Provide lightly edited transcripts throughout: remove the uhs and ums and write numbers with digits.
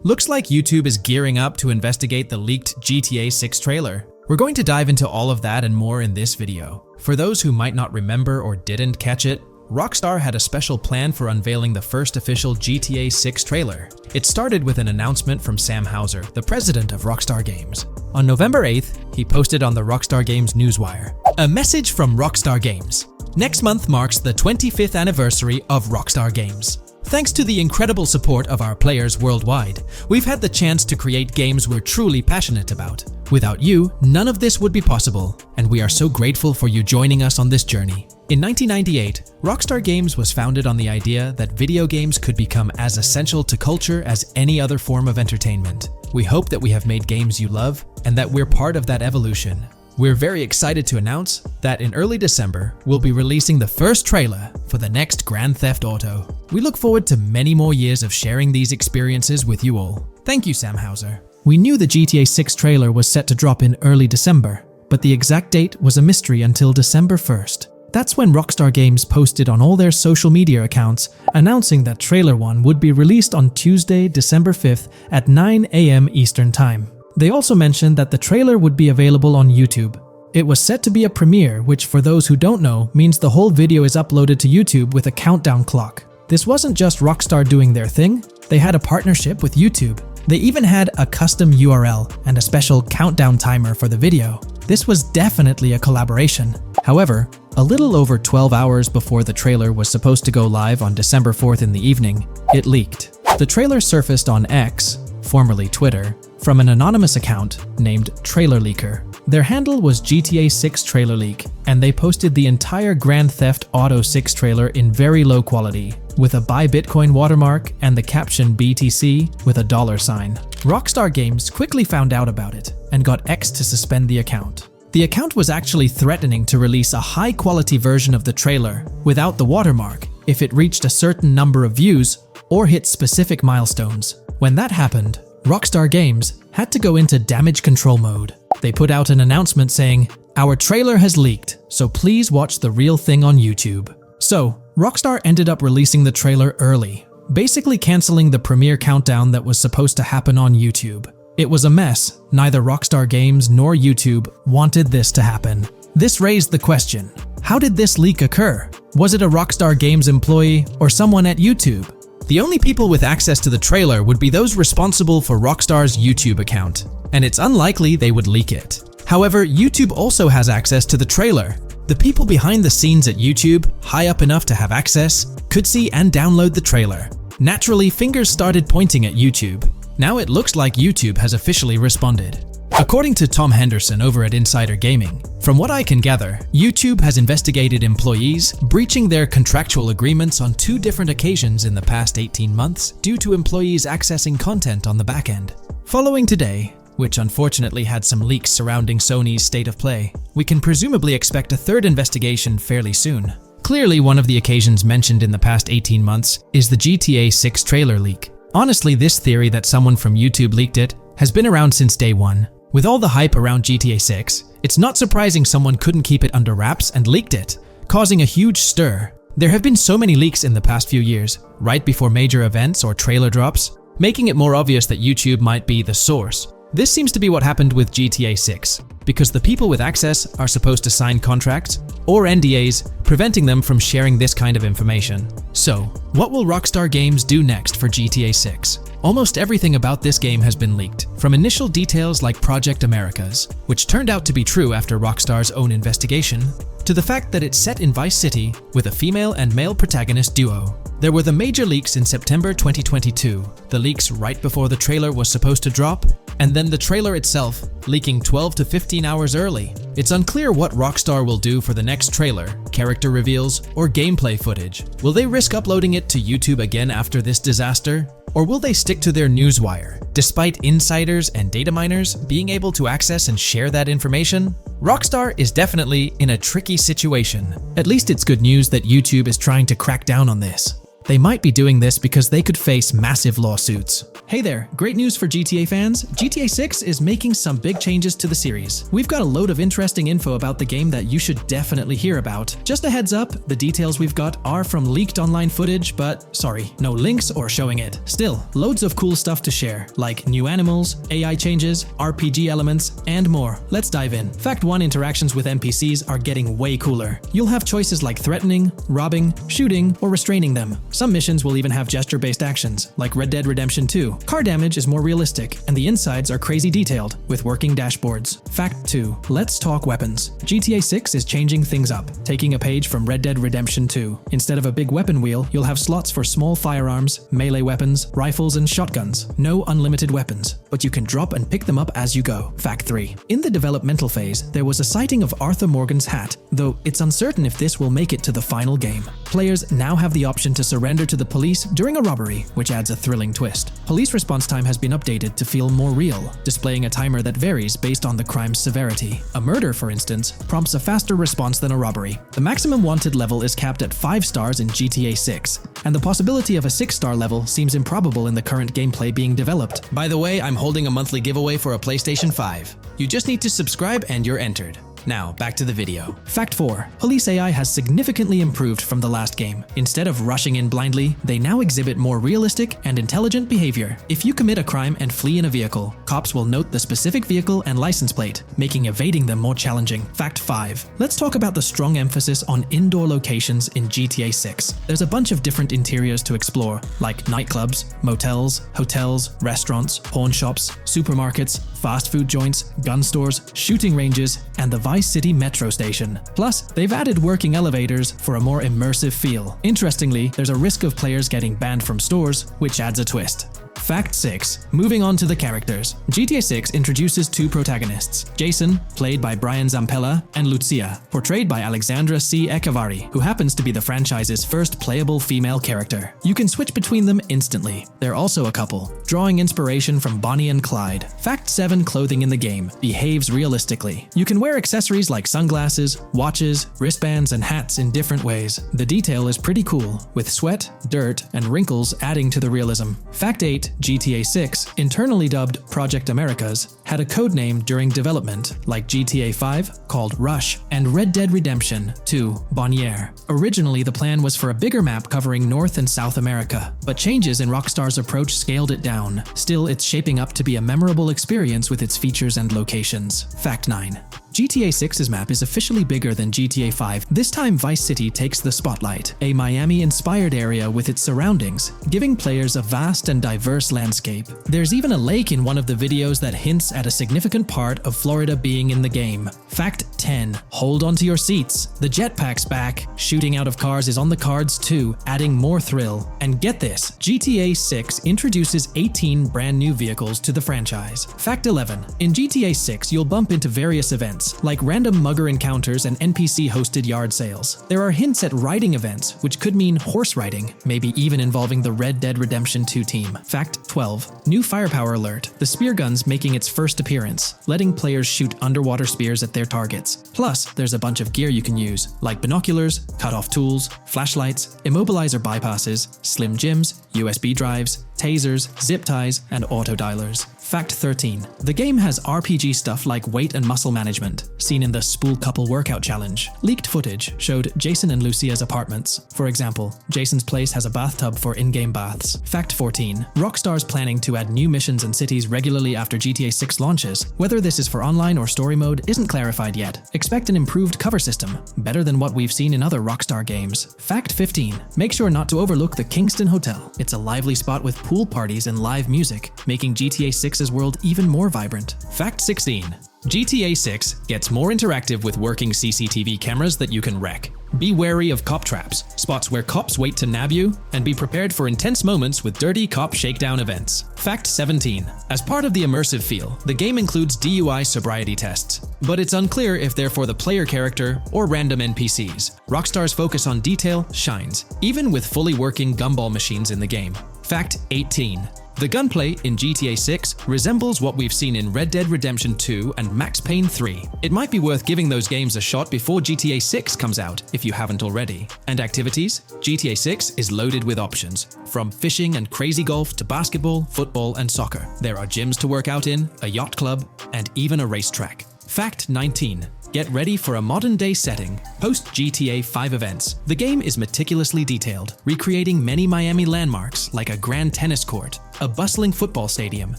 Looks like YouTube is gearing up to investigate the leaked GTA 6 trailer. We're going to dive into all of that and more in this video. For those who might not remember or didn't catch it, Rockstar had a special plan for unveiling the first official GTA 6 trailer. It started with an announcement from Sam Houser, the president of Rockstar Games. On November 8th, he posted on the Rockstar Games newswire, "A message from Rockstar Games. Next month marks the 25th anniversary of Rockstar Games. Thanks to the incredible support of our players worldwide, we've had the chance to create games we're truly passionate about. Without you, none of this would be possible, and we are so grateful for you joining us on this journey." In 1998, Rockstar Games was founded on the idea that video games could become as essential to culture as any other form of entertainment. We hope that we have made games you love, and that we're part of that evolution. We're very excited to announce that in early December, we'll be releasing the first trailer for the next Grand Theft Auto. We look forward to many more years of sharing these experiences with you all. Thank you, Sam Houser. We knew the GTA 6 trailer was set to drop in early December, but the exact date was a mystery until December 1st. That's when Rockstar Games posted on all their social media accounts announcing that Trailer 1 would be released on Tuesday, December 5th at 9 a.m. Eastern Time. They also mentioned that the trailer would be available on YouTube. It was set to be a premiere, which for those who don't know, means the whole video is uploaded to YouTube with a countdown clock. This wasn't just Rockstar doing their thing, they had a partnership with YouTube. They even had a custom URL and a special countdown timer for the video. This was definitely a collaboration. However, a little over 12 hours before the trailer was supposed to go live on December 4th in the evening, it leaked. The trailer surfaced on X, formerly Twitter, from an anonymous account named Trailer Leaker. Their handle was GTA 6 Trailer Leak, and they posted the entire Grand Theft Auto 6 trailer in very low quality, with a Buy Bitcoin watermark and the caption BTC with a $sign. Rockstar Games quickly found out about it and got X to suspend the account. The account was actually threatening to release a high-quality version of the trailer without the watermark if it reached a certain number of views or hit specific milestones. When that happened, Rockstar Games had to go into damage control mode. They put out an announcement saying, "Our trailer has leaked, so please watch the real thing on YouTube." So, Rockstar ended up releasing the trailer early, basically canceling the premiere countdown that was supposed to happen on YouTube. It was a mess. Neither Rockstar Games nor YouTube wanted this to happen. This raised the question, how did this leak occur? Was it a Rockstar Games employee or someone at YouTube? The only people with access to the trailer would be those responsible for Rockstar's YouTube account, and it's unlikely they would leak it. However, YouTube also has access to the trailer. The people behind the scenes at YouTube, high up enough to have access, could see and download the trailer. Naturally, fingers started pointing at YouTube. Now it looks like YouTube has officially responded. According to Tom Henderson over at Insider Gaming, from what I can gather, YouTube has investigated employees breaching their contractual agreements on 2 different occasions in the past 18 months due to employees accessing content on the back end. Following today, which unfortunately had some leaks surrounding Sony's State of Play, we can presumably expect a 3rd investigation fairly soon. Clearly, one of the occasions mentioned in the past 18 months is the GTA 6 trailer leak. Honestly, this theory that someone from YouTube leaked it has been around since day one. With all the hype around GTA 6, it's not surprising someone couldn't keep it under wraps and leaked it, causing a huge stir. There have been so many leaks in the past few years, right before major events or trailer drops, making it more obvious that YouTube might be the source. This seems to be what happened with GTA 6, because the people with access are supposed to sign contracts or NDAs, preventing them from sharing this kind of information. So, what will Rockstar Games do next for GTA 6? Almost everything about this game has been leaked, from initial details like Project Americas, which turned out to be true after Rockstar's own investigation, to the fact that it's set in Vice City with a female and male protagonist duo. There were the major leaks in September 2022, the leaks right before the trailer was supposed to drop, and then the trailer itself leaking 12 to 15 hours early. It's unclear what Rockstar will do for the next trailer, character reveals, or gameplay footage. Will they risk uploading it to YouTube again after this disaster? Or will they stick to their newswire, despite insiders and data miners being able to access and share that information? Rockstar is definitely in a tricky situation. At least it's good news that YouTube is trying to crack down on this. They might be doing this because they could face massive lawsuits. Hey there, great news for GTA fans. GTA 6 is making some big changes to the series. We've got a load of interesting info about the game that you should definitely hear about. Just a heads up, the details we've got are from leaked online footage, but sorry, no links or showing it. Still, loads of cool stuff to share, like new animals, AI changes, RPG elements, and more. Let's dive in. Fact 1: interactions with NPCs are getting way cooler. You'll have choices like threatening, robbing, shooting, or restraining them. Some missions will even have gesture-based actions, like Red Dead Redemption 2. Car damage is more realistic, and the insides are crazy detailed, with working dashboards. Fact 2: let's talk weapons. GTA 6 is changing things up, taking a page from Red Dead Redemption 2. Instead of a big weapon wheel, you'll have slots for small firearms, melee weapons, rifles, and shotguns. No unlimited weapons, but you can drop and pick them up as you go. Fact 3: in the developmental phase, there was a sighting of Arthur Morgan's hat, though it's uncertain if this will make it to the final game. Players now have the option to surrender to the police during a robbery, which adds a thrilling twist. Police response time has been updated to feel more real, displaying a timer that varies based on the crime's severity. A murder, for instance, prompts a faster response than a robbery. The maximum wanted level is capped at 5 stars in GTA 6, and the possibility of a 6-star level seems improbable in the current gameplay being developed. By the way, I'm holding a monthly giveaway for a PlayStation 5. You just need to subscribe and you're entered. Now, back to the video. Fact 4: police AI has significantly improved from the last game. Instead of rushing in blindly, they now exhibit more realistic and intelligent behavior. If you commit a crime and flee in a vehicle, cops will note the specific vehicle and license plate, making evading them more challenging. Fact 5: let's talk about the strong emphasis on indoor locations in GTA 6. There's a bunch of different interiors to explore, like nightclubs, motels, hotels, restaurants, pawn shops, supermarkets, fast food joints, gun stores, shooting ranges, and the Vice City metro station. Plus, they've added working elevators for a more immersive feel. Interestingly, there's a risk of players getting banned from stores, which adds a twist. Fact 6: moving on to the characters. GTA 6 introduces 2 protagonists, Jason, played by Brian Zampella, and Lucia, portrayed by Alexandra C. Echevarri, who happens to be the franchise's first playable female character. You can switch between them instantly. They're also a couple, drawing inspiration from Bonnie and Clyde. Fact 7: clothing in the game behaves realistically. You can wear accessories like sunglasses, watches, wristbands, and hats in different ways. The detail is pretty cool, with sweat, dirt, and wrinkles adding to the realism. Fact 8: GTA 6, internally dubbed Project Americas, had a codename during development, like GTA 5, called Rush, and Red Dead Redemption 2, Bonnier. Originally, the plan was for a bigger map covering North and South America, but changes in Rockstar's approach scaled it down. Still, it's shaping up to be a memorable experience with its features and locations. Fact 9: GTA 6's map is officially bigger than GTA 5. This time, Vice City takes the spotlight, a Miami-inspired area with its surroundings, giving players a vast and diverse landscape. There's even a lake in one of the videos that hints at a significant part of Florida being in the game. Fact 10: hold on to your seats. The jetpack's back. Shooting out of cars is on the cards too, adding more thrill. And get this, GTA 6 introduces 18 brand new vehicles to the franchise. Fact 11: in GTA 6, you'll bump into various events, like random mugger encounters and NPC-hosted yard sales. There are hints at riding events, which could mean horse riding, maybe even involving the Red Dead Redemption 2 team. Fact 12: new firepower alert. The spear gun's making its first appearance, letting players shoot underwater spears at their targets. Plus, there's a bunch of gear you can use, like binoculars, cut-off tools, flashlights, immobilizer bypasses, slim jims, USB drives, tasers, zip ties, and auto dialers. Fact 13: the game has RPG stuff like weight and muscle management, seen in the Spool Couple Workout Challenge. Leaked footage showed Jason and Lucia's apartments. For example, Jason's place has a bathtub for in-game baths. Fact 14: Rockstar's planning to add new missions and cities regularly after GTA 6 launches. Whether this is for online or story mode isn't clarified yet. Expect an improved cover system, better than what we've seen in other Rockstar games. Fact 15: make sure not to overlook the Kingston Hotel. It's a lively spot with pool parties and live music, making GTA 6's world even more vibrant. Fact 16: GTA 6 gets more interactive with working CCTV cameras that you can wreck. Be wary of cop traps, spots where cops wait to nab you, and be prepared for intense moments with dirty cop shakedown events. Fact 17: as part of the immersive feel, the game includes DUI sobriety tests, but it's unclear if they're for the player character or random NPCs. Rockstar's focus on detail shines, even with fully working gumball machines in the game. Fact 18: The gunplay in GTA 6 resembles what we've seen in Red Dead Redemption 2 and Max Payne 3. It might be worth giving those games a shot before GTA 6 comes out, if you haven't already. And activities? GTA 6 is loaded with options, from fishing and crazy golf to basketball, football, and soccer. There are gyms to work out in, a yacht club, and even a racetrack. Fact 19. Get ready for a modern-day setting. Post-GTA 5 events. The game is meticulously detailed, recreating many Miami landmarks like a grand tennis court, a bustling football stadium,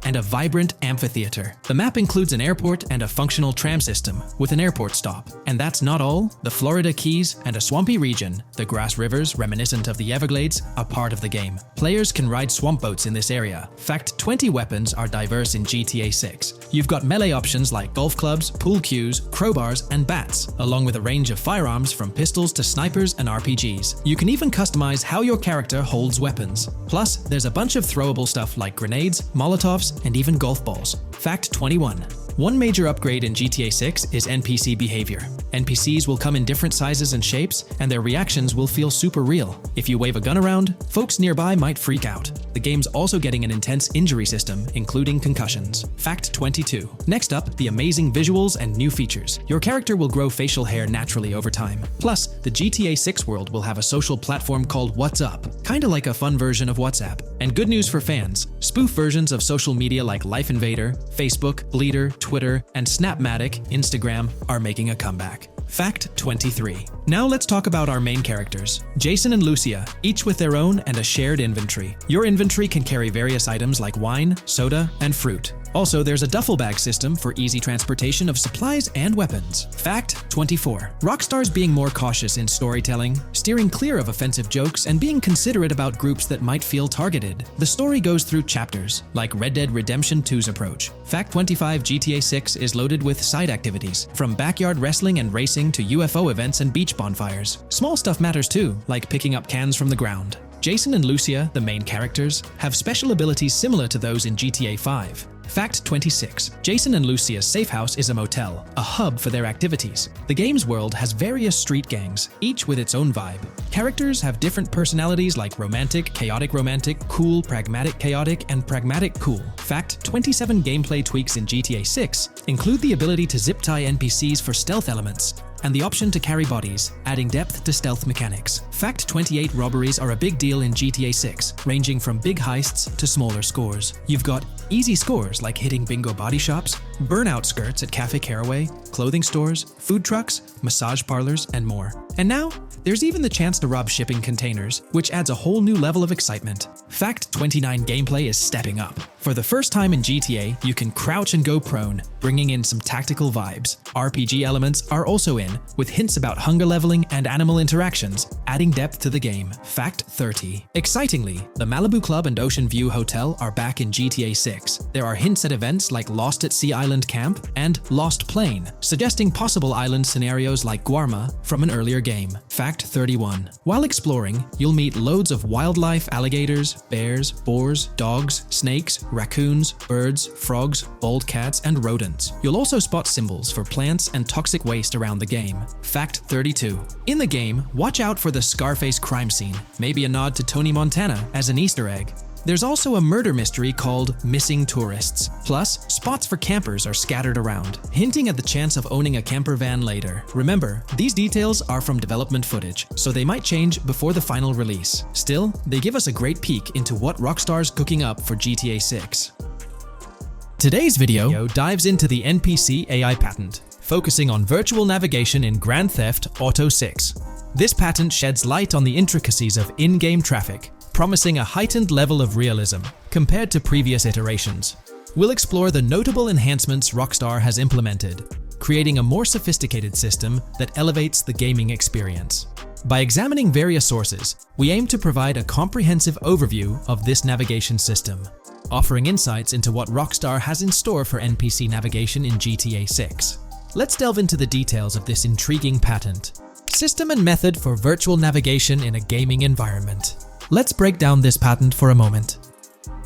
and a vibrant amphitheater. The map includes an airport and a functional tram system with an airport stop. And that's not all. The Florida Keys and a swampy region, the grass rivers reminiscent of the Everglades, are part of the game. Players can ride swamp boats in this area. Fact 20 weapons are diverse in GTA 6. You've got melee options like golf clubs, pool cues, crowbars, and bats, along with a range of firearms from pistols to snipers and RPGs. You can even customize how your character holds weapons. Plus, there's a bunch of throwable stuff like grenades, Molotovs, and even golf balls. Fact 21. One major upgrade in GTA 6 is NPC behavior. NPCs will come in different sizes and shapes, and their reactions will feel super real. If you wave a gun around, folks nearby might freak out. The game's also getting an intense injury system, including concussions. Fact 22. Next up, the amazing visuals and new features. Your character will grow facial hair naturally over time. Plus, the GTA 6 world will have a social platform called What's Up, kinda like a fun version of WhatsApp. And good news for fans, spoof versions of social media like Life Invader, Facebook, Bleeder, Twitter, and Snapmatic, Instagram, are making a comeback. Fact 23. Now let's talk about our main characters, Jason and Lucia, each with their own and a shared inventory. Your inventory can carry various items like wine, soda, and fruit. Also, there's a duffel bag system for easy transportation of supplies and weapons. Fact 24. Rockstar's being more cautious in storytelling, steering clear of offensive jokes, and being considerate about groups that might feel targeted. The story goes through chapters, like Red Dead Redemption 2's approach. Fact 25. GTA 6 is loaded with side activities, from backyard wrestling and racing to UFO events and beach bonfires. Small stuff matters too, like picking up cans from the ground. Jason and Lucia, the main characters, have special abilities similar to those in GTA 5. Fact 26. Jason and Lucia's safe house is a motel, a hub for their activities. The game's world has various street gangs, each with its own vibe. Characters have different personalities like romantic, cool, pragmatic, chaotic, and pragmatic cool. Fact 27. Gameplay tweaks in GTA 6 include the ability to zip tie NPCs for stealth elements, and the option to carry bodies, adding depth to stealth mechanics. Fact 28. Robberies are a big deal in GTA 6, ranging from big heists to smaller scores. You've got easy scores like hitting bingo body shops, burnout skirts at Cafe Caraway, clothing stores, food trucks, massage parlors, and more. And now, there's even the chance to rob shipping containers, which adds a whole new level of excitement. Fact 29. Gameplay is stepping up. For the first time in GTA, you can crouch and go prone, bringing in some tactical vibes. RPG elements are also in, with hints about hunger leveling and animal interactions, adding depth to the game. Fact 30. Excitingly, the Malibu Club and Ocean View Hotel are back in GTA 6. There are hints at events like Lost at Sea Island Camp and Lost Plane, suggesting possible island scenarios like Guarma from an earlier game. Fact 31. While exploring, you'll meet loads of wildlife, alligators, bears, boars, dogs, snakes, raccoons, birds, frogs, bald cats, and rodents. You'll also spot symbols for plants and toxic waste around the game. Fact 32. In the game, watch out for the Scarface crime scene, maybe a nod to Tony Montana as an Easter egg. There's also a murder mystery called Missing Tourists. Plus, spots for campers are scattered around, hinting at the chance of owning a camper van later. Remember, these details are from development footage, so they might change before the final release. Still, they give us a great peek into what Rockstar's cooking up for GTA 6. Today's video dives into the NPC AI patent, focusing on virtual navigation in Grand Theft Auto 6. This patent sheds light on the intricacies of in-game traffic, promising a heightened level of realism compared to previous iterations. We'll explore the notable enhancements Rockstar has implemented, creating a more sophisticated system that elevates the gaming experience. By examining various sources, we aim to provide a comprehensive overview of this navigation system, offering insights into what Rockstar has in store for NPC navigation in GTA 6. Let's delve into the details of this intriguing patent. System and method for virtual navigation in a gaming environment. Let's break down this patent for a moment.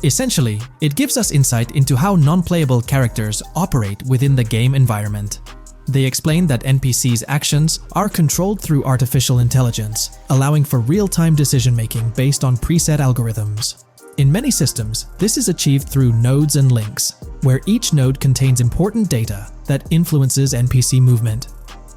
Essentially, it gives us insight into how non-playable characters operate within the game environment. They explain that NPCs' actions are controlled through artificial intelligence, allowing for real-time decision-making based on preset algorithms. In many systems, this is achieved through nodes and links, where each node contains important data that influences NPC movement.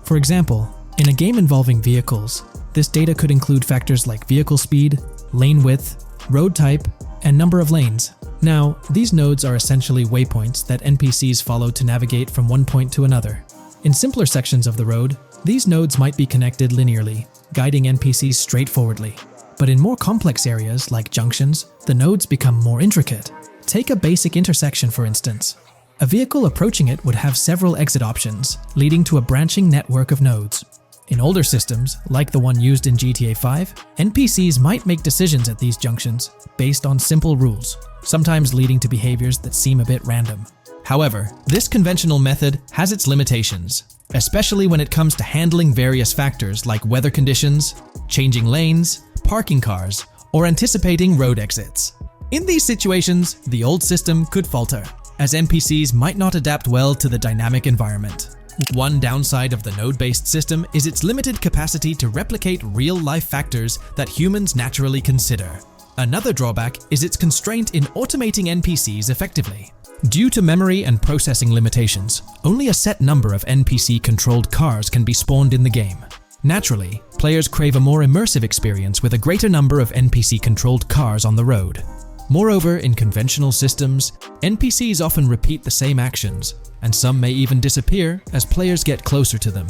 For example, in a game involving vehicles, this data could include factors like vehicle speed, lane width, road type, and number of lanes. Now, these nodes are essentially waypoints that NPCs follow to navigate from one point to another. In simpler sections of the road, these nodes might be connected linearly, guiding NPCs straightforwardly. But in more complex areas, like junctions, the nodes become more intricate. Take a basic intersection, for instance. A vehicle approaching it would have several exit options, leading to a branching network of nodes. In older systems, like the one used in GTA 5, NPCs might make decisions at these junctions based on simple rules, sometimes leading to behaviors that seem a bit random. However, this conventional method has its limitations, especially when it comes to handling various factors like weather conditions, changing lanes, parking cars, or anticipating road exits. In these situations, the old system could falter, as NPCs might not adapt well to the dynamic environment. One downside of the node-based system is its limited capacity to replicate real-life factors that humans naturally consider. Another drawback is its constraint in automating NPCs effectively. Due to memory and processing limitations, only a set number of NPC-controlled cars can be spawned in the game. Naturally, players crave a more immersive experience with a greater number of NPC-controlled cars on the road. Moreover, in conventional systems, NPCs often repeat the same actions, and some may even disappear as players get closer to them.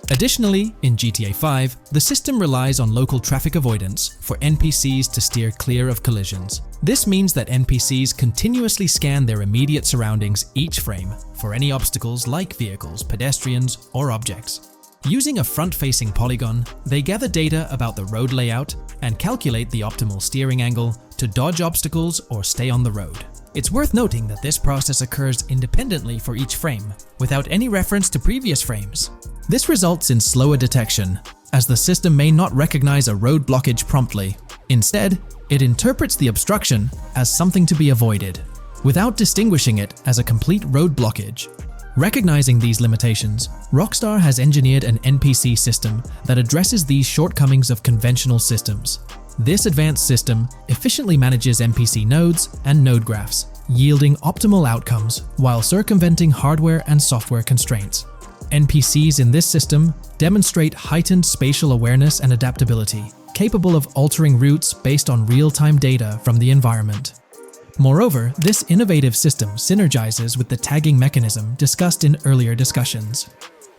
Additionally, in GTA 5, the system relies on local traffic avoidance for NPCs to steer clear of collisions. This means that NPCs continuously scan their immediate surroundings each frame for any obstacles like vehicles, pedestrians, or objects. Using a front-facing polygon, they gather data about the road layout and calculate the optimal steering angle to dodge obstacles or stay on the road. It's worth noting that this process occurs independently for each frame, without any reference to previous frames. This results in slower detection, as the system may not recognize a road blockage promptly. Instead, it interprets the obstruction as something to be avoided, without distinguishing it as a complete road blockage. Recognizing these limitations, Rockstar has engineered an NPC system that addresses these shortcomings of conventional systems. This advanced system efficiently manages NPC nodes and node graphs, yielding optimal outcomes while circumventing hardware and software constraints. NPCs in this system demonstrate heightened spatial awareness and adaptability, capable of altering routes based on real-time data from the environment. Moreover, this innovative system synergizes with the tagging mechanism discussed in earlier discussions.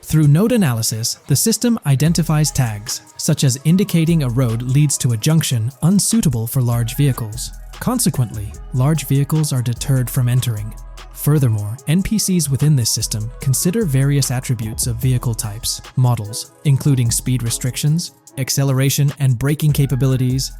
Through node analysis, the system identifies tags, such as indicating a road leads to a junction unsuitable for large vehicles. Consequently, large vehicles are deterred from entering. Furthermore, NPCs within this system consider various attributes of vehicle types, models, including speed restrictions, acceleration and braking capabilities,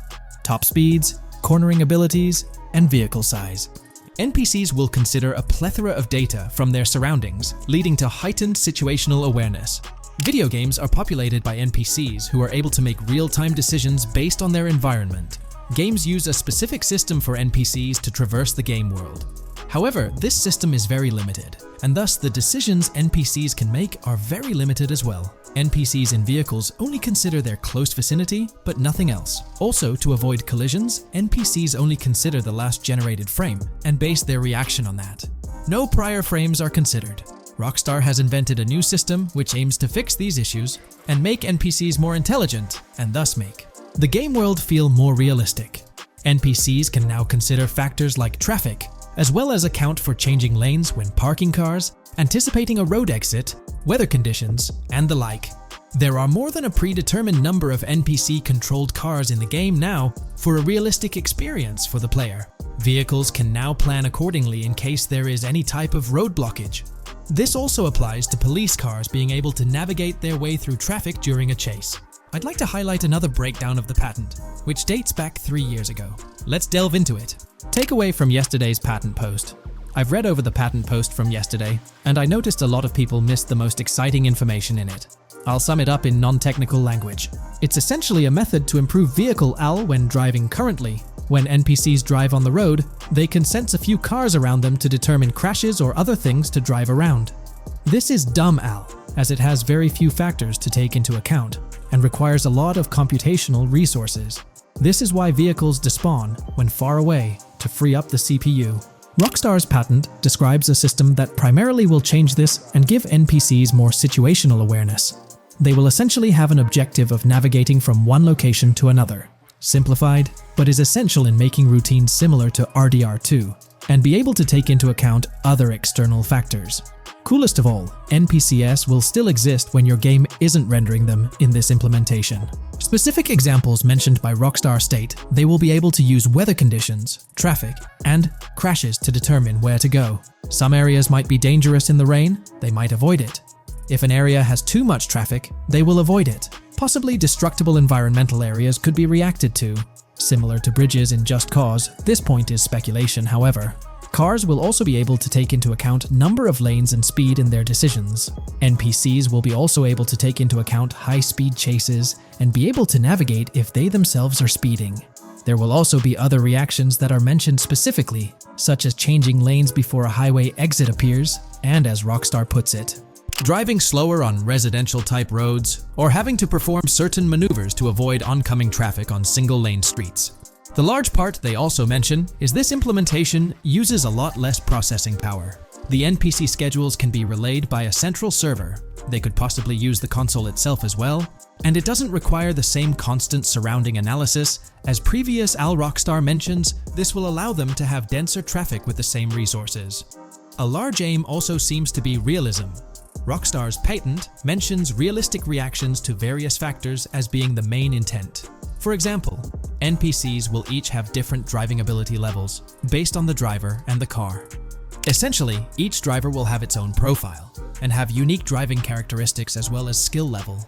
top speeds, cornering abilities, and vehicle size. NPCs will consider a plethora of data from their surroundings, leading to heightened situational awareness. Video games are populated by NPCs who are able to make real-time decisions based on their environment. Games use a specific system for NPCs to traverse the game world. However, this system is very limited, and thus the decisions NPCs can make are very limited as well. NPCs in vehicles only consider their close vicinity, but nothing else. Also, to avoid collisions, NPCs only consider the last generated frame and base their reaction on that. No prior frames are considered. Rockstar has invented a new system which aims to fix these issues and make NPCs more intelligent, and thus make the game world feel more realistic. NPCs can now consider factors like traffic, as well as account for changing lanes when parking cars, anticipating a road exit, weather conditions, and the like. There are more than a predetermined number of NPC-controlled cars in the game now for a realistic experience for the player. Vehicles can now plan accordingly in case there is any type of road blockage. This also applies to police cars being able to navigate their way through traffic during a chase. I'd like to highlight another breakdown of the patent, which dates back 3 years ago. Let's delve into it. Takeaway from yesterday's patent post. I've read over the patent post from yesterday, and I noticed a lot of people missed the most exciting information in it. I'll sum it up in non-technical language. It's essentially a method to improve vehicle AL when driving currently. When NPCs drive on the road, they can sense a few cars around them to determine crashes or other things to drive around. This is dumb AL, as it has very few factors to take into account, and requires a lot of computational resources. This is why vehicles despawn when far away to free up the CPU. Rockstar's patent describes a system that primarily will change this and give NPCs more situational awareness. They will essentially have an objective of navigating from one location to another. Simplified, but is essential in making routines similar to RDR2, and be able to take into account other external factors. Coolest of all, NPCs will still exist when your game isn't rendering them in this implementation. Specific examples mentioned by Rockstar state they will be able to use weather conditions, traffic, and crashes to determine where to go. Some areas might be dangerous in the rain, they might avoid it. If an area has too much traffic, they will avoid it. Possibly destructible environmental areas could be reacted to. Similar to bridges in Just Cause, this point is speculation, however. Cars will also be able to take into account number of lanes and speed in their decisions. NPCs will be also able to take into account high-speed chases and be able to navigate if they themselves are speeding. There will also be other reactions that are mentioned specifically, such as changing lanes before a highway exit appears, and as Rockstar puts it, driving slower on residential-type roads, or having to perform certain maneuvers to avoid oncoming traffic on single-lane streets. The large part they also mention is this implementation uses a lot less processing power. The NPC schedules can be relayed by a central server. They could possibly use the console itself as well, and it doesn't require the same constant surrounding analysis. As previous Rockstar mentions, this will allow them to have denser traffic with the same resources. A large aim also seems to be realism. Rockstar's patent mentions realistic reactions to various factors as being the main intent. For example, NPCs will each have different driving ability levels based on the driver and the car. Essentially, each driver will have its own profile and have unique driving characteristics as well as skill level.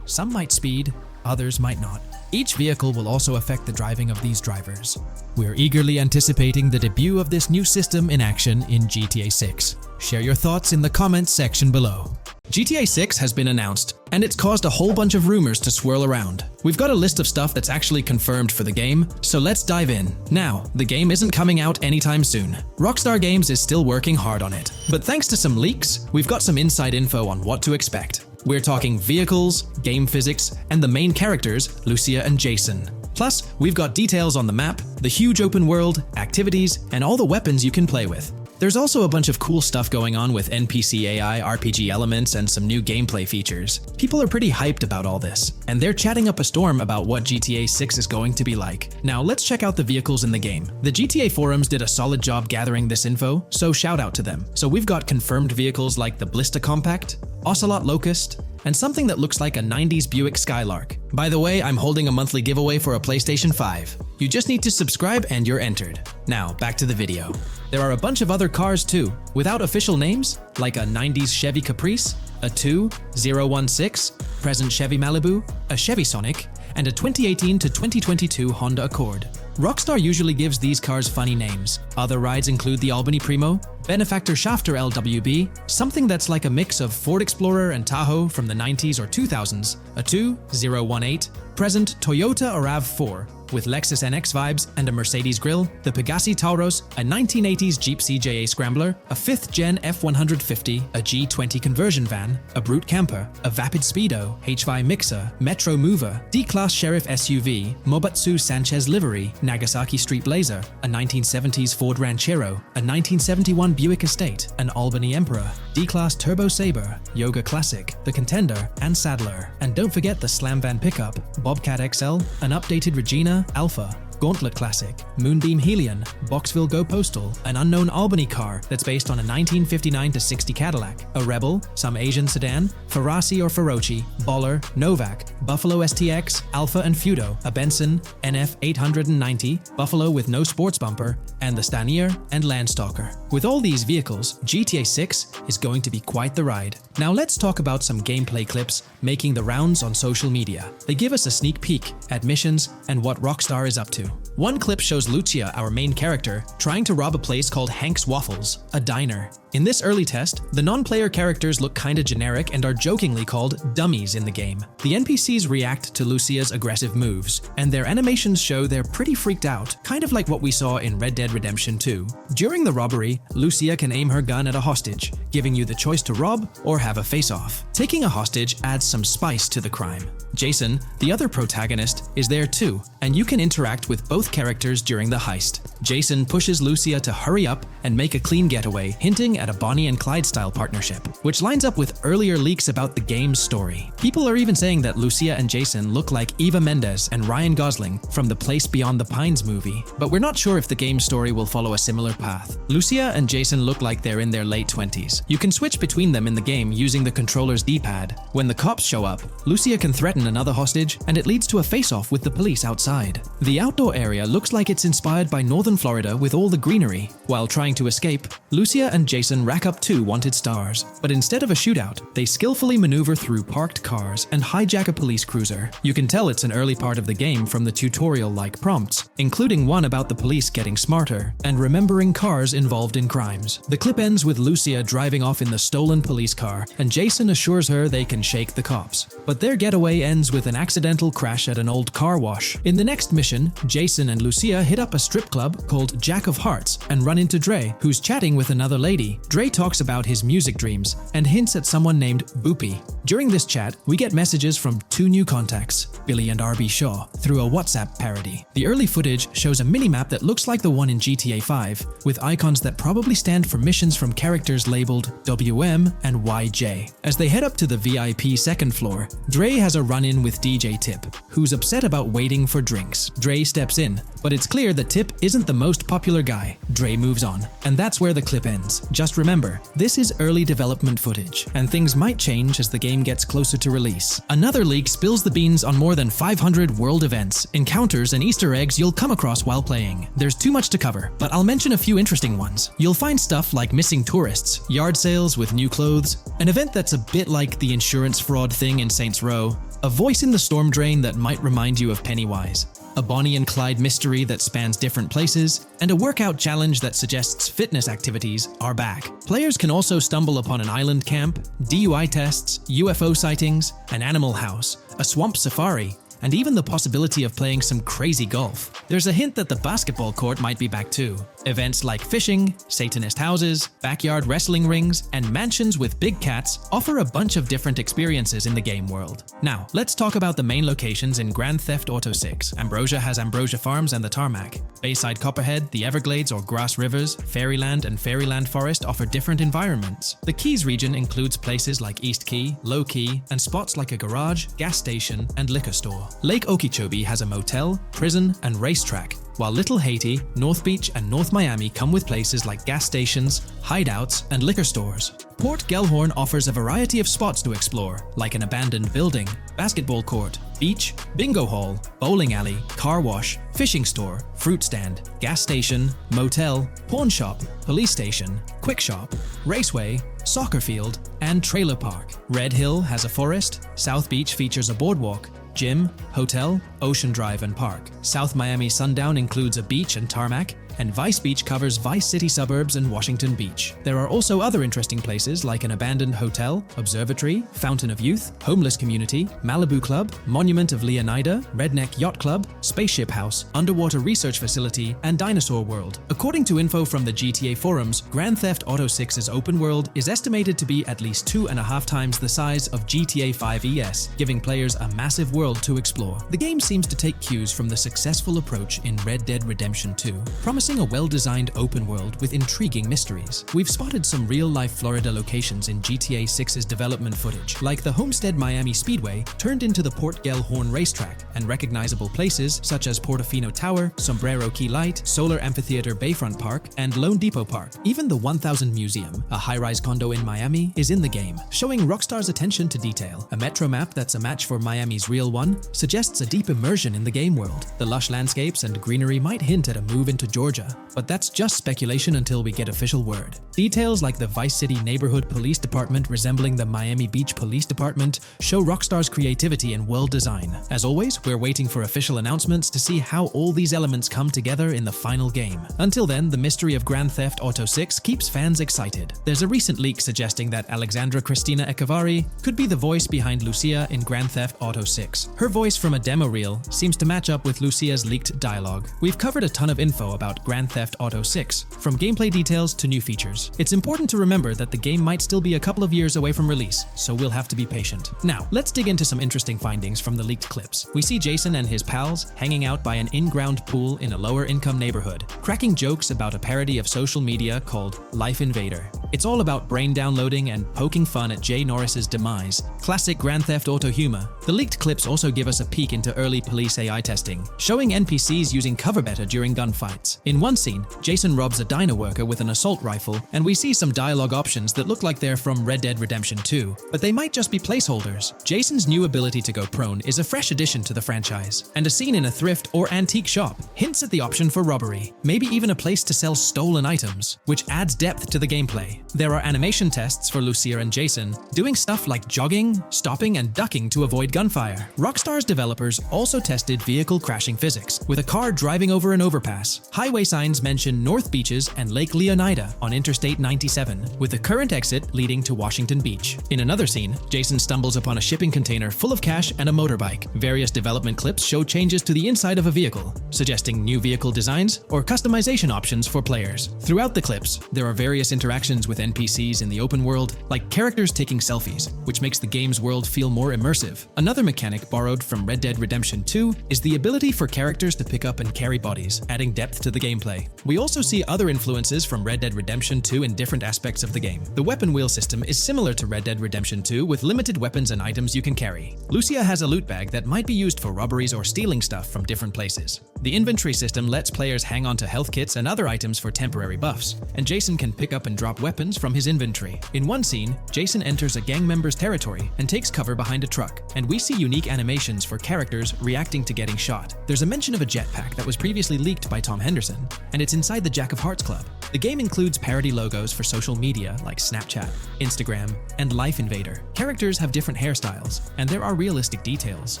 Some might speed, others might not. Each vehicle will also affect the driving of these drivers. We're eagerly anticipating the debut of this new system in action in GTA 6. Share your thoughts in the comments section below. GTA 6 has been announced, and it's caused a whole bunch of rumors to swirl around. We've got a list of stuff that's actually confirmed for the game, so let's dive in. Now, the game isn't coming out anytime soon. Rockstar Games is still working hard on it, but thanks to some leaks, we've got some inside info on what to expect. We're talking vehicles, game physics, and the main characters, Lucia and Jason. Plus, we've got details on the map, the huge open world, activities, and all the weapons you can play with. There's also a bunch of cool stuff going on with NPC AI, RPG elements, and some new gameplay features. People are pretty hyped about all this, and they're chatting up a storm about what GTA 6 is going to be like. Now let's check out the vehicles in the game. The GTA forums did a solid job gathering this info, so shout out to them. So we've got confirmed vehicles like the Blista Compact, Ocelot Locust, and something that looks like a 90s Buick Skylark. By the way, I'm holding a monthly giveaway for a PlayStation 5. You just need to subscribe and you're entered. Now, back to the video. There are a bunch of other cars too, without official names, like a 90s Chevy Caprice, a 2016 present Chevy Malibu, a Chevy Sonic, and a 2018 to 2022 Honda Accord. Rockstar usually gives these cars funny names. Other rides include the Albany Primo, Benefactor Shafter LWB, something that's like a mix of Ford Explorer and Tahoe from the 90s or 2000s, a 2018 present Toyota RAV4, with Lexus NX vibes and a Mercedes grille, the Pegassi Tauros, a 1980s Jeep CJA Scrambler, a 5th-gen F-150, a G20 conversion van, a Brute Camper, a Vapid Speedo, HY Mixer, Metro Mover, D-Class Sheriff SUV, Mobatsu Sanchez Livery, Nagasaki Street Blazer, a 1970s Ford Ranchero, a 1971 Buick Estate, an Albany Emperor, D-Class Turbo Sabre, Yoga Classic, the Contender, and Sadler. And don't forget the Slam Van pickup, Bobcat XL, an updated Regina Alpha, Gauntlet Classic, Moonbeam Helion, Boxville Go Postal, an unknown Albany car that's based on a 1959-60 Cadillac, a Rebel, some Asian sedan, Ferrari or Feroci, Baller, Novak, Buffalo STX, Alpha and Feudo, a Benson, NF 890, Buffalo with no sports bumper, and the Stanier and Landstalker. With all these vehicles, GTA 6 is going to be quite the ride. Now let's talk about some gameplay clips making the rounds on social media. They give us a sneak peek at missions and what Rockstar is up to. One clip shows Lucia, our main character, trying to rob a place called Hank's Waffles, a diner. In this early test, the non-player characters look kinda generic and are jokingly called dummies in the game. The NPCs react to Lucia's aggressive moves, and their animations show they're pretty freaked out, kind of like what we saw in Red Dead Redemption 2. During the robbery, Lucia can aim her gun at a hostage, giving you the choice to rob or have a face-off. Taking a hostage adds some spice to the crime. Jason, the other protagonist, is there too, and you can interact with both both characters during the heist. Jason pushes Lucia to hurry up and make a clean getaway, hinting at a Bonnie and Clyde-style partnership, which lines up with earlier leaks about the game's story. People are even saying that Lucia and Jason look like Eva Mendes and Ryan Gosling from the Place Beyond the Pines movie, but we're not sure if the game's story will follow a similar path. Lucia and Jason look like they're in their late 20s. You can switch between them in the game using the controller's D-pad. When the cops show up, Lucia can threaten another hostage, and it leads to a face-off with the police outside. The outdoor area looks like it's inspired by northern Florida with all the greenery. While trying to escape, Lucia and Jason rack up 2 wanted stars. But instead of a shootout, they skillfully maneuver through parked cars and hijack a police cruiser. You can tell it's an early part of the game from the tutorial-like prompts, including one about the police getting smarter and remembering cars involved in crimes. The clip ends with Lucia driving off in the stolen police car, and Jason assures her they can shake the cops. But their getaway ends with an accidental crash at an old car wash. In the next mission, Jason and Lucia hit up a strip club called Jack of Hearts and run into Dre, who's chatting with another lady. Dre talks about his music dreams and hints at someone named Boopy. During this chat, we get messages from 2 new contacts, Billy and RB Shaw, through a WhatsApp parody. The early footage shows a minimap that looks like the one in GTA 5, with icons that probably stand for missions from characters labeled WM and YJ. As they head up to the VIP second floor, Dre has a run-in with DJ Tip, who's upset about waiting for drinks. Dre steps in, but it's clear that Tip isn't the most popular guy. Dre moves on, and that's where the clip ends. Just remember, this is early development footage, and things might change as the game gets closer to release. Another leak spills the beans on more than 500 world events, encounters, and Easter eggs you'll come across while playing. There's too much to cover, but I'll mention a few interesting ones. You'll find stuff like missing tourists, yard sales with new clothes, an event that's a bit like the insurance fraud thing in Saints Row, a voice in the storm drain that might remind you of Pennywise, a Bonnie and Clyde mystery that spans different places, and a workout challenge that suggests fitness activities are back. Players can also stumble upon an island camp, DUI tests, UFO sightings, an animal house, a swamp safari, and even the possibility of playing some crazy golf. There's a hint that the basketball court might be back too. Events like fishing, Satanist houses, backyard wrestling rings, and mansions with big cats offer a bunch of different experiences in the game world. Now, let's talk about the main locations in Grand Theft Auto 6. Ambrosia has Ambrosia Farms and the Tarmac. Bayside Copperhead, the Everglades or Grass Rivers, Fairyland and Fairyland Forest offer different environments. The Keys region includes places like East Key, Low Key, and spots like a garage, gas station, and liquor store. Lake Okeechobee has a motel, prison, and racetrack, while Little Haiti, North Beach, and North Miami come with places like gas stations, hideouts, and liquor stores. Port Gellhorn offers a variety of spots to explore, like an abandoned building, basketball court, beach, bingo hall, bowling alley, car wash, fishing store, fruit stand, gas station, motel, pawn shop, police station, quick shop, raceway, soccer field, and trailer park. Red Hill has a forest, South Beach features a boardwalk, gym, hotel, Ocean Drive, and park. South Miami Sundown includes a beach and tarmac, and Vice Beach covers Vice City suburbs and Washington Beach. There are also other interesting places like an abandoned hotel, observatory, Fountain of Youth, homeless community, Malibu Club, Monument of Leonida, Redneck Yacht Club, Spaceship House, underwater research facility, and Dinosaur World. According to info from the GTA forums, Grand Theft Auto 6's open world is estimated to be at least 2.5 times the size of GTA 5 ES, giving players a massive world to explore. The game seems to take cues from the successful approach in Red Dead Redemption 2, promising a well-designed open world with intriguing mysteries. We've spotted some real-life Florida locations in GTA 6's development footage, like the Homestead Miami Speedway turned into the Port Gellhorn racetrack, and recognizable places such as Portofino Tower, Sombrero Key Light, Solar Amphitheater Bayfront Park, and Lone Depot Park. Even the 1000 Museum, a high-rise condo in Miami, is in the game, showing Rockstar's attention to detail. A metro map that's a match for Miami's real one suggests a deep immersion in the game world. The lush landscapes and greenery might hint at a move into Georgia, but that's just speculation until we get official word. Details like the Vice City Neighborhood Police Department resembling the Miami Beach Police Department show Rockstar's creativity in world design. As always, we're waiting for official announcements to see how all these elements come together in the final game. Until then, the mystery of Grand Theft Auto 6 keeps fans excited. There's a recent leak suggesting that Alexandra Christina Echevarri could be the voice behind Lucia in Grand Theft Auto 6. Her voice from a demo reel seems to match up with Lucia's leaked dialogue. We've covered a ton of info about about Grand Theft Auto 6, from gameplay details to new features. It's important to remember that the game might still be a couple of years away from release, so we'll have to be patient. Now, let's dig into some interesting findings from the leaked clips. We see Jason and his pals hanging out by an in-ground pool in a lower-income neighborhood, cracking jokes about a parody of social media called Life Invader. It's all about brain downloading and poking fun at Jay Norris's demise. Classic Grand Theft Auto humor. The leaked clips also give us a peek into early police AI testing, showing NPCs using cover better during gunfights. In one scene, Jason robs a diner worker with an assault rifle, and we see some dialogue options that look like they're from Red Dead Redemption 2, but they might just be placeholders. Jason's new ability to go prone is a fresh addition to the franchise, and a scene in a thrift or antique shop hints at the option for robbery, maybe even a place to sell stolen items, which adds depth to the gameplay. There are animation tests for Lucia and Jason, doing stuff like jogging, stopping, and ducking to avoid gunfire. Rockstar's developers also tested vehicle crashing physics, with a car driving over an overpass. Highway signs mention North Beaches and Lake Leonida on Interstate 97, with the current exit leading to Washington Beach. In another scene, Jason stumbles upon a shipping container full of cash and a motorbike. Various development clips show changes to the inside of a vehicle, suggesting new vehicle designs or customization options for players. Throughout the clips, there are various interactions with NPCs in the open world, like characters taking selfies, which makes the game's world feel more immersive. Another mechanic borrowed from Red Dead Redemption 2 is the ability for characters to pick up and carry bodies, adding depth to the gameplay. We also see other influences from Red Dead Redemption 2 in different aspects of the game. The weapon wheel system is similar to Red Dead Redemption 2 with limited weapons and items you can carry. Lucia has a loot bag that might be used for robberies or stealing stuff from different places. The inventory system lets players hang on to health kits and other items for temporary buffs, and Jason can pick up and drop weapons from his inventory. In one scene, Jason enters a gang member's territory and takes cover behind a truck, and we see unique animations for characters reacting to getting shot. There's a mention of a jetpack that was previously leaked by Tom Henderson, and it's inside the Jack of Hearts Club. The game includes parody logos for social media like Snapchat, Instagram, and Life Invader. Characters have different hairstyles, and there are realistic details,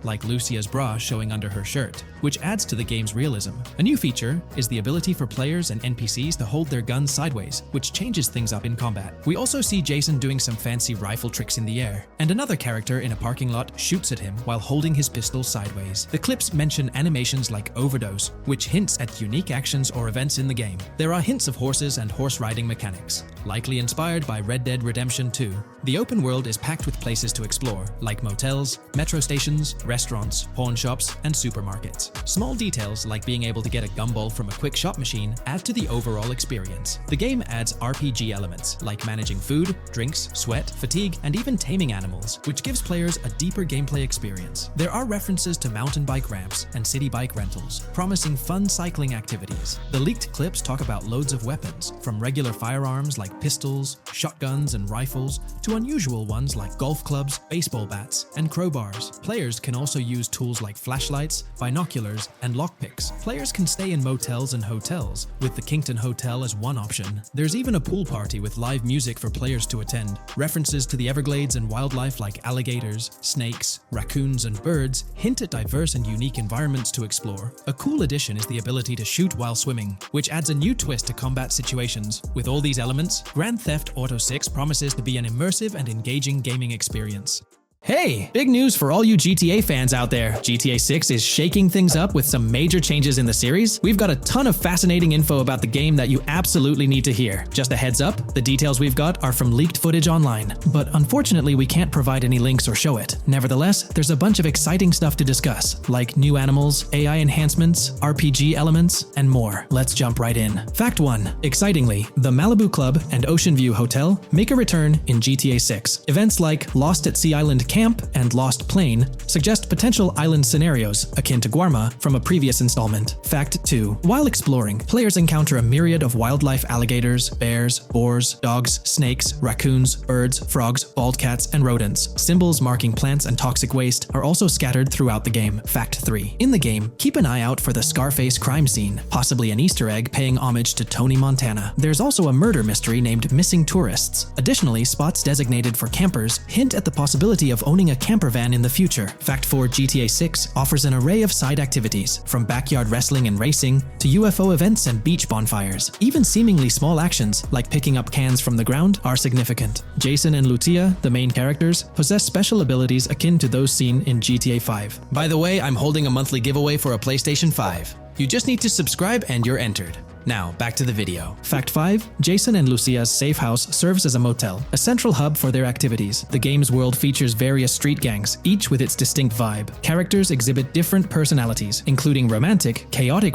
like Lucia's bra showing under her shirt, which adds to the game's realism. A new feature is the ability for players and NPCs to hold their guns sideways, which changes things up in combat. We also see Jason doing some fancy rifle tricks in the air, and another character in a parking lot shoots at him while holding his pistol sideways. The clips mention animations like Overdose, which hints at unique actions or events in the game. There are hints of horses and horse riding mechanics, likely inspired by Red Dead Redemption 2. The open world is packed with places to explore, like motels, metro stations, restaurants, pawn shops, and supermarkets. Small details like being able to get a gumball from a quick shop machine add to the overall experience. The game adds RPG elements, like managing food, drinks, sweat, fatigue, and even taming animals, which gives players a deeper gameplay experience. There are references to mountain bike ramps and city bike rentals, promising fun cycling activities. The leaked clips talk about loads of weapons, from regular firearms like pistols, shotguns, and rifles, to unusual ones like golf clubs, baseball bats, and crowbars. Players can also use tools like flashlights, binoculars, and lockpicks. Players can stay in motels and hotels, with the Kinkton Hotel as one option. There's even a pool party with live music for players to attend. References to the Everglades and wildlife like alligators, snakes, raccoons, and birds hint at diverse and unique environments to explore. A cool addition is the ability to shoot while swimming, which adds a new twist to combat situations. With all these elements, Grand Theft Auto 6 promises to be an immersive and engaging gaming experience. Hey, big news for all you GTA fans out there. GTA 6 is shaking things up with some major changes in the series. We've got a ton of fascinating info about the game that you absolutely need to hear. Just a heads up, the details we've got are from leaked footage online, but unfortunately we can't provide any links or show it. Nevertheless, there's a bunch of exciting stuff to discuss, like new animals, AI enhancements, RPG elements, and more. Let's jump right in. Fact 1. Excitingly, the Malibu Club and Ocean View Hotel make a return in GTA 6. Events like Lost at Sea Island Camp and Lost Plane suggest potential island scenarios akin to Guarma from a previous installment. Fact 2. While exploring, players encounter a myriad of wildlife: alligators, bears, boars, dogs, snakes, raccoons, birds, frogs, bald cats, and rodents. Symbols marking plants and toxic waste are also scattered throughout the game. Fact 3. In the game, keep an eye out for the Scarface crime scene, possibly an Easter egg paying homage to Tony Montana. There's also a murder mystery named Missing Tourists. Additionally, spots designated for campers hint at the possibility of owning a camper van in the future. Fact 4. GTA 6 offers an array of side activities, from backyard wrestling and racing to UFO events and beach bonfires. Even seemingly small actions, like picking up cans from the ground, are significant. Jason and Lucia, the main characters, possess special abilities akin to those seen in GTA 5. By the way, I'm holding a monthly giveaway for a PlayStation 5. You just need to subscribe and you're entered. Now, back to the video. Fact 5. Jason and Lucia's safe house serves as a motel, a central hub for their activities. The game's world features various street gangs, each with its distinct vibe. Characters exhibit different personalities, including romantic, chaotic,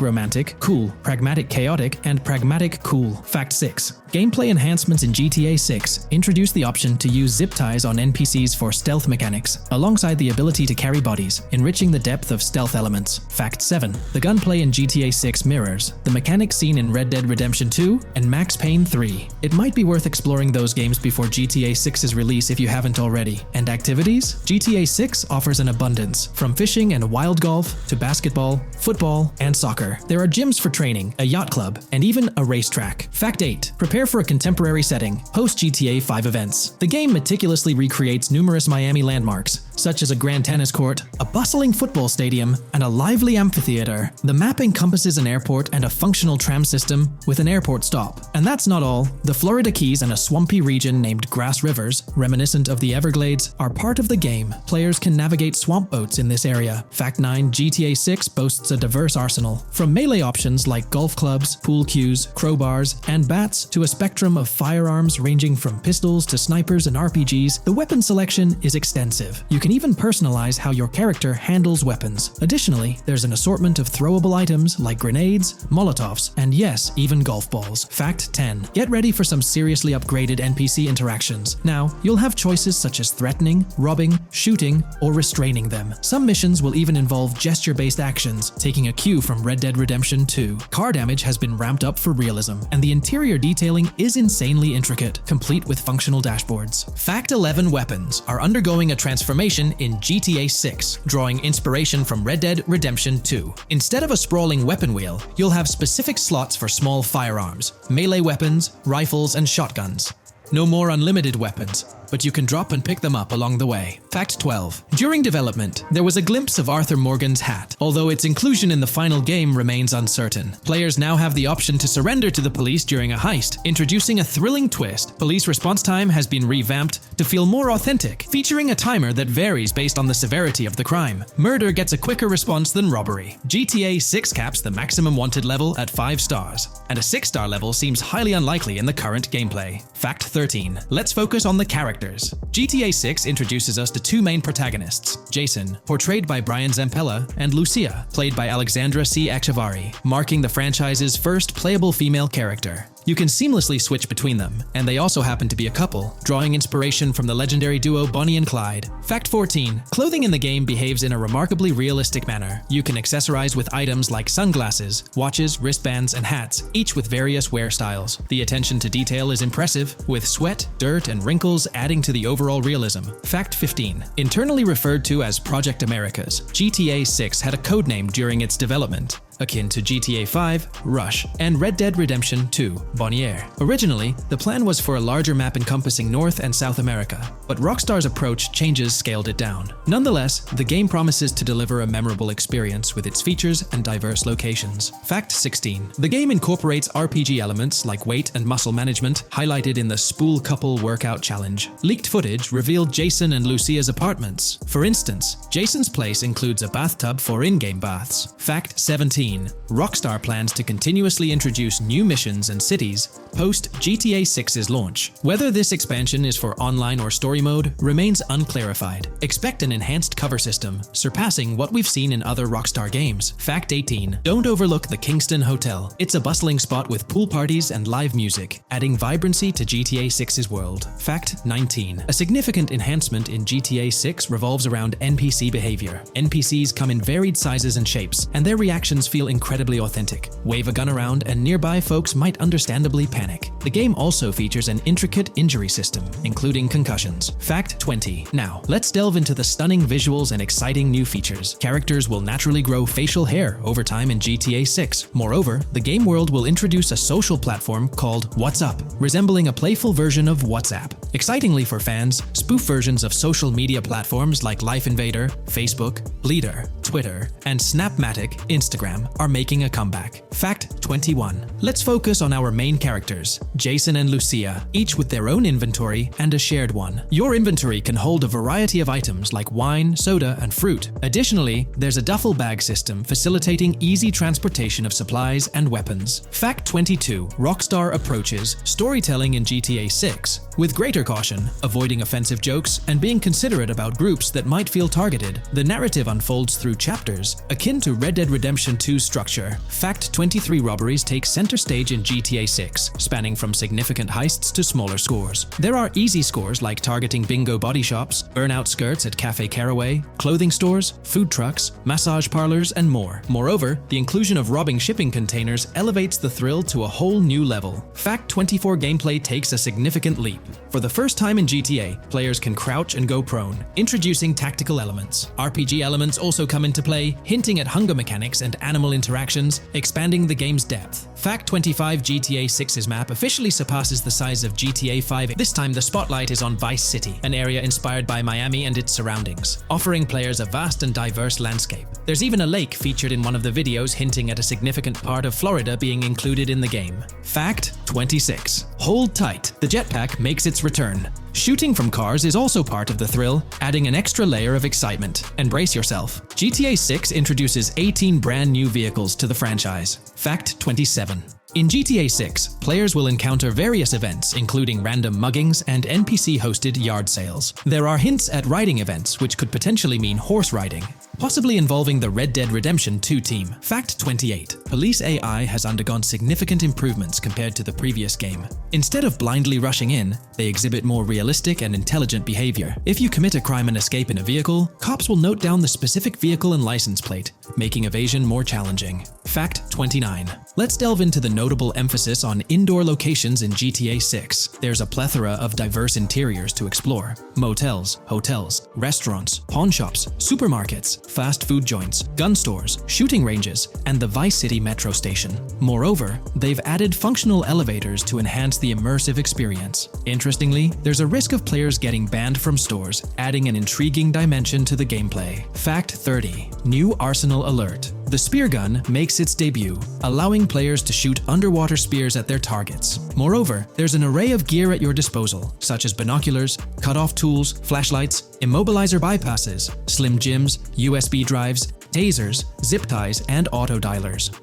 cool, pragmatic, and pragmatic cool. Fact 6. Gameplay enhancements in GTA 6 introduce the option to use zip ties on NPCs for stealth mechanics, alongside the ability to carry bodies, enriching the depth of stealth elements. Fact 7. The gunplay in GTA 6 mirrors the mechanics seen in Red Dead Redemption 2 and Max Payne 3. It might be worth exploring those games before GTA 6's release if you haven't already. And activities? GTA 6 offers an abundance, from fishing and wild golf to basketball, football, and soccer. There are gyms for training, a yacht club, and even a racetrack. Fact 8. Prepare for a contemporary setting, post GTA 5 events. The game meticulously recreates numerous Miami landmarks, such as a grand tennis court, a bustling football stadium, and a lively amphitheater. The map encompasses an airport and a functional tram system with an airport stop. And that's not all. The Florida Keys and a swampy region named Grass Rivers, reminiscent of the Everglades, are part of the game. Players can navigate swamp boats in this area. Fact 9. GTA 6 boasts a diverse arsenal. From melee options like golf clubs, pool cues, crowbars, and bats to a spectrum of firearms ranging from pistols to snipers and RPGs, the weapon selection is extensive. You can even personalize how your character handles weapons. Additionally, there's an assortment of throwable items like grenades, Molotovs, and yes, even golf balls. Fact 10. Get ready for some seriously upgraded NPC interactions. Now, you'll have choices such as threatening, robbing, shooting, or restraining them. Some missions will even involve gesture-based actions, taking a cue from Red Dead Redemption 2. Car damage has been ramped up for realism, and the interior detailing is insanely intricate, complete with functional dashboards. Fact 11. Weapons are undergoing a transformation in GTA 6, drawing inspiration from Red Dead Redemption 2. Instead of a sprawling weapon wheel, you'll have specific slots for small firearms, melee weapons, rifles, and shotguns. No more unlimited weapons, but you can drop and pick them up along the way. Fact 12. During development, there was a glimpse of Arthur Morgan's hat, although its inclusion in the final game remains uncertain. Players now have the option to surrender to the police during a heist, introducing a thrilling twist. Police response time has been revamped to feel more authentic, featuring a timer that varies based on the severity of the crime. Murder gets a quicker response than robbery. GTA 6 caps the maximum wanted level at 5 stars, and a 6-star level seems highly unlikely in the current gameplay. Fact 13. Let's focus on the characters. GTA 6 introduces us to two main protagonists, Jason, portrayed by Brian Zampella, and Lucia, played by Alexandra C. Echevarri, marking the franchise's first playable female character. You can seamlessly switch between them, and they also happen to be a couple, drawing inspiration from the legendary duo Bonnie and Clyde. Fact 14. Clothing in the game behaves in a remarkably realistic manner. You can accessorize with items like sunglasses, watches, wristbands, and hats, each with various wear styles. The attention to detail is impressive, with sweat, dirt, and wrinkles adding to the overall realism. Fact 15. Internally referred to as Project Americas, GTA 6 had a codename during its development, akin to GTA 5, Rush, and Red Dead Redemption 2, Bonnier. Originally, the plan was for a larger map encompassing North and South America, but Rockstar's approach changes scaled it down. Nonetheless, the game promises to deliver a memorable experience with its features and diverse locations. Fact 16. The game incorporates RPG elements like weight and muscle management, highlighted in the Spool Couple Workout Challenge. Leaked footage revealed Jason and Lucia's apartments. For instance, Jason's place includes a bathtub for in-game baths. Fact 17. Rockstar plans to continuously introduce new missions and cities post GTA 6's launch. Whether this expansion is for online or story mode remains unclarified. Expect an enhanced cover system, surpassing what we've seen in other Rockstar games. Fact 18. Don't overlook the Kingston Hotel. It's a bustling spot with pool parties and live music, adding vibrancy to GTA 6's world. Fact 19. A significant enhancement in GTA 6 revolves around NPC behavior. NPCs come in varied sizes and shapes, and their reactions feel incredibly authentic. Wave a gun around and nearby folks might understandably panic. The game also features an intricate injury system, including concussions. Fact 20. Now, let's delve into the stunning visuals and exciting new features. Characters will naturally grow facial hair over time in GTA 6. Moreover, the game world will introduce a social platform called WhatsApp, resembling a playful version of WhatsApp. Excitingly for fans, spoof versions of social media platforms like Life Invader, Facebook, Bleeder, Twitter, and Snapmatic, Instagram are making a comeback. Fact 21. Let's focus on our main characters, Jason and Lucia, each with their own inventory and a shared one. Your inventory can hold a variety of items like wine, soda, and fruit. Additionally, there's a duffel bag system facilitating easy transportation of supplies and weapons. Fact 22. Rockstar approaches storytelling in GTA 6 with greater caution, avoiding offensive jokes, and being considerate about groups that might feel targeted. The narrative unfolds through chapters, akin to Red Dead Redemption 2's structure. Fact 23. Robberies take center stage in GTA 6, spanning from significant heists to smaller scores. There are easy scores like targeting bingo body shops, burnout skirts at Cafe Caraway, clothing stores, food trucks, massage parlors, and more. Moreover, the inclusion of robbing shipping containers elevates the thrill to a whole new level. Fact 24. Gameplay takes a significant leap. For the first time in GTA, players can crouch and go prone, introducing tactical elements. RPG elements also come into play, hinting at hunger mechanics and animal interactions, expanding the game's depth. Fact 25. GTA 6's map officially surpasses the size of GTA 5. This time the spotlight is on Vice City, an area inspired by Miami and its surroundings, offering players a vast and diverse landscape. There's even a lake featured in one of the videos, hinting at a significant part of Florida being included in the game. Fact 26. Hold tight, the jetpack makes its return. Shooting from cars is also part of the thrill, adding an extra layer of excitement. And brace yourself. GTA 6 introduces 18 brand new vehicles to the franchise. Fact 27. In GTA 6, players will encounter various events, including random muggings and NPC-hosted yard sales. There are hints at riding events, which could potentially mean horse riding, possibly involving the Red Dead Redemption 2 team. Fact 28. Police AI has undergone significant improvements compared to the previous game. Instead of blindly rushing in, they exhibit more realistic and intelligent behavior. If you commit a crime and escape in a vehicle, cops will note down the specific vehicle and license plate, making evasion more challenging. Fact 29. Let's delve into the notable emphasis on indoor locations in GTA 6. There's a plethora of diverse interiors to explore. Motels, hotels, restaurants, pawn shops, supermarkets, fast food joints, gun stores, shooting ranges, and the Vice City metro station. Moreover, they've added functional elevators to enhance the immersive experience. Interestingly, there's a risk of players getting banned from stores, adding an intriguing dimension to the gameplay. Fact 30. New Arsenal Alert. The spear gun makes its debut, allowing players to shoot underwater spears at their targets. Moreover, there's an array of gear at your disposal, such as binoculars, cut-off tools, flashlights, immobilizer bypasses, slim jims, USB drives, tasers, zip ties, and auto dialers.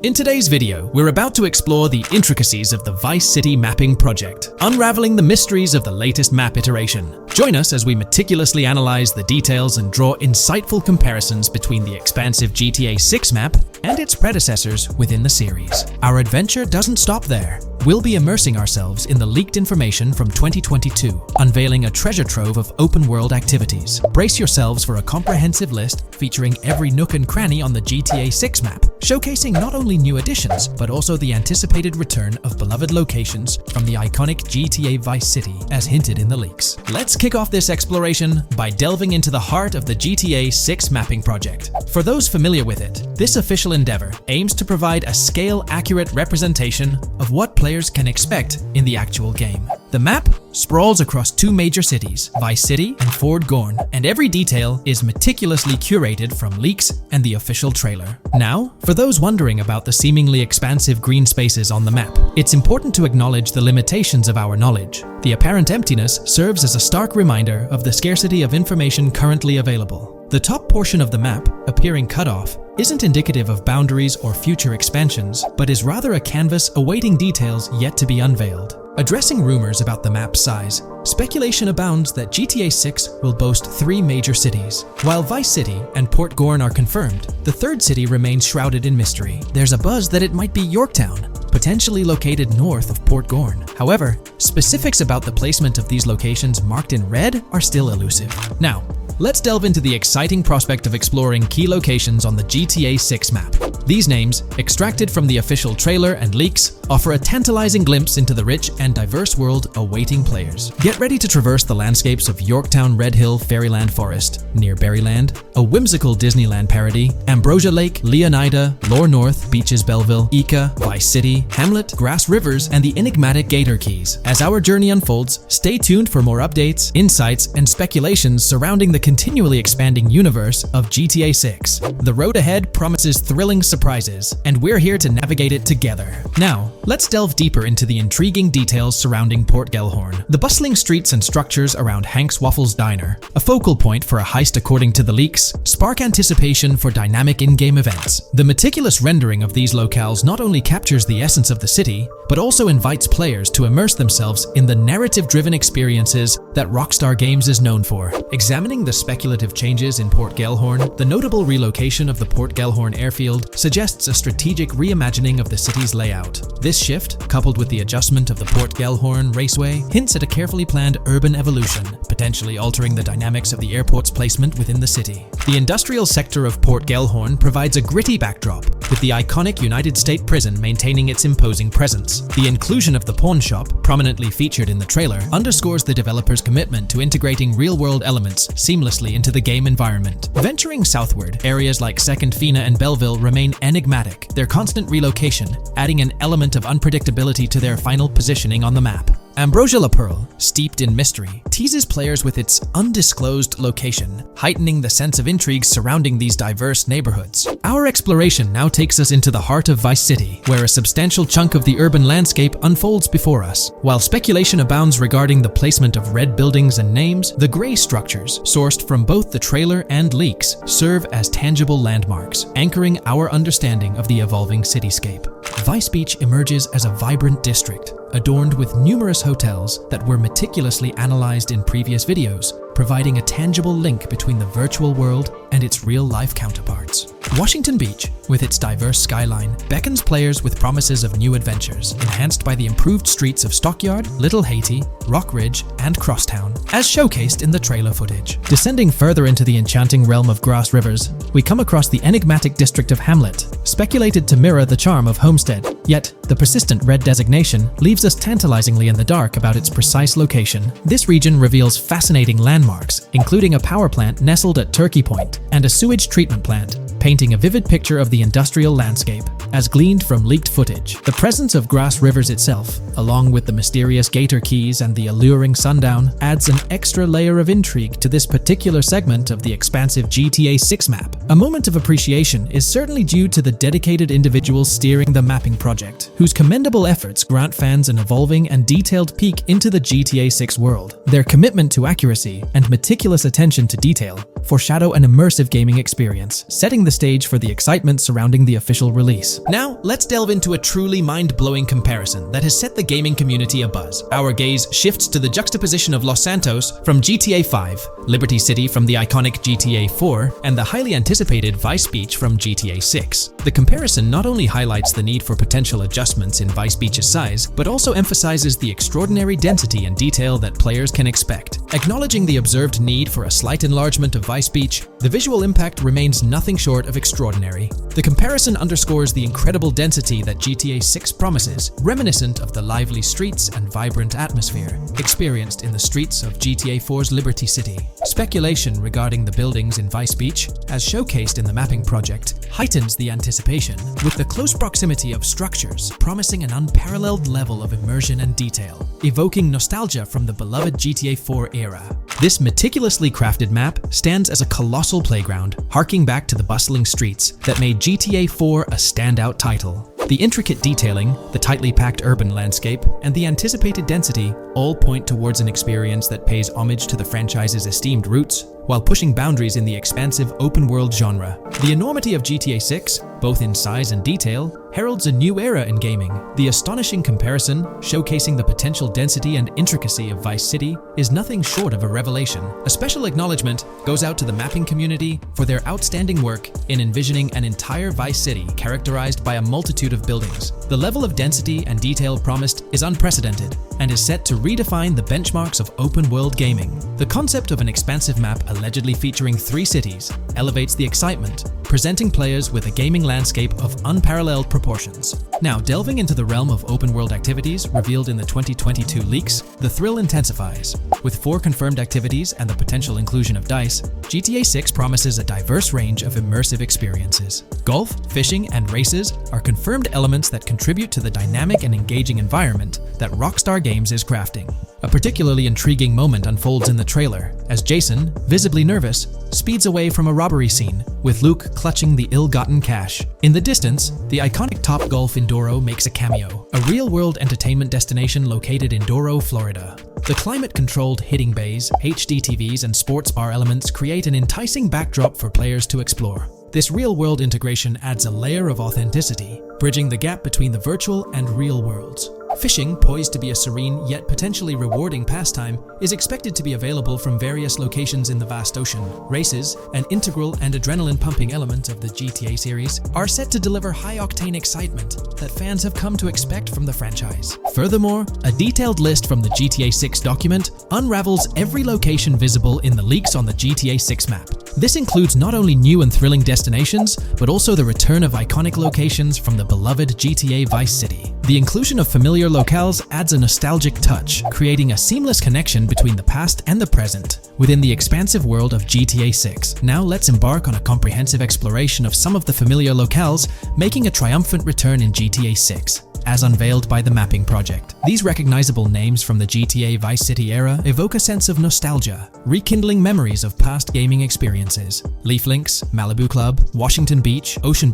In today's video, we're about to explore the intricacies of the Vice City mapping project, unraveling the mysteries of the latest map iteration. Join us as we meticulously analyze the details and draw insightful comparisons between the expansive GTA 6 map and its predecessors within the series. Our adventure doesn't stop there. We'll be immersing ourselves in the leaked information from 2022, unveiling a treasure trove of open-world activities. Brace yourselves for a comprehensive list featuring every nook and cranny on the GTA 6 map, showcasing not only new additions, but also the anticipated return of beloved locations from the iconic GTA Vice City, as hinted in the leaks. Let's kick off this exploration by delving into the heart of the GTA 6 mapping project. For those familiar with it, this official endeavor aims to provide a scale-accurate representation of what players can expect in the actual game. The map sprawls across two major cities, Vice City and Fort Gorn, and every detail is meticulously curated from leaks and the official trailer. Now, for those wondering about the seemingly expansive green spaces on the map, it's important to acknowledge the limitations of our knowledge. The apparent emptiness serves as a stark reminder of the scarcity of information currently available. The top portion of the map, appearing cut off, isn't indicative of boundaries or future expansions, but is rather a canvas awaiting details yet to be unveiled. Addressing rumors about the map's size, speculation abounds that GTA 6 will boast 3 major cities. While Vice City and Port Gorn are confirmed, the third city remains shrouded in mystery. There's a buzz that it might be Yorktown, potentially located north of Port Gorn. However, specifics about the placement of these locations marked in red are still elusive. Now, let's delve into the exciting prospect of exploring key locations on the GTA 6 map. These names, extracted from the official trailer and leaks, offer a tantalizing glimpse into the rich and diverse world awaiting players. Get ready to traverse the landscapes of Yorktown Red Hill Fairyland Forest, near Berryland, a whimsical Disneyland parody, Ambrosia Lake, Leonida, Lore North, Beaches Belleville, Ica, Vice City, Hamlet, Grass Rivers, and the enigmatic Gator Keys. As our journey unfolds, stay tuned for more updates, insights, and speculations surrounding the continually expanding universe of GTA 6. The road ahead promises thrilling surprises, and we're here to navigate it together. Now, let's delve deeper into the intriguing details surrounding Port Gellhorn. The bustling streets and structures around Hank's Waffles Diner, a focal point for a heist according to the leaks, spark anticipation for dynamic in-game events. The meticulous rendering of these locales not only captures the essence of the city, but also invites players to immerse themselves in the narrative-driven experiences that Rockstar Games is known for. Examining the speculative changes in Port Gellhorn, the notable relocation of the Port Gellhorn airfield suggests a strategic reimagining of the city's layout. This shift, coupled with the adjustment of the Port Gellhorn Raceway, hints at a carefully planned urban evolution, potentially altering the dynamics of the airport's placement within the city. The industrial sector of Port Gellhorn provides a gritty backdrop, with the iconic United States Prison maintaining its imposing presence. The inclusion of the pawn shop, prominently featured in the trailer, underscores the developer's commitment to integrating real-world elements seamlessly into the game environment. Venturing southward, areas like Second Fina and Belleville remain enigmatic, their constant relocation adding an element of unpredictability to their final positioning on the map. Ambrosia La Pearl, steeped in mystery, teases players with its undisclosed location, heightening the sense of intrigue surrounding these diverse neighborhoods. Our exploration now takes us into the heart of Vice City, where a substantial chunk of the urban landscape unfolds before us. While speculation abounds regarding the placement of red buildings and names, the gray structures, sourced from both the trailer and leaks, serve as tangible landmarks, anchoring our understanding of the evolving cityscape. Vice Beach emerges as a vibrant district, adorned with numerous hotels that were meticulously analyzed in previous videos, providing a tangible link between the virtual world and its real-life counterparts. Washington Beach, with its diverse skyline, beckons players with promises of new adventures, enhanced by the improved streets of Stockyard, Little Haiti, Rock Ridge, and Crosstown, as showcased in the trailer footage. Descending further into the enchanting realm of Grass Rivers, we come across the enigmatic district of Hamlet, speculated to mirror the charm of Homestead. Yet, the persistent red designation leaves us tantalizingly in the dark about its precise location. This region reveals fascinating landmarks, including a power plant nestled at Turkey Point and a sewage treatment plant, painting a vivid picture of the industrial landscape, as gleaned from leaked footage. The presence of Grass Rivers itself, along with the mysterious Gator Keys and the alluring sundown, adds an extra layer of intrigue to this particular segment of the expansive GTA 6 map. A moment of appreciation is certainly due to the dedicated individuals steering the mapping project, whose commendable efforts grant fans an evolving and detailed peek into the GTA 6 world. Their commitment to accuracy and meticulous attention to detail foreshadow an immersive gaming experience, setting the stage for the excitement surrounding the official release. Now, let's delve into a truly mind-blowing comparison that has set the gaming community abuzz. Our gaze shifts to the juxtaposition of Los Santos from GTA 5, Liberty City from the iconic GTA 4, and the highly anticipated Vice Beach from GTA 6. The comparison not only highlights the need for potential adjustments in Vice Beach's size, but also emphasizes the extraordinary density and detail that players can expect. Acknowledging the observed need for a slight enlargement of Vice Beach, the visual impact remains nothing short of extraordinary. The comparison underscores the incredible density that GTA 6 promises, reminiscent of the lively streets and vibrant atmosphere experienced in the streets of GTA 4's Liberty City. Speculation regarding the buildings in Vice Beach, as showcased in the mapping project, heightens the anticipation, with the close proximity of structures promising an unparalleled level of immersion and detail, evoking nostalgia from the beloved GTA 4 era. This meticulously crafted map stands as a colossal playground, harking back to the bustling streets that made GTA 4 a standout title. The intricate detailing, the tightly packed urban landscape, and the anticipated density all point towards an experience that pays homage to the franchise's esteemed roots, while pushing boundaries in the expansive open-world genre. The enormity of GTA 6, both in size and detail, heralds a new era in gaming. The astonishing comparison, showcasing the potential density and intricacy of Vice City, is nothing short of a revelation. A special acknowledgement goes out to the mapping community for their outstanding work in envisioning an entire Vice City characterized by a multitude of buildings. The level of density and detail promised is unprecedented and is set to redefine the benchmarks of open-world gaming. The concept of an expansive map allegedly featuring 3 cities elevates the excitement, presenting players with a gaming landscape of unparalleled proportions. Now, delving into the realm of open-world activities revealed in the 2022 leaks, the thrill intensifies. With 4 confirmed activities and the potential inclusion of DICE, GTA 6 promises a diverse range of immersive experiences. Golf, fishing, and races are confirmed elements that contribute to the dynamic and engaging environment that Rockstar Games is crafting. A particularly intriguing moment unfolds in the trailer, as Jason, visibly nervous, speeds away from a robbery scene, with Luke clutching the ill-gotten cash. In the distance, the iconic Topgolf in Doro makes a cameo, a real-world entertainment destination located in Doro, Florida. The climate-controlled hitting bays, HD TVs, and sports bar elements create an enticing backdrop for players to explore. This real-world integration adds a layer of authenticity, bridging the gap between the virtual and real worlds. Fishing, poised to be a serene yet potentially rewarding pastime, is expected to be available from various locations in the vast ocean. Races, an integral and adrenaline-pumping element of the GTA series, are set to deliver high-octane excitement that fans have come to expect from the franchise. Furthermore, a detailed list from the GTA 6 document unravels every location visible in the leaks on the GTA 6 map. This includes not only new and thrilling destinations, but also the return of iconic locations from the beloved GTA Vice City. The inclusion of familiar locales adds a nostalgic touch, creating a seamless connection between the past and the present within the expansive world of GTA 6. Now let's embark on a comprehensive exploration of some of the familiar locales, making a triumphant return in GTA 6. As unveiled by the Mapping Project. These recognizable names from the GTA Vice City era evoke a sense of nostalgia, rekindling memories of past gaming experiences. Leaf Links, Malibu Club, Washington Beach, Ocean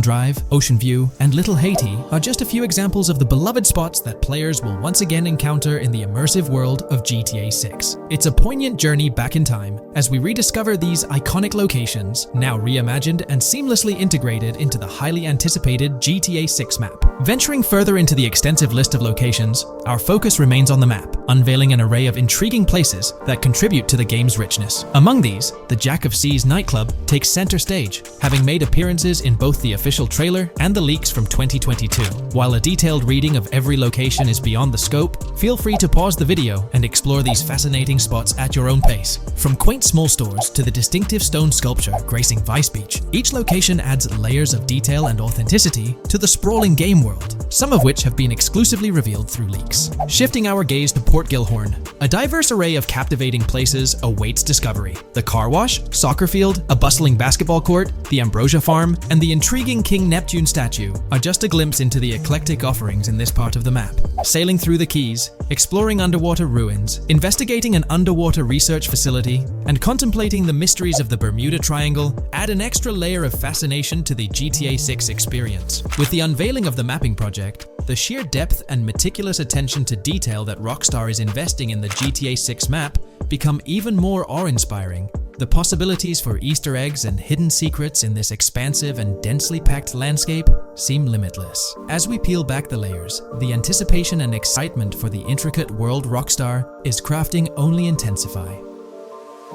Drive, Ocean View, and Little Haiti are just a few examples of the beloved spots that players will once again encounter in the immersive world of GTA 6. It's a poignant journey back in time as we rediscover these iconic locations, now reimagined and seamlessly integrated into the highly anticipated GTA 6 map. Venturing further into the extensive list of locations, our focus remains on the map, unveiling an array of intriguing places that contribute to the game's richness. Among these, the Jack of Seas nightclub takes center stage, having made appearances in both the official trailer and the leaks from 2022. While a detailed reading of every location is beyond the scope, feel free to pause the video and explore these fascinating spots at your own pace. From quaint small stores to the distinctive stone sculpture gracing Vice Beach, each location adds layers of detail and authenticity to the sprawling game world, some of which have been exclusively revealed through leaks. Shifting our gaze to Port Gilhorn, a diverse array of captivating places awaits discovery. The car wash, soccer field, a bustling basketball court, the Ambrosia Farm, and the intriguing King Neptune statue are just a glimpse into the eclectic offerings in this part of the map. Sailing through the Keys, exploring underwater ruins, investigating an underwater research facility, and contemplating the mysteries of the Bermuda Triangle add an extra layer of fascination to the GTA 6 experience. With the unveiling of the Mapping Project, the sheer depth and meticulous attention to detail that Rockstar is investing in the GTA 6 map become even more awe-inspiring. The possibilities for Easter eggs and hidden secrets in this expansive and densely packed landscape seem limitless. As we peel back the layers, the anticipation and excitement for the intricate world Rockstar is crafting only intensify.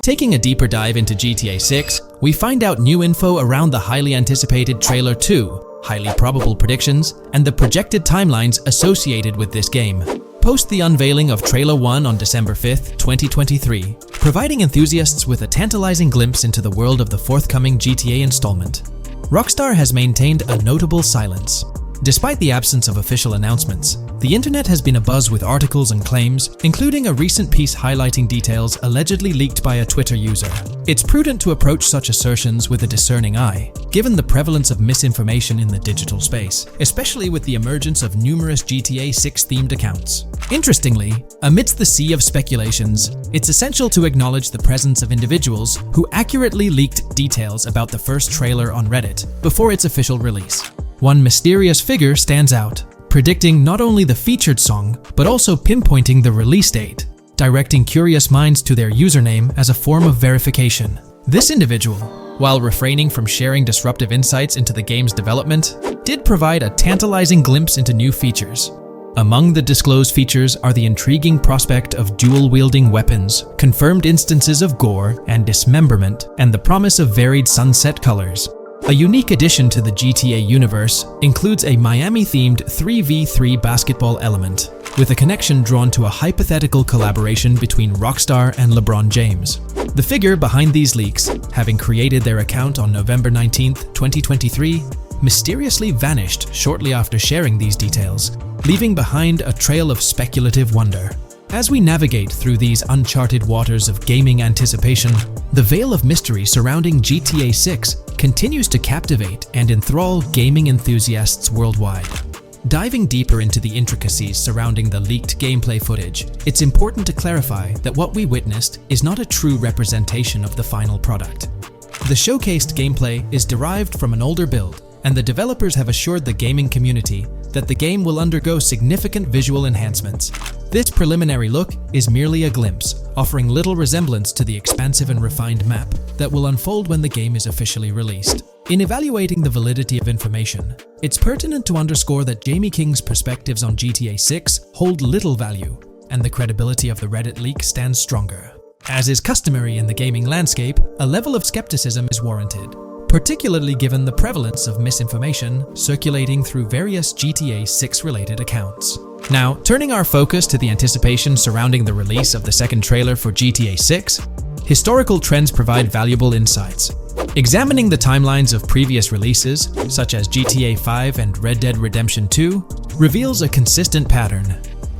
Taking a deeper dive into GTA 6, we find out new info around the highly anticipated Trailer 2, highly probable predictions, and the projected timelines associated with this game. Post the unveiling of Trailer 1 on December 5th, 2023, providing enthusiasts with a tantalizing glimpse into the world of the forthcoming GTA installment. Rockstar has maintained a notable silence. Despite the absence of official announcements, the internet has been abuzz with articles and claims, including a recent piece highlighting details allegedly leaked by a Twitter user. It's prudent to approach such assertions with a discerning eye, given the prevalence of misinformation in the digital space, especially with the emergence of numerous GTA 6 themed accounts. Interestingly, amidst the sea of speculations, it's essential to acknowledge the presence of individuals who accurately leaked details about the first trailer on Reddit before its official release. One mysterious figure stands out, predicting not only the featured song, but also pinpointing the release date, directing curious minds to their username as a form of verification. This individual, while refraining from sharing disruptive insights into the game's development, did provide a tantalizing glimpse into new features. Among the disclosed features are the intriguing prospect of dual-wielding weapons, confirmed instances of gore and dismemberment, and the promise of varied sunset colors. A unique addition to the GTA universe includes a Miami-themed 3v3 basketball element, with a connection drawn to a hypothetical collaboration between Rockstar and LeBron James. The figure behind these leaks, having created their account on November 19th, 2023, mysteriously vanished shortly after sharing these details, leaving behind a trail of speculative wonder. As we navigate through these uncharted waters of gaming anticipation, the veil of mystery surrounding GTA 6 continues to captivate and enthrall gaming enthusiasts worldwide. Diving deeper into the intricacies surrounding the leaked gameplay footage, it's important to clarify that what we witnessed is not a true representation of the final product. The showcased gameplay is derived from an older build, and the developers have assured the gaming community that the game will undergo significant visual enhancements. This preliminary look is merely a glimpse, offering little resemblance to the expansive and refined map that will unfold when the game is officially released. In evaluating the validity of information, it's pertinent to underscore that Jamie King's perspectives on GTA 6 hold little value, and the credibility of the Reddit leak stands stronger. As is customary in the gaming landscape, a level of skepticism is warranted, particularly given the prevalence of misinformation circulating through various GTA 6 related accounts. Now, turning our focus to the anticipation surrounding the release of the second trailer for GTA 6, historical trends provide valuable insights. Examining the timelines of previous releases, such as GTA 5 and Red Dead Redemption 2, reveals a consistent pattern.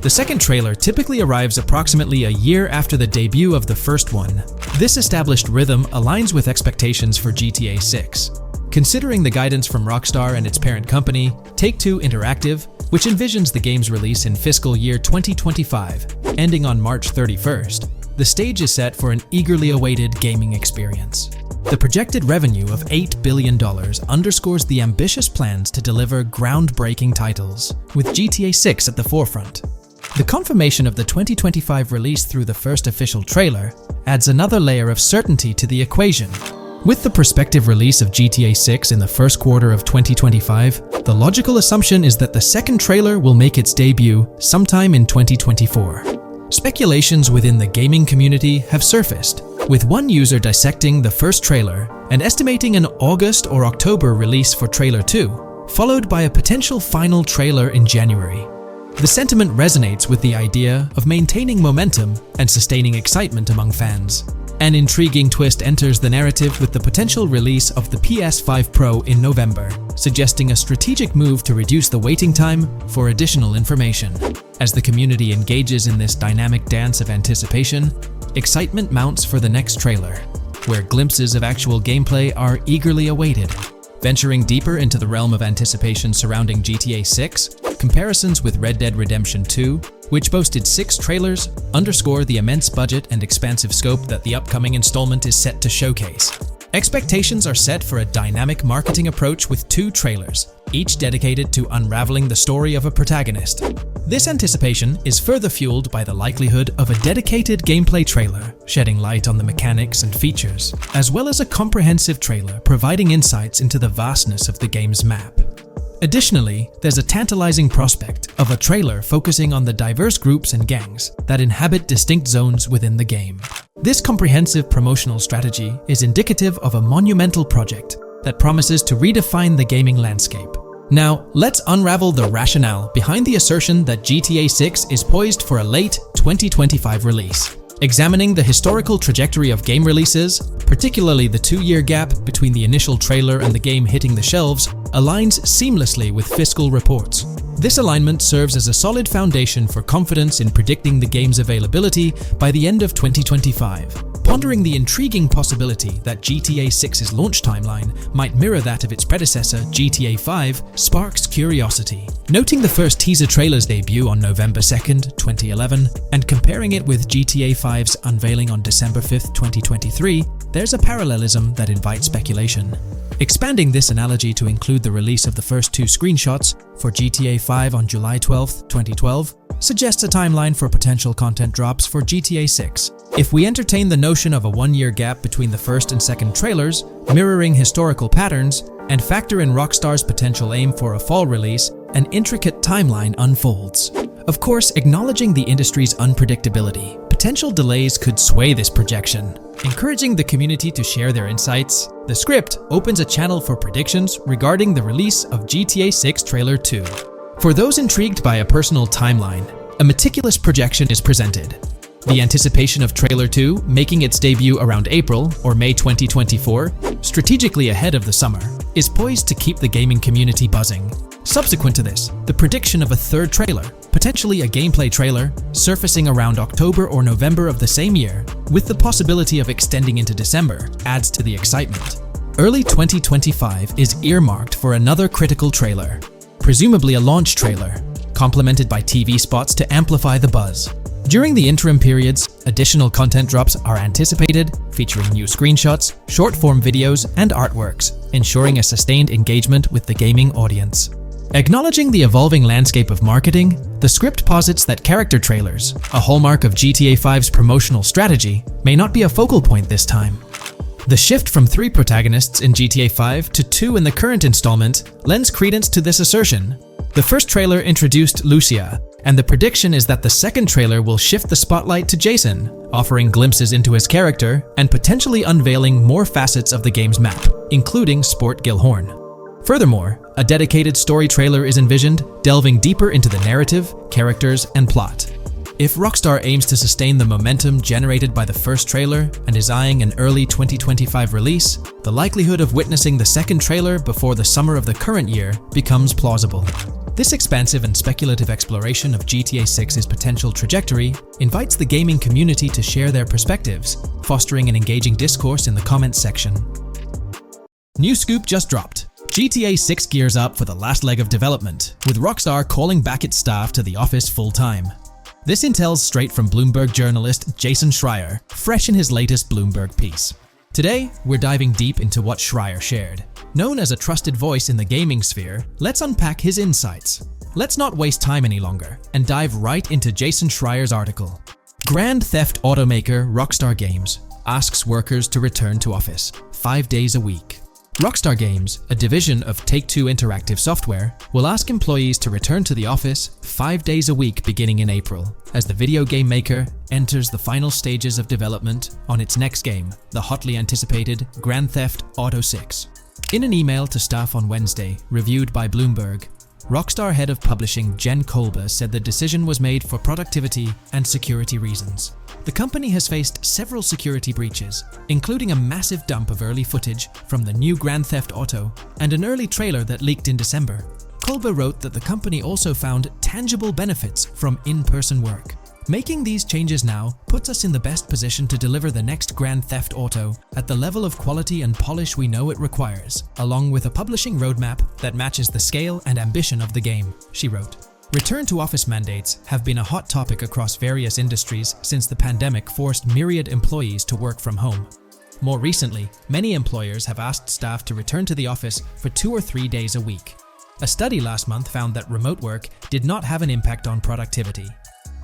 The second trailer typically arrives approximately a year after the debut of the first one. This established rhythm aligns with expectations for GTA 6. Considering the guidance from Rockstar and its parent company, Take-Two Interactive, which envisions the game's release in fiscal year 2025, ending on March 31st, the stage is set for an eagerly awaited gaming experience. The projected revenue of $8 billion underscores the ambitious plans to deliver groundbreaking titles, with GTA 6 at the forefront. The confirmation of the 2025 release through the first official trailer adds another layer of certainty to the equation. With the prospective release of GTA 6 in the first quarter of 2025, the logical assumption is that the second trailer will make its debut sometime in 2024. Speculations within the gaming community have surfaced, with one user dissecting the first trailer and estimating an August or October release for Trailer 2, followed by a potential final trailer in January. The sentiment resonates with the idea of maintaining momentum and sustaining excitement among fans. An intriguing twist enters the narrative with the potential release of the PS5 Pro in November, suggesting a strategic move to reduce the waiting time for additional information. As the community engages in this dynamic dance of anticipation, excitement mounts for the next trailer, where glimpses of actual gameplay are eagerly awaited. Venturing deeper into the realm of anticipation surrounding GTA 6, comparisons with Red Dead Redemption 2, which boasted 6 trailers, underscore the immense budget and expansive scope that the upcoming installment is set to showcase. Expectations are set for a dynamic marketing approach with 2 trailers, each dedicated to unraveling the story of a protagonist. This anticipation is further fueled by the likelihood of a dedicated gameplay trailer, shedding light on the mechanics and features, as well as a comprehensive trailer providing insights into the vastness of the game's map. Additionally, there's a tantalizing prospect of a trailer focusing on the diverse groups and gangs that inhabit distinct zones within the game. This comprehensive promotional strategy is indicative of a monumental project that promises to redefine the gaming landscape. Now, let's unravel the rationale behind the assertion that GTA 6 is poised for a late 2025 release. Examining the historical trajectory of game releases, particularly the 2-year gap between the initial trailer and the game hitting the shelves, aligns seamlessly with fiscal reports. This alignment serves as a solid foundation for confidence in predicting the game's availability by the end of 2025. Pondering the intriguing possibility that GTA 6's launch timeline might mirror that of its predecessor, GTA 5, sparks curiosity. Noting the first teaser trailer's debut on November 2nd, 2011, and comparing it with GTA 5's unveiling on December 5th, 2023, there's a parallelism that invites speculation. Expanding this analogy to include the release of the first 2 screenshots for GTA 5 on July 12, 2012, suggests a timeline for potential content drops for GTA 6. If we entertain the notion of a 1-year gap between the first and second trailers, mirroring historical patterns, and factor in Rockstar's potential aim for a fall release, an intricate timeline unfolds. Of course, acknowledging the industry's unpredictability, potential delays could sway this projection. Encouraging the community to share their insights, the script opens a channel for predictions regarding the release of GTA 6 Trailer 2. For those intrigued by a personal timeline, a meticulous projection is presented. The anticipation of Trailer 2 making its debut around April or May 2024, strategically ahead of the summer. is poised to keep the gaming community buzzing. Subsequent to this, the prediction of a third trailer, potentially a gameplay trailer, surfacing around October or November of the same year, with the possibility of extending into December, adds to the excitement. Early 2025 is earmarked for another critical trailer, presumably a launch trailer, complemented by TV spots to amplify the buzz. During the interim periods, additional content drops are anticipated, featuring new screenshots, short-form videos, and artworks, ensuring a sustained engagement with the gaming audience. Acknowledging the evolving landscape of marketing, the script posits that character trailers, a hallmark of GTA 5's promotional strategy, may not be a focal point this time. The shift from 3 protagonists in GTA 5 to 2 in the current installment lends credence to this assertion. The first trailer introduced Lucia, and the prediction is that the second trailer will shift the spotlight to Jason, offering glimpses into his character and potentially unveiling more facets of the game's map, including Sport Gilhorn. Furthermore, a dedicated story trailer is envisioned, delving deeper into the narrative, characters, and plot. If Rockstar aims to sustain the momentum generated by the first trailer and is eyeing an early 2025 release, the likelihood of witnessing the second trailer before the summer of the current year becomes plausible. This expansive and speculative exploration of GTA 6's potential trajectory invites the gaming community to share their perspectives, fostering an engaging discourse in the comments section. New scoop just dropped. GTA 6 gears up for the last leg of development, with Rockstar calling back its staff to the office full-time. This intel's straight from Bloomberg journalist Jason Schreier, fresh in his latest Bloomberg piece. Today, we're diving deep into what Schreier shared. Known as a trusted voice in the gaming sphere, let's unpack his insights. Let's not waste time any longer and dive right into Jason Schreier's article. Grand Theft automaker Rockstar Games asks workers to return to office 5 days a week. Rockstar Games, a division of Take-Two Interactive Software, will ask employees to return to the office 5 days a week beginning in April, as the video game maker enters the final stages of development on its next game, the hotly anticipated Grand Theft Auto 6. In an email to staff on Wednesday, reviewed by Bloomberg, Rockstar head of publishing Jen Kolber said the decision was made for productivity and security reasons. The company has faced several security breaches, including a massive dump of early footage from the new Grand Theft Auto and an early trailer that leaked in December. Kolber wrote that the company also found tangible benefits from in-person work. Making these changes now puts us in the best position to deliver the next Grand Theft Auto at the level of quality and polish we know it requires, along with a publishing roadmap that matches the scale and ambition of the game, she wrote. Return to office mandates have been a hot topic across various industries since the pandemic forced myriad employees to work from home. More recently, many employers have asked staff to return to the office for 2 or 3 days a week. A study last month found that remote work did not have an impact on productivity.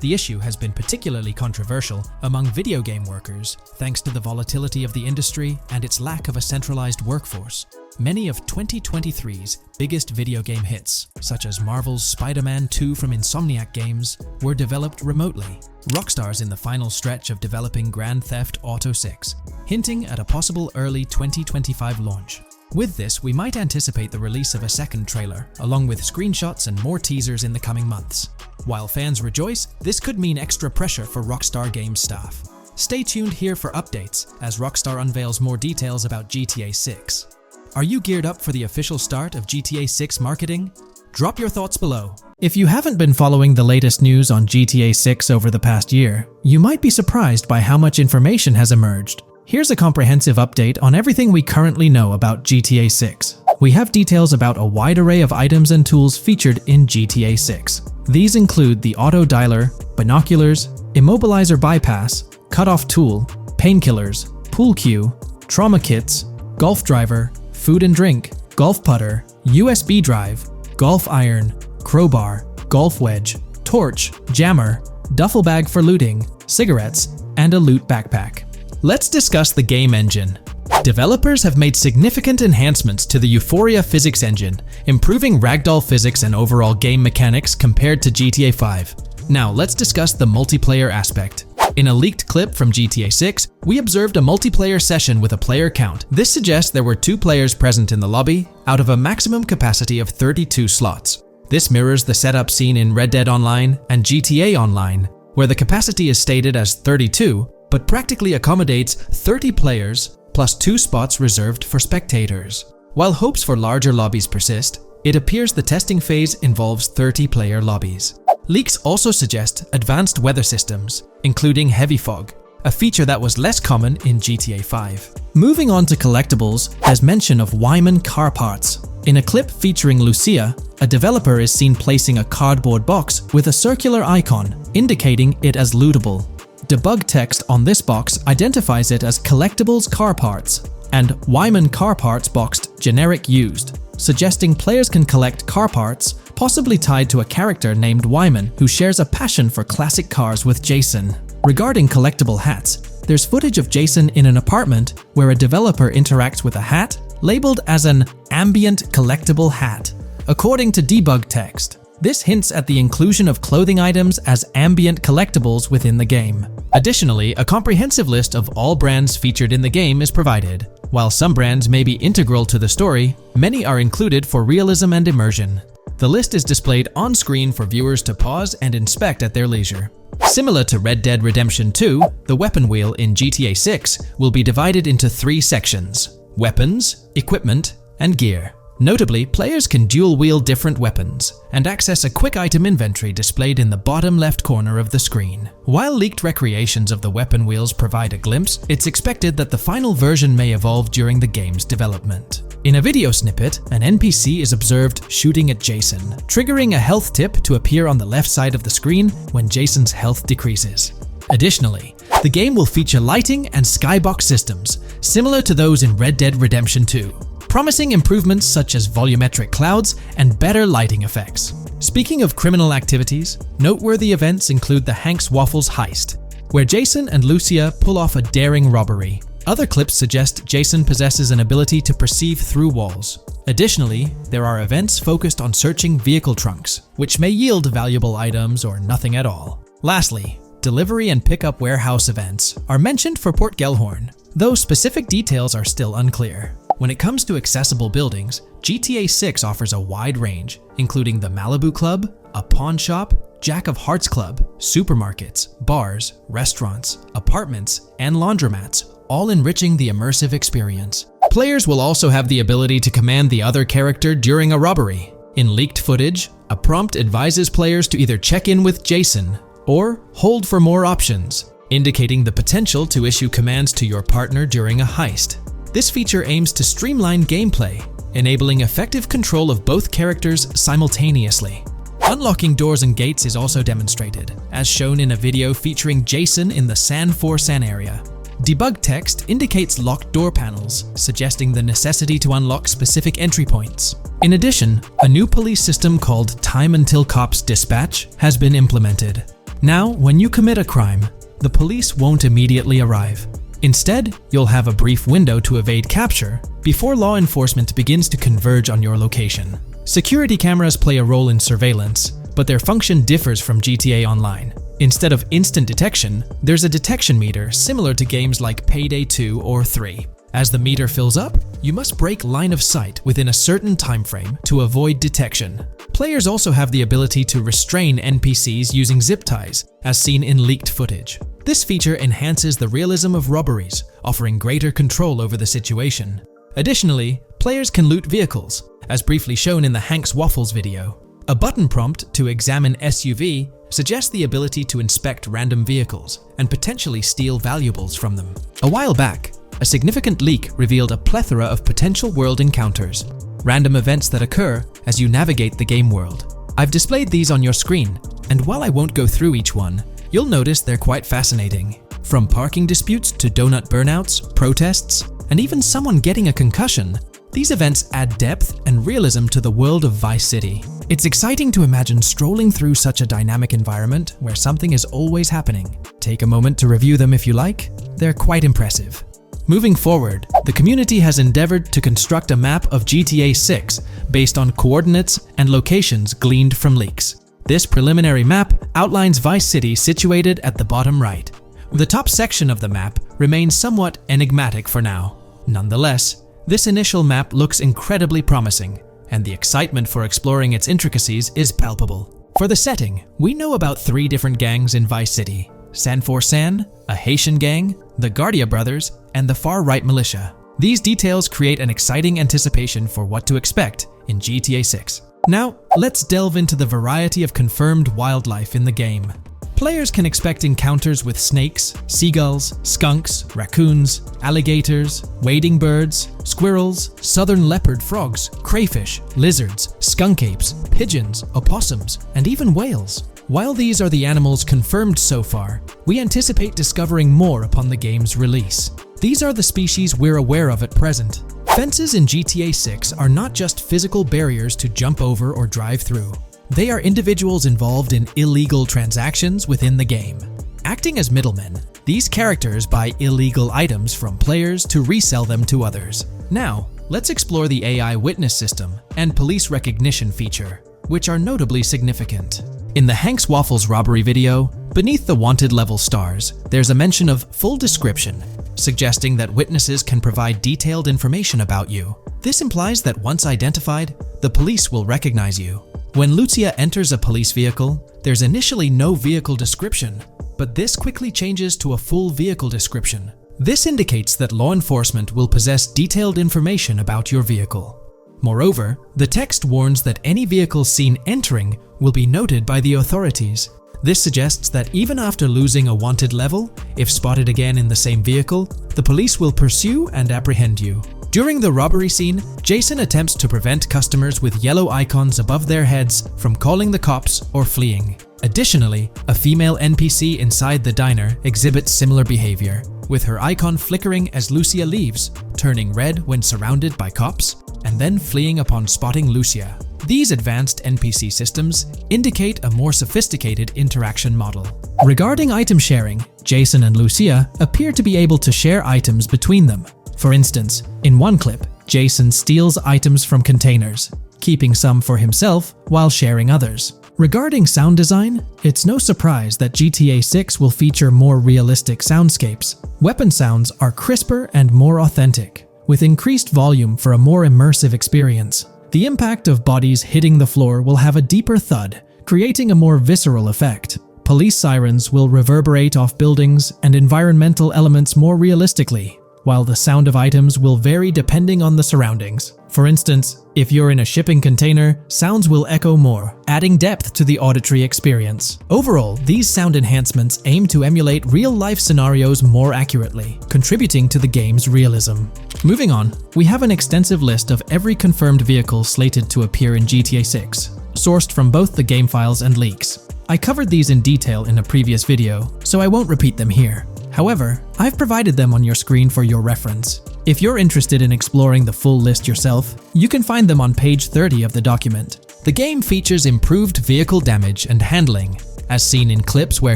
The issue has been particularly controversial among video game workers, thanks to the volatility of the industry and its lack of a centralized workforce. Many of 2023's biggest video game hits, such as Marvel's Spider-Man 2 from Insomniac Games, were developed remotely. Rockstar's in the final stretch of developing Grand Theft Auto 6, hinting at a possible early 2025 launch. With this, we might anticipate the release of a second trailer, along with screenshots and more teasers in the coming months. While fans rejoice, this could mean extra pressure for Rockstar Games staff. Stay tuned here for updates as Rockstar unveils more details about GTA 6. Are you geared up for the official start of GTA 6 marketing? Drop your thoughts below. If you haven't been following the latest news on GTA 6 over the past year, you might be surprised by how much information has emerged. Here's a comprehensive update on everything we currently know about GTA 6. We have details about a wide array of items and tools featured in GTA 6. These include the auto dialer, binoculars, immobilizer bypass, cutoff tool, painkillers, pool cue, trauma kits, golf driver, food and drink, golf putter, USB drive, golf iron, crowbar, golf wedge, torch, jammer, duffel bag for looting, cigarettes, and a loot backpack. Let's discuss the game engine. Developers have made significant enhancements to the Euphoria physics engine, improving ragdoll physics and overall game mechanics compared to GTA 5. Now let's discuss the multiplayer aspect. In a leaked clip from GTA 6, we observed a multiplayer session with a player count. This suggests there were 2 players present in the lobby, out of a maximum capacity of 32 slots. This mirrors the setup seen in Red Dead Online and GTA Online, where the capacity is stated as 32, but practically accommodates 30 players plus 2 spots reserved for spectators. While hopes for larger lobbies persist, it appears the testing phase involves 30-player lobbies. Leaks also suggest advanced weather systems, including heavy fog, a feature that was less common in GTA 5. Moving on to collectibles, there's mention of Wyman car parts. In a clip featuring Lucia, a developer is seen placing a cardboard box with a circular icon, indicating it as lootable. Debug text on this box identifies it as collectibles car parts, and Wyman car parts boxed generic used, suggesting players can collect car parts, possibly tied to a character named Wyman who shares a passion for classic cars with Jason. Regarding collectible hats, there's footage of Jason in an apartment where a developer interacts with a hat labeled as an ambient collectible hat. According to debug text, this hints at the inclusion of clothing items as ambient collectibles within the game. Additionally, a comprehensive list of all brands featured in the game is provided. While some brands may be integral to the story, many are included for realism and immersion. The list is displayed on screen for viewers to pause and inspect at their leisure. Similar to Red Dead Redemption 2, the weapon wheel in GTA 6 will be divided into 3 sections: weapons, equipment, and gear. Notably, players can dual-wield different weapons and access a quick item inventory displayed in the bottom left corner of the screen. While leaked recreations of the weapon wheels provide a glimpse, it's expected that the final version may evolve during the game's development. In a video snippet, an NPC is observed shooting at Jason, triggering a health tip to appear on the left side of the screen when Jason's health decreases. Additionally, the game will feature lighting and skybox systems, similar to those in Red Dead Redemption 2. Promising improvements such as volumetric clouds and better lighting effects. Speaking of criminal activities, noteworthy events include the Hank's Waffles heist, where Jason and Lucia pull off a daring robbery. Other clips suggest Jason possesses an ability to perceive through walls. Additionally, there are events focused on searching vehicle trunks, which may yield valuable items or nothing at all. Lastly, delivery and pickup warehouse events are mentioned for Port Gellhorn, though specific details are still unclear. When it comes to accessible buildings, GTA 6 offers a wide range, including the Malibu Club, a pawn shop, Jack of Hearts Club, supermarkets, bars, restaurants, apartments, and laundromats, all enriching the immersive experience. Players will also have the ability to command the other character during a robbery. In leaked footage, a prompt advises players to either check in with Jason or hold for more options, indicating the potential to issue commands to your partner during a heist. This feature aims to streamline gameplay, enabling effective control of both characters simultaneously. Unlocking doors and gates is also demonstrated, as shown in a video featuring Jason in the San Forsan area. Debug text indicates locked door panels, suggesting the necessity to unlock specific entry points. In addition, a new police system called Time Until Cops Dispatch has been implemented. Now, when you commit a crime, the police won't immediately arrive. Instead, you'll have a brief window to evade capture before law enforcement begins to converge on your location. Security cameras play a role in surveillance, but their function differs from GTA Online. Instead of instant detection, there's a detection meter similar to games like Payday 2 or 3. As the meter fills up, you must break line of sight within a certain time frame to avoid detection. Players also have the ability to restrain NPCs using zip ties, as seen in leaked footage. This feature enhances the realism of robberies, offering greater control over the situation. Additionally, players can loot vehicles, as briefly shown in the Hank's Waffles video. A button prompt to examine SUV suggests the ability to inspect random vehicles and potentially steal valuables from them. A while back, a significant leak revealed a plethora of potential world encounters, random events that occur as you navigate the game world. I've displayed these on your screen, and while I won't go through each one, you'll notice they're quite fascinating. From parking disputes to donut burnouts, protests, and even someone getting a concussion, these events add depth and realism to the world of Vice City. It's exciting to imagine strolling through such a dynamic environment where something is always happening. Take a moment to review them if you like. They're quite impressive. Moving forward, the community has endeavored to construct a map of GTA 6 based on coordinates and locations gleaned from leaks. This preliminary map outlines Vice City situated at the bottom right. The top section of the map remains somewhat enigmatic for now. Nonetheless, this initial map looks incredibly promising, and the excitement for exploring its intricacies is palpable. For the setting, we know about 3 different gangs in Vice City: San Forsan, a Haitian gang, the Guardia Brothers, and the far-right militia. These details create an exciting anticipation for what to expect in GTA 6. Now, let's delve into the variety of confirmed wildlife in the game. Players can expect encounters with snakes, seagulls, skunks, raccoons, alligators, wading birds, squirrels, southern leopard frogs, crayfish, lizards, skunk apes, pigeons, opossums, and even whales. While these are the animals confirmed so far, we anticipate discovering more upon the game's release. These are the species we're aware of at present. Fences in GTA 6 are not just physical barriers to jump over or drive through. They are individuals involved in illegal transactions within the game. Acting as middlemen, these characters buy illegal items from players to resell them to others. Now, let's explore the AI witness system and police recognition feature, which are notably significant. In the Hank's Waffles robbery video, beneath the wanted level stars, there's a mention of full description, suggesting that witnesses can provide detailed information about you. This implies that once identified, the police will recognize you. When Lucia enters a police vehicle, there's initially no vehicle description, but this quickly changes to a full vehicle description. This indicates that law enforcement will possess detailed information about your vehicle. Moreover, the text warns that any vehicle seen entering will be noted by the authorities. This suggests that even after losing a wanted level, if spotted again in the same vehicle, the police will pursue and apprehend you. During the robbery scene, Jason attempts to prevent customers with yellow icons above their heads from calling the cops or fleeing. Additionally, a female NPC inside the diner exhibits similar behavior, with her icon flickering as Lucia leaves, turning red when surrounded by cops, and then fleeing upon spotting Lucia. These advanced NPC systems indicate a more sophisticated interaction model. Regarding item sharing, Jason and Lucia appear to be able to share items between them. For instance, in one clip, Jason steals items from containers, keeping some for himself while sharing others. Regarding sound design, it's no surprise that GTA 6 will feature more realistic soundscapes. Weapon sounds are crisper and more authentic, with increased volume for a more immersive experience. The impact of bodies hitting the floor will have a deeper thud, creating a more visceral effect. Police sirens will reverberate off buildings and environmental elements more realistically, while the sound of items will vary depending on the surroundings. For instance, if you're in a shipping container, sounds will echo more, adding depth to the auditory experience. Overall, these sound enhancements aim to emulate real-life scenarios more accurately, contributing to the game's realism. Moving on, we have an extensive list of every confirmed vehicle slated to appear in GTA 6, sourced from both the game files and leaks. I covered these in detail in a previous video, so I won't repeat them here. However, I've provided them on your screen for your reference. If you're interested in exploring the full list yourself, you can find them on page 30 of the document. The game features improved vehicle damage and handling, as seen in clips where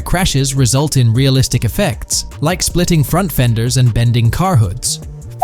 crashes result in realistic effects, like splitting front fenders and bending car hoods.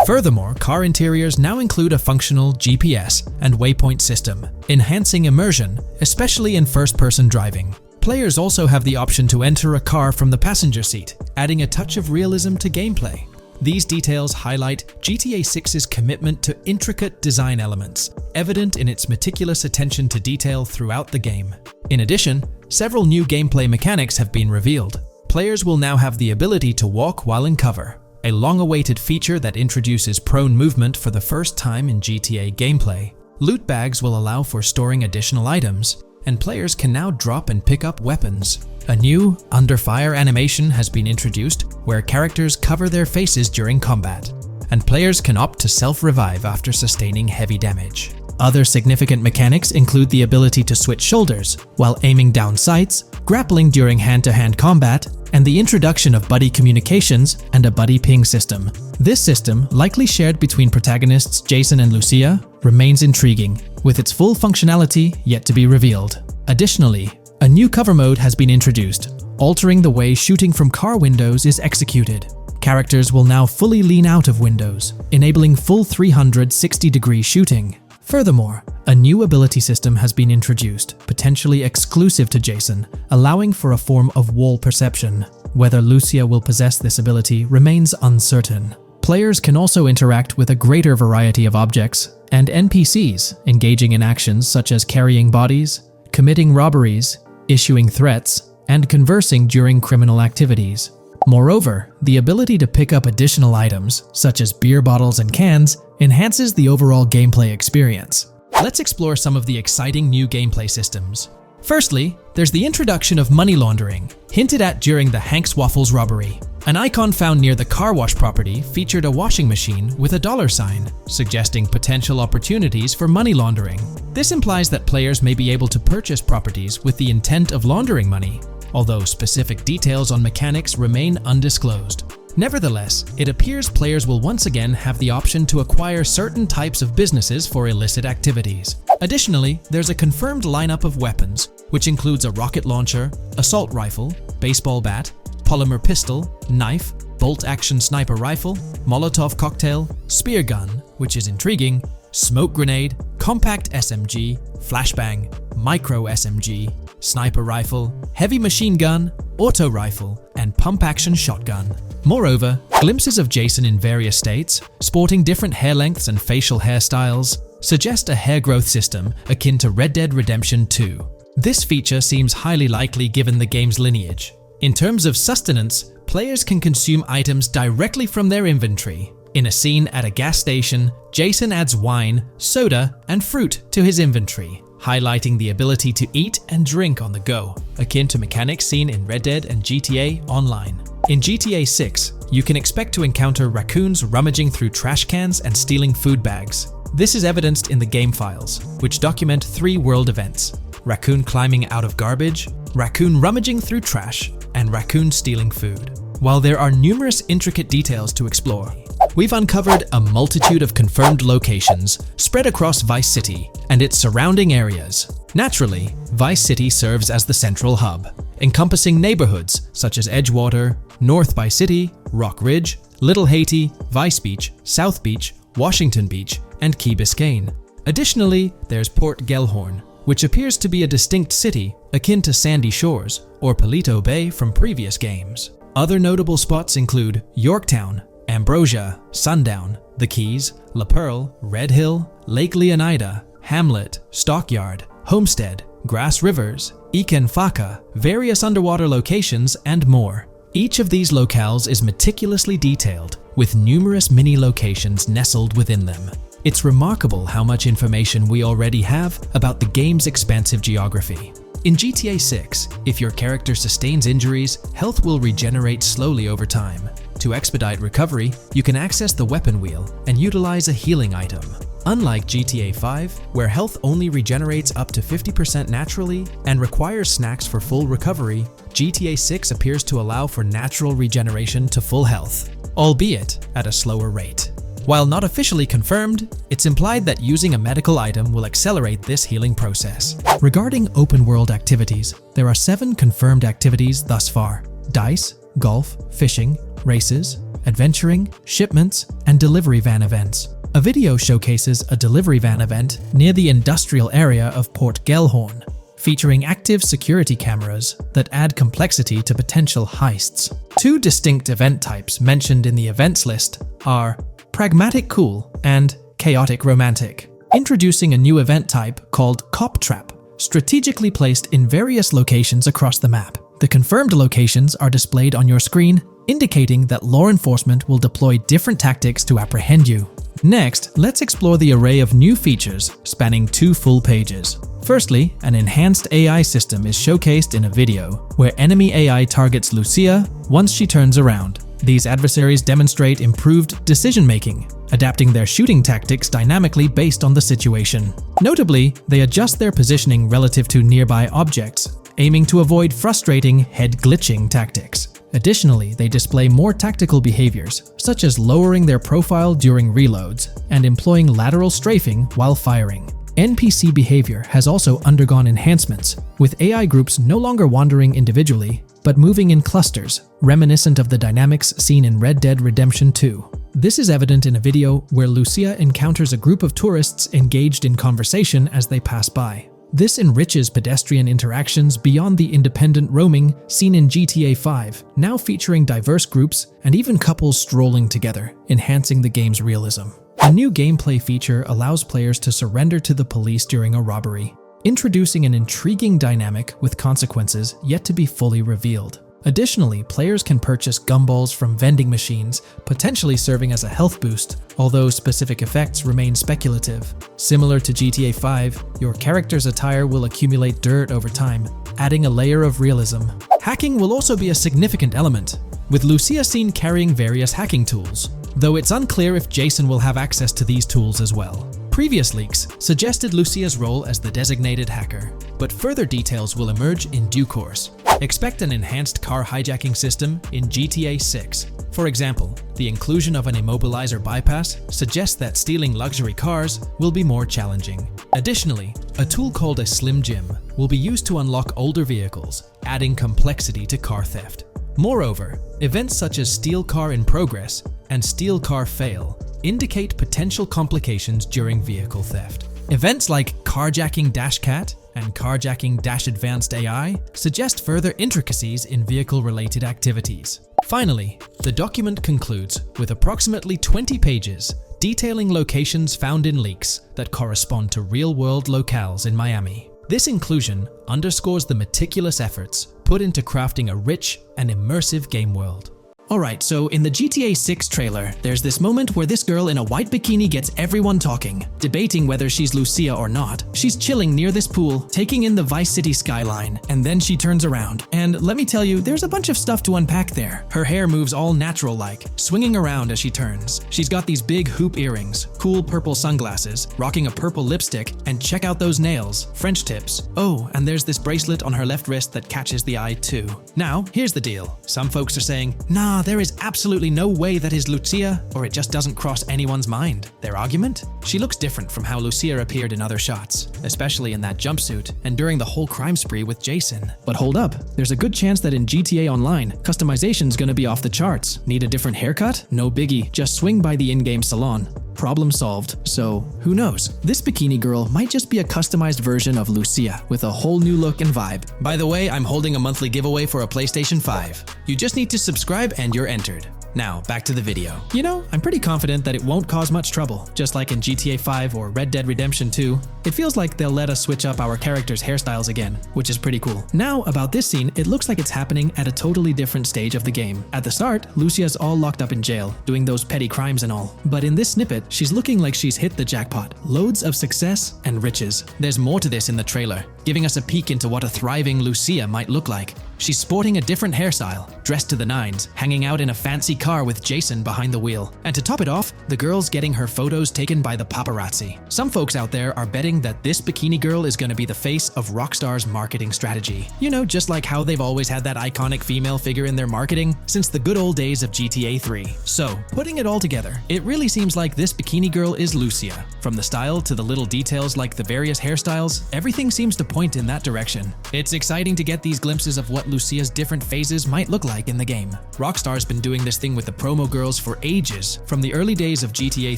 Furthermore, car interiors now include a functional GPS and waypoint system, enhancing immersion, especially in first-person driving. Players also have the option to enter a car from the passenger seat, adding a touch of realism to gameplay. These details highlight GTA 6's commitment to intricate design elements, evident in its meticulous attention to detail throughout the game. In addition, several new gameplay mechanics have been revealed. Players will now have the ability to walk while in cover, a long-awaited feature that introduces prone movement for the first time in GTA gameplay. Loot bags will allow for storing additional items, and players can now drop and pick up weapons. A new under fire animation has been introduced where characters cover their faces during combat, and players can opt to self-revive after sustaining heavy damage. Other significant mechanics include the ability to switch shoulders while aiming down sights, grappling during hand-to-hand combat, and the introduction of buddy communications and a buddy ping system. This system, likely shared between protagonists Jason and Lucia, remains intriguing, with its full functionality yet to be revealed. Additionally, a new cover mode has been introduced, altering the way shooting from car windows is executed. Characters will now fully lean out of windows, enabling full 360-degree shooting. Furthermore, a new ability system has been introduced, potentially exclusive to Jason, allowing for a form of wall perception. Whether Lucia will possess this ability remains uncertain. Players can also interact with a greater variety of objects and NPCs, engaging in actions such as carrying bodies, committing robberies, issuing threats, and conversing during criminal activities. Moreover, the ability to pick up additional items, such as beer bottles and cans, enhances the overall gameplay experience. Let's explore some of the exciting new gameplay systems. Firstly, there's the introduction of money laundering, hinted at during the Hank's Waffles robbery. An icon found near the car wash property featured a washing machine with a dollar sign, suggesting potential opportunities for money laundering. This implies that players may be able to purchase properties with the intent of laundering money, although specific details on mechanics remain undisclosed. Nevertheless, it appears players will once again have the option to acquire certain types of businesses for illicit activities. Additionally, there's a confirmed lineup of weapons, which includes a rocket launcher, assault rifle, baseball bat, polymer pistol, knife, bolt-action sniper rifle, Molotov cocktail, spear gun, which is intriguing, smoke grenade, compact SMG, flashbang, micro SMG, sniper rifle, heavy machine gun, auto rifle, and pump-action shotgun. Moreover, glimpses of Jason in various states, sporting different hair lengths and facial hairstyles, suggest a hair growth system akin to Red Dead Redemption 2. This feature seems highly likely given the game's lineage. In terms of sustenance, players can consume items directly from their inventory. In a scene at a gas station, Jason adds wine, soda, and fruit to his inventory, highlighting the ability to eat and drink on the go, akin to mechanics seen in Red Dead and GTA Online. In GTA 6, you can expect to encounter raccoons rummaging through trash cans and stealing food bags. This is evidenced in the game files, which document 3 world events: raccoon climbing out of garbage, raccoon rummaging through trash, and raccoon stealing food. While there are numerous intricate details to explore, we've uncovered a multitude of confirmed locations spread across Vice City and its surrounding areas. Naturally, Vice City serves as the central hub, encompassing neighborhoods such as Edgewater, North Vice City, Rock Ridge, Little Haiti, Vice Beach, South Beach, Washington Beach, and Key Biscayne. Additionally, there's Port Gellhorn, which appears to be a distinct city akin to Sandy Shores or Palito Bay from previous games. Other notable spots include Yorktown, Ambrosia, Sundown, The Keys, La Pearl, Red Hill, Lake Leonida, Hamlet, Stockyard, Homestead, Grass Rivers, Ikenfaka, various underwater locations, and more. Each of these locales is meticulously detailed, with numerous mini locations nestled within them. It's remarkable how much information we already have about the game's expansive geography. In GTA 6, if your character sustains injuries, health will regenerate slowly over time. To expedite recovery, you can access the weapon wheel and utilize a healing item. Unlike GTA 5, where health only regenerates up to 50% naturally and requires snacks for full recovery, GTA 6 appears to allow for natural regeneration to full health, albeit at a slower rate. While not officially confirmed, it's implied that using a medical item will accelerate this healing process. Regarding open-world activities, there are 7 confirmed activities thus far: dice, golf, fishing, races, adventuring, shipments, and delivery van events. A video showcases a delivery van event near the industrial area of Port Gellhorn, featuring active security cameras that add complexity to potential heists. 2 distinct event types mentioned in the events list are Pragmatic Cool and Chaotic Romantic, introducing a new event type called Cop Trap, strategically placed in various locations across the map. The confirmed locations are displayed on your screen, indicating that law enforcement will deploy different tactics to apprehend you. Next, let's explore the array of new features spanning 2 full pages. Firstly, an enhanced AI system is showcased in a video, where enemy AI targets Lucia once she turns around. These adversaries demonstrate improved decision-making, adapting their shooting tactics dynamically based on the situation. Notably, they adjust their positioning relative to nearby objects, aiming to avoid frustrating head-glitching tactics. Additionally, they display more tactical behaviors, such as lowering their profile during reloads and employing lateral strafing while firing. NPC behavior has also undergone enhancements, with AI groups no longer wandering individually, but moving in clusters, reminiscent of the dynamics seen in Red Dead Redemption 2. This is evident in a video where Lucia encounters a group of tourists engaged in conversation as they pass by. This enriches pedestrian interactions beyond the independent roaming seen in GTA 5, now featuring diverse groups and even couples strolling together, enhancing the game's realism. A new gameplay feature allows players to surrender to the police during a robbery, introducing an intriguing dynamic with consequences yet to be fully revealed. Additionally, players can purchase gumballs from vending machines, potentially serving as a health boost, although specific effects remain speculative. Similar to GTA 5, your character's attire will accumulate dirt over time, adding a layer of realism. Hacking will also be a significant element, with Lucia seen carrying various hacking tools, though it's unclear if Jason will have access to these tools as well. Previous leaks suggested Lucia's role as the designated hacker, but further details will emerge in due course. Expect an enhanced car hijacking system in GTA 6. For example, the inclusion of an immobilizer bypass suggests that stealing luxury cars will be more challenging. Additionally, a tool called a Slim Jim will be used to unlock older vehicles, adding complexity to car theft. Moreover, events such as Steal Car in Progress and Steal Car Fail indicate potential complications during vehicle theft. Events like Carjacking Cat and Carjacking Advanced AI suggest further intricacies in vehicle-related activities. Finally, the document concludes with approximately 20 pages detailing locations found in leaks that correspond to real-world locales in Miami. This inclusion underscores the meticulous efforts put into crafting a rich and immersive game world. Alright, so in the GTA 6 trailer, there's this moment where this girl in a white bikini gets everyone talking, debating whether she's Lucia or not. She's chilling near this pool, taking in the Vice City skyline, and then she turns around. And let me tell you, there's a bunch of stuff to unpack there. Her hair moves all natural-like, swinging around as she turns. She's got these big hoop earrings, cool purple sunglasses, rocking a purple lipstick, and check out those nails, French tips. Oh, and there's this bracelet on her left wrist that catches the eye too. Now, here's the deal. Some folks are saying, nah, there is absolutely no way that is Lucia, or it just doesn't cross anyone's mind. Their argument? She looks different from how Lucia appeared in other shots, especially in that jumpsuit and during the whole crime spree with Jason. But hold up, there's a good chance that in GTA Online, customization's gonna be off the charts. Need a different haircut? No biggie, just swing by the in-game salon. Problem solved. So, who knows? This bikini girl might just be a customized version of Lucia with a whole new look and vibe. By the way, I'm holding a monthly giveaway for a PlayStation 5. You just need to subscribe and you're entered. Now, back to the video. You know, I'm pretty confident that it won't cause much trouble, just like in GTA 5 or Red Dead Redemption 2. It feels like they'll let us switch up our characters' hairstyles again, which is pretty cool. Now, about this scene, it looks like it's happening at a totally different stage of the game. At the start, Lucia's all locked up in jail, doing those petty crimes and all. But in this snippet, she's looking like she's hit the jackpot. Loads of success and riches. There's more to this in the trailer, giving us a peek into what a thriving Lucia might look like. She's sporting a different hairstyle, dressed to the nines, hanging out in a fancy car with Jason behind the wheel. And to top it off, the girl's getting her photos taken by the paparazzi. Some folks out there are betting that this bikini girl is gonna be the face of Rockstar's marketing strategy. You know, just like how they've always had that iconic female figure in their marketing since the good old days of GTA 3. So, putting it all together, it really seems like this bikini girl is Lucia. From the style to the little details like the various hairstyles, everything seems to point in that direction. It's exciting to get these glimpses of what Lucia's different phases might look like in the game. Rockstar's been doing this thing with the promo girls for ages, from the early days of GTA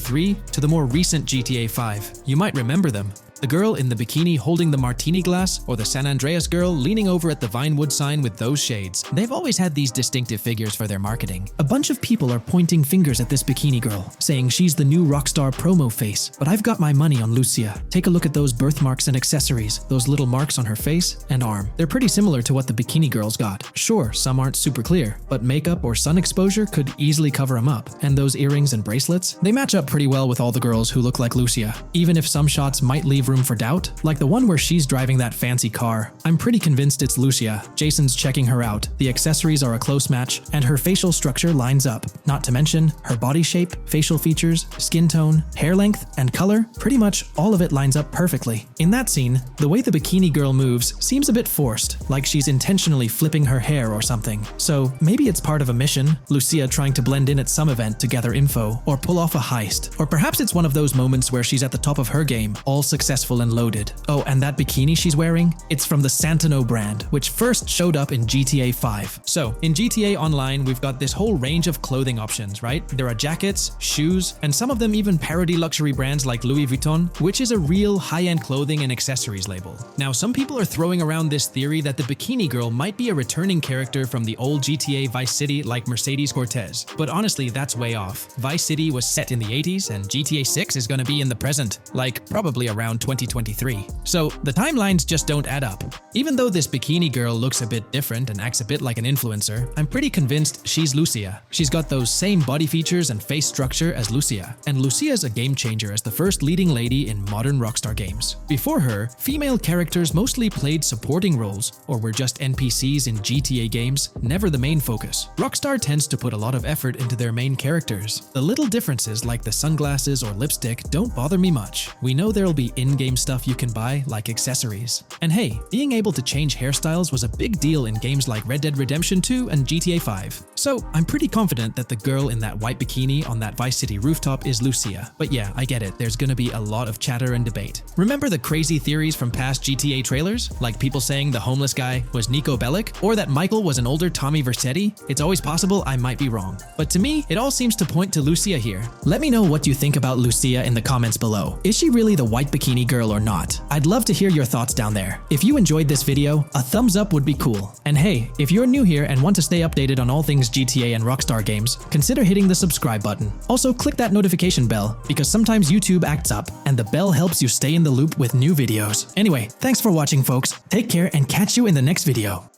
3 to the more recent GTA 5. You might remember them. The girl in the bikini holding the martini glass, or the San Andreas girl leaning over at the Vinewood sign with those shades. They've always had these distinctive figures for their marketing. A bunch of people are pointing fingers at this bikini girl, saying she's the new Rockstar promo face, but I've got my money on Lucia. Take a look at those birthmarks and accessories, those little marks on her face and arm. They're pretty similar to what the bikini girl's got. Sure, some aren't super clear, but makeup or sun exposure could easily cover them up. And those earrings and bracelets, they match up pretty well with all the girls who look like Lucia. Even if some shots might leave room for doubt, like the one where she's driving that fancy car. I'm pretty convinced it's Lucia. Jason's checking her out, the accessories are a close match, and her facial structure lines up. Not to mention, her body shape, facial features, skin tone, hair length, and color, pretty much all of it lines up perfectly. In that scene, the way the bikini girl moves seems a bit forced, like she's intentionally flipping her hair or something. So maybe it's part of a mission, Lucia trying to blend in at some event to gather info, or pull off a heist. Or perhaps it's one of those moments where she's at the top of her game, all successful and loaded. Oh, and that bikini she's wearing? It's from the Santino brand, which first showed up in GTA 5. So, in GTA Online, we've got this whole range of clothing options, right? There are jackets, shoes, and some of them even parody luxury brands like Louis Vuitton, which is a real high-end clothing and accessories label. Now, some people are throwing around this theory that the bikini girl might be a returning character from the old GTA Vice City like Mercedes Cortez, but honestly, that's way off. Vice City was set in the 80s, and GTA 6 is gonna be in the present, like probably around 2023. So the timelines just don't add up. Even though this bikini girl looks a bit different and acts a bit like an influencer, I'm pretty convinced she's Lucia. She's got those same body features and face structure as Lucia, and Lucia's a game changer as the first leading lady in modern Rockstar games. Before her, female characters mostly played supporting roles or were just NPCs in GTA games, never the main focus. Rockstar tends to put a lot of effort into their main characters. The little differences like the sunglasses or lipstick don't bother me much. We know there'll be in-game stuff you can buy, like accessories. And hey, being able to change hairstyles was a big deal in games like Red Dead Redemption 2 and GTA 5. So I'm pretty confident that the girl in that white bikini on that Vice City rooftop is Lucia. But yeah, I get it, there's gonna be a lot of chatter and debate. Remember the crazy theories from past GTA trailers? Like people saying the homeless guy was Niko Bellic, or that Michael was an older Tommy Vercetti? It's always possible I might be wrong. But to me, it all seems to point to Lucia here. Let me know what you think about Lucia in the comments below. Is she really the white bikini girl or not? I'd love to hear your thoughts down there. If you enjoyed this video, a thumbs up would be cool. And hey, if you're new here and want to stay updated on all things GTA and Rockstar games, consider hitting the subscribe button. Also, click that notification bell, because sometimes YouTube acts up, and the bell helps you stay in the loop with new videos. Anyway, thanks for watching, folks. Take care and catch you in the next video.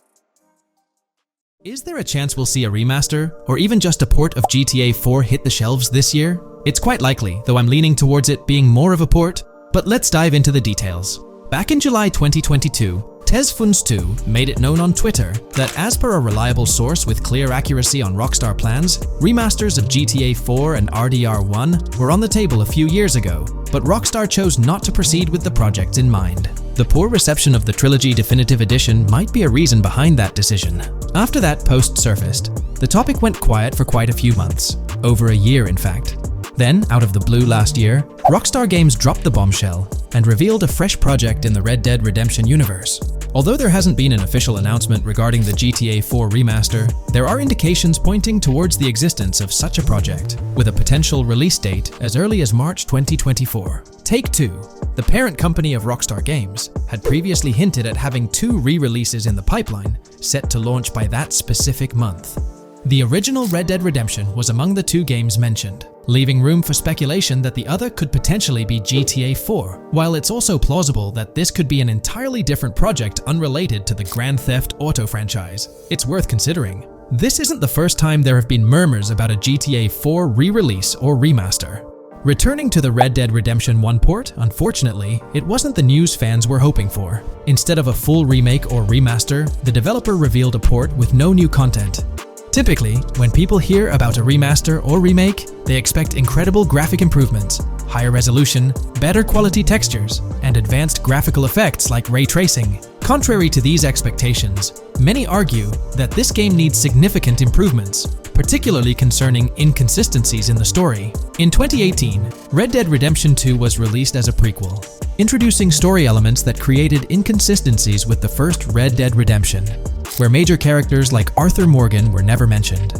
Is there a chance we'll see a remaster, or even just a port of GTA 4 hit the shelves this year? It's quite likely, though I'm leaning towards it being more of a port, but let's dive into the details. Back in July 2022, TezFunz2 made it known on Twitter that as per a reliable source with clear accuracy on Rockstar plans, remasters of GTA 4 and RDR1 were on the table a few years ago, but Rockstar chose not to proceed with the projects in mind. The poor reception of the Trilogy Definitive Edition might be a reason behind that decision. After that post surfaced, the topic went quiet for quite a few months, over a year in fact. Then, out of the blue last year, Rockstar Games dropped the bombshell and revealed a fresh project in the Red Dead Redemption universe. Although there hasn't been an official announcement regarding the GTA 4 remaster, there are indications pointing towards the existence of such a project, with a potential release date as early as March 2024. Take-Two, the parent company of Rockstar Games, had previously hinted at having 2 re-releases in the pipeline, set to launch by that specific month. The original Red Dead Redemption was among the 2 games mentioned, leaving room for speculation that the other could potentially be GTA 4, while it's also plausible that this could be an entirely different project unrelated to the Grand Theft Auto franchise. It's worth considering. This isn't the first time there have been murmurs about a GTA 4 re-release or remaster. Returning to the Red Dead Redemption 1 port, unfortunately, it wasn't the news fans were hoping for. Instead of a full remake or remaster, the developer revealed a port with no new content. Typically, when people hear about a remaster or remake, they expect incredible graphic improvements, higher resolution, better quality textures, and advanced graphical effects like ray tracing. Contrary to these expectations, many argue that this game needs significant improvements, particularly concerning inconsistencies in the story. In 2018, Red Dead Redemption 2 was released as a prequel, introducing story elements that created inconsistencies with the first Red Dead Redemption, where major characters like Arthur Morgan were never mentioned.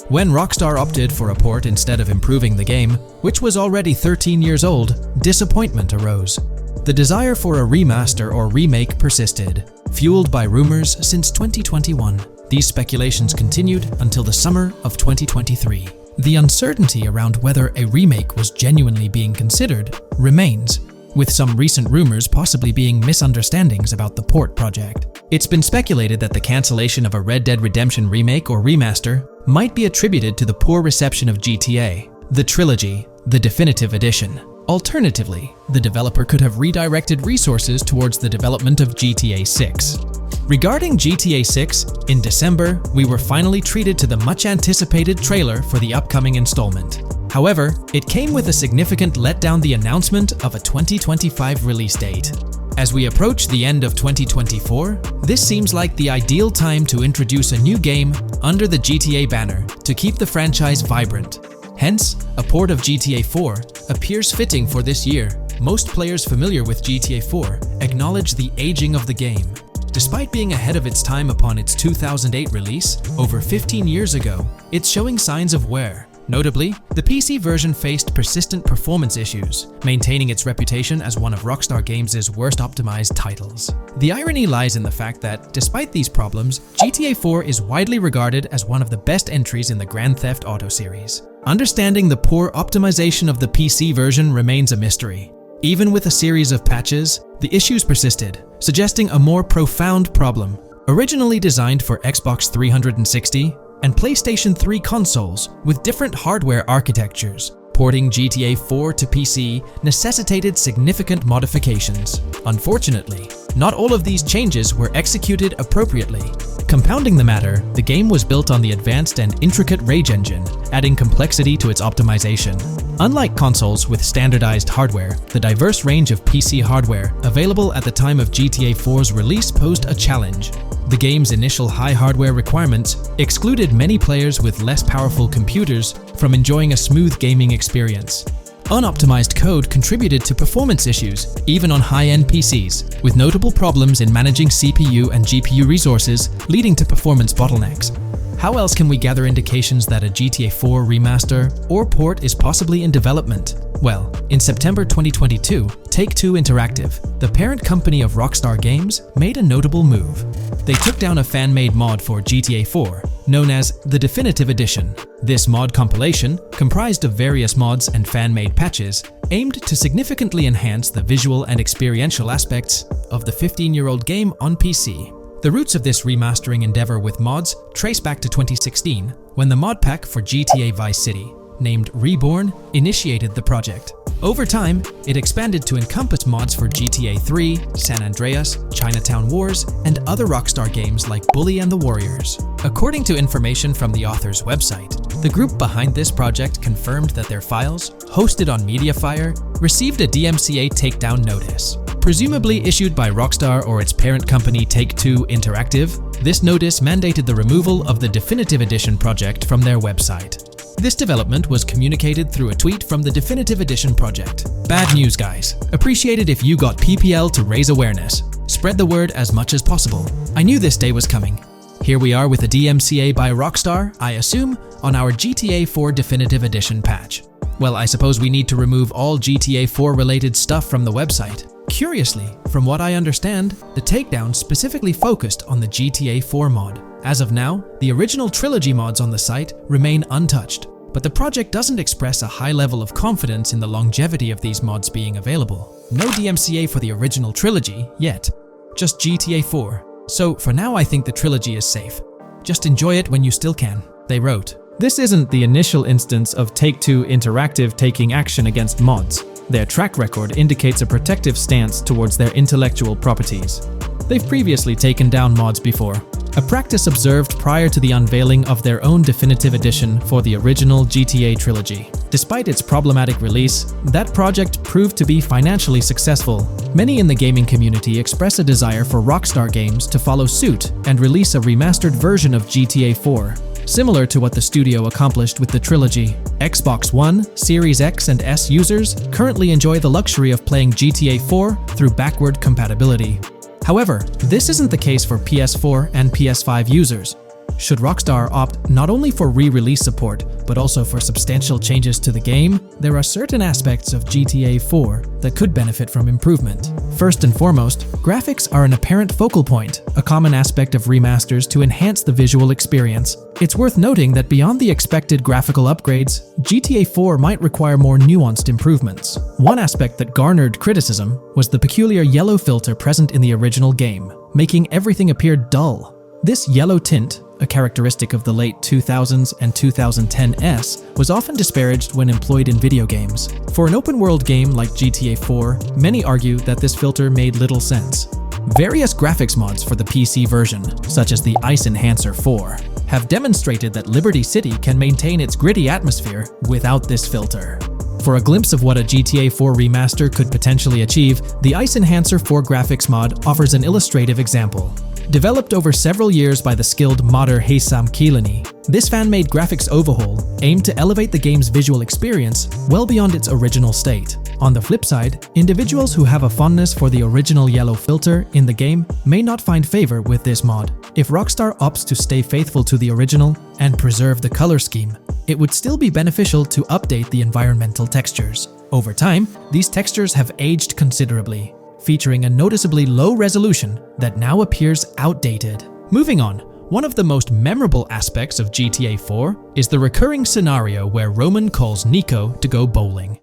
When Rockstar opted for a port instead of improving the game, which was already 13 years old, disappointment arose. The desire for a remaster or remake persisted, fueled by rumors since 2021. These speculations continued until the summer of 2023. The uncertainty around whether a remake was genuinely being considered remains, with some recent rumors possibly being misunderstandings about the port project. It's been speculated that the cancellation of a Red Dead Redemption remake or remaster might be attributed to the poor reception of GTA, the Trilogy, the Definitive Edition. Alternatively, the developer could have redirected resources towards the development of GTA 6. Regarding GTA 6, in December, we were finally treated to the much-anticipated trailer for the upcoming installment. However, it came with a significant letdown: the announcement of a 2025 release date. As we approach the end of 2024, this seems like the ideal time to introduce a new game under the GTA banner to keep the franchise vibrant. Hence, a port of GTA 4 appears fitting for this year. Most players familiar with GTA 4 acknowledge the aging of the game. Despite being ahead of its time upon its 2008 release, over 15 years ago, it's showing signs of wear. Notably, the PC version faced persistent performance issues, maintaining its reputation as one of Rockstar Games' worst optimized titles. The irony lies in the fact that, despite these problems, GTA 4 is widely regarded as one of the best entries in the Grand Theft Auto series. Understanding the poor optimization of the PC version remains a mystery. Even with a series of patches, the issues persisted, suggesting a more profound problem. Originally designed for Xbox 360 and PlayStation 3 consoles with different hardware architectures, porting GTA 4 to PC necessitated significant modifications. Unfortunately, not all of these changes were executed appropriately. Compounding the matter, the game was built on the advanced and intricate Rage engine, adding complexity to its optimization. Unlike consoles with standardized hardware, the diverse range of PC hardware available at the time of GTA 4's release posed a challenge. The game's initial high hardware requirements excluded many players with less powerful computers from enjoying a smooth gaming experience. Unoptimized code contributed to performance issues, even on high-end PCs, with notable problems in managing CPU and GPU resources, leading to performance bottlenecks. How else can we gather indications that a GTA 4 remaster or port is possibly in development? Well, in September 2022, Take-Two Interactive, the parent company of Rockstar Games, made a notable move. They took down a fan-made mod for GTA 4, known as the Definitive Edition. This mod compilation, comprised of various mods and fan-made patches, aimed to significantly enhance the visual and experiential aspects of the 15-year-old game on PC. The roots of this remastering endeavor with mods trace back to 2016, when the mod pack for GTA Vice City, named Reborn, initiated the project. Over time, it expanded to encompass mods for GTA 3, San Andreas, Chinatown Wars, and other Rockstar games like Bully and the Warriors. According to information from the author's website, the group behind this project confirmed that their files, hosted on Mediafire, received a DMCA takedown notice. Presumably issued by Rockstar or its parent company Take-Two Interactive, this notice mandated the removal of the Definitive Edition project from their website. This development was communicated through a tweet from the Definitive Edition project. Bad news, guys. Appreciated if you got PPL to raise awareness. Spread the word as much as possible. I knew this day was coming. Here we are with a DMCA by Rockstar, I assume, on our GTA 4 Definitive Edition patch. Well, I suppose we need to remove all GTA 4 related stuff from the website. Curiously, from what I understand, the takedown specifically focused on the GTA 4 mod. As of now, the original Trilogy mods on the site remain untouched, but the project doesn't express a high level of confidence in the longevity of these mods being available. No DMCA for the original Trilogy yet, just GTA 4. So for now I think the Trilogy is safe. Just enjoy it when you still can, they wrote. This isn't the initial instance of Take-Two Interactive taking action against mods. Their track record indicates a protective stance towards their intellectual properties. They've previously taken down mods before, a practice observed prior to the unveiling of their own Definitive Edition for the original GTA trilogy. Despite its problematic release, that project proved to be financially successful. Many in the gaming community express a desire for Rockstar Games to follow suit and release a remastered version of GTA 4. Similar to what the studio accomplished with the trilogy. Xbox One, Series X and S users currently enjoy the luxury of playing GTA 4 through backward compatibility. However, this isn't the case for PS4 and PS5 users. Should Rockstar opt not only for re-release support, but also for substantial changes to the game, there are certain aspects of GTA 4 that could benefit from improvement. First and foremost, graphics are an apparent focal point, a common aspect of remasters to enhance the visual experience. It's worth noting that beyond the expected graphical upgrades, GTA 4 might require more nuanced improvements. One aspect that garnered criticism was the peculiar yellow filter present in the original game, making everything appear dull. This yellow tint, a characteristic of the late 2000s and 2010s, was often disparaged when employed in video games. For an open-world game like GTA 4, many argue that this filter made little sense. Various graphics mods for the PC version, such as the Ice Enhancer 4, have demonstrated that Liberty City can maintain its gritty atmosphere without this filter. For a glimpse of what a GTA 4 remaster could potentially achieve, the Ice Enhancer 4 graphics mod offers an illustrative example. Developed over several years by the skilled modder Haysam Kilani, this fan-made graphics overhaul aimed to elevate the game's visual experience well beyond its original state. On the flip side, individuals who have a fondness for the original yellow filter in the game may not find favor with this mod. If Rockstar opts to stay faithful to the original and preserve the color scheme, it would still be beneficial to update the environmental textures. Over time, these textures have aged considerably, featuring a noticeably low resolution that now appears outdated. Moving on, one of the most memorable aspects of GTA 4 is the recurring scenario where Roman calls Nico to go bowling.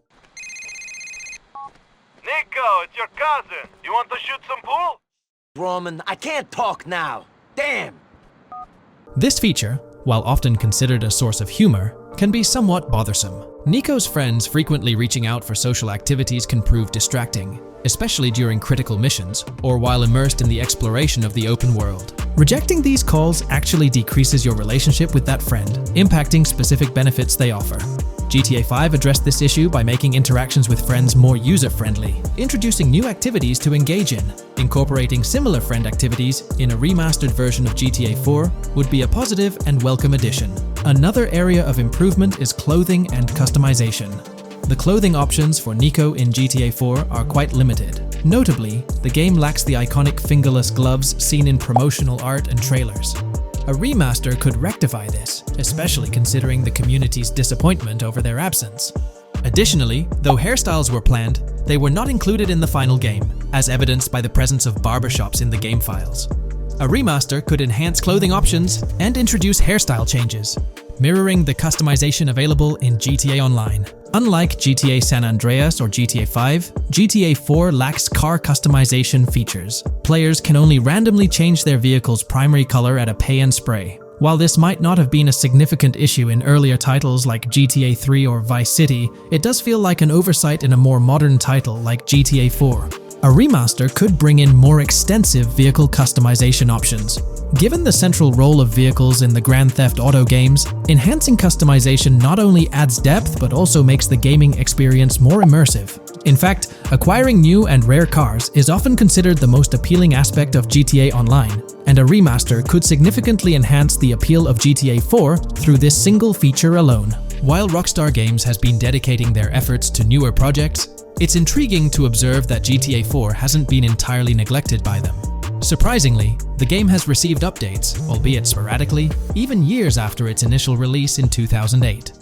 Nico, it's your cousin. You want to shoot some pool? Roman, I can't talk now. Damn! This feature, while often considered a source of humor, can be somewhat bothersome. Nico's friends frequently reaching out for social activities can prove distracting, especially during critical missions or while immersed in the exploration of the open world. Rejecting these calls actually decreases your relationship with that friend, impacting specific benefits they offer. GTA 5 addressed this issue by making interactions with friends more user-friendly, introducing new activities to engage in. Incorporating similar friend activities in a remastered version of GTA 4 would be a positive and welcome addition. Another area of improvement is clothing and customization. The clothing options for Nico in GTA 4 are quite limited. Notably, the game lacks the iconic fingerless gloves seen in promotional art and trailers. A remaster could rectify this, especially considering the community's disappointment over their absence. Additionally, though hairstyles were planned, they were not included in the final game, as evidenced by the presence of barbershops in the game files. A remaster could enhance clothing options and introduce hairstyle changes, mirroring the customization available in GTA Online. Unlike GTA San Andreas or GTA 5, GTA 4 lacks car customization features. Players can only randomly change their vehicle's primary color at a pay and spray. While this might not have been a significant issue in earlier titles like GTA 3 or Vice City, it does feel like an oversight in a more modern title like GTA 4. A remaster could bring in more extensive vehicle customization options. Given the central role of vehicles in the Grand Theft Auto games, enhancing customization not only adds depth but also makes the gaming experience more immersive. In fact, acquiring new and rare cars is often considered the most appealing aspect of GTA Online, and a remaster could significantly enhance the appeal of GTA 4 through this single feature alone. While Rockstar Games has been dedicating their efforts to newer projects, it's intriguing to observe that GTA 4 hasn't been entirely neglected by them. Surprisingly, the game has received updates, albeit sporadically, even years after its initial release in 2008.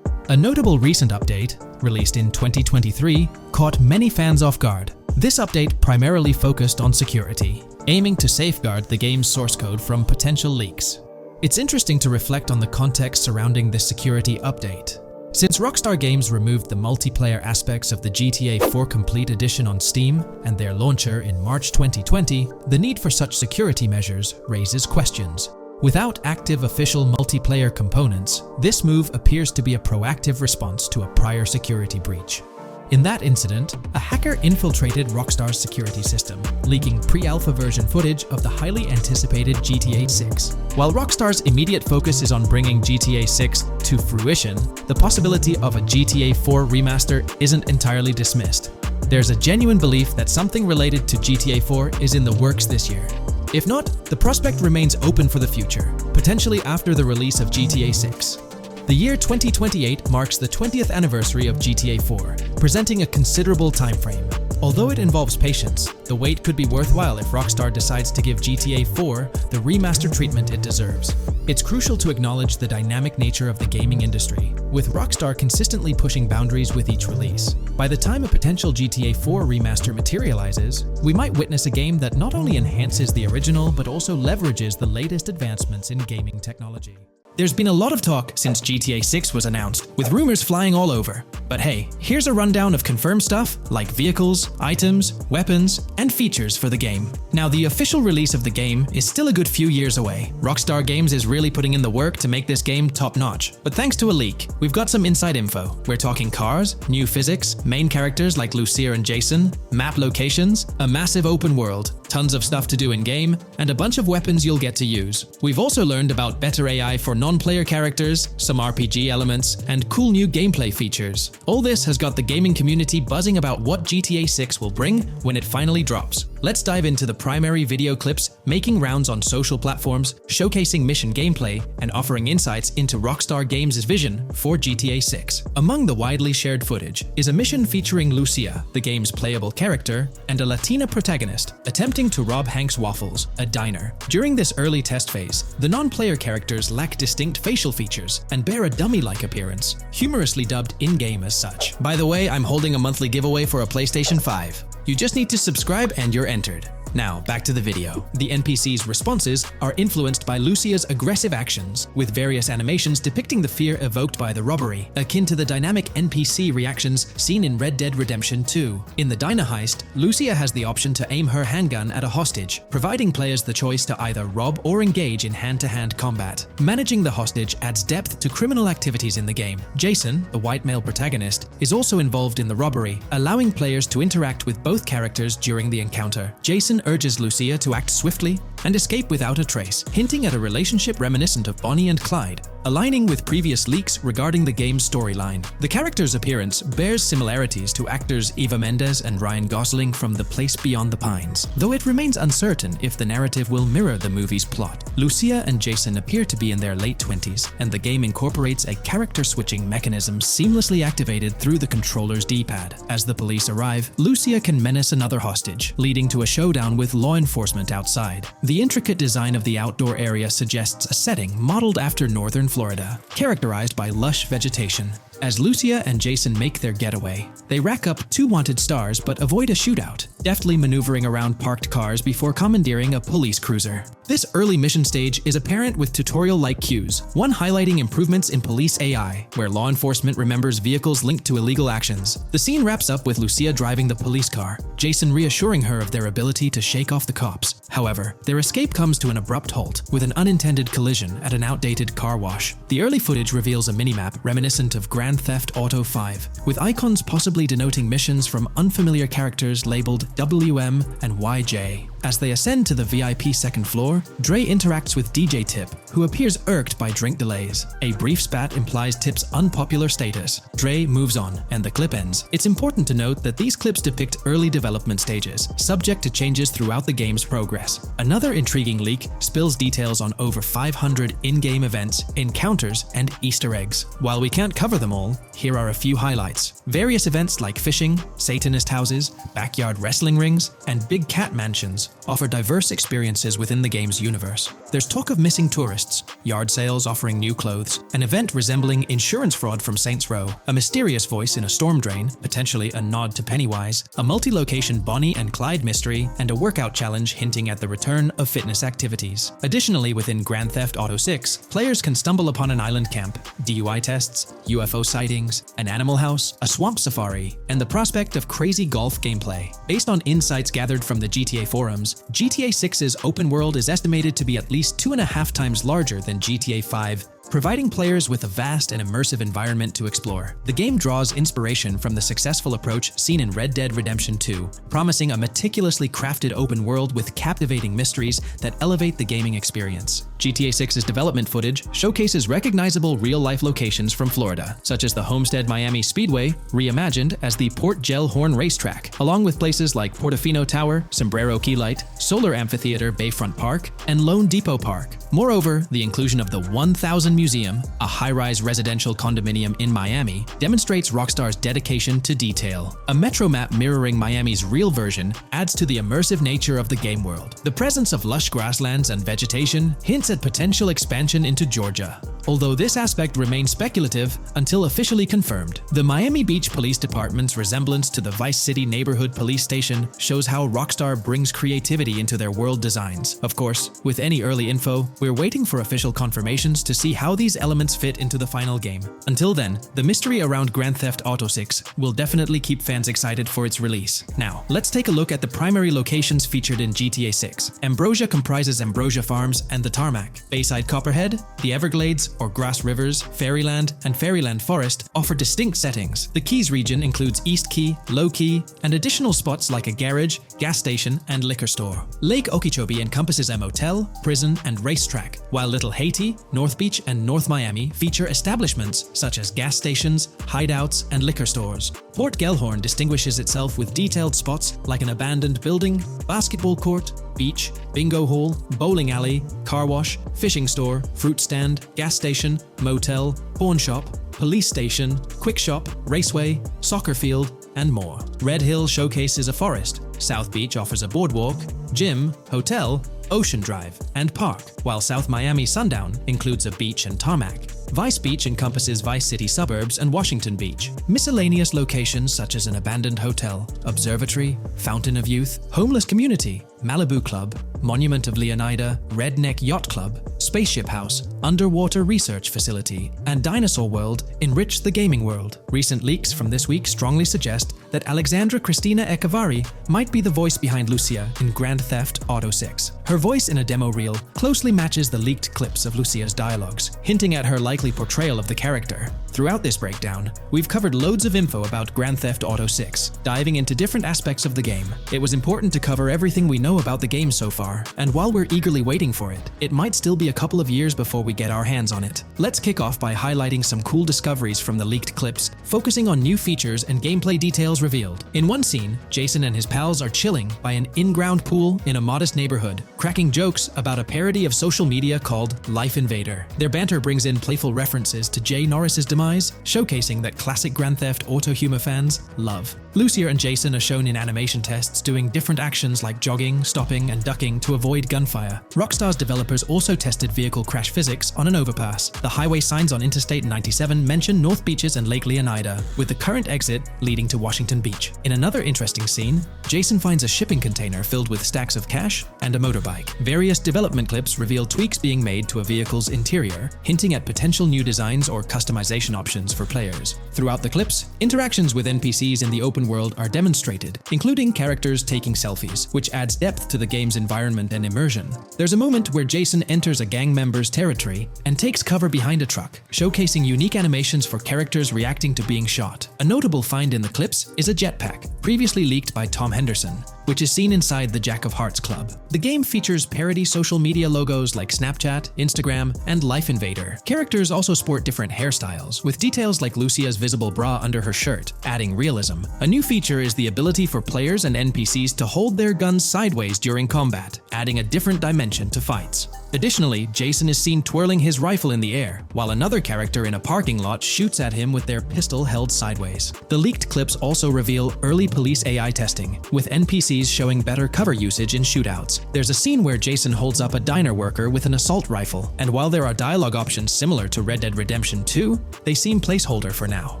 A notable recent update, released in 2023, caught many fans off guard. This update primarily focused on security, aiming to safeguard the game's source code from potential leaks. It's interesting to reflect on the context surrounding this security update. Since Rockstar Games removed the multiplayer aspects of the GTA 4 Complete Edition on Steam and their launcher in March 2020, the need for such security measures raises questions. Without active official multiplayer components, this move appears to be a proactive response to a prior security breach. In that incident, a hacker infiltrated Rockstar's security system, leaking pre-alpha version footage of the highly anticipated GTA 6. While Rockstar's immediate focus is on bringing GTA 6 to fruition, the possibility of a GTA 4 remaster isn't entirely dismissed. There's a genuine belief that something related to GTA 4 is in the works this year. If not, the prospect remains open for the future, potentially after the release of GTA 6. The year 2028 marks the 20th anniversary of GTA 4, presenting a considerable time frame. Although it involves patience, the wait could be worthwhile if Rockstar decides to give GTA 4 the remaster treatment it deserves. It's crucial to acknowledge the dynamic nature of the gaming industry, with Rockstar consistently pushing boundaries with each release. By the time a potential GTA 4 remaster materializes, we might witness a game that not only enhances the original but also leverages the latest advancements in gaming technology. There's been a lot of talk since GTA 6 was announced, with rumors flying all over. But hey, here's a rundown of confirmed stuff like vehicles, items, weapons, and features for the game. Now, the official release of the game is still a good few years away. Rockstar Games is really putting in the work to make this game top-notch. But thanks to a leak, we've got some inside info. We're talking cars, new physics, main characters like Lucia and Jason, map locations, a massive open world, tons of stuff to do in-game, and a bunch of weapons you'll get to use. We've also learned about better AI for non-player characters, some RPG elements, and cool new gameplay features. All this has got the gaming community buzzing about what GTA 6 will bring when it finally drops. Let's dive into the primary video clips making rounds on social platforms, showcasing mission gameplay, and offering insights into Rockstar Games' vision for GTA 6. Among the widely shared footage is a mission featuring Lucia, the game's playable character, and a Latina protagonist attempting to rob Hank's Waffles, a diner. During this early test phase, the non-player characters lack distinct facial features and bear a dummy-like appearance, humorously dubbed in-game as such. By the way, I'm holding a monthly giveaway for a PlayStation 5. You just need to subscribe and you're entered. Now, back to the video. The NPC's responses are influenced by Lucia's aggressive actions, with various animations depicting the fear evoked by the robbery, akin to the dynamic NPC reactions seen in Red Dead Redemption 2. In the diner heist, Lucia has the option to aim her handgun at a hostage, providing players the choice to either rob or engage in hand-to-hand combat. Managing the hostage adds depth to criminal activities in the game. Jason, the white male protagonist, is also involved in the robbery, allowing players to interact with both characters during the encounter. Jason urges Lucia to act swiftly and escape without a trace, hinting at a relationship reminiscent of Bonnie and Clyde, aligning with previous leaks regarding the game's storyline. The character's appearance bears similarities to actors Eva Mendes and Ryan Gosling from The Place Beyond the Pines, though it remains uncertain if the narrative will mirror the movie's plot. Lucia and Jason appear to be in their late 20s, and the game incorporates a character switching mechanism seamlessly activated through the controller's D-pad. As the police arrive, Lucia can menace another hostage, leading to a showdown with law enforcement outside. The intricate design of the outdoor area suggests a setting modeled after northern Florida, characterized by lush vegetation. As Lucia and Jason make their getaway, they rack up 2 wanted stars but avoid a shootout, deftly maneuvering around parked cars before commandeering a police cruiser. This early mission stage is apparent with tutorial-like cues, one highlighting improvements in police AI, where law enforcement remembers vehicles linked to illegal actions. The scene wraps up with Lucia driving the police car, Jason reassuring her of their ability to shake off the cops. However, their escape comes to an abrupt halt, with an unintended collision at an outdated car wash. The early footage reveals a minimap reminiscent of Grand Theft Auto 5, with icons possibly denoting missions from unfamiliar characters labeled WM and YJ. As they ascend to the VIP second floor, Dre interacts with DJ Tip, who appears irked by drink delays. A brief spat implies Tip's unpopular status. Dre moves on, and the clip ends. It's important to note that these clips depict early development stages, subject to changes throughout the game's progress. Another intriguing leak spills details on over 500 in-game events, encounters, and Easter eggs. While we can't cover them all, here are a few highlights. Various events like fishing, Satanist houses, backyard wrestling rings, and big cat mansions offer diverse experiences within the game's universe. There's talk of missing tourists, yard sales offering new clothes, an event resembling insurance fraud from Saints Row, a mysterious voice in a storm drain, potentially a nod to Pennywise, a multi-location Bonnie and Clyde mystery, and a workout challenge hinting at the return of fitness activities. Additionally, within Grand Theft Auto 6, players can stumble upon an island camp, DUI tests, UFO sightings, an animal house, a swamp safari, and the prospect of crazy golf gameplay. Based on insights gathered from the GTA forums, GTA 6's open world is estimated to be at least 2.5 times larger than GTA 5, providing players with a vast and immersive environment to explore. The game draws inspiration from the successful approach seen in Red Dead Redemption 2, promising a meticulously crafted open world with captivating mysteries that elevate the gaming experience. GTA 6's development footage showcases recognizable real-life locations from Florida, such as the Homestead Miami Speedway, reimagined as the Port Gel-Horn Racetrack, along with places like Portofino Tower, Sombrero Key Light, Solar Amphitheater Bayfront Park, and Lone Depot Park. Moreover, the inclusion of the 1000 Museum, a high-rise residential condominium in Miami, demonstrates Rockstar's dedication to detail. A metro map mirroring Miami's real version adds to the immersive nature of the game world. The presence of lush grasslands and vegetation hints at potential expansion into Georgia, although this aspect remains speculative until officially confirmed. The Miami Beach Police Department's resemblance to the Vice City Neighborhood Police Station shows how Rockstar brings creativity into their world designs. Of course, with any early info, we're waiting for official confirmations to see how these elements fit into the final game. Until then, the mystery around Grand Theft Auto 6 will definitely keep fans excited for its release. Now, let's take a look at the primary locations featured in GTA 6. Ambrosia comprises Ambrosia Farms and the Tarmac. Bayside Copperhead, the Everglades or Grass Rivers, Fairyland, and Fairyland Forest offer distinct settings. The Keys region includes East Key, Low Key, and additional spots like a garage, gas station, and liquor store. Lake Okeechobee encompasses a motel, prison, and racetrack, while Little Haiti, North Beach, and North Miami feature establishments such as gas stations, hideouts, and liquor stores. Port Gellhorn distinguishes itself with detailed spots like an abandoned building, basketball court, beach, bingo hall, bowling alley, car wash, fishing store, fruit stand, gas station, motel, pawn shop, police station, quick shop, raceway, soccer field, and more. Red Hill showcases a forest. South Beach offers a boardwalk, gym, hotel, Ocean Drive, and park, while South Miami Sundown includes a beach and tarmac. Vice Beach encompasses Vice City suburbs and Washington Beach. Miscellaneous locations such as an abandoned hotel, observatory, fountain of youth, homeless community, Malibu Club, Monument of Leonida, Redneck Yacht Club, Spaceship House, Underwater Research Facility, and Dinosaur World enrich the gaming world. Recent leaks from this week strongly suggest that Alexandra Christina Echevarri might be the voice behind Lucia in Grand Theft Auto 6. Her voice in a demo reel closely matches the leaked clips of Lucia's dialogues, hinting at her likely portrayal of the character. Throughout this breakdown, we've covered loads of info about Grand Theft Auto 6, diving into different aspects of the game. It was important to cover everything we know about the game so far, and while we're eagerly waiting for it, it might still be a couple of years before we get our hands on it. Let's kick off by highlighting some cool discoveries from the leaked clips, focusing on new features and gameplay details revealed. In one scene, Jason and his pals are chilling by an in-ground pool in a modest neighborhood, cracking jokes about a parody of social media called Life Invader. Their banter brings in playful references to Jay Norris's demise, showcasing that classic Grand Theft Auto humor fans love. Lucia and Jason are shown in animation tests doing different actions like jogging, stopping, and ducking to avoid gunfire. Rockstar's developers also tested vehicle crash physics on an overpass. The highway signs on Interstate 97 mention North Beaches and Lake Leonida, with the current exit leading to Washington Beach. In another interesting scene, Jason finds a shipping container filled with stacks of cash and a motorbike. Various development clips reveal tweaks being made to a vehicle's interior, hinting at potential new designs or customization options for players. Throughout the clips, interactions with NPCs in the open world are demonstrated, including characters taking selfies, which adds depth to the game's environment and immersion. There's a moment where Jason enters a gang member's territory and takes cover behind a truck, showcasing unique animations for characters reacting to being shot. A notable find in the clips is a jetpack, previously leaked by Tom Henderson, which is seen inside the Jack of Hearts Club. The game features parody social media logos like Snapchat, Instagram, and Life Invader. Characters also sport different hairstyles, with details like Lucia's visible bra under her shirt, adding realism. A new feature is the ability for players and NPCs to hold their guns sideways during combat, adding a different dimension to fights. Additionally, Jason is seen twirling his rifle in the air, while another character in a parking lot shoots at him with their pistol held sideways. The leaked clips also reveal early police AI testing, with NPCs showing better cover usage in shootouts. There's a scene where Jason holds up a diner worker with an assault rifle, and while there are dialogue options similar to Red Dead Redemption 2, they seem placeholder for now.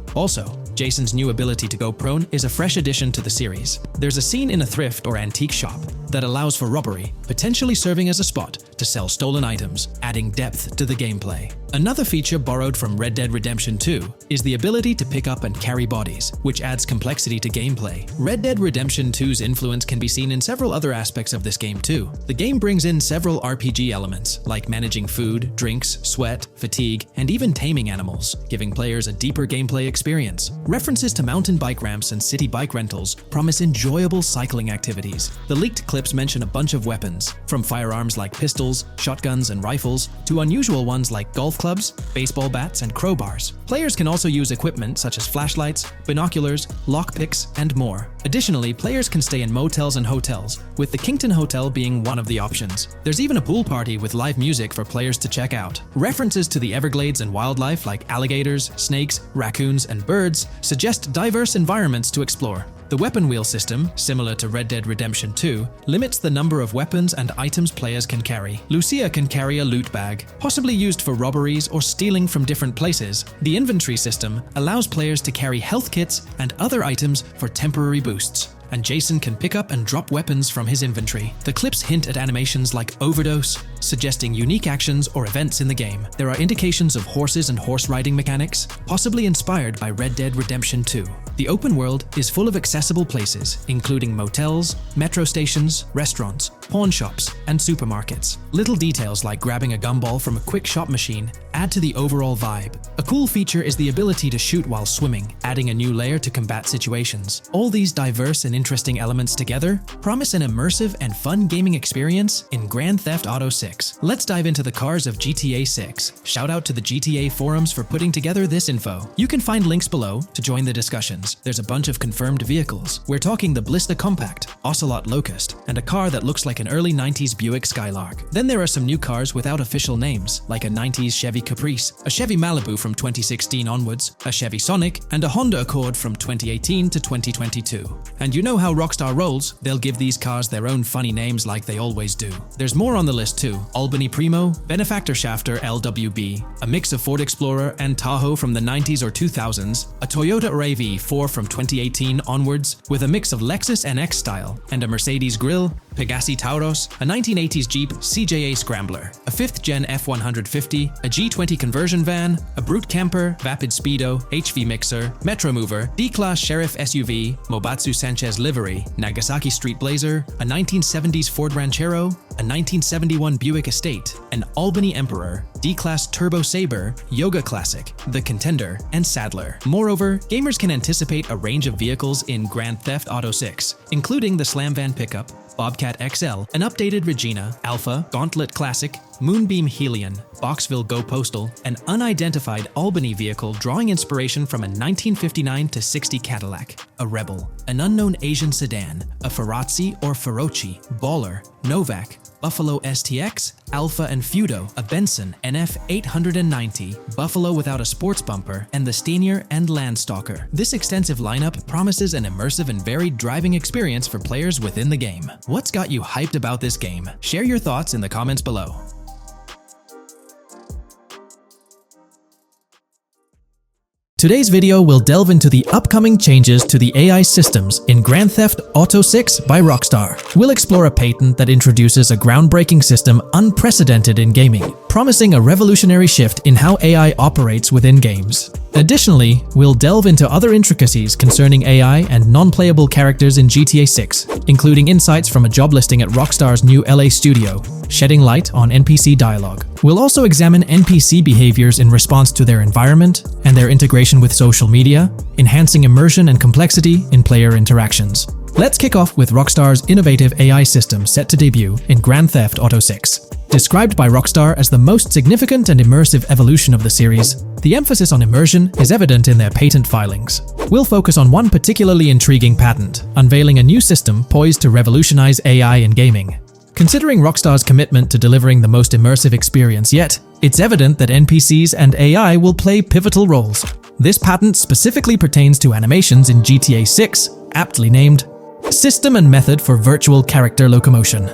Also, Jason's new ability to go prone is a fresh addition to the series. There's a scene in a thrift or antique shop that allows for robbery, potentially serving as a spot to sell stolen items, adding depth to the gameplay. Another feature borrowed from Red Dead Redemption 2 is the ability to pick up and carry bodies, which adds complexity to gameplay. Red Dead Redemption 2's influence can be seen in several other aspects of this game too. The game brings in several RPG elements, like managing food, drinks, sweat, fatigue, and even taming animals, giving players a deeper gameplay experience. References to mountain bike ramps and city bike rentals promise enjoyable cycling activities. The leaked clips mention a bunch of weapons, from firearms like pistols, shotguns, and rifles, to unusual ones like golf clubs, baseball bats, and crowbars. Players can also use equipment such as flashlights, binoculars, lockpicks, and more. Additionally, players can stay in motels and hotels, with the Kington Hotel being one of the options. There's even a pool party with live music for players to check out. References to the Everglades and wildlife like alligators, snakes, raccoons, and birds suggest diverse environments to explore. The weapon wheel system, similar to Red Dead Redemption 2, limits the number of weapons and items players can carry. Lucia can carry a loot bag, possibly used for robberies or stealing from different places. The inventory system allows players to carry health kits and other items for temporary boosts, and Jason can pick up and drop weapons from his inventory. The clips hint at animations like overdose, suggesting unique actions or events in the game. There are indications of horses and horse riding mechanics, possibly inspired by Red Dead Redemption 2. The open world is full of accessible places, including motels, metro stations, restaurants, pawn shops, and supermarkets. Little details like grabbing a gumball from a quick shop machine add to the overall vibe. A cool feature is the ability to shoot while swimming, adding a new layer to combat situations. All these diverse and interesting elements together promise an immersive and fun gaming experience in Grand Theft Auto 6. Let's dive into the cars of GTA 6. Shout out to the GTA forums for putting together this info. You can find links below to join the discussions. There's a bunch of confirmed vehicles. We're talking the Blista Compact, Ocelot Locust, and a car that looks like an early 90s Buick Skylark. Then there are some new cars without official names, like a 90s Chevy Caprice, a Chevy Malibu from 2016 onwards, a Chevy Sonic, and a Honda Accord from 2018 to 2022. And you know how Rockstar rolls, they'll give these cars their own funny names like they always do. There's more on the list too: Albany Primo, Benefactor Shafter LWB, a mix of Ford Explorer and Tahoe from the 90s or 2000s, a Toyota RAV4 from 2018 onwards with a mix of Lexus NX style, and a Mercedes Grill, Pegassi Tauros, a 1980s Jeep CJA Scrambler, a 5th Gen F150, a G20 conversion van, a Brute Camper, Vapid Speedo, HV Mixer, Metro Mover, D-Class Sheriff SUV, Mobatsu Sanchez Livery, Nagasaki Street Blazer, a 1970s Ford Ranchero, a 1971 Buick Estate, an Albany Emperor, D-Class Turbo Sabre, Yoga Classic, the Contender, and Sadler. Moreover, gamers can anticipate a range of vehicles in Grand Theft Auto 6, including the Slam Van pickup, Bobcat XL, an updated Regina, Alpha, Gauntlet Classic, Moonbeam Helion, Boxville Go Postal, an unidentified Albany vehicle drawing inspiration from a 1959-60 Cadillac, a Rebel, an unknown Asian sedan, a Ferrazzi or Feroci, Baller, Novak, Buffalo STX, Alpha and Feudo, a Benson NF 890, Buffalo without a sports bumper, and the Steyr and Landstalker. This extensive lineup promises an immersive and varied driving experience for players within the game. What's got you hyped about this game? Share your thoughts in the comments below. Today's video will delve into the upcoming changes to the AI systems in Grand Theft Auto 6 by Rockstar. We'll explore a patent that introduces a groundbreaking system unprecedented in gaming, promising a revolutionary shift in how AI operates within games. Additionally, we'll delve into other intricacies concerning AI and non-playable characters in GTA 6, including insights from a job listing at Rockstar's new LA studio, shedding light on NPC dialogue. We'll also examine NPC behaviors in response to their environment and their integration with social media, enhancing immersion and complexity in player interactions. Let's kick off with Rockstar's innovative AI system set to debut in Grand Theft Auto 6. Described by Rockstar as the most significant and immersive evolution of the series, the emphasis on immersion is evident in their patent filings. We'll focus on one particularly intriguing patent, unveiling a new system poised to revolutionize AI in gaming. Considering Rockstar's commitment to delivering the most immersive experience yet, it's evident that NPCs and AI will play pivotal roles. This patent specifically pertains to animations in GTA 6, aptly named System and Method for Virtual Character Locomotion.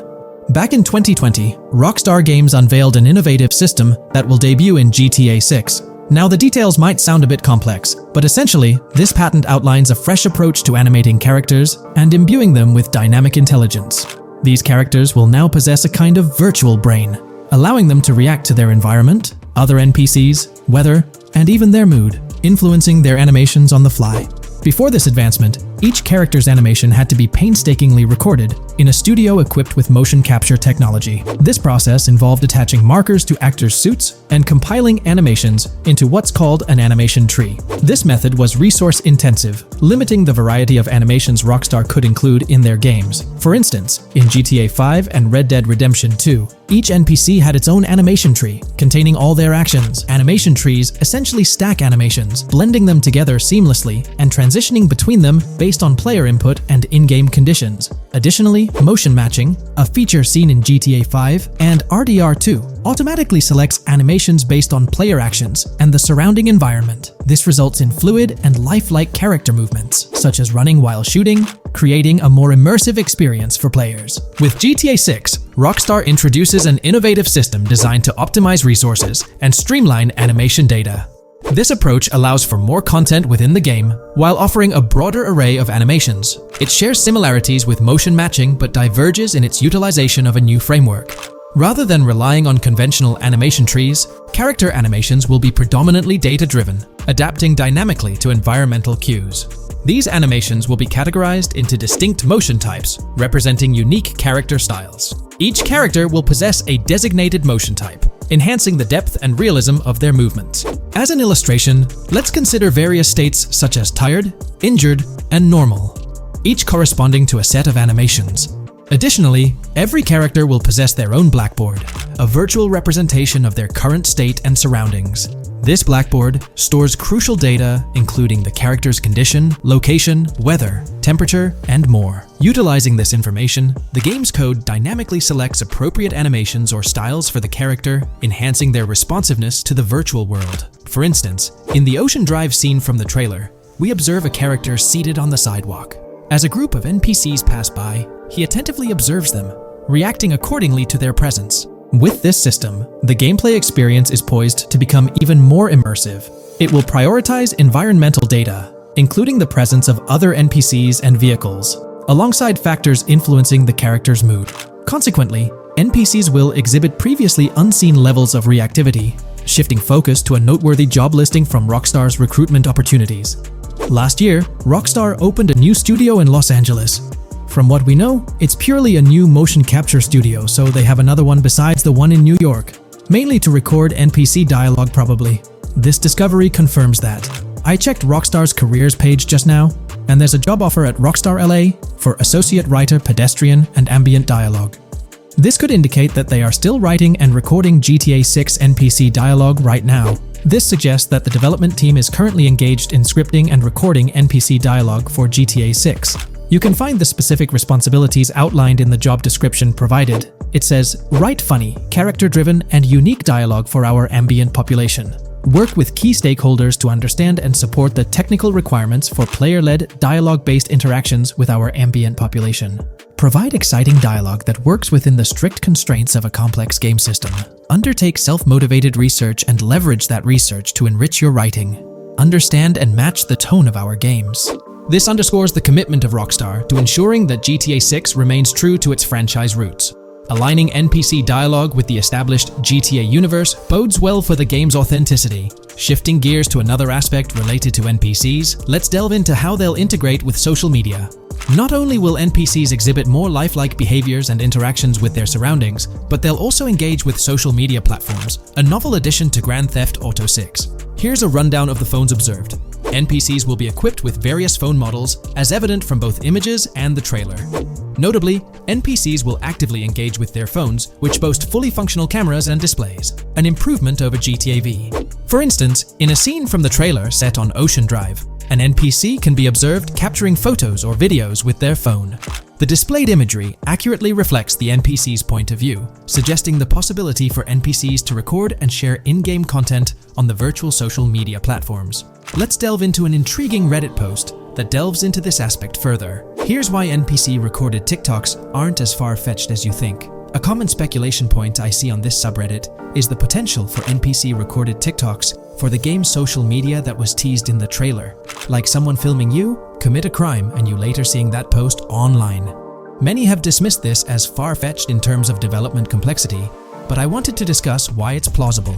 Back in 2020, Rockstar Games unveiled an innovative system that will debut in GTA 6. Now, the details might sound a bit complex, but essentially, this patent outlines a fresh approach to animating characters and imbuing them with dynamic intelligence. These characters will now possess a kind of virtual brain, allowing them to react to their environment, other NPCs, weather, and even their mood, influencing their animations on the fly. Before this advancement, each character's animation had to be painstakingly recorded in a studio equipped with motion capture technology. This process involved attaching markers to actors' suits and compiling animations into what's called an animation tree. This method was resource-intensive, limiting the variety of animations Rockstar could include in their games. For instance, in GTA 5 and Red Dead Redemption 2, each NPC had its own animation tree, containing all their actions. Animation trees essentially stack animations, blending them together seamlessly and transitioning between them based on player input and in-game conditions. Additionally, motion matching, a feature seen in GTA 5 and RDR2, automatically selects animations based on player actions and the surrounding environment. This results in fluid and lifelike character movements, such as running while shooting, creating a more immersive experience for players. With GTA 6, Rockstar introduces an innovative system designed to optimize resources and streamline animation data. This approach allows for more content within the game while offering a broader array of animations. It shares similarities with motion matching but diverges in its utilization of a new framework. Rather than relying on conventional animation trees, character animations will be predominantly data-driven, adapting dynamically to environmental cues. These animations will be categorized into distinct motion types, representing unique character styles. Each character will possess a designated motion type, enhancing the depth and realism of their movements. As an illustration, let's consider various states such as tired, injured, and normal, each corresponding to a set of animations. Additionally, every character will possess their own blackboard, a virtual representation of their current state and surroundings. This blackboard stores crucial data including the character's condition, location, weather, temperature, and more. Utilizing this information, the game's code dynamically selects appropriate animations or styles for the character, enhancing their responsiveness to the virtual world. For instance, in the Ocean Drive scene from the trailer, we observe a character seated on the sidewalk. As a group of NPCs pass by, he attentively observes them, reacting accordingly to their presence. With this system, the gameplay experience is poised to become even more immersive. It will prioritize environmental data, including the presence of other NPCs and vehicles, alongside factors influencing the character's mood. Consequently, NPCs will exhibit previously unseen levels of reactivity, shifting focus to a noteworthy job listing from Rockstar's recruitment opportunities. Last year, Rockstar opened a new studio in Los Angeles. From what we know, it's purely a new motion capture studio, so they have another one besides the one in New York, mainly to record NPC dialogue probably. This discovery confirms that. I checked Rockstar's careers page just now, and there's a job offer at Rockstar LA for Associate Writer Pedestrian and Ambient Dialogue. This could indicate that they are still writing and recording GTA 6 NPC dialogue right now. This suggests that the development team is currently engaged in scripting and recording NPC dialogue for GTA 6. You can find the specific responsibilities outlined in the job description provided. It says, write funny, character-driven, and unique dialogue for our ambient population. Work with key stakeholders to understand and support the technical requirements for player-led, dialogue-based interactions with our ambient population. Provide exciting dialogue that works within the strict constraints of a complex game system. Undertake self-motivated research and leverage that research to enrich your writing. Understand and match the tone of our games. This underscores the commitment of Rockstar to ensuring that GTA 6 remains true to its franchise roots. Aligning NPC dialogue with the established GTA universe bodes well for the game's authenticity. Shifting gears to another aspect related to NPCs, let's delve into how they'll integrate with social media. Not only will NPCs exhibit more lifelike behaviors and interactions with their surroundings, but they'll also engage with social media platforms, a novel addition to Grand Theft Auto 6. Here's a rundown of the phones observed. NPCs will be equipped with various phone models, as evident from both images and the trailer. Notably, NPCs will actively engage with their phones, which boast fully functional cameras and displays, an improvement over GTA V. For instance, in a scene from the trailer set on Ocean Drive, an NPC can be observed capturing photos or videos with their phone. The displayed imagery accurately reflects the NPC's point of view, suggesting the possibility for NPCs to record and share in-game content on the virtual social media platforms. Let's delve into an intriguing Reddit post that delves into this aspect further. Here's why NPC-recorded TikToks aren't as far-fetched as you think. A common speculation point I see on this subreddit is the potential for NPC-recorded TikToks for the game's social media that was teased in the trailer, like someone filming you commit a crime and you later seeing that post online. Many have dismissed this as far-fetched in terms of development complexity, but I wanted to discuss why it's plausible.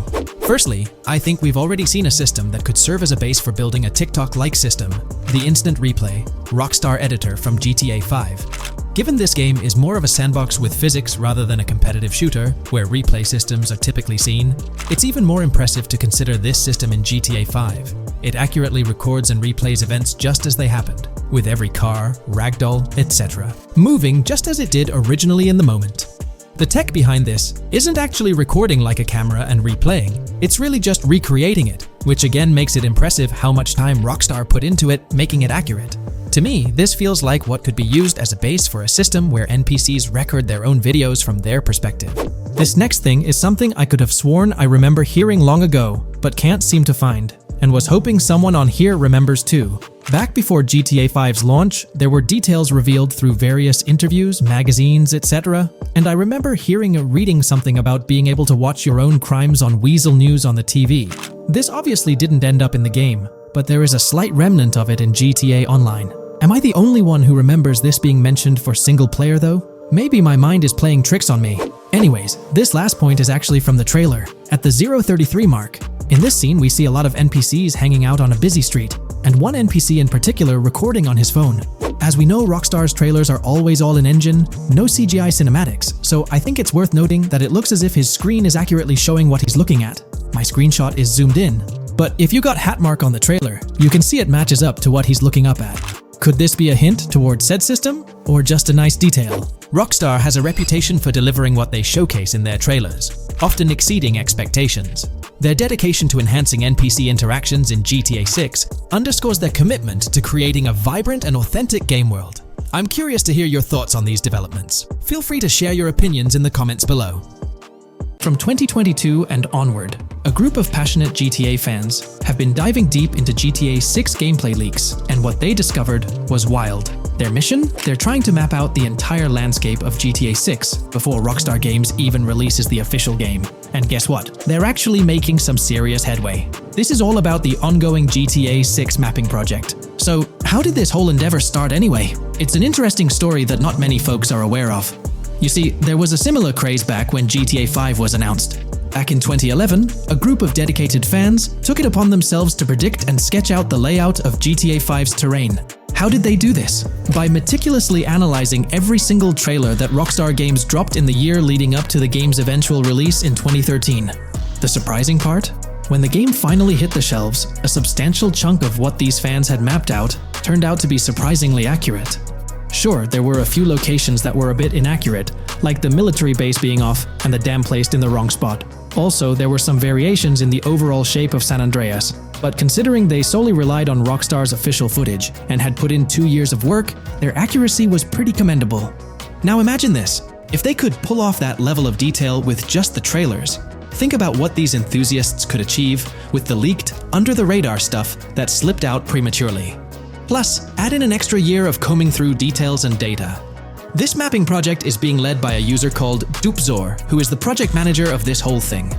Firstly, I think we've already seen a system that could serve as a base for building a TikTok-like system, the Instant Replay, Rockstar editor from GTA 5. Given this game is more of a sandbox with physics rather than a competitive shooter, where replay systems are typically seen, it's even more impressive to consider this system in GTA 5. It accurately records and replays events just as they happened, with every car, ragdoll, etc., moving just as it did originally in the moment. The tech behind this isn't actually recording like a camera and replaying, it's really just recreating it, which again makes it impressive how much time Rockstar put into it, making it accurate. To me, this feels like what could be used as a base for a system where NPCs record their own videos from their perspective. This next thing is something I could have sworn I remember hearing long ago, but can't seem to find, and was hoping someone on here remembers too. Back before GTA 5's launch, there were details revealed through various interviews, magazines, etc., and I remember hearing or reading something about being able to watch your own crimes on Weasel News on the TV. This obviously didn't end up in the game, but there is a slight remnant of it in GTA Online. Am I the only one who remembers this being mentioned for single player though? Maybe my mind is playing tricks on me. Anyways, this last point is actually from the trailer, at the 0:33 mark. In this scene, we see a lot of NPCs hanging out on a busy street, and one NPC in particular recording on his phone. As we know, Rockstar's trailers are always all in-engine, no CGI cinematics, so I think it's worth noting that it looks as if his screen is accurately showing what he's looking at. My screenshot is zoomed in, but if you got Hatmark on the trailer, you can see it matches up to what he's looking up at. Could this be a hint towards said system, or just a nice detail? Rockstar has a reputation for delivering what they showcase in their trailers, often exceeding expectations. Their dedication to enhancing NPC interactions in GTA 6 underscores their commitment to creating a vibrant and authentic game world. I'm curious to hear your thoughts on these developments. Feel free to share your opinions in the comments below. From 2022 and onward, a group of passionate GTA fans have been diving deep into GTA 6 gameplay leaks, and what they discovered was wild. Their mission? They're trying to map out the entire landscape of GTA 6 before Rockstar Games even releases the official game. And guess what? They're actually making some serious headway. This is all about the ongoing GTA 6 mapping project. So, how did this whole endeavor start anyway? It's an interesting story that not many folks are aware of. You see, there was a similar craze back when GTA 5 was announced. Back in 2011, a group of dedicated fans took it upon themselves to predict and sketch out the layout of GTA 5's terrain. How did they do this? By meticulously analyzing every single trailer that Rockstar Games dropped in the year leading up to the game's eventual release in 2013. The surprising part? When the game finally hit the shelves, a substantial chunk of what these fans had mapped out turned out to be surprisingly accurate. Sure, there were a few locations that were a bit inaccurate, like the military base being off and the dam placed in the wrong spot. Also, there were some variations in the overall shape of San Andreas, but considering they solely relied on Rockstar's official footage and had put in 2 years of work, their accuracy was pretty commendable. Now imagine this, if they could pull off that level of detail with just the trailers, think about what these enthusiasts could achieve with the leaked, under-the-radar stuff that slipped out prematurely. Plus, add in an extra year of combing through details and data. This mapping project is being led by a user called Dupzor, who is the project manager of this whole thing.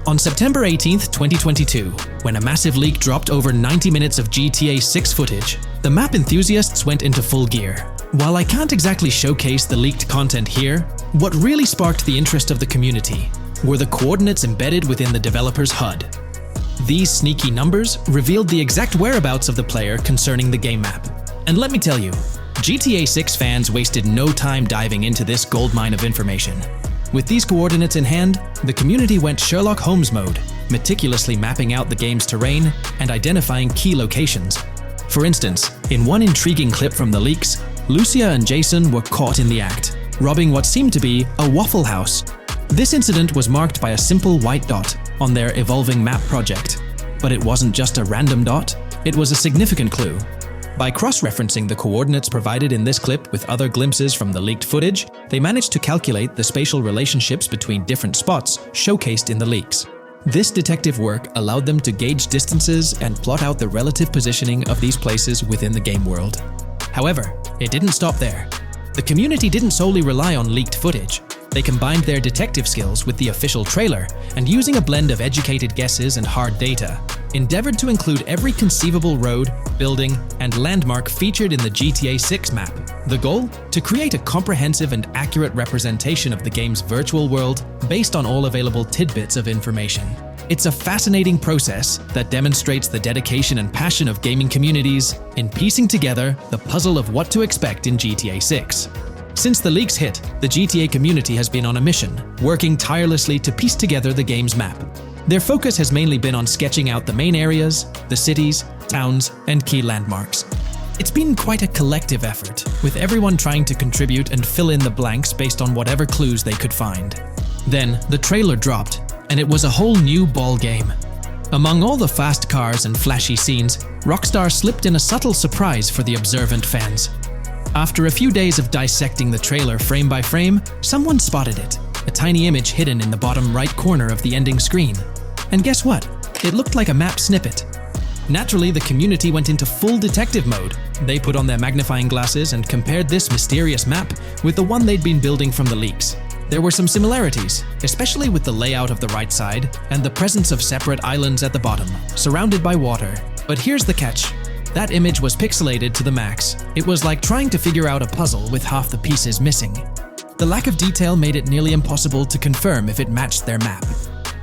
On September 18th, 2022, when a massive leak dropped over 90 minutes of GTA 6 footage, the map enthusiasts went into full gear. While I can't exactly showcase the leaked content here, what really sparked the interest of the community were the coordinates embedded within the developer's HUD. These sneaky numbers revealed the exact whereabouts of the player concerning the game map. And let me tell you, GTA 6 fans wasted no time diving into this goldmine of information. With these coordinates in hand, the community went Sherlock Holmes mode, meticulously mapping out the game's terrain and identifying key locations. For instance, in one intriguing clip from the leaks, Lucia and Jason were caught in the act, robbing what seemed to be a Waffle House. This incident was marked by a simple white dot on their evolving map project. But it wasn't just a random dot, it was a significant clue. By cross-referencing the coordinates provided in this clip with other glimpses from the leaked footage, they managed to calculate the spatial relationships between different spots showcased in the leaks. This detective work allowed them to gauge distances and plot out the relative positioning of these places within the game world. However, it didn't stop there. The community didn't solely rely on leaked footage. They combined their detective skills with the official trailer, and using a blend of educated guesses and hard data, endeavored to include every conceivable road, building, and landmark featured in the GTA 6 map. The goal? To create a comprehensive and accurate representation of the game's virtual world based on all available tidbits of information. It's a fascinating process that demonstrates the dedication and passion of gaming communities in piecing together the puzzle of what to expect in GTA 6. Since the leaks hit, the GTA community has been on a mission, working tirelessly to piece together the game's map. Their focus has mainly been on sketching out the main areas, the cities, towns, and key landmarks. It's been quite a collective effort, with everyone trying to contribute and fill in the blanks based on whatever clues they could find. Then, the trailer dropped, and it was a whole new ball game. Among all the fast cars and flashy scenes, Rockstar slipped in a subtle surprise for the observant fans. After a few days of dissecting the trailer frame by frame, someone spotted it, a tiny image hidden in the bottom right corner of the ending screen. And guess what? It looked like a map snippet. Naturally, the community went into full detective mode. They put on their magnifying glasses and compared this mysterious map with the one they'd been building from the leaks. There were some similarities, especially with the layout of the right side and the presence of separate islands at the bottom, surrounded by water. But here's the catch. That image was pixelated to the max. It was like trying to figure out a puzzle with half the pieces missing. The lack of detail made it nearly impossible to confirm if it matched their map.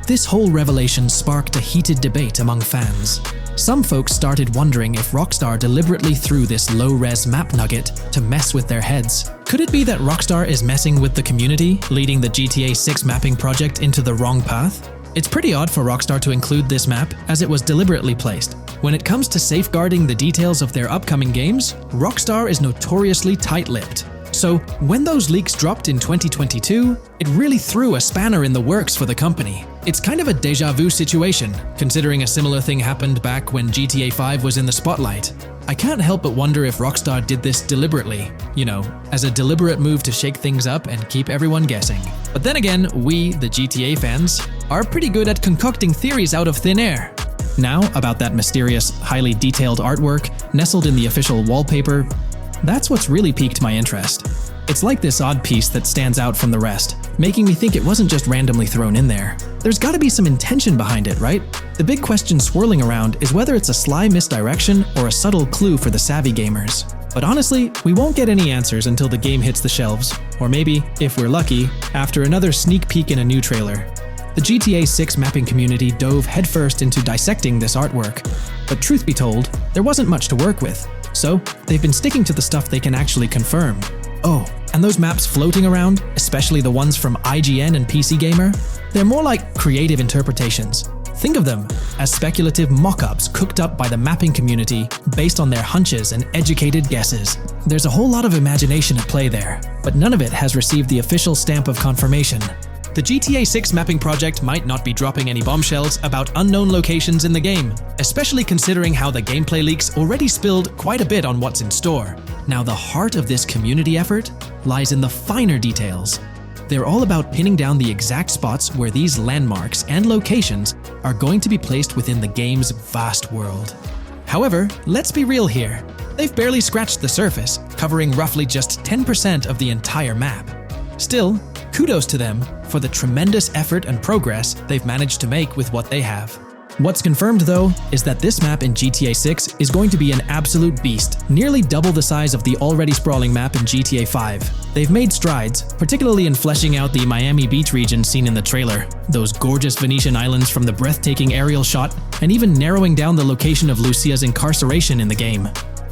This whole revelation sparked a heated debate among fans. Some folks started wondering if Rockstar deliberately threw this low-res map nugget to mess with their heads. Could it be that Rockstar is messing with the community, leading the GTA 6 mapping project into the wrong path? It's pretty odd for Rockstar to include this map, as it was deliberately placed. When it comes to safeguarding the details of their upcoming games, Rockstar is notoriously tight-lipped. So, when those leaks dropped in 2022, it really threw a spanner in the works for the company. It's kind of a deja vu situation, considering a similar thing happened back when GTA 5 was in the spotlight. I can't help but wonder if Rockstar did this deliberately, as a deliberate move to shake things up and keep everyone guessing. But then again, we, the GTA fans, are pretty good at concocting theories out of thin air. Now, about that mysterious, highly detailed artwork nestled in the official wallpaper, that's what's really piqued my interest. It's like this odd piece that stands out from the rest, making me think it wasn't just randomly thrown in there. There's gotta be some intention behind it, right? The big question swirling around is whether it's a sly misdirection or a subtle clue for the savvy gamers. But honestly, we won't get any answers until the game hits the shelves, or maybe, if we're lucky, after another sneak peek in a new trailer. The GTA 6 mapping community dove headfirst into dissecting this artwork, but truth be told, there wasn't much to work with. So, they've been sticking to the stuff they can actually confirm. Oh, and those maps floating around, especially the ones from IGN and PC Gamer, they're more like creative interpretations. Think of them as speculative mock-ups cooked up by the mapping community based on their hunches and educated guesses. There's a whole lot of imagination at play there, but none of it has received the official stamp of confirmation. The GTA 6 mapping project might not be dropping any bombshells about unknown locations in the game, especially considering how the gameplay leaks already spilled quite a bit on what's in store. Now, the heart of this community effort lies in the finer details. They're all about pinning down the exact spots where these landmarks and locations are going to be placed within the game's vast world. However, let's be real here. They've barely scratched the surface, covering roughly just 10% of the entire map. Still, kudos to them for the tremendous effort and progress they've managed to make with what they have. What's confirmed, though, is that this map in GTA 6 is going to be an absolute beast, nearly double the size of the already sprawling map in GTA 5. They've made strides, particularly in fleshing out the Miami Beach region seen in the trailer, those gorgeous Venetian islands from the breathtaking aerial shot, and even narrowing down the location of Lucia's incarceration in the game.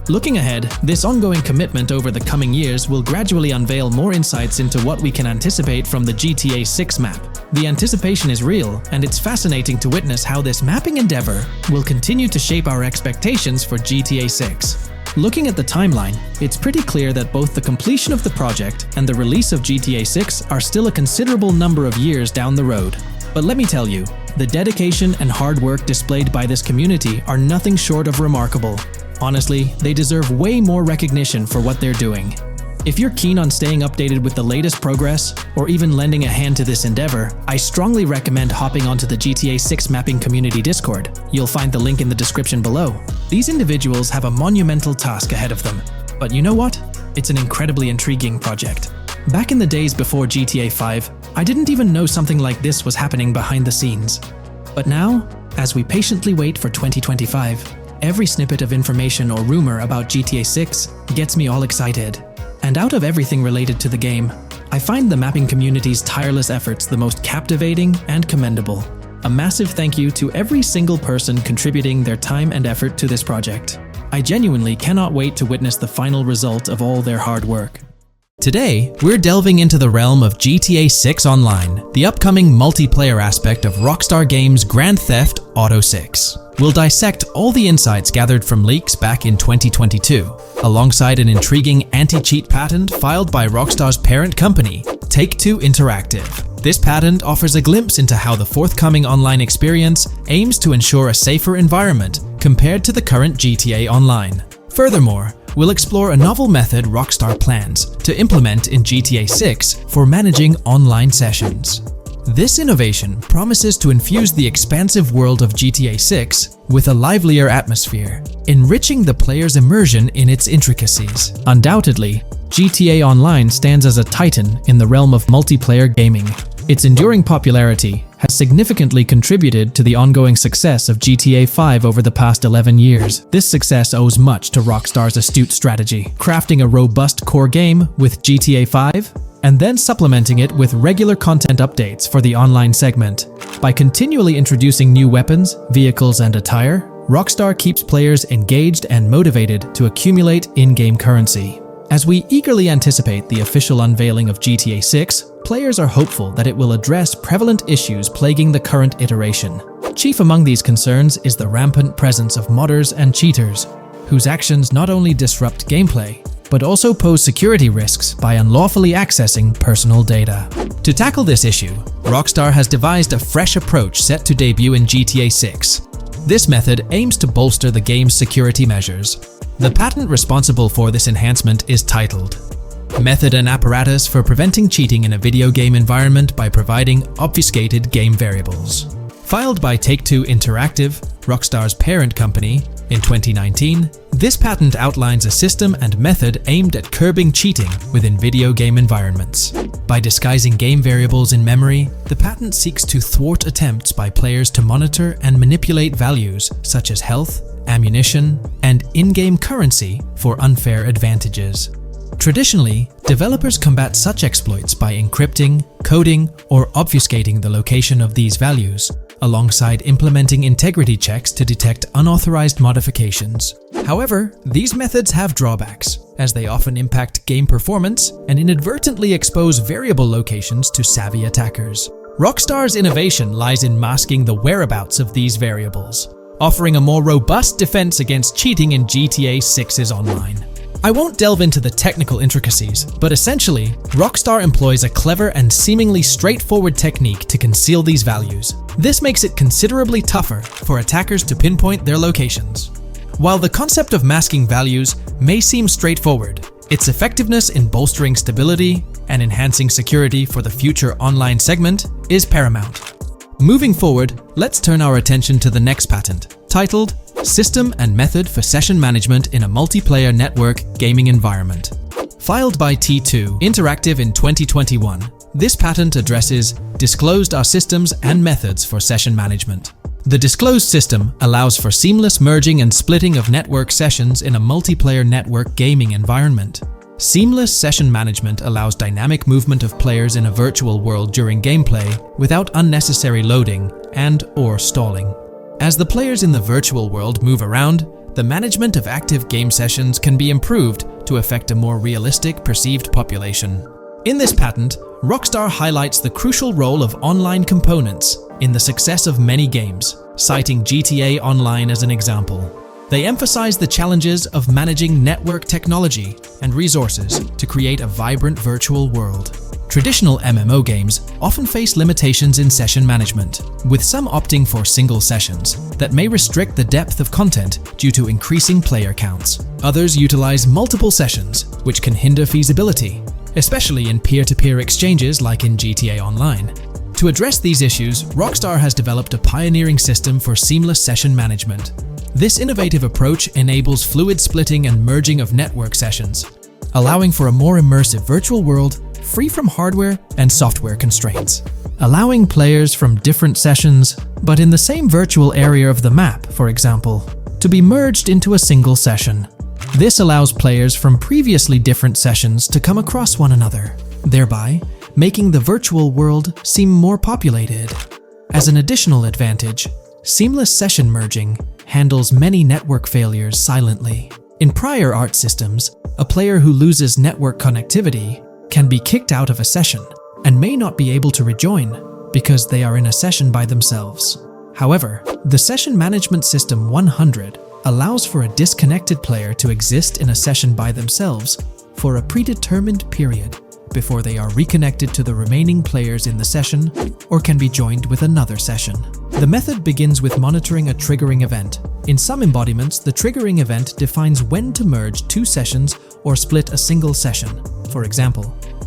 Looking ahead, this ongoing commitment over the coming years will gradually unveil more insights into what we can anticipate from the GTA 6 map. The anticipation is real, and it's fascinating to witness how this mapping endeavor will continue to shape our expectations for GTA 6. Looking at the timeline, it's pretty clear that both the completion of the project and the release of GTA 6 are still a considerable number of years down the road. But let me tell you, the dedication and hard work displayed by this community are nothing short of remarkable. Honestly, they deserve way more recognition for what they're doing. If you're keen on staying updated with the latest progress, or even lending a hand to this endeavor, I strongly recommend hopping onto the GTA 6 mapping community Discord. You'll find the link in the description below. These individuals have a monumental task ahead of them. But you know what? It's an incredibly intriguing project. Back in the days before GTA 5, I didn't even know something like this was happening behind the scenes. But now, as we patiently wait for 2025, every snippet of information or rumor about GTA 6 gets me all excited. And out of everything related to the game, I find the mapping community's tireless efforts the most captivating and commendable. A massive thank you to every single person contributing their time and effort to this project. I genuinely cannot wait to witness the final result of all their hard work. Today, we're delving into the realm of GTA 6 Online, the upcoming multiplayer aspect of Rockstar Games' Grand Theft Auto 6. We'll dissect all the insights gathered from leaks back in 2022, alongside an intriguing anti-cheat patent filed by Rockstar's parent company, Take-Two Interactive. This patent offers a glimpse into how the forthcoming online experience aims to ensure a safer environment compared to the current GTA Online. Furthermore, we'll explore a novel method Rockstar plans to implement in GTA 6 for managing online sessions. This innovation promises to infuse the expansive world of GTA 6 with a livelier atmosphere, enriching the player's immersion in its intricacies. Undoubtedly, GTA Online stands as a titan in the realm of multiplayer gaming. Its enduring popularity has significantly contributed to the ongoing success of GTA 5 over the past 11 years. This success owes much to Rockstar's astute strategy, crafting a robust core game with GTA 5, and then supplementing it with regular content updates for the online segment. By continually introducing new weapons, vehicles, and attire, Rockstar keeps players engaged and motivated to accumulate in-game currency. As we eagerly anticipate the official unveiling of GTA 6, players are hopeful that it will address prevalent issues plaguing the current iteration. Chief among these concerns is the rampant presence of modders and cheaters, whose actions not only disrupt gameplay, but also pose security risks by unlawfully accessing personal data. To tackle this issue, Rockstar has devised a fresh approach set to debut in GTA 6. This method aims to bolster the game's security measures. The patent responsible for this enhancement is titled Method and Apparatus for Preventing Cheating in a Video Game Environment by Providing Obfuscated Game Variables. Filed by Take-Two Interactive, Rockstar's parent company, in 2019, this patent outlines a system and method aimed at curbing cheating within video game environments. By disguising game variables in memory, the patent seeks to thwart attempts by players to monitor and manipulate values such as health, ammunition, and in-game currency for unfair advantages. Traditionally, developers combat such exploits by encrypting, coding, or obfuscating the location of these values, alongside implementing integrity checks to detect unauthorized modifications. However, these methods have drawbacks, as they often impact game performance and inadvertently expose variable locations to savvy attackers. Rockstar's innovation lies in masking the whereabouts of these variables, offering a more robust defense against cheating in GTA 6's online. I won't delve into the technical intricacies, but essentially, Rockstar employs a clever and seemingly straightforward technique to conceal these values. This makes it considerably tougher for attackers to pinpoint their locations. While the concept of masking values may seem straightforward, its effectiveness in bolstering stability and enhancing security for the future online segment is paramount. Moving forward, let's turn our attention to the next patent, titled System and Method for Session Management in a Multiplayer Network Gaming Environment. Filed by T2 Interactive in 2021, this patent addresses disclosed are systems and methods for session management. The disclosed system allows for seamless merging and splitting of network sessions in a multiplayer network gaming environment. Seamless session management allows dynamic movement of players in a virtual world during gameplay without unnecessary loading and/or stalling. As the players in the virtual world move around, the management of active game sessions can be improved to affect a more realistic perceived population. In this patent, Rockstar highlights the crucial role of online components in the success of many games, citing GTA Online as an example. They emphasize the challenges of managing network technology and resources to create a vibrant virtual world. Traditional MMO games often face limitations in session management, with some opting for single sessions that may restrict the depth of content due to increasing player counts. Others utilize multiple sessions, which can hinder feasibility, especially in peer-to-peer exchanges like in GTA Online. To address these issues, Rockstar has developed a pioneering system for seamless session management. This innovative approach enables fluid splitting and merging of network sessions, allowing for a more immersive virtual world free from hardware and software constraints. Allowing players from different sessions, but in the same virtual area of the map, for example, to be merged into a single session. This allows players from previously different sessions to come across one another, thereby making the virtual world seem more populated. As an additional advantage, seamless session merging handles many network failures silently. In prior art systems, a player who loses network connectivity can be kicked out of a session and may not be able to rejoin because they are in a session by themselves. However, the Session Management System 100 allows for a disconnected player to exist in a session by themselves for a predetermined period before they are reconnected to the remaining players in the session or can be joined with another session. The method begins with monitoring a triggering event. In some embodiments, the triggering event defines when to merge two sessions or split a single session. For example,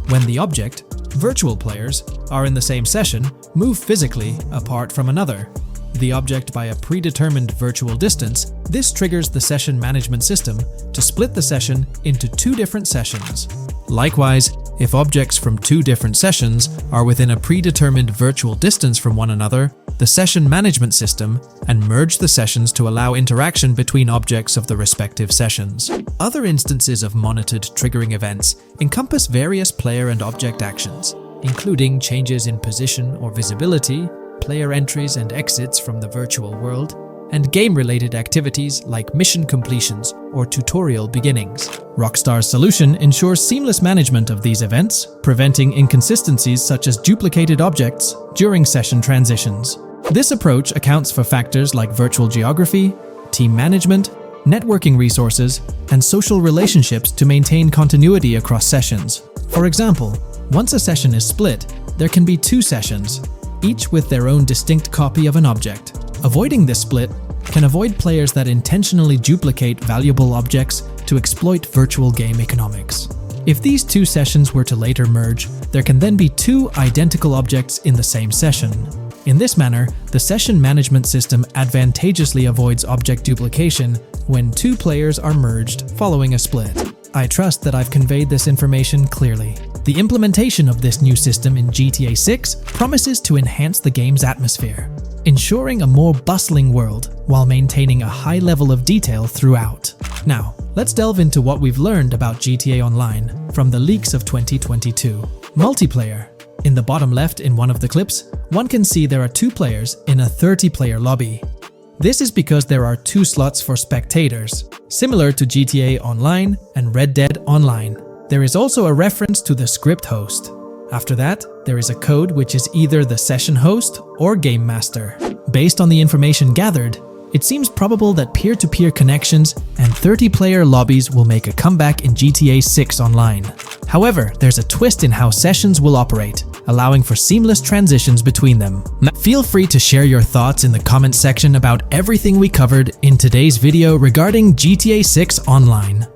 when the object, virtual players, are in the same session, move physically apart from another, the object by a predetermined virtual distance, this triggers the session management system to split the session into two different sessions. Likewise, if objects from two different sessions are within a predetermined virtual distance from one another, the session management system and merge the sessions to allow interaction between objects of the respective sessions. Other instances of monitored triggering events encompass various player and object actions, including changes in position or visibility, player entries and exits from the virtual world, and game-related activities like mission completions or tutorial beginnings. Rockstar's solution ensures seamless management of these events, preventing inconsistencies such as duplicated objects during session transitions. This approach accounts for factors like virtual geography, team management, networking resources, and social relationships to maintain continuity across sessions. For example, once a session is split, there can be 2 sessions, each with their own distinct copy of an object. Avoiding this split can avoid players that intentionally duplicate valuable objects to exploit virtual game economics. If these 2 sessions were to later merge, there can then be 2 identical objects in the same session. In this manner, the session management system advantageously avoids object duplication when 2 players are merged following a split. I trust that I've conveyed this information clearly. The implementation of this new system in GTA 6 promises to enhance the game's atmosphere, ensuring a more bustling world while maintaining a high level of detail throughout. Now, let's delve into what we've learned about GTA Online from the leaks of 2022. Multiplayer. In the bottom left in one of the clips, one can see there are 2 players in a 30-player lobby. This is because there are 2 slots for spectators, similar to GTA Online and Red Dead Online. There is also a reference to the script host. After that, there is a code which is either the session host or game master. Based on the information gathered, it seems probable that peer-to-peer connections and 30-player lobbies will make a comeback in GTA 6 Online. However, there's a twist in how sessions will operate, allowing for seamless transitions between them. Feel free to share your thoughts in the comments section about everything we covered in today's video regarding GTA 6 Online.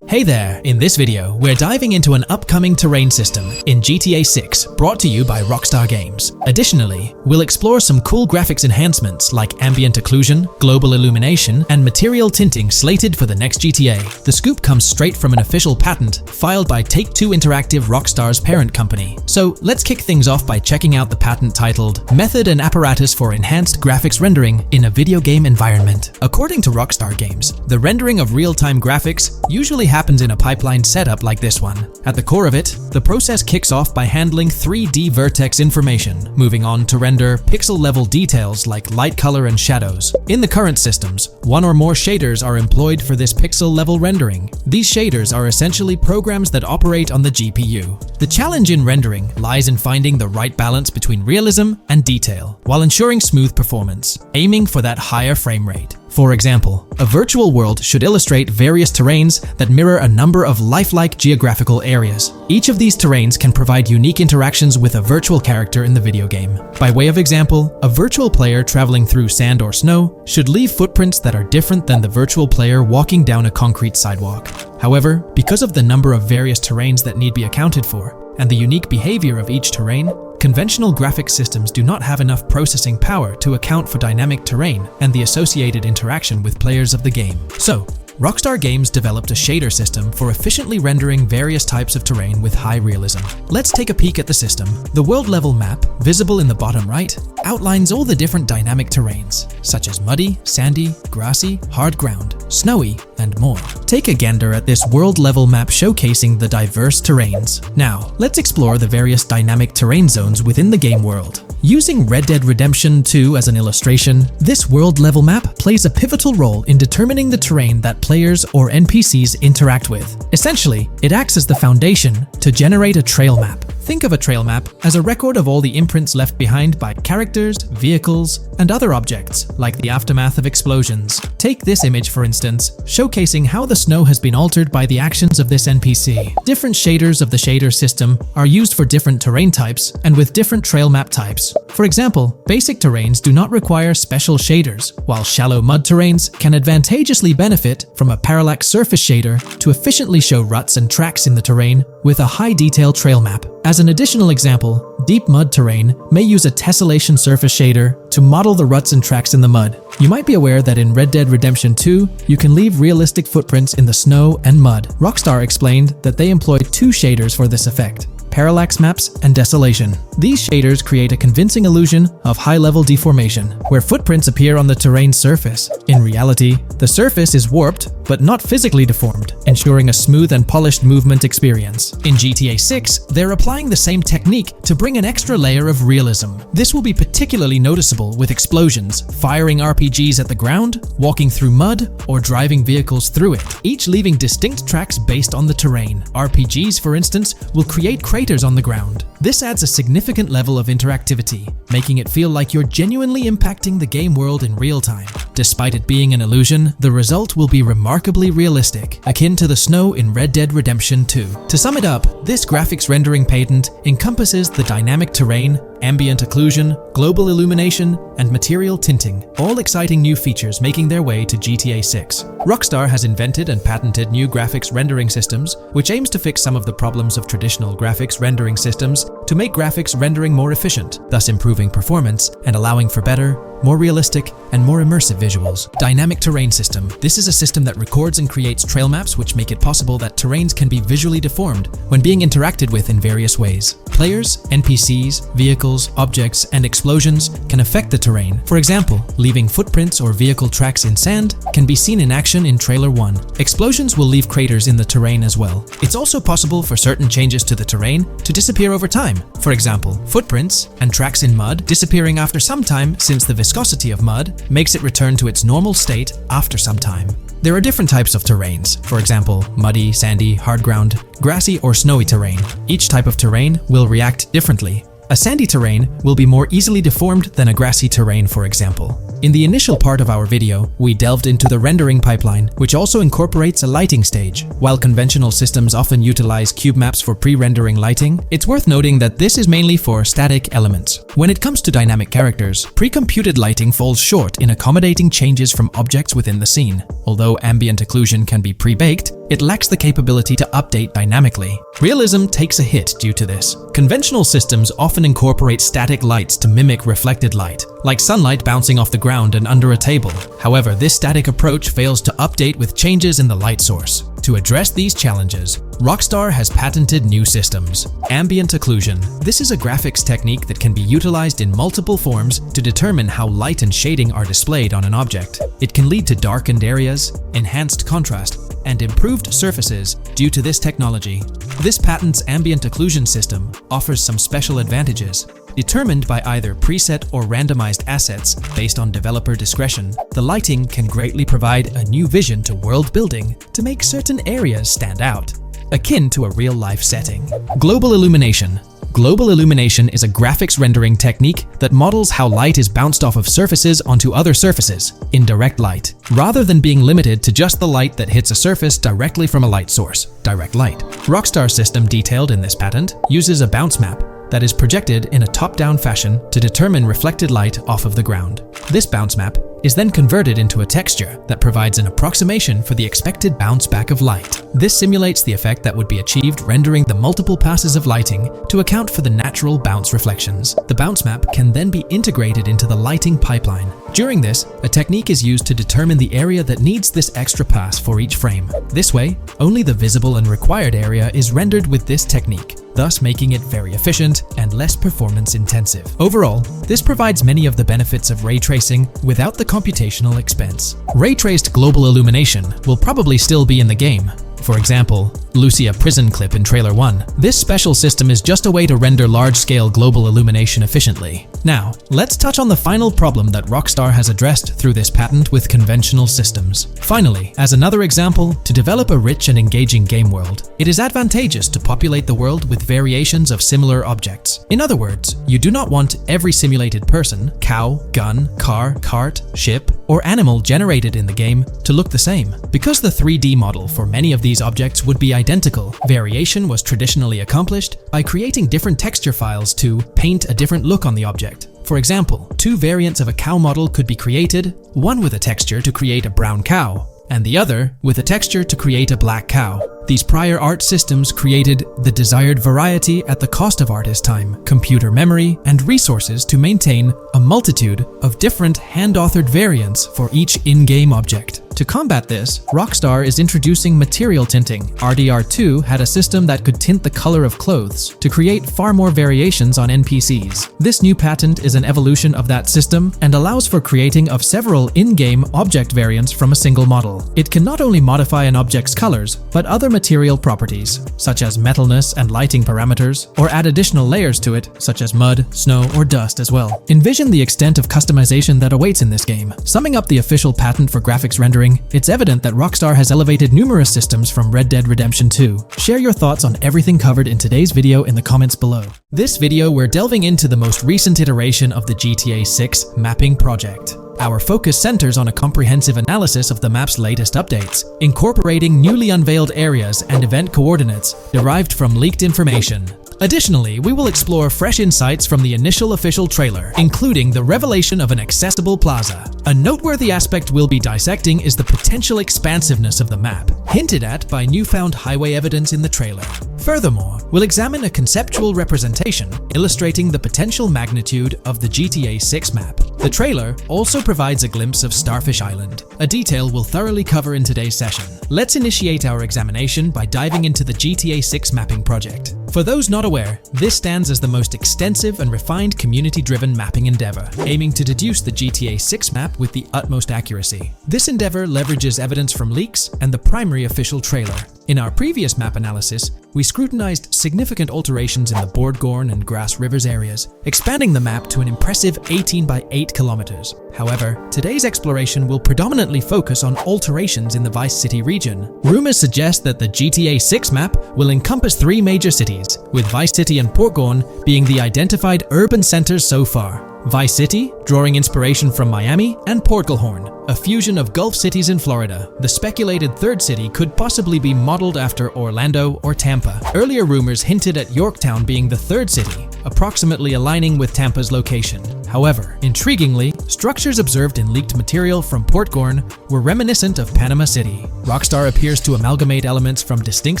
Hey there! In this video, we're diving into an upcoming terrain system in GTA 6 brought to you by Rockstar Games. Additionally, we'll explore some cool graphics enhancements like ambient occlusion, global illumination, and material tinting slated for the next GTA. The scoop comes straight from an official patent filed by Take-Two Interactive, Rockstar's parent company. So let's kick things off by checking out the patent titled Method and Apparatus for Enhanced Graphics Rendering in a Video Game Environment. According to Rockstar Games, the rendering of real-time graphics usually happens in a pipeline setup like this one. At the core of it, the process kicks off by handling 3D vertex information, moving on to render pixel-level details like light color and shadows. In the current systems, 1 or more shaders are employed for this pixel-level rendering. These shaders are essentially programs that operate on the GPU. The challenge in rendering lies in finding the right balance between realism and detail, while ensuring smooth performance, aiming for that higher frame rate. For example, a virtual world should illustrate various terrains that mirror a number of lifelike geographical areas. Each of these terrains can provide unique interactions with a virtual character in the video game. By way of example, a virtual player traveling through sand or snow should leave footprints that are different than the virtual player walking down a concrete sidewalk. However, because of the number of various terrains that need be accounted for, and the unique behavior of each terrain, conventional graphics systems do not have enough processing power to account for dynamic terrain and the associated interaction with players of the game. So, Rockstar Games developed a shader system for efficiently rendering various types of terrain with high realism. Let's take a peek at the system. The world level map, visible in the bottom right, outlines all the different dynamic terrains, such as muddy, sandy, grassy, hard ground, snowy, and more. Take a gander at this world level map showcasing the diverse terrains. Now, let's explore the various dynamic terrain zones within the game world. Using Red Dead Redemption 2 as an illustration, this world level map plays a pivotal role in determining the terrain that players or NPCs interact with. Essentially, it acts as the foundation to generate a trail map. Think of a trail map as a record of all the imprints left behind by characters, vehicles, and other objects, like the aftermath of explosions. Take this image for instance, showcasing how the snow has been altered by the actions of this NPC. Different shaders of the shader system are used for different terrain types and with different trail map types. For example, basic terrains do not require special shaders, while shallow mud terrains can advantageously benefit from a parallax surface shader to efficiently show ruts and tracks in the terrain with a high-detail trail map. As an additional example, deep mud terrain may use a tessellation surface shader to model the ruts and tracks in the mud. You might be aware that in Red Dead Redemption 2, you can leave realistic footprints in the snow and mud. Rockstar explained that they employed 2 shaders for this effect: parallax maps and desolation. These shaders create a convincing illusion of high-level deformation, where footprints appear on the terrain's surface. In reality, the surface is warped but not physically deformed, ensuring a smooth and polished movement experience. In GTA 6, they're applying the same technique to bring an extra layer of realism. This will be particularly noticeable with explosions, firing RPGs at the ground, walking through mud, or driving vehicles through it, each leaving distinct tracks based on the terrain. RPGs, for instance, will create craters on the ground. This adds a significant level of interactivity, making it feel like you're genuinely impacting the game world in real time. Despite it being an illusion, the result will be remarkably realistic, akin to the snow in Red Dead Redemption 2. To sum it up, this graphics rendering patent encompasses the dynamic terrain, ambient occlusion, global illumination, and material tinting, all exciting new features making their way to GTA 6. Rockstar has invented and patented new graphics rendering systems, which aims to fix some of the problems of traditional graphics rendering systems to make graphics rendering more efficient, thus improving performance and allowing for better, more realistic, and more immersive visuals. Dynamic Terrain System. This is a system that records and creates trail maps which make it possible that terrains can be visually deformed when being interacted with in various ways. Players, NPCs, vehicles, objects, and explosions can affect the terrain. For example, leaving footprints or vehicle tracks in sand can be seen in action in Trailer 1. Explosions will leave craters in the terrain as well. It's also possible for certain changes to the terrain to disappear over time. For example, footprints and tracks in mud disappearing after some time, since the viscosity of mud makes it return to its normal state after some time. There are different types of terrains, for example, muddy, sandy, hard ground, grassy, or snowy terrain. Each type of terrain will react differently. A sandy terrain will be more easily deformed than a grassy terrain, for example. In the initial part of our video, we delved into the rendering pipeline, which also incorporates a lighting stage. While conventional systems often utilize cube maps for pre-rendering lighting, it's worth noting that this is mainly for static elements. When it comes to dynamic characters, pre-computed lighting falls short in accommodating changes from objects within the scene. Although ambient occlusion can be pre-baked, it lacks the capability to update dynamically. Realism takes a hit due to this. Conventional systems often incorporate static lights to mimic reflected light, like sunlight bouncing off the ground and under a table. However, this static approach fails to update with changes in the light source. To address these challenges, Rockstar has patented new systems. Ambient occlusion. This is a graphics technique that can be utilized in multiple forms to determine how light and shading are displayed on an object. It can lead to darkened areas, enhanced contrast, and improved surfaces due to this technology. This patent's ambient occlusion system offers some special advantages. Determined by either preset or randomized assets based on developer discretion, the lighting can greatly provide a new vision to world building to make certain areas stand out, akin to a real-life setting. Global illumination. Global illumination is a graphics rendering technique that models how light is bounced off of surfaces onto other surfaces in direct light, rather than being limited to just the light that hits a surface directly from a light source, direct light. Rockstar's system detailed in this patent uses a bounce map that is projected in a top-down fashion to determine reflected light off of the ground. This bounce map is then converted into a texture that provides an approximation for the expected bounce back of light. This simulates the effect that would be achieved rendering the multiple passes of lighting to account for the natural bounce reflections. The bounce map can then be integrated into the lighting pipeline. During this, a technique is used to determine the area that needs this extra pass for each frame. This way, only the visible and required area is rendered with this technique, thus making it very efficient and less performance intensive. Overall, this provides many of the benefits of ray tracing without the computational expense. Ray-traced global illumination will probably still be in the game. For example, Lucia prison clip in Trailer 1. This special system is just a way to render large-scale global illumination efficiently. Now, let's touch on the final problem that Rockstar has addressed through this patent with conventional systems. Finally, as another example, to develop a rich and engaging game world, it is advantageous to populate the world with variations of similar objects. In other words, you do not want every simulated person, cow, gun, car, cart, ship, or animal generated in the game to look the same. Because the 3D model for many of these objects would be identical, variation was traditionally accomplished by creating different texture files to paint a different look on the object. For example, two variants of a cow model could be created, one with a texture to create a brown cow, and the other with a texture to create a black cow. These prior art systems created the desired variety at the cost of artist time, computer memory, and resources to maintain a multitude of different hand-authored variants for each in-game object. To combat this, Rockstar is introducing material tinting. RDR2 had a system that could tint the color of clothes to create far more variations on NPCs. This new patent is an evolution of that system and allows for creating of several in-game object variants from a single model. It can not only modify an object's colors, but other material properties, such as metalness and lighting parameters, or add additional layers to it, such as mud, snow, or dust as well. Envision the extent of customization that awaits in this game. Summing up the official patent for graphics rendering, it's evident that Rockstar has elevated numerous systems from Red Dead Redemption 2. Share your thoughts on everything covered in today's video in the comments below. This video, we're delving into the most recent iteration of the GTA 6 mapping project. Our focus centers on a comprehensive analysis of the map's latest updates, incorporating newly unveiled areas and event coordinates derived from leaked information. Additionally, we will explore fresh insights from the initial official trailer, including the revelation of an accessible plaza. A noteworthy aspect we'll be dissecting is the potential expansiveness of the map, hinted at by newfound highway evidence in the trailer. Furthermore, we'll examine a conceptual representation illustrating the potential magnitude of the GTA 6 map. The trailer also provides a glimpse of Starfish Island, a detail we'll thoroughly cover in today's session. Let's initiate our examination by diving into the GTA 6 mapping project. For those not aware, this stands as the most extensive and refined community-driven mapping endeavor, aiming to deduce the GTA 6 map with the utmost accuracy. This endeavor leverages evidence from leaks and the primary official trailer. In our previous map analysis, we scrutinized significant alterations in the Bordgorn and Grass Rivers areas, expanding the map to an impressive 18 by 8 kilometers. However, today's exploration will predominantly focus on alterations in the Vice City region. Rumors suggest that the GTA 6 map will encompass 3 major cities, with Vice City and Portgorn being the identified urban centers so far. Vice City, drawing inspiration from Miami, and Port Gilhorn, a fusion of Gulf cities in Florida. The speculated third city could possibly be modeled after Orlando or Tampa. Earlier rumors hinted at Yorktown being the third city, approximately aligning with Tampa's location. However, intriguingly, structures observed in leaked material from Portgorn were reminiscent of Panama City. Rockstar appears to amalgamate elements from distinct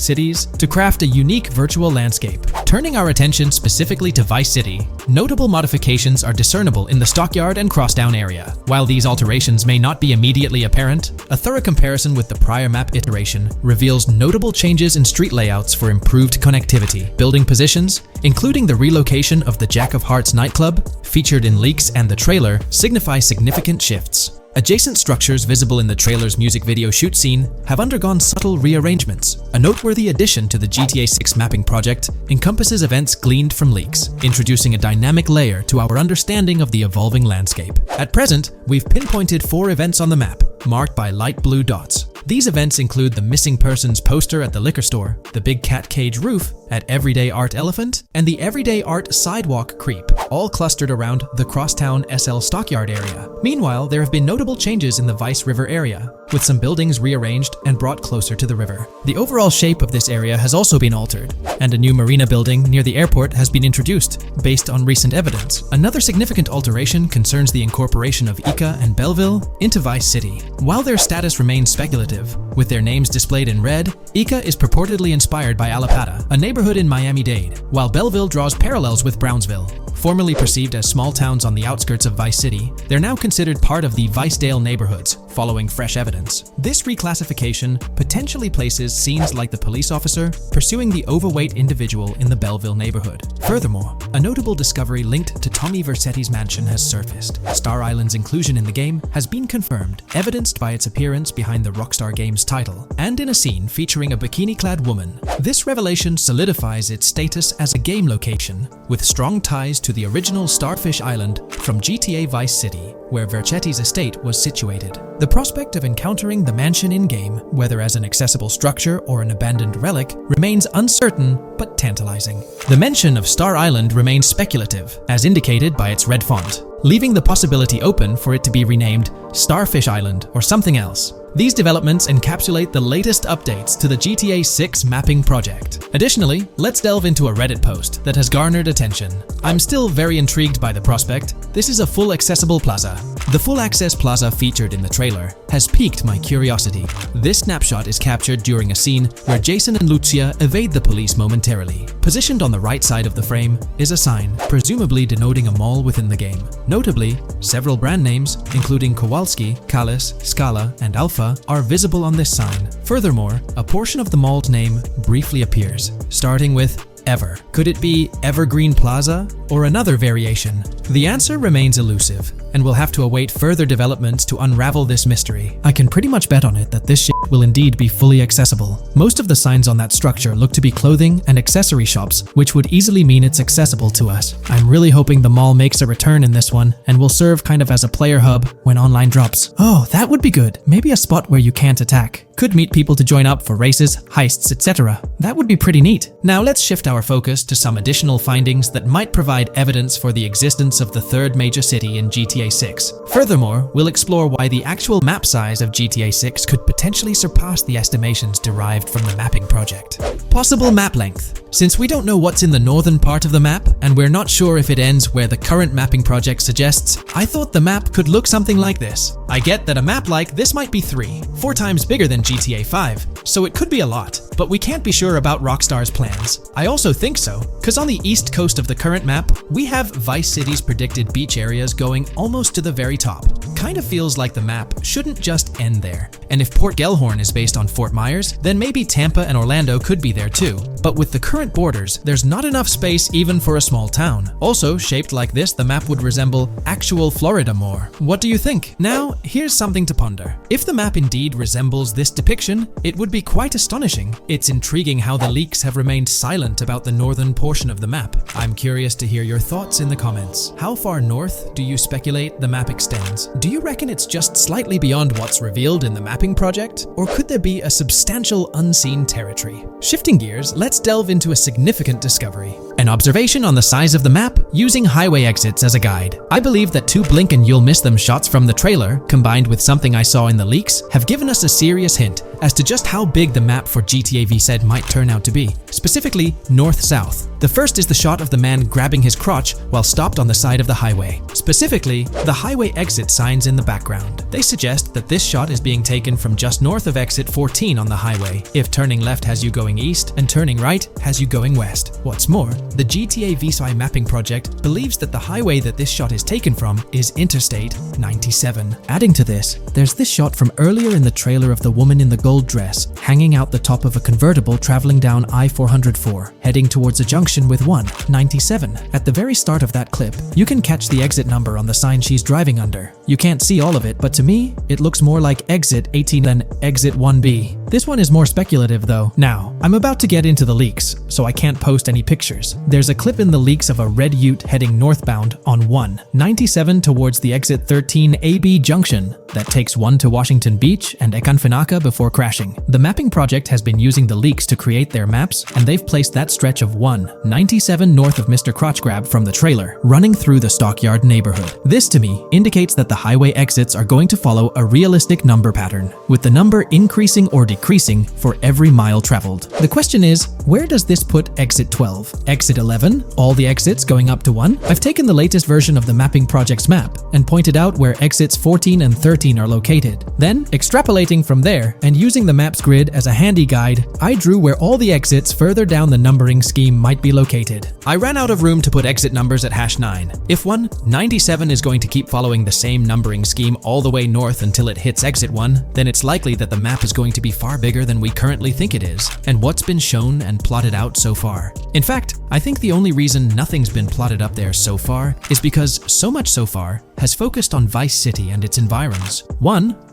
cities to craft a unique virtual landscape. Turning our attention specifically to Vice City, notable modifications are discernible in the Stockyard and Crosstown area. While these alterations may not be immediately apparent, a thorough comparison with the prior map iteration reveals notable changes in street layouts for improved connectivity, building positions, including the relocation of the Jack of Hearts nightclub, featured in leaks and the trailer, signify significant shifts. Adjacent structures visible in the trailer's music video shoot scene have undergone subtle rearrangements. A noteworthy addition to the GTA 6 mapping project encompasses events gleaned from leaks, introducing a dynamic layer to our understanding of the evolving landscape. At present, we've pinpointed 4 events on the map, marked by light blue dots. These events include the missing persons poster at the liquor store, the big cat cage roof at Everyday Art Elephant, and the Everyday Art Sidewalk Creep, all clustered around the Crosstown SL Stockyard area. Meanwhile, there have been notable changes in the Vice River area, with some buildings rearranged and brought closer to the river. The overall shape of this area has also been altered, and a new marina building near the airport has been introduced, based on recent evidence. Another significant alteration concerns the incorporation of Ica and Belleville into Vice City. While their status remains speculative, with their names displayed in red, Ica is purportedly inspired by Allapattah, a neighborhood in Miami-Dade, while Belleville draws parallels with Brownsville. Formerly perceived as small towns on the outskirts of Vice City, they're now considered part of the Vicedale neighborhoods, following fresh evidence. This reclassification potentially places scenes like the police officer pursuing the overweight individual in the Belleville neighborhood. Furthermore, a notable discovery linked to Tommy Vercetti's mansion has surfaced. Star Island's inclusion in the game has been confirmed, evidenced by its appearance behind the Rockstar Games title, and in a scene featuring a bikini-clad woman. This revelation solidifies its status as a game location, with strong ties to the original Starfish Island from GTA Vice City, where Vercetti's estate was situated. The prospect of encountering the mansion in-game, whether as an accessible structure or an abandoned relic, remains uncertain but tantalizing. The mention of Star Island remains speculative, as indicated by its red font, leaving the possibility open for it to be renamed Starfish Island or something else. These developments encapsulate the latest updates to the GTA 6 mapping project. Additionally, let's delve into a Reddit post that has garnered attention. I'm still very intrigued by the prospect. This is a full accessible plaza, The full access plaza featured in the trailer has piqued my curiosity. This snapshot is captured during a scene where Jason and Lucia evade the police momentarily. Positioned on the right side of the frame is a sign, presumably denoting a mall within the game. Notably, several brand names, including Kowalski, Callis, Scala, and Alpha, are visible on this sign. Furthermore, a portion of the mall's name briefly appears, starting with Ever. Could it be Evergreen Plaza or another variation? The answer remains elusive, and we'll have to await further developments to unravel this mystery. I can pretty much bet on it that this shit will indeed be fully accessible. Most of the signs on that structure look to be clothing and accessory shops, which would easily mean it's accessible to us. I'm really hoping the mall makes a return in this one and will serve kind of as a player hub when online drops. Oh, that would be good. Maybe a spot where you can't attack. Could meet people to join up for races, heists, etc. That would be pretty neat. Now let's shift our focus to some additional findings that might provide evidence for the existence of the third major city in GTA 6. Furthermore, we'll explore why the actual map size of GTA 6 could potentially surpass the estimations derived from the mapping project. Possible map length. Since we don't know what's in the northern part of the map, and we're not sure if it ends where the current mapping project suggests, I thought the map could look something like this. I get that a map like this might be 4 times bigger than GTA 5, so it could be a lot, but we can't be sure about Rockstar's plans. I also think so, because on the east coast of the current map, we have Vice City's predicted beach areas going almost to the very top. Kind of feels like the map shouldn't just end there. And if Port Gellhorn is based on Fort Myers, then maybe Tampa and Orlando could be there too. But with the current borders, there's not enough space even for a small town. Also, shaped like this, the map would resemble actual Florida more. What do you think? Now, here's something to ponder. If the map indeed resembles this depiction, it would be quite astonishing. It's intriguing how the leaks have remained silent about the northern portion of the map. I'm curious to hear your thoughts in the comments. How far north do you speculate the map extends? Do you reckon it's just slightly beyond what's revealed in the mapping project? Or could there be a substantial unseen territory? Shifting gears, let's delve into a significant discovery. An observation on the size of the map using highway exits as a guide. I believe that 2 blink and you'll miss them shots from the trailer, combined with something I saw in the leaks, have given us a serious hint as to just how big the map for GTA VZ might turn out to be. Specifically, north-south. The first is the shot of the man grabbing his crotch while stopped on the side of the highway. Specifically, the highway exit signs in the background. They suggest that this shot is being taken from just north of exit 14 on the highway, if turning left has you going east and turning right has you going west. What's more, the GTA VSI mapping project believes that the highway that this shot is taken from is Interstate 97. Adding to this, there's this shot from earlier in the trailer of the woman in the gold dress hanging out the top of a convertible traveling down I-404, heading towards a junction with 197. At the very start of that clip, you can catch the exit number on the sign she's driving under. You can't see all of it, but to me, it looks more like exit 18 than exit 1B. This one is more speculative though. Now, I'm about to get into the leaks, so I can't post any pictures. There's a clip in the leaks of a red ute heading northbound on 197 towards the exit 13 AB junction that takes 1 to Washington Beach and Ekanfinaka before crashing. The mapping project has been using the leaks to create their maps, and they've placed that stretch of 197 north of Mr. Crotch Grab from the trailer, running through the Stockyard neighborhood. This to me indicates that the highway exits are going to follow a realistic number pattern, with the number increasing or decreasing for every mile traveled. The question is, where does this put exit 12? Exit 11? All the exits going up to 1? I've taken the latest version of the mapping project's map and pointed out where exits 14 and 13 are located. Then, extrapolating from there and using the map's grid as a handy guide, I drew where all the exits further down the numbering scheme might be located. I ran out of room to put exit numbers at #9. If 197 is going to keep following the same numbering scheme all the way north until it hits exit 1, then it's likely that the map is going to be far bigger than we currently think it is, and what's been shown and plotted out so far. In fact, I think the only reason nothing's been plotted up there so far is because so much so far has focused on Vice City and its environs.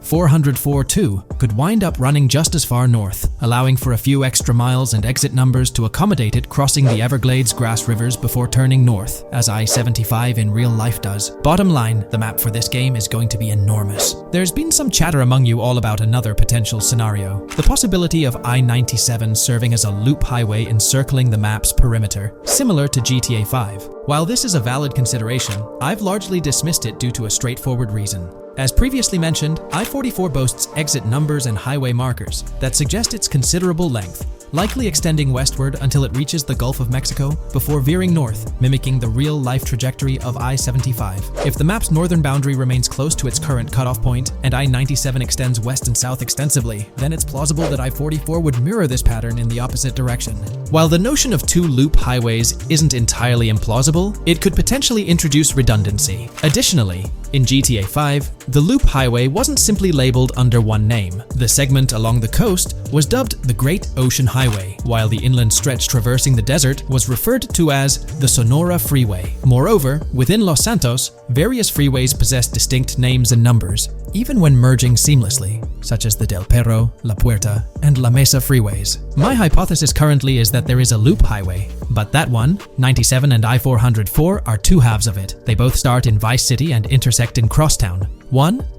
404.2 could wind up running just as far north, allowing for a few extra miles and exit numbers to accommodate it crossing the Everglades grass rivers before turning north, as I-75 in real life does. Bottom line, the map for this game is going to be enormous. There's been some chatter among you all about another potential scenario, the possibility of I-97 serving as a loop highway encircling the map's perimeter, similar to GTA 5. While this is a valid consideration, I've largely dismissed it due to a straightforward reason. As previously mentioned, I-44 boasts exit numbers and highway markers that suggest its considerable length, likely extending westward until it reaches the Gulf of Mexico before veering north, mimicking the real-life trajectory of I-75. If the map's northern boundary remains close to its current cutoff point, and I-97 extends west and south extensively, then it's plausible that I-44 would mirror this pattern in the opposite direction. While the notion of two loop highways isn't entirely implausible, it could potentially introduce redundancy. Additionally, in GTA 5, the loop highway wasn't simply labeled under one name. The segment along the coast was dubbed the Great Ocean Highway, while the inland stretch traversing the desert was referred to as the Sonora Freeway. Moreover, within Los Santos, various freeways possess distinct names and numbers, even when merging seamlessly, such as the Del Perro, La Puerta, and La Mesa freeways. My hypothesis currently is that there is a loop highway, but that one, 97 and I-404, are two halves of it. They both start in Vice City and intersect in Crosstown.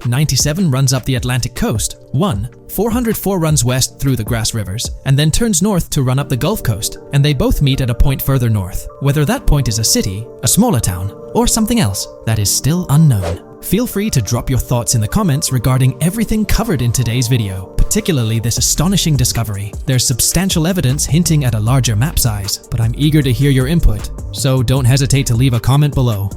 97 runs up the Atlantic coast. 404 runs west through the Grass Rivers, and then turns north to run up the Gulf Coast, and they both meet at a point further north. Whether that point is a city, a smaller town, or something else, that is still unknown. Feel free to drop your thoughts in the comments regarding everything covered in today's video, particularly this astonishing discovery. There's substantial evidence hinting at a larger map size, but I'm eager to hear your input, so don't hesitate to leave a comment below.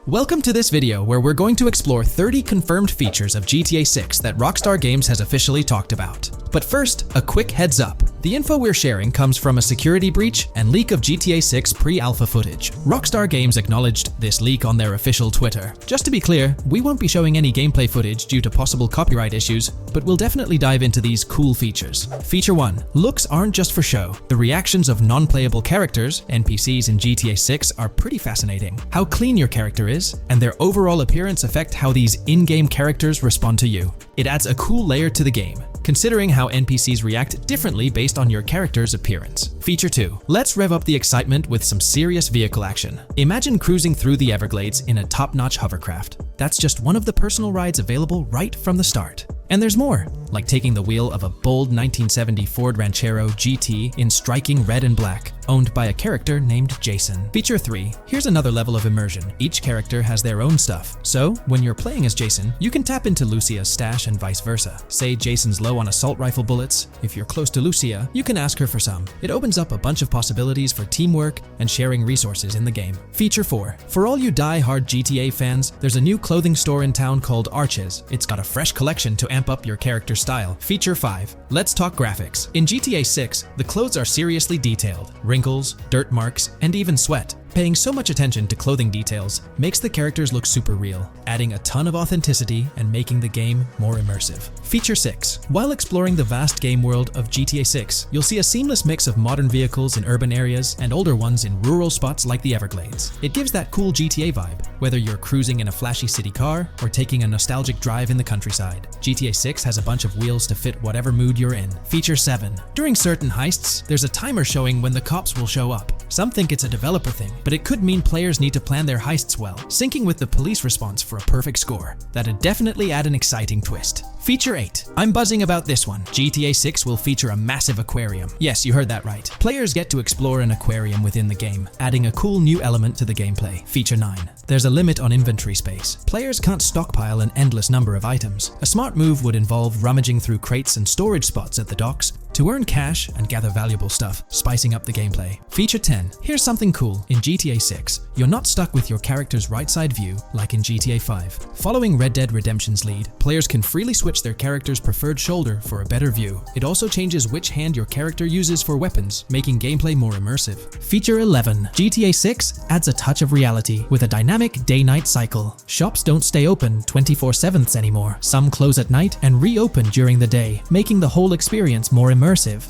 Welcome to this video where we're going to explore 30 confirmed features of GTA 6 that Rockstar Games has officially talked about. But first, a quick heads up. The info we're sharing comes from a security breach and leak of GTA 6 pre-alpha footage. Rockstar Games acknowledged this leak on their official Twitter. Just to be clear, we won't be showing any gameplay footage due to possible copyright issues, but we'll definitely dive into these cool features. Feature 1. Looks aren't just for show. The reactions of non-playable characters, NPCs in GTA 6, are pretty fascinating. How clean your character is, and their overall appearance affect how these in-game characters respond to you. It adds a cool layer to the game, considering how NPCs react differently based on your character's appearance. Feature 2. Let's rev up the excitement with some serious vehicle action. Imagine cruising through the Everglades in a top-notch hovercraft. That's just one of the personal rides available right from the start. And there's more, like taking the wheel of a bold 1970 Ford Ranchero GT in striking red and black, owned by a character named Jason. Feature 3. Here's another level of immersion. Each character has their own stuff, so when you're playing as Jason, you can tap into Lucia's stash and vice versa. Say Jason's low on assault rifle bullets. If you're close to Lucia, you can ask her for some. It opens up a bunch of possibilities for teamwork and sharing resources in the game. Feature 4. For all you die-hard GTA fans, there's a new clothing store in town called Arches. It's got a fresh collection to amp up your character's style. Feature 5. Let's talk graphics. In GTA 6, the clothes are seriously detailed. Wrinkles, dirt marks, and even sweat. Paying so much attention to clothing details makes the characters look super real, adding a ton of authenticity and making the game more immersive. Feature 6. While exploring the vast game world of GTA 6, you'll see a seamless mix of modern vehicles in urban areas and older ones in rural spots like the Everglades. It gives that cool GTA vibe, whether you're cruising in a flashy city car or taking a nostalgic drive in the countryside. GTA 6 has a bunch of wheels to fit whatever mood you're in. Feature 7. During certain heists, there's a timer showing when the cops will show up. Some think it's a developer thing, but it could mean players need to plan their heists well, syncing with the police response for a perfect score. That'd definitely add an exciting twist. Feature 8. I'm buzzing about this one. GTA 6 will feature a massive aquarium. Yes, you heard that right. Players get to explore an aquarium within the game, adding a cool new element to the gameplay. Feature 9. There's a limit on inventory space. Players can't stockpile an endless number of items. A smart move would involve rummaging through crates and storage spots at the docks to earn cash and gather valuable stuff, spicing up the gameplay. Feature 10. Here's something cool. In GTA 6, you're not stuck with your character's right side view like in GTA 5. Following Red Dead Redemption's lead, players can freely switch their character's preferred shoulder for a better view. It also changes which hand your character uses for weapons, making gameplay more immersive. Feature 11. GTA 6 adds a touch of reality with a dynamic day-night cycle. Shops don't stay open 24/7 anymore. Some close at night and reopen during the day, making the whole experience more immersive.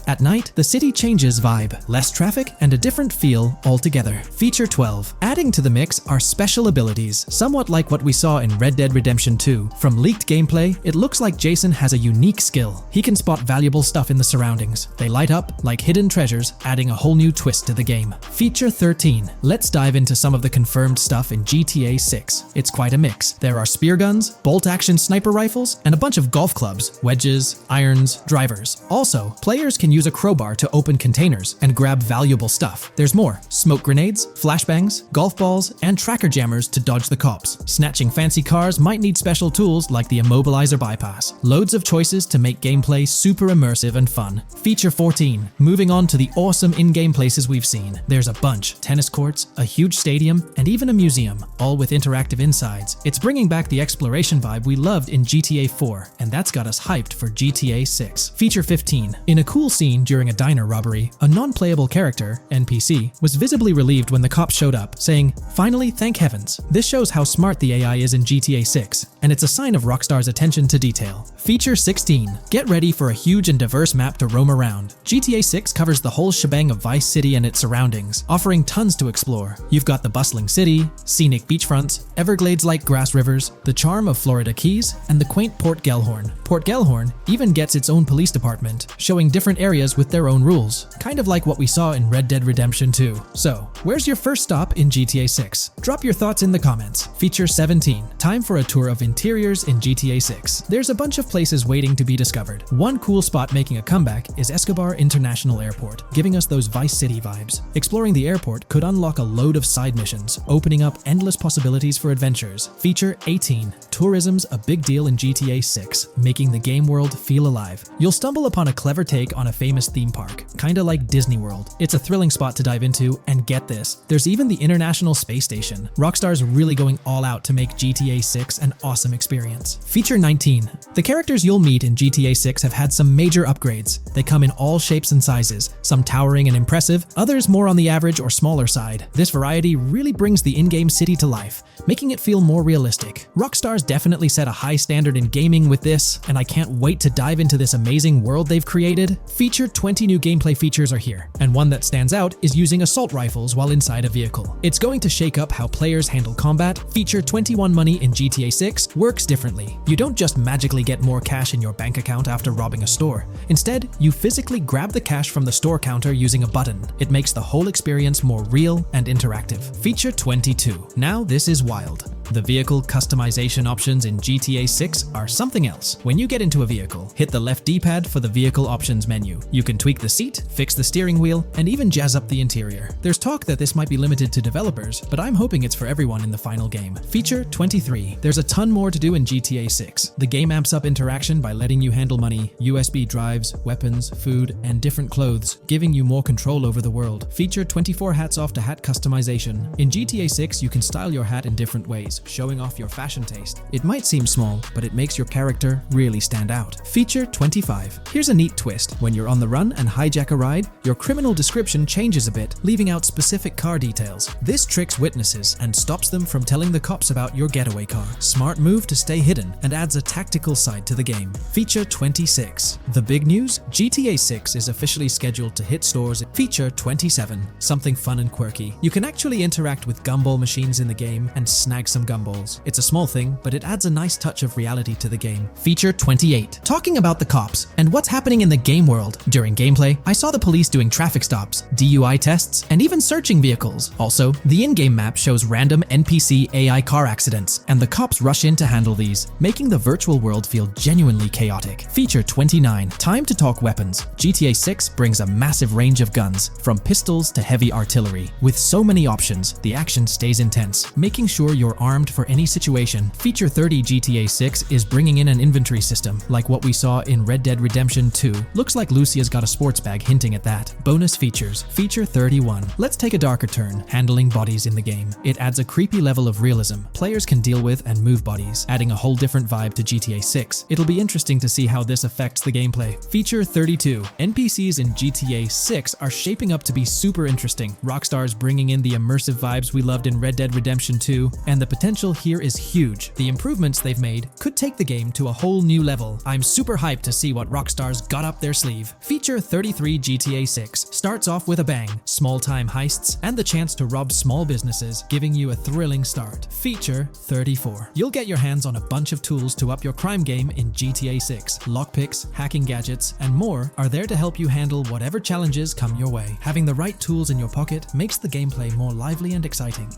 At night, the city changes vibe, less traffic, and a different feel altogether. Feature 12. Adding to the mix are special abilities, somewhat like what we saw in Red Dead Redemption 2. From leaked gameplay, it looks like Jason has a unique skill. He can spot valuable stuff in the surroundings. They light up like hidden treasures, adding a whole new twist to the game. Feature 13. Let's dive into some of the confirmed stuff in GTA 6. It's quite a mix. There are spear guns, bolt-action sniper rifles, and a bunch of golf clubs, wedges, irons, drivers. Also, Players can use a crowbar to open containers and grab valuable stuff. There's more: smoke grenades, flashbangs, golf balls, and tracker jammers to dodge the cops. Snatching fancy cars might need special tools like the immobilizer bypass. Loads of choices to make gameplay super immersive and fun. Feature 14. Moving on to the awesome in-game places we've seen. There's a bunch: tennis courts, a huge stadium, and even a museum, all with interactive insides. It's bringing back the exploration vibe we loved in GTA 4, and that's got us hyped for GTA 6. Feature 15. In a cool scene during a diner robbery, a non-playable character, NPC, was visibly relieved when the cops showed up, saying, "Finally, thank heavens." This shows how smart the AI is in GTA 6, and it's a sign of Rockstar's attention to detail. Feature 16. Get ready for a huge and diverse map to roam around. GTA 6 covers the whole shebang of Vice City and its surroundings, offering tons to explore. You've got the bustling city, scenic beachfronts, Everglades-like grass rivers, the charm of Florida Keys, and the quaint Port Gellhorn. Port Gellhorn even gets its own police department, showing different areas with their own rules, kind of like what we saw in Red Dead Redemption 2. So, where's your first stop in GTA 6? Drop your thoughts in the comments. Feature 17. Time for a tour of interiors in GTA 6. There's a bunch of places waiting to be discovered. One cool spot making a comeback is Escobar International Airport, giving us those Vice City vibes. Exploring the airport could unlock a load of side missions, opening up endless possibilities for adventures. Feature 18. Tourism's a big deal in GTA 6, making the game world feel alive. You'll stumble upon a clever take on a famous theme park, kinda like Disney World. It's a thrilling spot to dive into, and get this, there's even the International Space Station. Rockstar's really going all out to make GTA 6 an awesome experience. Feature 19. The characters you'll meet in GTA 6 have had some major upgrades. They come in all shapes and sizes, some towering and impressive, others more on the average or smaller side. This variety really brings the in-game city to life, making it feel more realistic. Rockstar's definitely set a high standard in gaming with this, and I can't wait to dive into this amazing world they've created. Feature 20 new gameplay features are here, and one that stands out is using assault rifles while inside a vehicle. It's going to shake up how players handle combat. Feature 21 money in GTA 6 works differently. You don't just magically get more cash in your bank account after robbing a store. Instead, you physically grab the cash from the store counter using a button. It makes the whole experience more real and interactive. Feature 22. Now this is wild. The vehicle customization options in GTA 6 are something else. When you get into a vehicle, hit the left D-pad for the vehicle options menu. You can tweak the seat, fix the steering wheel, and even jazz up the interior. There's talk that this might be limited to developers, but I'm hoping it's for everyone in the final game. Feature 23. There's a ton more to do in GTA 6. The game amps up interaction by letting you handle money, USB drives, weapons, food, and different clothes, giving you more control over the world. Feature 24 hats off to hat customization. In GTA 6, you can style your hat in different ways, showing off your fashion taste. It might seem small, but it makes your character really stand out. Feature 25. Here's a neat twist. When you're on the run and hijack a ride, your criminal description changes a bit, leaving out specific car details. This tricks witnesses and stops them from telling the cops about your getaway car. Smart move to stay hidden and adds a tactical side to the game. Feature 26. The big news? GTA 6 is officially scheduled to hit stores. Feature 27. Something fun and quirky. You can actually interact with gumball machines in the game and snag some gumballs. It's a small thing, but it adds a nice touch of reality to the game. Feature 28. Talking about the cops and what's happening in the game world. During gameplay, I saw the police doing traffic stops, DUI tests, and even searching vehicles. Also, the in-game map shows random NPC AI car accidents, and the cops rush in to handle these, making the virtual world feel genuinely chaotic. Feature 29. Time to talk weapons. GTA 6 brings a massive range of guns, from pistols to heavy artillery. With so many options, the action stays intense, making sure you're armed for any situation. Feature 30 GTA 6 is bringing in an inventory system, like what we saw in Red Dead Redemption 2. Looks like Lucia's got a sports bag hinting at that. Bonus features. Feature 31. Let's take a darker turn, handling bodies in the game. It adds a creepy level of realism players can deal with and move bodies, adding a whole different vibe to GTA 6. It'll be interesting to see how this affects the gameplay. Feature 32. NPCs in GTA 6 are shaping up to be super interesting. Rockstar's bringing in the immersive vibes we loved in Red Dead Redemption 2, and the potential here is huge. The improvements they've made could take the game to a whole new level. I'm super hyped to see what Rockstar's got up their sleeve. Feature 33 GTA 6 starts off with a bang, small-time heists, and the chance to rob small businesses, giving you a thrilling start. Feature 34. You'll get your hands on a bunch of tools to up your crime game in GTA 6. Lockpicks, hacking gadgets, and more are there to help you handle whatever challenges come your way. Having the right tools in your pocket makes the gameplay more lively and exciting.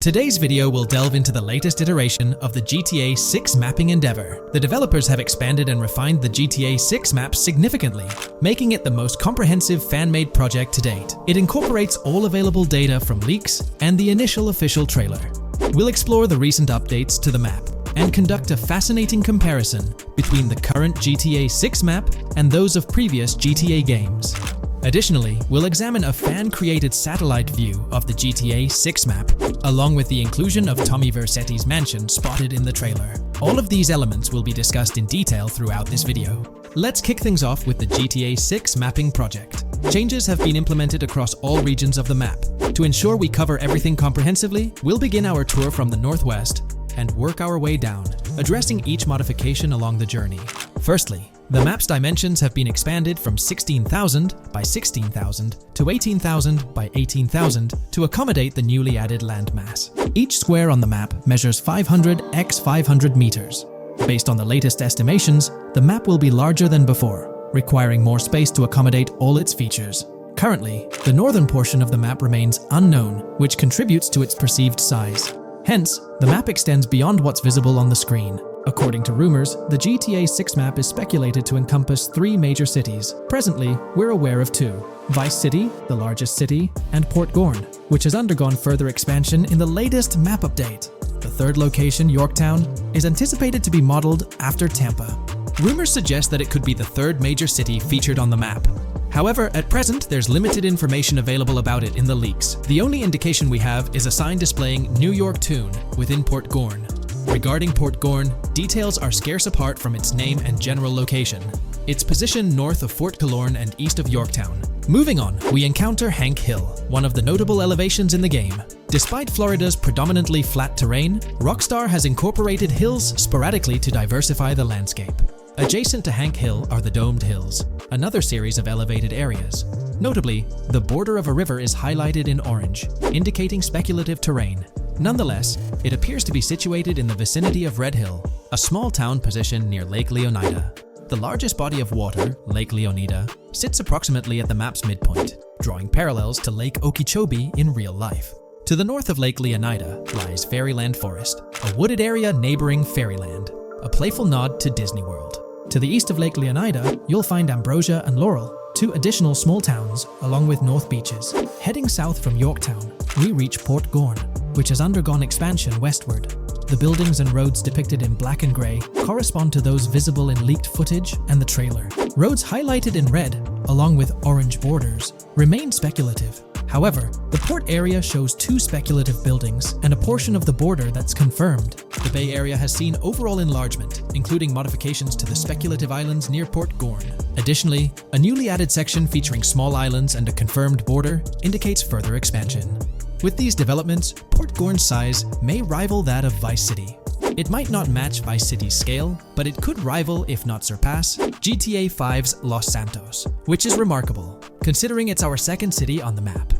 Today's video will delve into the latest iteration of the GTA 6 mapping endeavor. The developers have expanded and refined the GTA 6 map significantly, making it the most comprehensive fan-made project to date. It incorporates all available data from leaks and the initial official trailer. We'll explore the recent updates to the map and conduct a fascinating comparison between the current GTA 6 map and those of previous GTA games. Additionally, we'll examine a fan-created satellite view of the GTA 6 map, along with the inclusion of Tommy Vercetti's mansion spotted in the trailer. All of these elements will be discussed in detail throughout this video. Let's kick things off with the GTA 6 mapping project. Changes have been implemented across all regions of the map. To ensure we cover everything comprehensively, we'll begin our tour from the northwest and work our way down, addressing each modification along the journey. Firstly, the map's dimensions have been expanded from 16,000 by 16,000 to 18,000 by 18,000 to accommodate the newly added landmass. Each square on the map measures 500 x 500 meters. Based on the latest estimations, the map will be larger than before, requiring more space to accommodate all its features. Currently, the northern portion of the map remains unknown, which contributes to its perceived size. Hence, the map extends beyond what's visible on the screen. According to rumors, the GTA 6 map is speculated to encompass 3 major cities. Presently, we're aware of 2. Vice City, the largest city, and Port Gorn, which has undergone further expansion in the latest map update. The third location, Yorktown, is anticipated to be modeled after Tampa. Rumors suggest that it could be the third major city featured on the map. However, at present, there's limited information available about it in the leaks. The only indication we have is a sign displaying New York Tune within Port Gorn. Regarding Port Gorn, details are scarce apart from its name and general location. It's positioned north of Fort Killorn and east of Yorktown. Moving on, we encounter Hank Hill, one of the notable elevations in the game. Despite Florida's predominantly flat terrain, Rockstar has incorporated hills sporadically to diversify the landscape. Adjacent to Hank Hill are the Domed Hills, another series of elevated areas. Notably, the border of a river is highlighted in orange, indicating speculative terrain. Nonetheless, it appears to be situated in the vicinity of Red Hill, a small town positioned near Lake Leonida. The largest body of water, Lake Leonida, sits approximately at the map's midpoint, drawing parallels to Lake Okeechobee in real life. To the north of Lake Leonida lies Fairyland Forest, a wooded area neighboring Fairyland, a playful nod to Disney World. To the east of Lake Leonida, you'll find Ambrosia and Laurel, 2 additional small towns, along with North Beaches. Heading south from Yorktown, we reach Port Gorn, which has undergone expansion westward. The buildings and roads depicted in black and grey correspond to those visible in leaked footage and the trailer. Roads highlighted in red, along with orange borders, remain speculative. However, the port area shows 2 speculative buildings and a portion of the border that's confirmed. The Bay Area has seen overall enlargement, including modifications to the speculative islands near Port Gorn. Additionally, a newly added section featuring small islands and a confirmed border indicates further expansion. With these developments, Port Gorn's size may rival that of Vice City. It might not match Vice City's scale, but it could rival, if not surpass, GTA 5's Los Santos, which is remarkable, considering it's our second city on the map.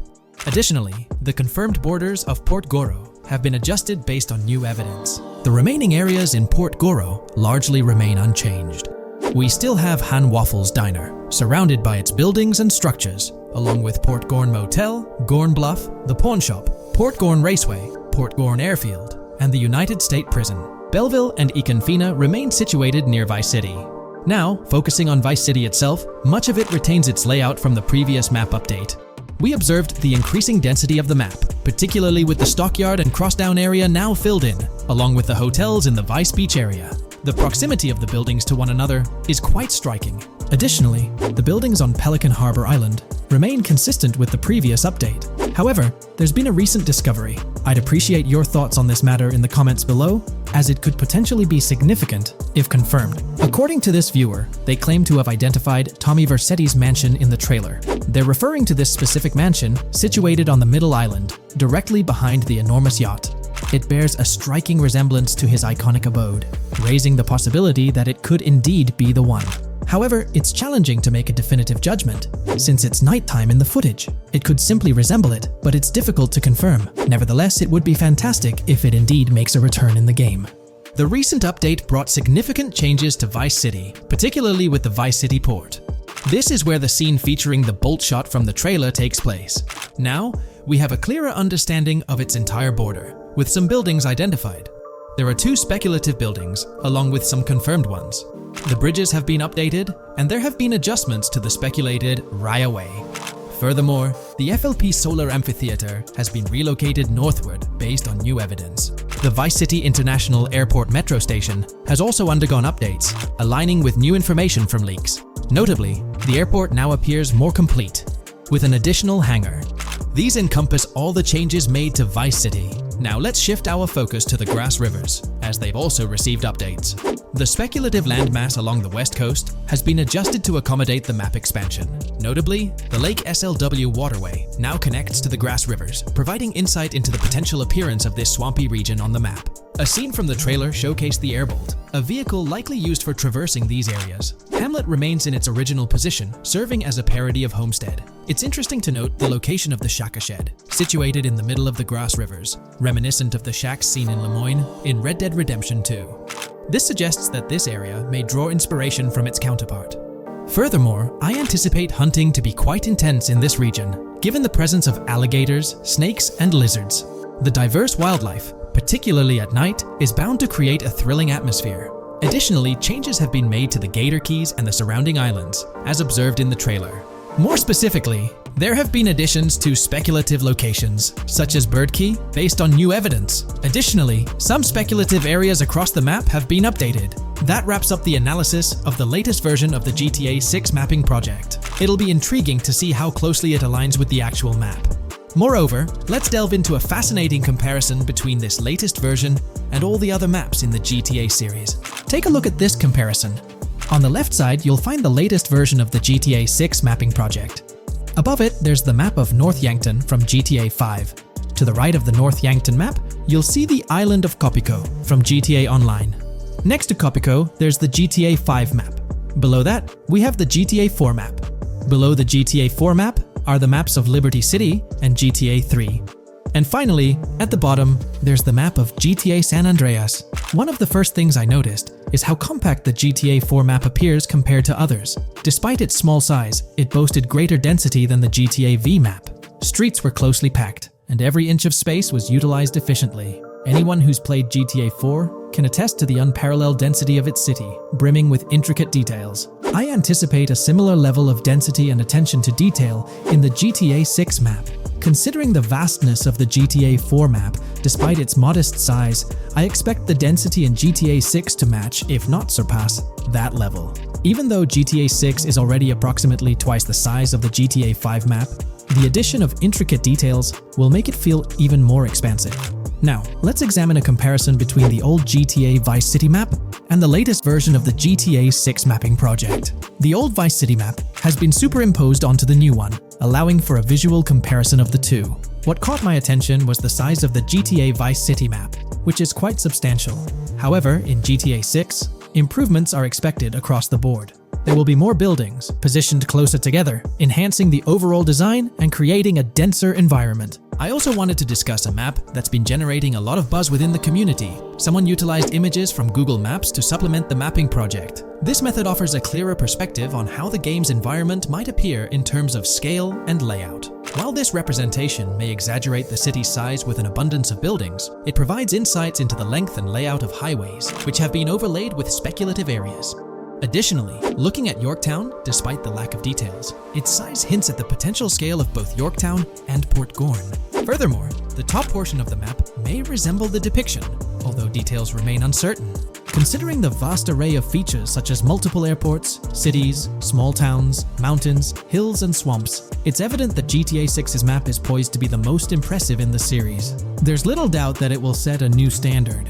Additionally, the confirmed borders of Port Goro have been adjusted based on new evidence. The remaining areas in Port Goro largely remain unchanged. We still have Han Waffles Diner, surrounded by its buildings and structures, along with Port Gorn Motel, Gorn Bluff, the Pawn Shop, Port Gorn Raceway, Port Gorn Airfield, and the United State Prison. Belleville and Econfina remain situated near Vice City. Now, focusing on Vice City itself, much of it retains its layout from the previous map update. We observed the increasing density of the map, particularly with the Stockyard and Crossdown area now filled in, along with the hotels in the Vice Beach area. The proximity of the buildings to one another is quite striking. Additionally, the buildings on Pelican Harbor Island remain consistent with the previous update. However, there's been a recent discovery. I'd appreciate your thoughts on this matter in the comments below, as it could potentially be significant if confirmed. According to this viewer, they claim to have identified Tommy Vercetti's mansion in the trailer. They're referring to this specific mansion situated on the middle island, directly behind the enormous yacht. It bears a striking resemblance to his iconic abode, raising the possibility that it could indeed be the one. However, it's challenging to make a definitive judgment, since it's nighttime in the footage. It could simply resemble it, but it's difficult to confirm. Nevertheless, it would be fantastic if it indeed makes a return in the game. The recent update brought significant changes to Vice City, particularly with the Vice City port. This is where the scene featuring the bolt shot from the trailer takes place. Now, we have a clearer understanding of its entire border. with some buildings identified. There are 2 speculative buildings, along with some confirmed ones. The bridges have been updated, and there have been adjustments to the speculated Raya Way. Furthermore, the FLP Solar Amphitheater has been relocated northward based on new evidence. The Vice City International Airport metro station has also undergone updates, aligning with new information from leaks. Notably, the airport now appears more complete, with an additional hangar. These encompass all the changes made to Vice City. Now let's shift our focus to the Grass Rivers, as they've also received updates. The speculative landmass along the west coast has been adjusted to accommodate the map expansion. Notably, the Lake SLW waterway now connects to the Grass Rivers, providing insight into the potential appearance of this swampy region on the map. A scene from the trailer showcased the Airbolt, a vehicle likely used for traversing these areas. Hamlet remains in its original position, serving as a parody of Homestead. It's interesting to note the location of the Shaka Shed, situated in the middle of the Grass Rivers, reminiscent of the shacks seen in Lemoyne in Red Dead Redemption 2. This suggests that this area may draw inspiration from its counterpart. Furthermore, I anticipate hunting to be quite intense in this region, given the presence of alligators, snakes, and lizards. The diverse wildlife, particularly at night, is bound to create a thrilling atmosphere. Additionally, changes have been made to the Gator Keys and the surrounding islands, as observed in the trailer. More specifically, there have been additions to speculative locations, such as Bird Key, based on new evidence. Additionally, some speculative areas across the map have been updated. That wraps up the analysis of the latest version of the GTA 6 mapping project. It'll be intriguing to see how closely it aligns with the actual map. Moreover, let's delve into a fascinating comparison between this latest version and all the other maps in the GTA series. Take a look at this comparison. On the left side, you'll find the latest version of the GTA 6 mapping project. Above it, there's the map of North Yankton from GTA 5. To the right of the North Yankton map, you'll see the island of Copico from GTA Online. Next to Copico, there's the GTA 5 map. Below that, we have the GTA 4 map. Below the GTA 4 map are the maps of Liberty City and GTA 3. And finally, at the bottom, there's the map of GTA San Andreas. One of the first things I noticed is how compact the GTA 4 map appears compared to others. Despite its small size, it boasted greater density than the GTA V map. Streets were closely packed, and every inch of space was utilized efficiently. Anyone who's played GTA 4 can attest to the unparalleled density of its city, brimming with intricate details. I anticipate a similar level of density and attention to detail in the GTA 6 map. Considering the vastness of the GTA 4 map, despite its modest size, I expect the density in GTA 6 to match, if not surpass, that level. Even though GTA 6 is already approximately twice the size of the GTA 5 map, the addition of intricate details will make it feel even more expansive. Now, let's examine a comparison between the old GTA Vice City map and the latest version of the GTA 6 mapping project. The old Vice City map has been superimposed onto the new one, allowing for a visual comparison of the two. What caught my attention was the size of the GTA Vice City map, which is quite substantial. However, in GTA 6, improvements are expected across the board. There will be more buildings, positioned closer together, enhancing the overall design and creating a denser environment. I also wanted to discuss a map that's been generating a lot of buzz within the community. Someone utilized images from Google Maps to supplement the mapping project. This method offers a clearer perspective on how the game's environment might appear in terms of scale and layout. While this representation may exaggerate the city's size with an abundance of buildings, it provides insights into the length and layout of highways, which have been overlaid with speculative areas. Additionally, looking at Yorktown, despite the lack of details, its size hints at the potential scale of both Yorktown and Port Gorn. Furthermore, the top portion of the map may resemble the depiction, although details remain uncertain. Considering the vast array of features such as multiple airports, cities, small towns, mountains, hills, and swamps, it's evident that GTA 6's map is poised to be the most impressive in the series. There's little doubt that it will set a new standard.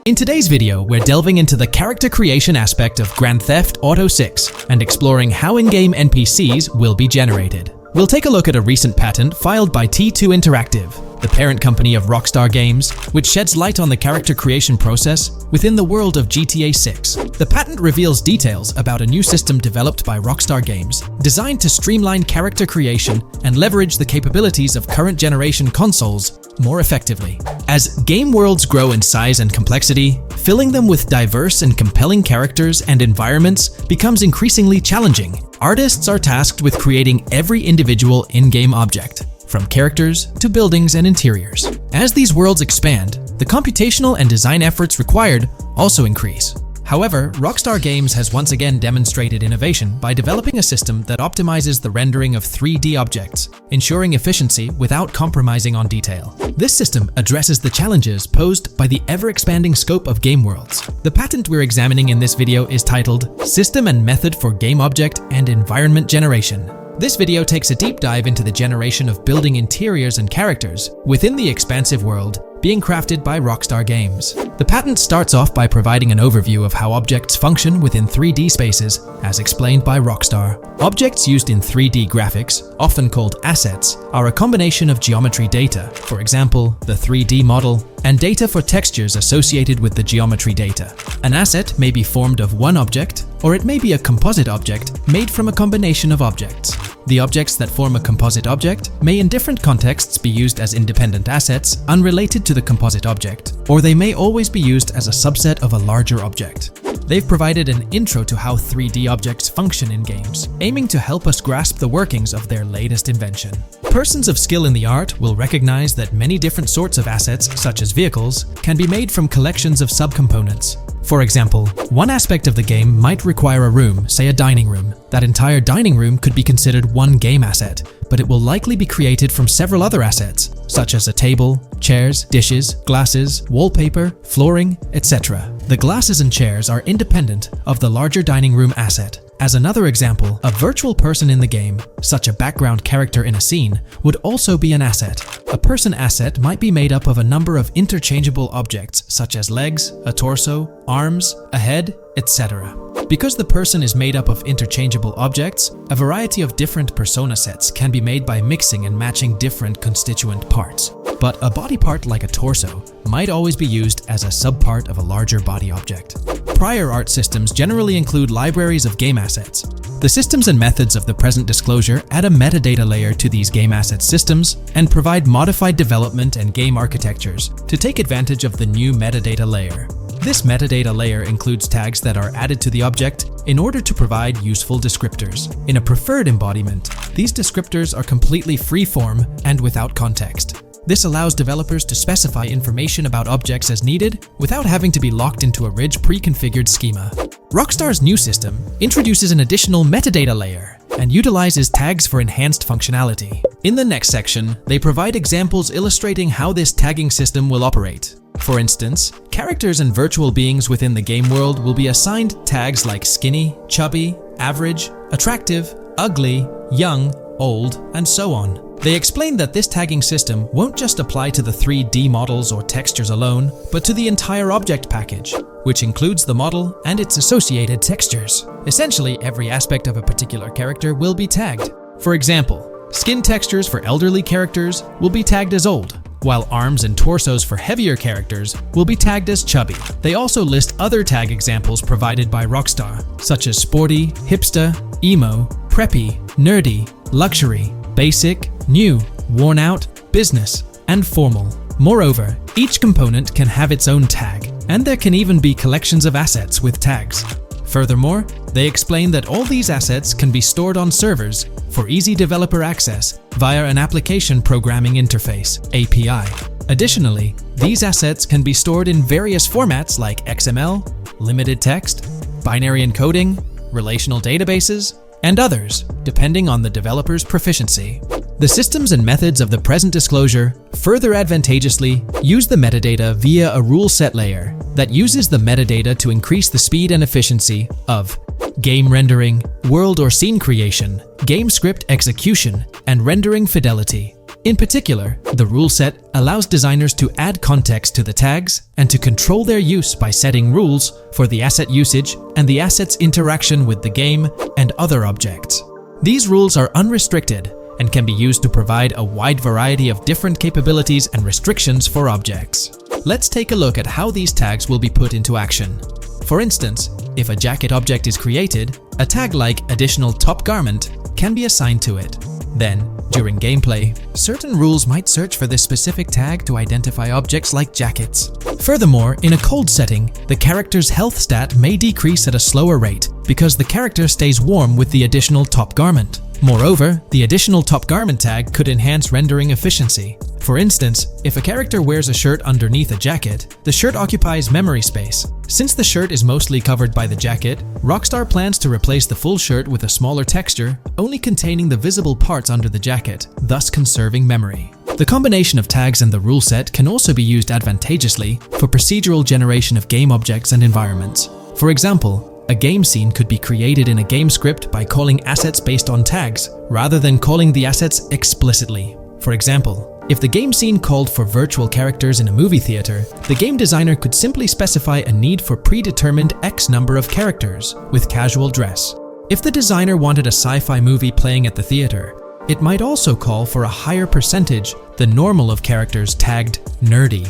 In today's video, we're delving into the character creation aspect of Grand Theft Auto 6 and exploring how in-game NPCs will be generated. We'll take a look at a recent patent filed by T2 Interactive, the parent company of Rockstar Games, which sheds light on the character creation process within the world of GTA 6. The patent reveals details about a new system developed by Rockstar Games, designed to streamline character creation and leverage the capabilities of current generation consoles more effectively. As game worlds grow in size and complexity, filling them with diverse and compelling characters and environments becomes increasingly challenging. Artists are tasked with creating every individual in-game object, from characters to buildings and interiors. As these worlds expand, the computational and design efforts required also increase. However, Rockstar Games has once again demonstrated innovation by developing a system that optimizes the rendering of 3D objects, ensuring efficiency without compromising on detail. This system addresses the challenges posed by the ever-expanding scope of game worlds. The patent we're examining in this video is titled System and Method for Game Object and Environment Generation. This video takes a deep dive into the generation of building interiors and characters within the expansive world being crafted by Rockstar Games. The patent starts off by providing an overview of how objects function within 3D spaces, as explained by Rockstar. Objects used in 3D graphics, often called assets, are a combination of geometry data, for example, the 3D model, and data for textures associated with the geometry data. An asset may be formed of one object, or it may be a composite object made from a combination of objects. The objects that form a composite object may in different contexts be used as independent assets unrelated to the composite object, or they may always be used as a subset of a larger object. They've provided an intro to how 3D objects function in games, aiming to help us grasp the workings of their latest invention. Persons of skill in the art will recognize that many different sorts of assets, such as vehicles, can be made from collections of subcomponents. For example, one aspect of the game might require a room, say a dining room. That entire dining room could be considered one game asset, but it will likely be created from several other assets, such as a table, chairs, dishes, glasses, wallpaper, flooring, etc. The glasses and chairs are independent of the larger dining room asset. As another example, a virtual person in the game, such a background character in a scene, would also be an asset. A person asset might be made up of a number of interchangeable objects, such as legs, a torso, arms, a head, etc. Because the person is made up of interchangeable objects, a variety of different persona sets can be made by mixing and matching different constituent parts. But a body part like a torso might always be used as a subpart of a larger body object. Prior art systems generally include libraries of game assets. The systems and methods of the present disclosure add a metadata layer to these game asset systems and provide modified development and game architectures to take advantage of the new metadata layer. This metadata layer includes tags that are added to the object in order to provide useful descriptors. In a preferred embodiment, these descriptors are completely free-form and without context. This allows developers to specify information about objects as needed without having to be locked into a rich pre-configured schema. Rockstar's new system introduces an additional metadata layer and utilizes tags for enhanced functionality. In the next section, they provide examples illustrating how this tagging system will operate. For instance, characters and virtual beings within the game world will be assigned tags like skinny, chubby, average, attractive, ugly, young, old, and so on. They explain that this tagging system won't just apply to the 3D models or textures alone, but to the entire object package, which includes the model and its associated textures. Essentially, every aspect of a particular character will be tagged. For example, skin textures for elderly characters will be tagged as old, while arms and torsos for heavier characters will be tagged as chubby. They also list other tag examples provided by Rockstar, such as sporty, hipster, emo, preppy, nerdy, luxury, basic, new, worn out, business, and formal. Moreover, each component can have its own tag, and there can even be collections of assets with tags. Furthermore, they explain that all these assets can be stored on servers for easy developer access via an application programming interface (API). Additionally, these assets can be stored in various formats like XML, limited text, binary encoding, relational databases, and others, depending on the developer's proficiency. The systems and methods of the present disclosure further advantageously use the metadata via a rule set layer that uses the metadata to increase the speed and efficiency of game rendering, world or scene creation, game script execution, and rendering fidelity. In particular, the rule set allows designers to add context to the tags and to control their use by setting rules for the asset usage and the asset's interaction with the game and other objects. These rules are unrestricted and can be used to provide a wide variety of different capabilities and restrictions for objects. Let's take a look at how these tags will be put into action. For instance, if a jacket object is created, a tag like additional top garment can be assigned to it. Then, during gameplay, certain rules might search for this specific tag to identify objects like jackets. Furthermore, in a cold setting, the character's health stat may decrease at a slower rate because the character stays warm with the additional top garment. Moreover, the additional top garment tag could enhance rendering efficiency. For instance, if a character wears a shirt underneath a jacket, the shirt occupies memory space. Since the shirt is mostly covered by the jacket, Rockstar plans to replace the full shirt with a smaller texture, only containing the visible parts under the jacket, thus conserving memory. The combination of tags and the rule set can also be used advantageously for procedural generation of game objects and environments. For example, a game scene could be created in a game script by calling assets based on tags, rather than calling the assets explicitly. For example, if the game scene called for virtual characters in a movie theater, the game designer could simply specify a need for predetermined X number of characters with casual dress. If the designer wanted a sci-fi movie playing at the theater, it might also call for a higher percentage than normal of characters tagged nerdy.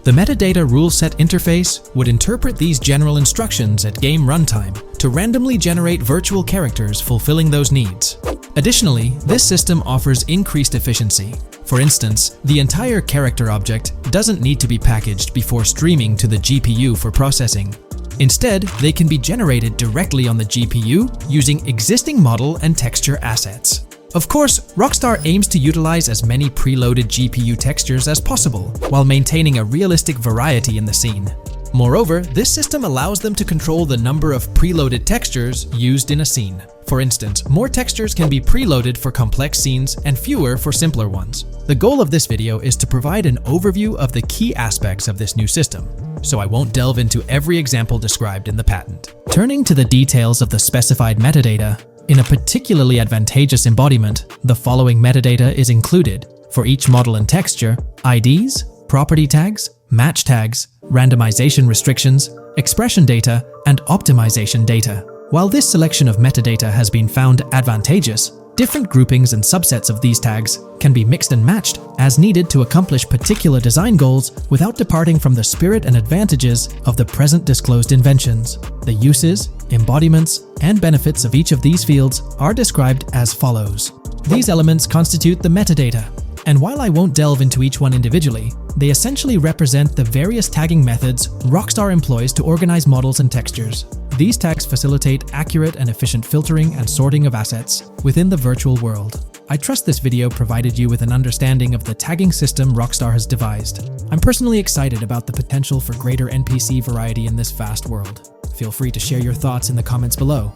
The metadata rule set interface would interpret these general instructions at game runtime to randomly generate virtual characters fulfilling those needs. Additionally, this system offers increased efficiency. For instance, the entire character object doesn't need to be packaged before streaming to the GPU for processing. Instead, they can be generated directly on the GPU using existing model and texture assets. Of course, Rockstar aims to utilize as many preloaded GPU textures as possible, while maintaining a realistic variety in the scene. Moreover, this system allows them to control the number of preloaded textures used in a scene. For instance, more textures can be preloaded for complex scenes and fewer for simpler ones. The goal of this video is to provide an overview of the key aspects of this new system, so I won't delve into every example described in the patent. Turning to the details of the specified metadata, in a particularly advantageous embodiment, the following metadata is included for each model and texture: IDs, property tags, match tags, randomization restrictions, expression data, and optimization data. While this selection of metadata has been found advantageous, different groupings and subsets of these tags can be mixed and matched as needed to accomplish particular design goals without departing from the spirit and advantages of the present disclosed inventions. The uses, embodiments, and benefits of each of these fields are described as follows. These elements constitute the metadata, and while I won't delve into each one individually, they essentially represent the various tagging methods Rockstar employs to organize models and textures. These tags facilitate accurate and efficient filtering and sorting of assets within the virtual world. I trust this video provided you with an understanding of the tagging system Rockstar has devised. I'm personally excited about the potential for greater NPC variety in this vast world. Feel free to share your thoughts in the comments below.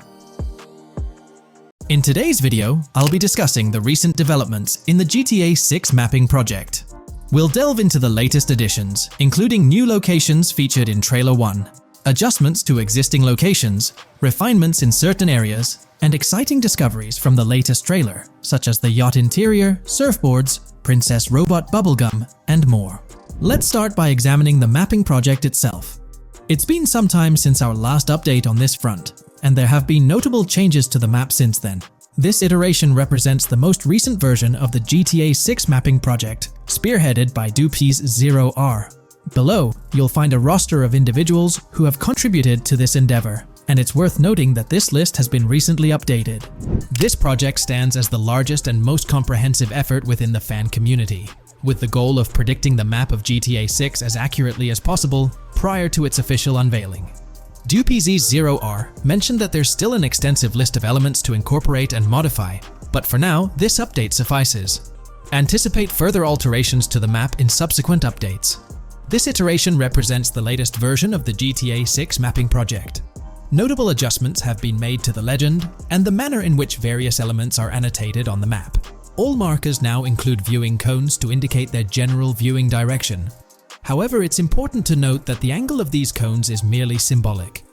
In today's video, I'll be discussing the recent developments in the GTA 6 mapping project. We'll delve into the latest additions, including new locations featured in Trailer 1, adjustments to existing locations, refinements in certain areas, and exciting discoveries from the latest trailer, such as the yacht interior, surfboards, Princess Robot Bubblegum, and more. Let's start by examining the mapping project itself. It's been some time since our last update on this front, and there have been notable changes to the map since then. This iteration represents the most recent version of the GTA 6 mapping project, spearheaded by Dupi's Zero R. Below, you'll find a roster of individuals who have contributed to this endeavor, and it's worth noting that this list has been recently updated. This project stands as the largest and most comprehensive effort within the fan community, with the goal of predicting the map of GTA 6 as accurately as possible prior to its official unveiling. Dupi's Zero R mentioned that there's still an extensive list of elements to incorporate and modify, but for now, this update suffices. Anticipate further alterations to the map in subsequent updates. This iteration represents the latest version of the GTA 6 mapping project. Notable adjustments have been made to the legend and the manner in which various elements are annotated on the map. All markers now include viewing cones to indicate their general viewing direction. However, it's important to note that the angle of these cones is merely symbolic.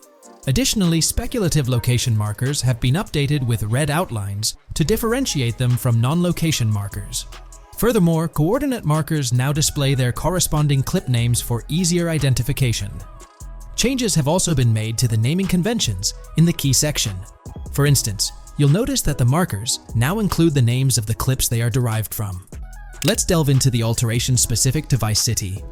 Additionally, speculative location markers have been updated with red outlines to differentiate them from non-location markers. Furthermore, coordinate markers now display their corresponding clip names for easier identification. Changes have also been made to the naming conventions in the key section. For instance, you'll notice that the markers now include the names of the clips they are derived from. Let's delve into the alterations specific to Vice City.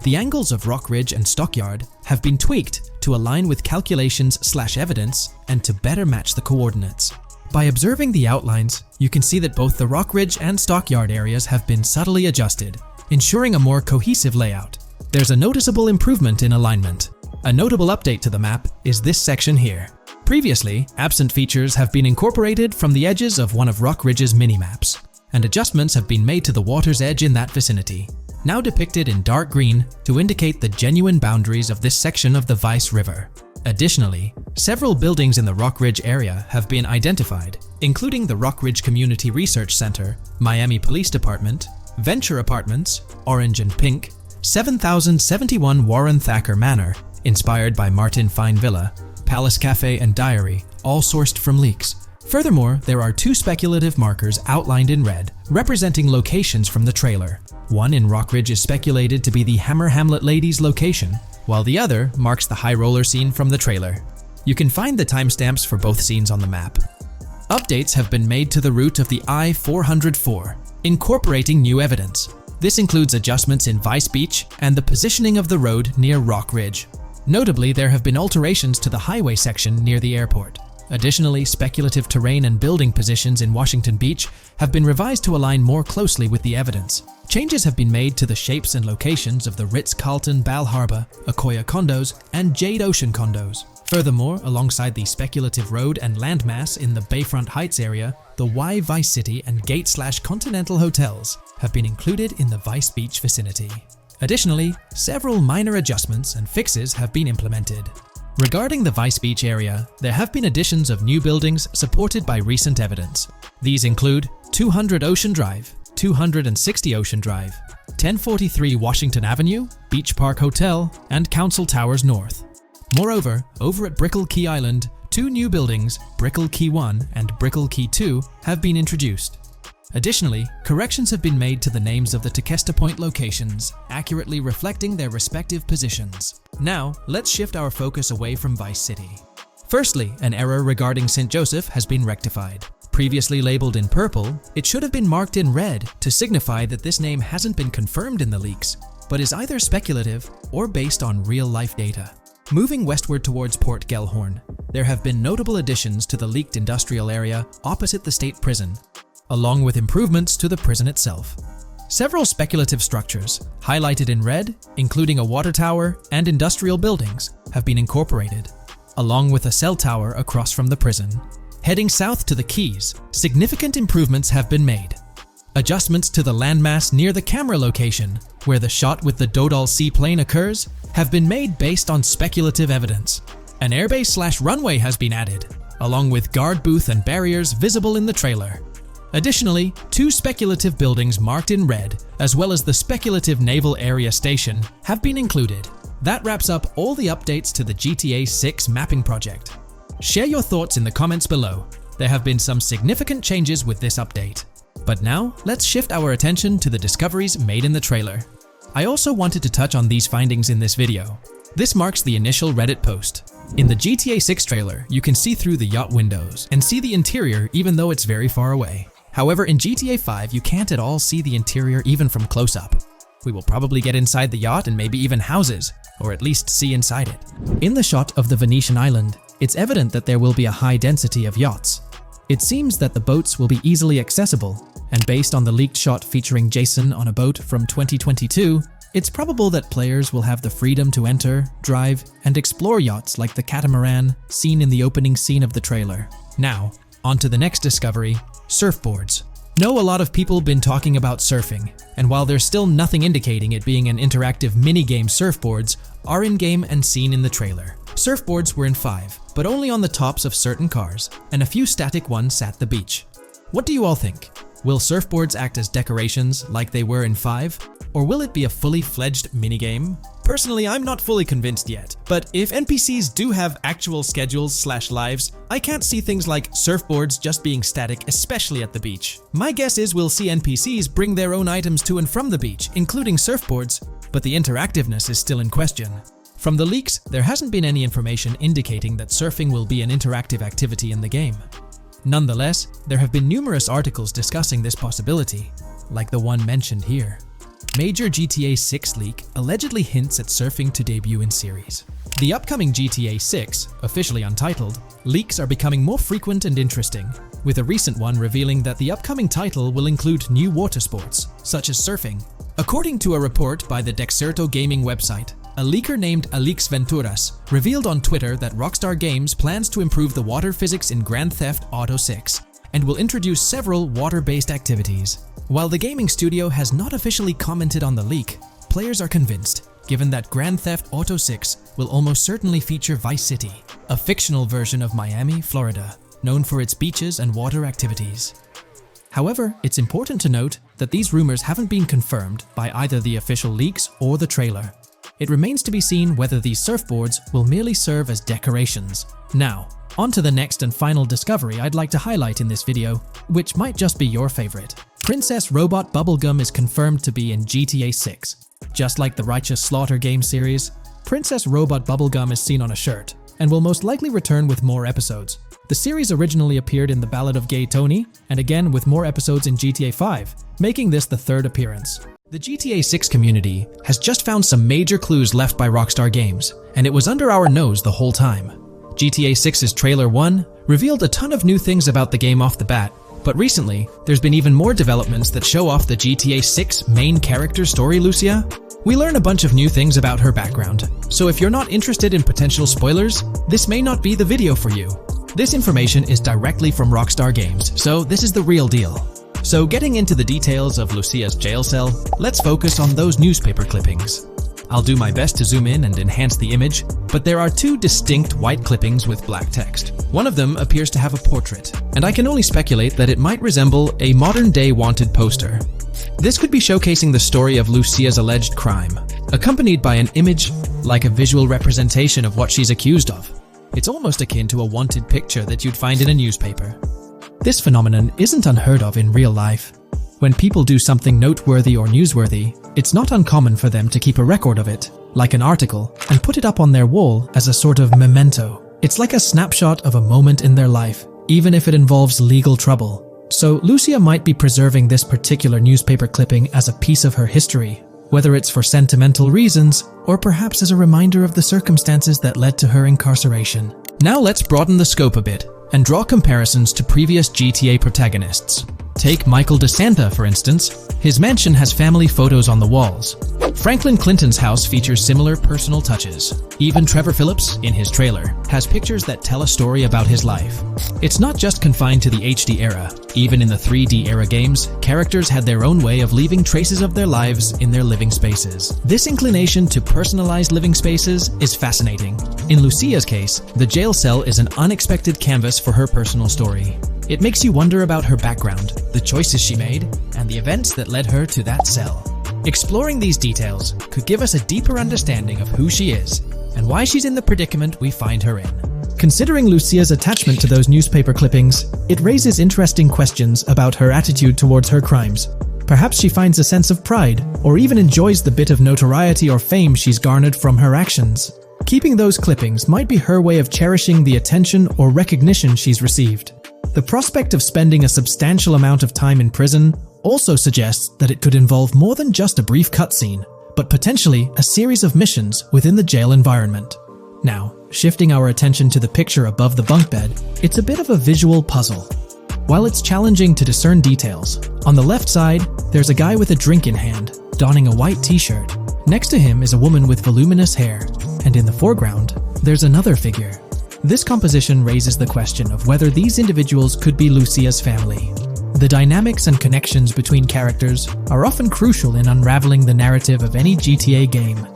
The angles of Rock Ridge and Stockyard have been tweaked to align with calculations/evidence and to better match the coordinates. By observing the outlines, you can see that both the Rock Ridge and Stockyard areas have been subtly adjusted, ensuring a more cohesive layout. There's a noticeable improvement in alignment. A notable update to the map is this section here. Previously, absent features have been incorporated from the edges of one of Rockridge's minimaps, and adjustments have been made to the water's edge in that vicinity, now depicted in dark green to indicate the genuine boundaries of this section of the Vice River. Additionally, several buildings in the Rockridge area have been identified, including the Rockridge Community Research Center, Miami Police Department, Venture Apartments, Orange and Pink, 7071 Warren Thacker Manor, inspired by Martin Fine Villa, Palace Cafe and Diary, all sourced from leaks. Furthermore, there are 2 speculative markers outlined in red, representing locations from the trailer. One in Rockridge is speculated to be the Hammer Hamlet Ladies location, while the other marks the high roller scene from the trailer. You can find the timestamps for both scenes on the map. Updates have been made to the route of the I-404, incorporating new evidence. This includes adjustments in Vice Beach and the positioning of the road near Rockridge. Notably, there have been alterations to the highway section near the airport. Additionally, speculative terrain and building positions in Washington Beach have been revised to align more closely with the evidence. Changes have been made to the shapes and locations of the Ritz-Carlton Bal Harbour, Akoya condos, and Jade Ocean condos. Furthermore, alongside the speculative road and landmass in the Bayfront Heights area, the Y Vice City and Gate/Continental hotels have been included in the Vice Beach vicinity. Additionally, several minor adjustments and fixes have been implemented. Regarding the Vice Beach area, there have been additions of new buildings supported by recent evidence. These include 200 Ocean Drive, 260 Ocean Drive, 1043 Washington Avenue, Beach Park Hotel, and Council Towers North. Moreover, over at Brickell Key Island, 2 new buildings, Brickell Key 1 and Brickell Key 2, have been introduced. Additionally, corrections have been made to the names of the Tequesta Point locations, accurately reflecting their respective positions. Now, let's shift our focus away from Vice City. Firstly, an error regarding St. Joseph has been rectified. Previously labeled in purple, it should have been marked in red to signify that this name hasn't been confirmed in the leaks, but is either speculative or based on real-life data. Moving westward towards Port Gellhorn, there have been notable additions to the leaked industrial area opposite the state prison, along with improvements to the prison itself. Several speculative structures, highlighted in red, including a water tower and industrial buildings, have been incorporated, along with a cell tower across from the prison. Heading south to the Keys, significant improvements have been made. Adjustments to the landmass near the camera location, where the shot with the Dodal seaplane occurs, have been made based on speculative evidence. An airbase/runway has been added, along with guard booth and barriers visible in the trailer. Additionally, 2 speculative buildings marked in red, as well as the speculative Naval Area Station, have been included. That wraps up all the updates to the GTA 6 mapping project. Share your thoughts in the comments below. There have been some significant changes with this update. But now, let's shift our attention to the discoveries made in the trailer. I also wanted to touch on these findings in this video. This marks the initial Reddit post. In the GTA 6 trailer, you can see through the yacht windows and see the interior even though it's very far away. However, in GTA 5, you can't at all see the interior even from close-up. We will probably get inside the yacht and maybe even houses, or at least see inside it. In the shot of the Venetian island, it's evident that there will be a high density of yachts. It seems that the boats will be easily accessible, and based on the leaked shot featuring Jason on a boat from 2022, it's probable that players will have the freedom to enter, drive, and explore yachts like the catamaran seen in the opening scene of the trailer. Now, on to the next discovery, surfboards. Know a lot of people been talking about surfing, and while there's still nothing indicating it being an interactive minigame, surfboards are in-game and seen in the trailer. Surfboards were in 5, but only on the tops of certain cars, and a few static ones at the beach. What do you all think? Will surfboards act as decorations like they were in 5? Or will it be a fully fledged minigame? Personally, I'm not fully convinced yet, but if NPCs do have actual schedules/lives, I can't see things like surfboards just being static, especially at the beach. My guess is we'll see NPCs bring their own items to and from the beach, including surfboards, but the interactiveness is still in question. From the leaks, there hasn't been any information indicating that surfing will be an interactive activity in the game. Nonetheless, there have been numerous articles discussing this possibility, like the one mentioned here. Major GTA 6 leak allegedly hints at surfing to debut in series. The upcoming GTA 6, officially untitled, leaks are becoming more frequent and interesting, with a recent one revealing that the upcoming title will include new water sports, such as surfing. According to a report by the Dexerto Gaming website, a leaker named Alix Venturas revealed on Twitter that Rockstar Games plans to improve the water physics in Grand Theft Auto 6 and will introduce several water-based activities. While the gaming studio has not officially commented on the leak, players are convinced, given that Grand Theft Auto 6 will almost certainly feature Vice City, a fictional version of Miami, Florida, known for its beaches and water activities. However, it's important to note that these rumors haven't been confirmed by either the official leaks or the trailer. It remains to be seen whether these surfboards will merely serve as decorations. Now, on to the next and final discovery I'd like to highlight in this video, which might just be your favorite. Princess Robot Bubblegum is confirmed to be in GTA 6. Just like the Righteous Slaughter game series, Princess Robot Bubblegum is seen on a shirt, and will most likely return with more episodes. The series originally appeared in The Ballad of Gay Tony, and again with more episodes in GTA 5, making this the third appearance. The GTA 6 community has just found some major clues left by Rockstar Games, and it was under our nose the whole time. GTA 6's Trailer 1 revealed a ton of new things about the game off the bat, but recently, there's been even more developments that show off the GTA 6 main character story, Lucia. We learn a bunch of new things about her background, so if you're not interested in potential spoilers, this may not be the video for you. This information is directly from Rockstar Games, so this is the real deal. So getting into the details of Lucia's jail cell, let's focus on those newspaper clippings. I'll do my best to zoom in and enhance the image, but there are two distinct white clippings with black text. One of them appears to have a portrait, and I can only speculate that it might resemble a modern-day wanted poster. This could be showcasing the story of Lucia's alleged crime, accompanied by an image like a visual representation of what she's accused of. It's almost akin to a wanted picture that you'd find in a newspaper. This phenomenon isn't unheard of in real life. When people do something noteworthy or newsworthy, it's not uncommon for them to keep a record of it, like an article, and put it up on their wall as a sort of memento. It's like a snapshot of a moment in their life, even if it involves legal trouble. So Lucia might be preserving this particular newspaper clipping as a piece of her history, whether it's for sentimental reasons or perhaps as a reminder of the circumstances that led to her incarceration. Now let's broaden the scope a bit and draw comparisons to previous GTA protagonists. Take Michael DeSanta, for instance. His mansion has family photos on the walls. Franklin Clinton's house features similar personal touches. Even Trevor Phillips, in his trailer, has pictures that tell a story about his life. It's not just confined to the HD era. Even in the 3D era games, characters had their own way of leaving traces of their lives in their living spaces. This inclination to personalized living spaces is fascinating. In Lucia's case, the jail cell is an unexpected canvas for her personal story. It makes you wonder about her background, the choices she made, and the events that led her to that cell. Exploring these details could give us a deeper understanding of who she is and why she's in the predicament we find her in. Considering Lucia's attachment to those newspaper clippings, it raises interesting questions about her attitude towards her crimes. Perhaps she finds a sense of pride, or even enjoys the bit of notoriety or fame she's garnered from her actions. Keeping those clippings might be her way of cherishing the attention or recognition she's received. The prospect of spending a substantial amount of time in prison also suggests that it could involve more than just a brief cutscene, but potentially a series of missions within the jail environment. Now, shifting our attention to the picture above the bunk bed, it's a bit of a visual puzzle. While it's challenging to discern details, on the left side, there's a guy with a drink in hand, donning a white t-shirt. Next to him is a woman with voluminous hair, and in the foreground, there's another figure. This composition raises the question of whether these individuals could be Lucia's family. The dynamics and connections between characters are often crucial in unraveling the narrative of any GTA game.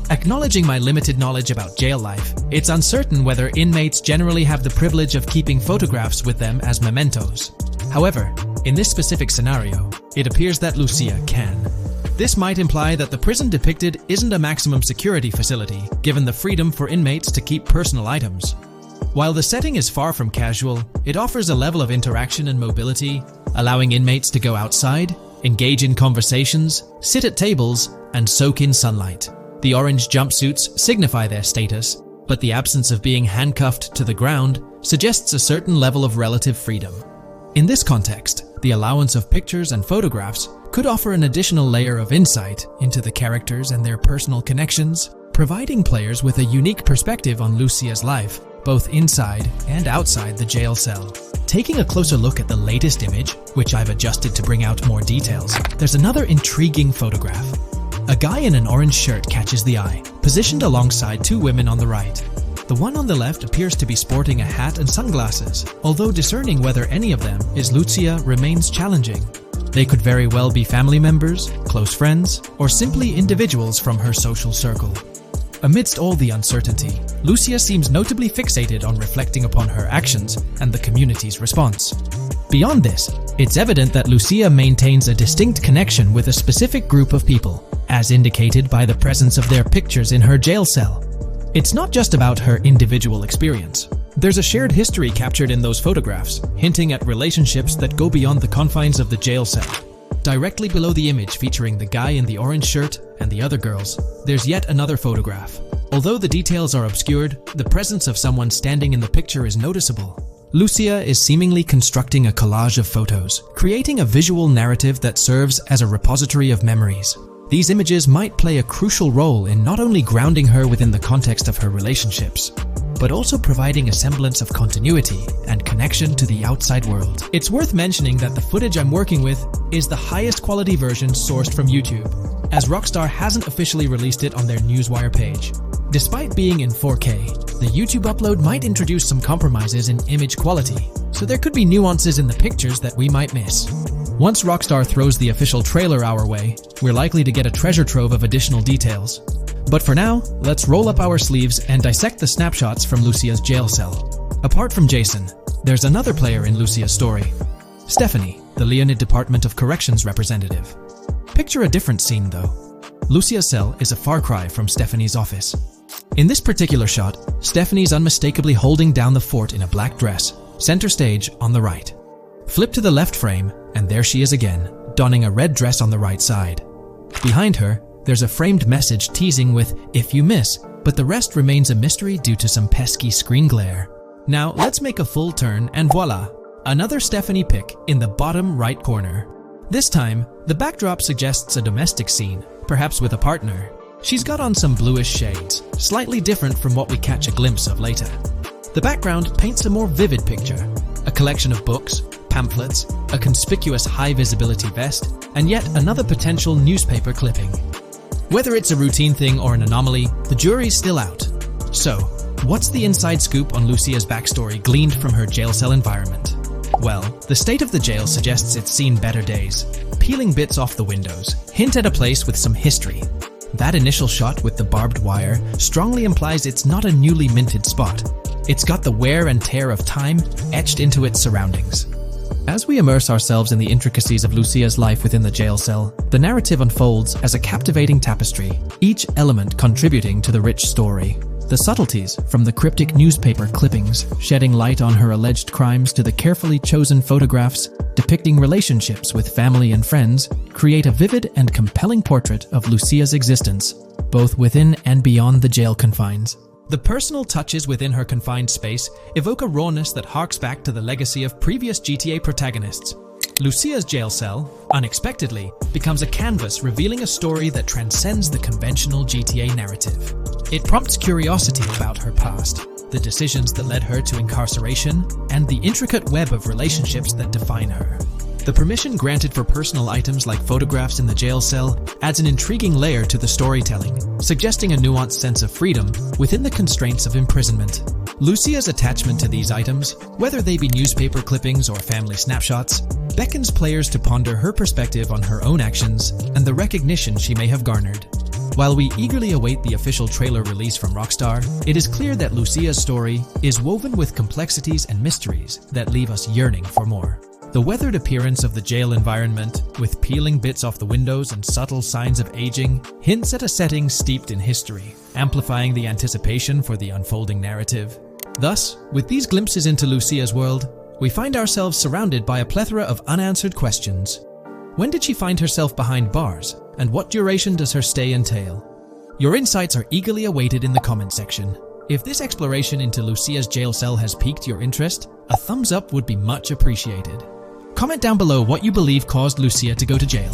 Acknowledging my limited knowledge about jail life, it's uncertain whether inmates generally have the privilege of keeping photographs with them as mementos. However, in this specific scenario, it appears that Lucia can. This might imply that the prison depicted isn't a maximum security facility, given the freedom for inmates to keep personal items. While the setting is far from casual, it offers a level of interaction and mobility, allowing inmates to go outside, engage in conversations, sit at tables, and soak in sunlight. The orange jumpsuits signify their status, but the absence of being handcuffed to the ground suggests a certain level of relative freedom. In this context, the allowance of pictures and photographs could offer an additional layer of insight into the characters and their personal connections, providing players with a unique perspective on Lucia's life, both inside and outside the jail cell. Taking a closer look at the latest image, which I've adjusted to bring out more details, there's another intriguing photograph. A A guy in an orange shirt catches the eye, positioned alongside two women on the right. The one on the left appears to be sporting a hat and sunglasses, although discerning whether any of them is Lucia remains challenging. They could very well be family members, close friends, or simply individuals from her social circle. Amidst all the uncertainty, Lucia seems notably fixated on reflecting upon her actions and the community's response. Beyond this, it's evident that Lucia maintains a distinct connection with a specific group of people, as indicated by the presence of their pictures in her jail cell. It's not just about her individual experience. There's a shared history captured in those photographs, hinting at relationships that go beyond the confines of the jail cell. Directly below the image featuring the guy in the orange shirt and the other girls, there's yet another photograph. Although the details are obscured, the presence of someone standing in the picture is noticeable. Lucia is seemingly constructing a collage of photos, creating a visual narrative that serves as a repository of memories. These images might play a crucial role in not only grounding her within the context of her relationships, but also providing a semblance of continuity and connection to the outside world. It's worth mentioning that the footage I'm working with is the highest quality version sourced from YouTube, as Rockstar hasn't officially released it on their Newswire page. Despite being in 4K, the YouTube upload might introduce some compromises in image quality, so there could be nuances in the pictures that we might miss. Once Rockstar throws the official trailer our way, we're likely to get a treasure trove of additional details. But for now, let's roll up our sleeves and dissect the snapshots from Lucia's jail cell. Apart from Jason, there's another player in Lucia's story. Stephanie, the Leonid Department of Corrections representative. Picture a different scene though. Lucia's cell is a far cry from Stephanie's office. In this particular shot, Stephanie's unmistakably holding down the fort in a black dress, center stage on the right. Flip to the left frame, and there she is again, donning a red dress on the right side. Behind her, there's a framed message teasing with "if you miss," but the rest remains a mystery due to some pesky screen glare. Now let's make a full turn and voila, another Stephanie pic in the bottom right corner. This time, the backdrop suggests a domestic scene, perhaps with a partner. She's got on some bluish shades, slightly different from what we catch a glimpse of later. The background paints a more vivid picture, a collection of books, pamphlets, a conspicuous high-visibility vest, and yet another potential newspaper clipping. Whether it's a routine thing or an anomaly, the jury's still out. So, what's the inside scoop on Lucia's backstory gleaned from her jail cell environment? Well, the state of the jail suggests it's seen better days. Peeling bits off the windows hint at a place with some history. That initial shot with the barbed wire strongly implies it's not a newly minted spot. It's got the wear and tear of time etched into its surroundings. As we immerse ourselves in the intricacies of Lucia's life within the jail cell, the narrative unfolds as a captivating tapestry, each element contributing to the rich story. The subtleties, from the cryptic newspaper clippings shedding light on her alleged crimes to the carefully chosen photographs depicting relationships with family and friends, create a vivid and compelling portrait of Lucia's existence, both within and beyond the jail confines. The personal touches within her confined space evoke a rawness that harks back to the legacy of previous GTA protagonists. Lucia's jail cell, unexpectedly, becomes a canvas revealing a story that transcends the conventional GTA narrative. It prompts curiosity about her past, the decisions that led her to incarceration, and the intricate web of relationships that define her. The permission granted for personal items like photographs in the jail cell adds an intriguing layer to the storytelling, suggesting a nuanced sense of freedom within the constraints of imprisonment. Lucia's attachment to these items, whether they be newspaper clippings or family snapshots, beckons players to ponder her perspective on her own actions and the recognition she may have garnered. While we eagerly await the official trailer release from Rockstar, it is clear that Lucia's story is woven with complexities and mysteries that leave us yearning for more. The weathered appearance of the jail environment, with peeling bits off the windows and subtle signs of aging, hints at a setting steeped in history, amplifying the anticipation for the unfolding narrative. Thus, with these glimpses into Lucia's world, we find ourselves surrounded by a plethora of unanswered questions. When did she find herself behind bars, and what duration does her stay entail? Your insights are eagerly awaited in the comment section. If this exploration into Lucia's jail cell has piqued your interest, a thumbs up would be much appreciated. Comment down below what you believe caused Lucia to go to jail.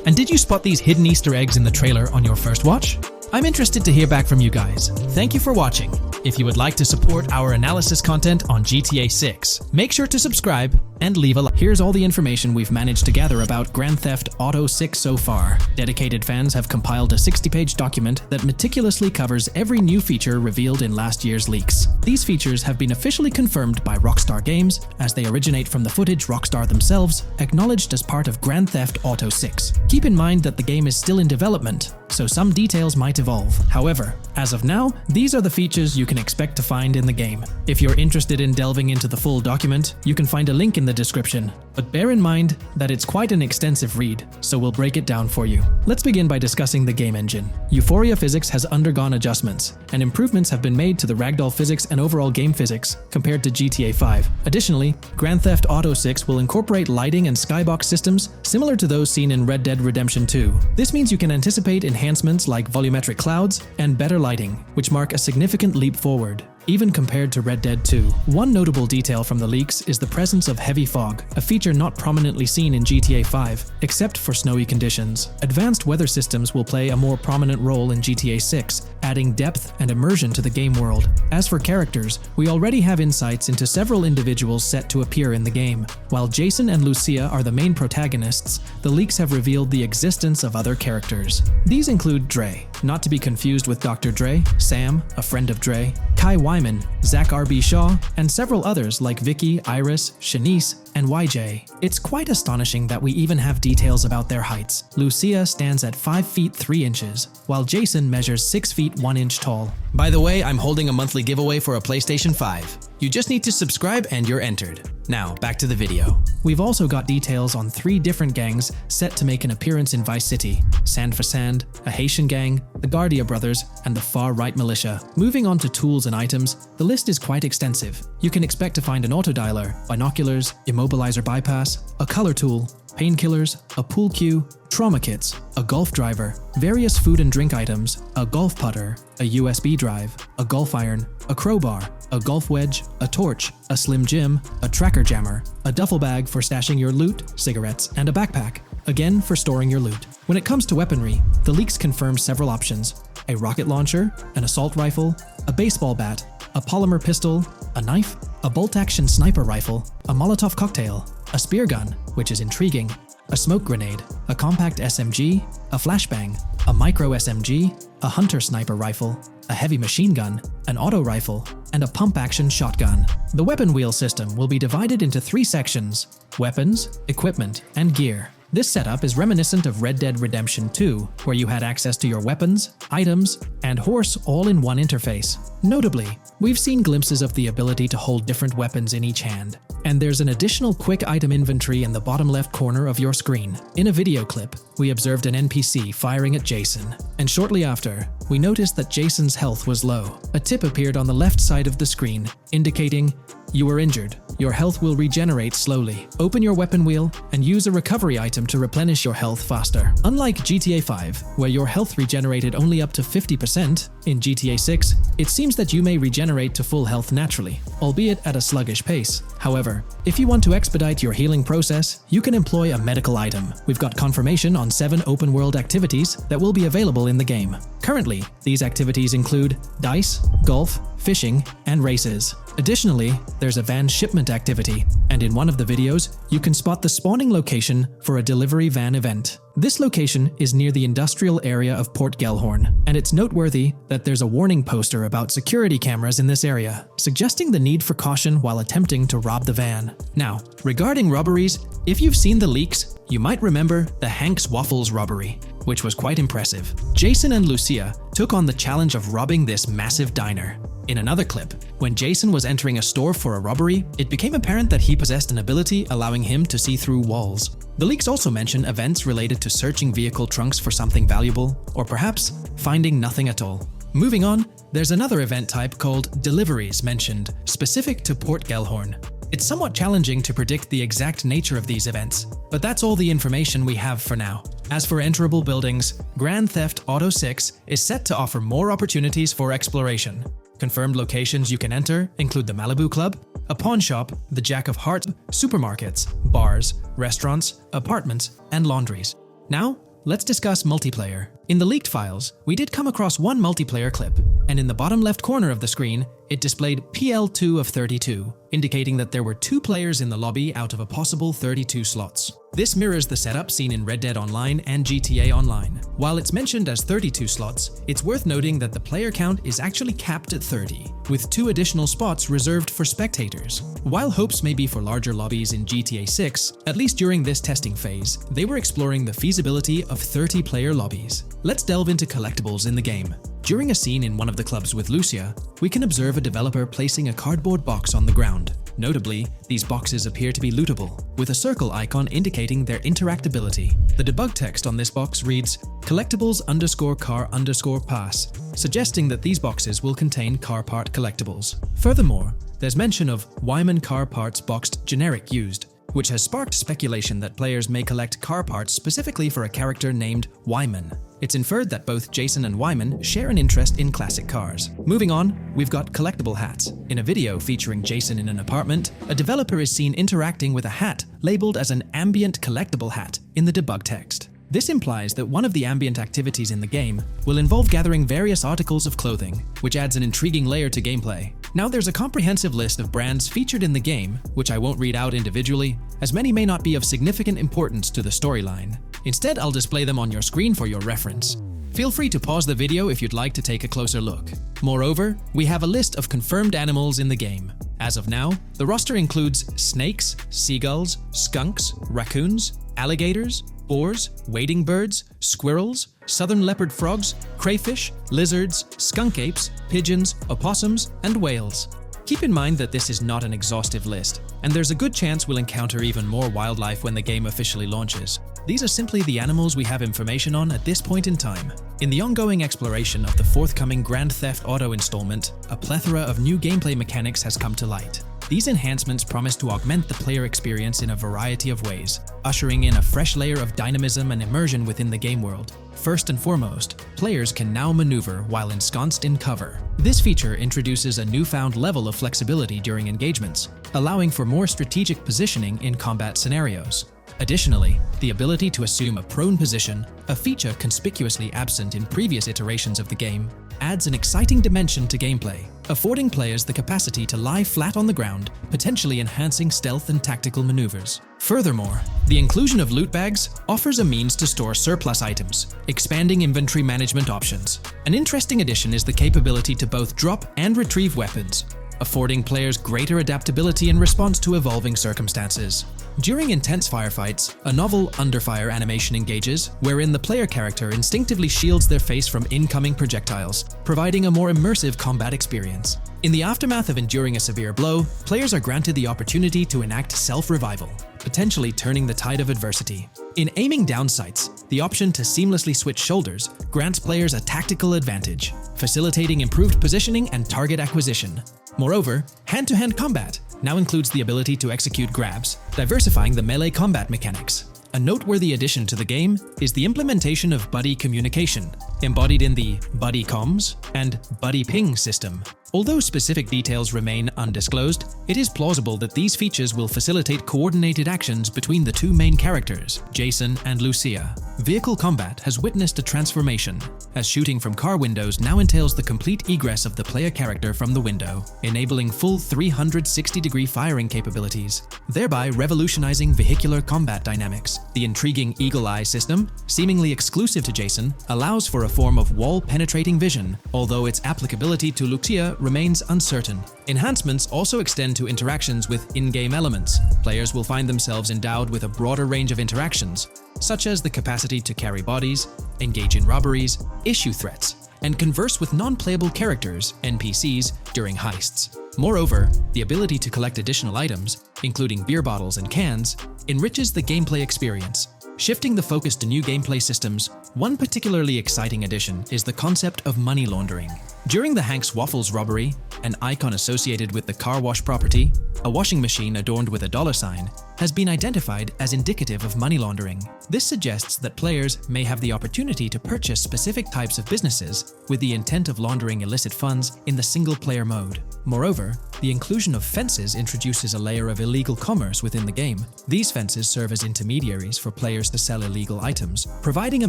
And did you spot these hidden Easter eggs in the trailer on your first watch? I'm interested to hear back from you guys. Thank you for watching. If you would like to support our analysis content on GTA 6, make sure to subscribe and leave a like. Here's all the information we've managed to gather about Grand Theft Auto 6 so far. Dedicated fans have compiled a 60-page document that meticulously covers every new feature revealed in last year's leaks. These features have been officially confirmed by Rockstar Games, as they originate from the footage Rockstar themselves acknowledged as part of Grand Theft Auto 6. Keep in mind that the game is still in development, so some details might evolve. However, as of now, these are the features you can expect to find in the game. If you're interested in delving into the full document, you can find a link in the description. But bear in mind that it's quite an extensive read, so we'll break it down for you. Let's begin by discussing the game engine. Euphoria physics has undergone adjustments, and improvements have been made to the ragdoll physics and overall game physics compared to GTA 5. Additionally, Grand Theft Auto 6 will incorporate lighting and skybox systems similar to those seen in Red Dead Redemption 2. This means you can anticipate enhancements like volumetric clouds and better lighting, which mark a significant leap forward, even compared to Red Dead 2. One notable detail from the leaks is the presence of heavy fog, a feature not prominently seen in GTA 5, except for snowy conditions. Advanced weather systems will play a more prominent role in GTA 6, adding depth and immersion to the game world. As for characters, we already have insights into several individuals set to appear in the game. While Jason and Lucia are the main protagonists, the leaks have revealed the existence of other characters. These include Dre, not to be confused with Dr. Dre, Sam, a friend of Dre, Kai Wyman, Zach R.B. Shaw, and several others like Vicky, Iris, Shanice, and YJ. It's quite astonishing that we even have details about their heights. Lucia stands at 5 feet 3 inches, while Jason measures 6 feet 1 inch tall. By the way, I'm holding a monthly giveaway for a PlayStation 5. You just need to subscribe and you're entered. Now, back to the video. We've also got details on 3 different gangs set to make an appearance in Vice City: Sand for Sand, a Haitian gang, the Guardia Brothers, and the Far-Right Militia. Moving on to tools and items, the list is quite extensive. You can expect to find an autodialer, binoculars, immobilizer bypass, a color tool, painkillers, a pool cue, trauma kits, a golf driver, various food and drink items, a golf putter, a USB drive, a golf iron, a crowbar, a golf wedge, a torch, a Slim Jim, a tracker jammer, a duffel bag for stashing your loot, cigarettes, and a backpack, again for storing your loot. When it comes to weaponry, the leaks confirm several options: a rocket launcher, an assault rifle, a baseball bat, a polymer pistol, a knife, a bolt-action sniper rifle, a Molotov cocktail, a spear gun, which is intriguing, a smoke grenade, a compact SMG, a flashbang, a micro SMG, a hunter sniper rifle, a heavy machine gun, an auto rifle, and a pump-action shotgun. The weapon wheel system will be divided into 3 sections: weapons, equipment, and gear. This setup is reminiscent of Red Dead Redemption 2, where you had access to your weapons, items, and horse all in one interface. Notably, we've seen glimpses of the ability to hold different weapons in each hand, and there's an additional quick item inventory in the bottom left corner of your screen. In a video clip, we observed an NPC firing at Jason, and shortly after, we noticed that Jason's health was low. A tip appeared on the left side of the screen, indicating, "You were injured. Your health will regenerate slowly. Open your weapon wheel and use a recovery item to replenish your health faster." Unlike GTA 5, where your health regenerated only up to 50%, in GTA 6, it seems that you may regenerate to full health naturally, albeit at a sluggish pace. However, if you want to expedite your healing process, you can employ a medical item. We've got confirmation on 7 open-world activities that will be available in the game. Currently, these activities include dice, golf, fishing, and races. Additionally, there's a van shipment activity, and in one of the videos, you can spot the spawning location for a delivery van event. This location is near the industrial area of Port Gellhorn, and it's noteworthy that there's a warning poster about security cameras in this area, suggesting the need for caution while attempting to rob the van. Now, regarding robberies, if you've seen the leaks, you might remember the Hank's Waffles robbery, which was quite impressive. Jason and Lucia took on the challenge of robbing this massive diner. In another clip, when Jason was entering a store for a robbery, it became apparent that he possessed an ability allowing him to see through walls. The leaks also mention events related to searching vehicle trunks for something valuable, or perhaps finding nothing at all. Moving on, there's another event type called deliveries mentioned, specific to Port Gellhorn. It's somewhat challenging to predict the exact nature of these events, but that's all the information we have for now. As for enterable buildings, Grand Theft Auto 6 is set to offer more opportunities for exploration. Confirmed locations you can enter include the Malibu Club, a pawn shop, the Jack of Hearts, supermarkets, bars, restaurants, apartments, and laundries. Now, let's discuss multiplayer. In the leaked files, we did come across one multiplayer clip, and in the bottom left corner of the screen, it displayed PL2 of 32, indicating that there were 2 players in the lobby out of a possible 32 slots. This mirrors the setup seen in Red Dead Online and GTA Online. While it's mentioned as 32 slots, it's worth noting that the player count is actually capped at 30, with 2 additional spots reserved for spectators. While hopes may be for larger lobbies in GTA 6, at least during this testing phase, they were exploring the feasibility of 30-player lobbies. Let's delve into collectibles in the game. During a scene in one of the clubs with Lucia, we can observe a developer placing a cardboard box on the ground. Notably, these boxes appear to be lootable, with a circle icon indicating their interactability. The debug text on this box reads, collectibles_car_pass, suggesting that these boxes will contain car part collectibles. Furthermore, there's mention of Wyman car parts boxed generic used, which has sparked speculation that players may collect car parts specifically for a character named Wyman. It's inferred that both Jason and Wyman share an interest in classic cars. Moving on, we've got collectible hats. In a video featuring Jason in an apartment, a developer is seen interacting with a hat labeled as an ambient collectible hat in the debug text. This implies that one of the ambient activities in the game will involve gathering various articles of clothing, which adds an intriguing layer to gameplay. Now there's a comprehensive list of brands featured in the game, which I won't read out individually, as many may not be of significant importance to the storyline. Instead, I'll display them on your screen for your reference. Feel free to pause the video if you'd like to take a closer look. Moreover, we have a list of confirmed animals in the game. As of now, the roster includes snakes, seagulls, skunks, raccoons, alligators, boars, wading birds, squirrels, southern leopard frogs, crayfish, lizards, skunk apes, pigeons, opossums, and whales. Keep in mind that this is not an exhaustive list, and there's a good chance we'll encounter even more wildlife when the game officially launches. These are simply the animals we have information on at this point in time. In the ongoing exploration of the forthcoming Grand Theft Auto installment, a plethora of new gameplay mechanics has come to light. These enhancements promise to augment the player experience in a variety of ways, ushering in a fresh layer of dynamism and immersion within the game world. First and foremost, players can now maneuver while ensconced in cover. This feature introduces a newfound level of flexibility during engagements, allowing for more strategic positioning in combat scenarios. Additionally, the ability to assume a prone position, a feature conspicuously absent in previous iterations of the game, adds an exciting dimension to gameplay, affording players the capacity to lie flat on the ground, potentially enhancing stealth and tactical maneuvers. Furthermore, the inclusion of loot bags offers a means to store surplus items, expanding inventory management options. An interesting addition is the capability to both drop and retrieve weapons, affording players greater adaptability in response to evolving circumstances. During intense firefights, a novel under-fire animation engages, wherein the player character instinctively shields their face from incoming projectiles, providing a more immersive combat experience. In the aftermath of enduring a severe blow, players are granted the opportunity to enact self-revival, potentially turning the tide of adversity. In aiming down sights, the option to seamlessly switch shoulders grants players a tactical advantage, facilitating improved positioning and target acquisition. Moreover, hand-to-hand combat now includes the ability to execute grabs, diversifying the melee combat mechanics. A noteworthy addition to the game is the implementation of buddy communication, embodied in the Buddy Comms and Buddy Ping system. Although specific details remain undisclosed, it is plausible that these features will facilitate coordinated actions between the two main characters, Jason and Lucia. Vehicle combat has witnessed a transformation, as shooting from car windows now entails the complete egress of the player character from the window, enabling full 360-degree firing capabilities, thereby revolutionizing vehicular combat dynamics. The intriguing Eagle Eye system, seemingly exclusive to Jason, allows for a form of wall-penetrating vision, although its applicability to Lucia remains uncertain. Enhancements also extend to interactions with in-game elements. Players will find themselves endowed with a broader range of interactions, such as the capacity to carry bodies, engage in robberies, issue threats, and converse with non-playable characters, NPCs, during heists. Moreover, the ability to collect additional items, including beer bottles and cans, enriches the gameplay experience. Shifting the focus to new gameplay systems, one particularly exciting addition is the concept of money laundering. During the Hank's Waffles robbery, an icon associated with the car wash property, A washing machine adorned with a dollar sign has been identified as indicative of money laundering. This suggests that players may have the opportunity to purchase specific types of businesses with the intent of laundering illicit funds in the single-player mode. Moreover, the inclusion of fences introduces a layer of illegal commerce within the game. These fences serve as intermediaries for players to sell illegal items, providing a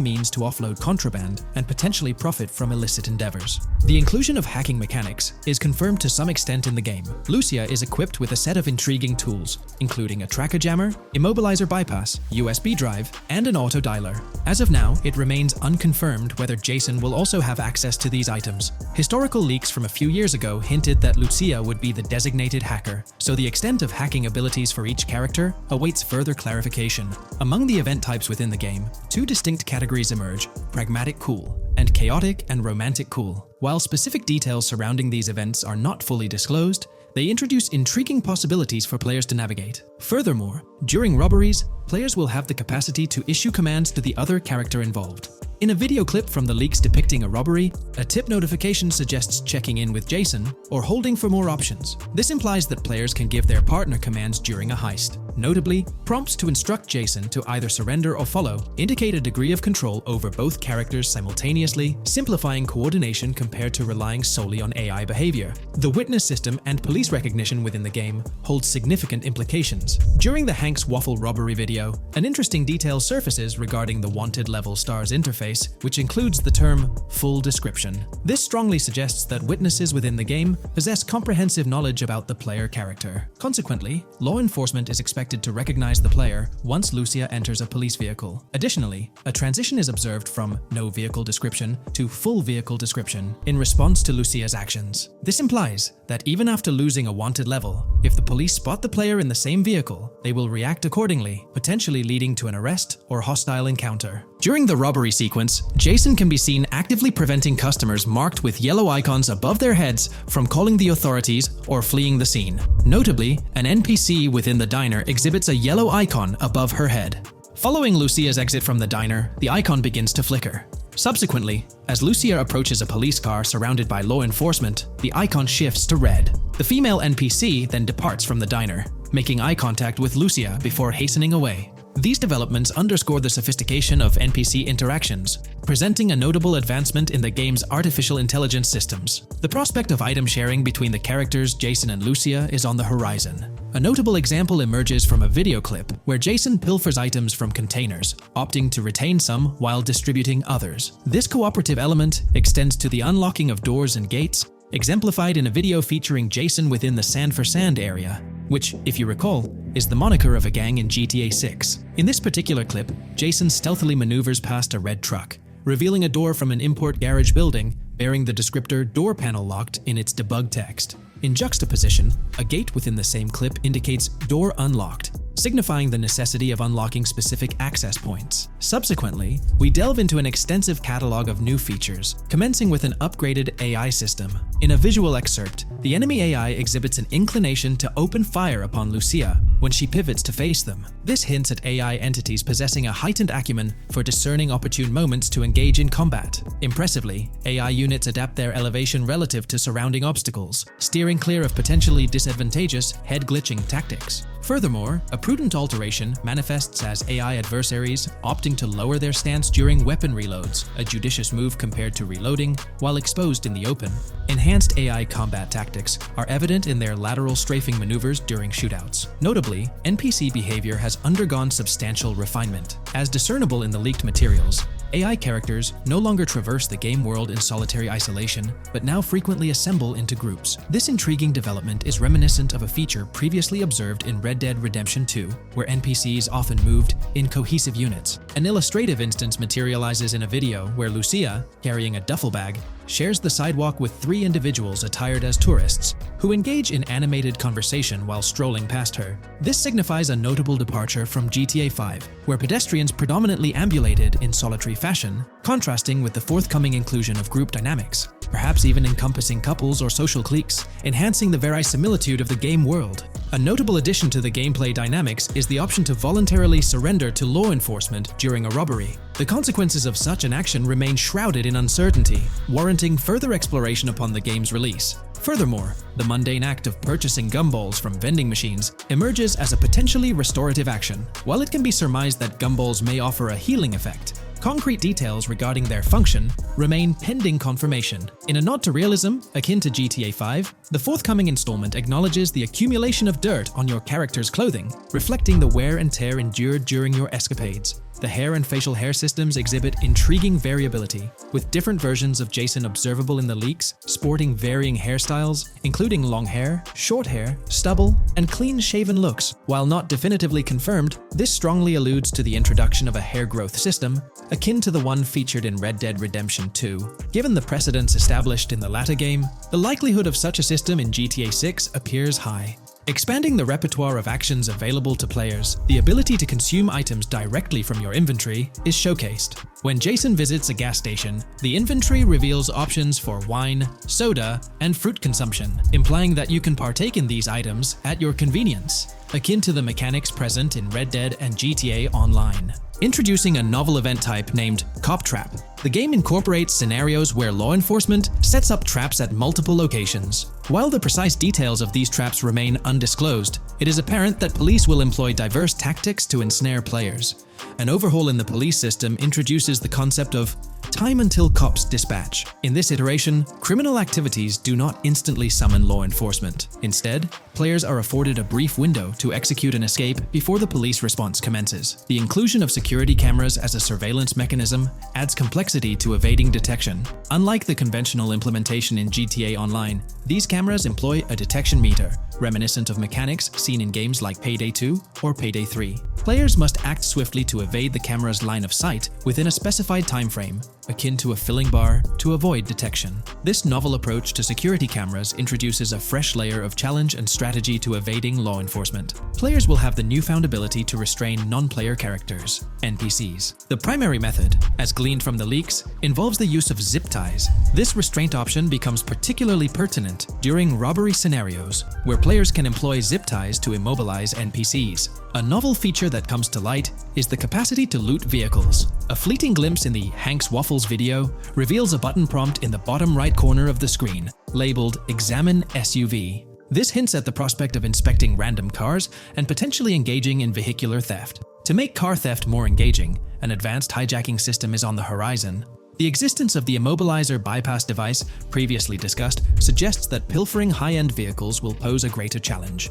means to offload contraband and potentially profit from illicit endeavors. The inclusion of hacking mechanics is confirmed to some extent in the game. Lucia is equipped with a set of intriguing tools, including a tracker jammer, immobilizer bypass, USB drive, and an auto dialer. As of now, it remains unconfirmed whether Jason will also have access to these items. Historical leaks from a few years ago hinted that Lucia would be the designated hacker, so the extent of hacking abilities for each character awaits further clarification. Among the event types within the game, two distinct categories emerge: pragmatic cool and chaotic and romantic cool. While specific details surrounding these events are not fully disclosed, they introduce intriguing possibilities for players to navigate. Furthermore, during robberies, players will have the capacity to issue commands to the other character involved. In a video clip from the leaks depicting a robbery, a tip notification suggests checking in with Jason or holding for more options. This implies that players can give their partner commands during a heist. Notably, prompts to instruct Jason to either surrender or follow indicate a degree of control over both characters simultaneously, simplifying coordination compared to relying solely on AI behavior. The witness system and police recognition within the game hold significant implications. During the Hank's Waffle robbery video, an interesting detail surfaces regarding the wanted level stars interface, which includes the term full description. This strongly suggests that witnesses within the game possess comprehensive knowledge about the player character. Consequently, law enforcement is expected to recognize the player once Lucia enters a police vehicle. Additionally, a transition is observed from no vehicle description to full vehicle description in response to Lucia's actions. This implies that even after losing a wanted level, if the police spot the player in the same vehicle, they will react accordingly, potentially leading to an arrest or hostile encounter. During the robbery sequence, Jason can be seen actively preventing customers marked with yellow icons above their heads from calling the authorities or fleeing the scene. Notably, an NPC within the diner exhibits a yellow icon above her head. Following Lucia's exit from the diner, the icon begins to flicker. Subsequently, as Lucia approaches a police car surrounded by law enforcement, the icon shifts to red. The female NPC then departs from the diner, making eye contact with Lucia before hastening away. These developments underscore the sophistication of NPC interactions, presenting a notable advancement in the game's artificial intelligence systems. The prospect of item sharing between the characters Jason and Lucia is on the horizon. A notable example emerges from a video clip where Jason pilfers items from containers, opting to retain some while distributing others. This cooperative element extends to the unlocking of doors and gates, exemplified in a video featuring Jason within the Sand for Sand area, which, if you recall, is the moniker of a gang in GTA 6. In this particular clip, Jason stealthily maneuvers past a red truck, revealing a door from an import garage building bearing the descriptor "door panel locked" in its debug text. In juxtaposition, a gate within the same clip indicates "door unlocked," signifying the necessity of unlocking specific access points. Subsequently, we delve into an extensive catalog of new features, commencing with an upgraded AI system. In a visual excerpt, the enemy AI exhibits an inclination to open fire upon Lucia when she pivots to face them. This hints at AI entities possessing a heightened acumen for discerning opportune moments to engage in combat. Impressively, AI units adapt their elevation relative to surrounding obstacles, steering clear of potentially disadvantageous head-glitching tactics. Furthermore, a prudent alteration manifests as AI adversaries opting to lower their stance during weapon reloads, a judicious move compared to reloading while exposed in the open. Enhanced AI combat tactics are evident in their lateral strafing maneuvers during shootouts. Notably, NPC behavior has undergone substantial refinement. As discernible in the leaked materials, AI characters no longer traverse the game world in solitary isolation, but now frequently assemble into groups. This intriguing development is reminiscent of a feature previously observed in Red Dead Redemption 2, where NPCs often moved in cohesive units. An illustrative instance materializes in a video where Lucia, carrying a duffel bag, shares the sidewalk with three individuals attired as tourists, who engage in animated conversation while strolling past her. This signifies a notable departure from GTA 5, where pedestrians predominantly ambulated in solitary fashion, contrasting with the forthcoming inclusion of group dynamics, perhaps even encompassing couples or social cliques, enhancing the verisimilitude of the game world. A notable addition to the gameplay dynamics is the option to voluntarily surrender to law enforcement during a robbery. The consequences of such an action remain shrouded in uncertainty, warranting further exploration upon the game's release. Furthermore, the mundane act of purchasing gumballs from vending machines emerges as a potentially restorative action. While it can be surmised that gumballs may offer a healing effect, concrete details regarding their function remain pending confirmation. In a nod to realism, akin to GTA 5, the forthcoming installment acknowledges the accumulation of dirt on your character's clothing, reflecting the wear and tear endured during your escapades. The hair and facial hair systems exhibit intriguing variability, with different versions of Jason observable in the leaks, sporting varying hairstyles, including long hair, short hair, stubble, and clean-shaven looks. While not definitively confirmed, this strongly alludes to the introduction of a hair growth system, akin to the one featured in Red Dead Redemption 2. Given the precedents established in the latter game, the likelihood of such a system in GTA 6 appears high. Expanding the repertoire of actions available to players, the ability to consume items directly from your inventory is showcased. When Jason visits a gas station, the inventory reveals options for wine, soda, and fruit consumption, implying that you can partake in these items at your convenience, akin to the mechanics present in Red Dead and GTA Online. Introducing a novel event type named Cop Trap, the game incorporates scenarios where law enforcement sets up traps at multiple locations. While the precise details of these traps remain undisclosed, it is apparent that police will employ diverse tactics to ensnare players. An overhaul in the police system introduces the concept of time until cops dispatch. In this iteration, criminal activities do not instantly summon law enforcement. Instead, players are afforded a brief window to execute an escape before the police response commences. The inclusion of security cameras as a surveillance mechanism adds complexity to evading detection. Unlike the conventional implementation in GTA Online, these cameras employ a detection meter, reminiscent of mechanics seen in games like Payday 2 or Payday 3. Players must act swiftly to evade the camera's line of sight within a specified time frame, akin to a filling bar, to avoid detection. This novel approach to security cameras introduces a fresh layer of challenge and strategy to evading law enforcement. Players will have the newfound ability to restrain non-player characters, NPCs. The primary method, as gleaned from the leaks, involves the use of zip ties. This restraint option becomes particularly pertinent during robbery scenarios, where players can employ zip ties to immobilize NPCs. A novel feature that comes to light is the capacity to loot vehicles. A fleeting glimpse in the Hank's Waffles video reveals a button prompt in the bottom right corner of the screen, labeled Examine SUV. This hints at the prospect of inspecting random cars and potentially engaging in vehicular theft. To make car theft more engaging, an advanced hijacking system is on the horizon. The existence of the Immobilizer bypass device, previously discussed, suggests that pilfering high-end vehicles will pose a greater challenge.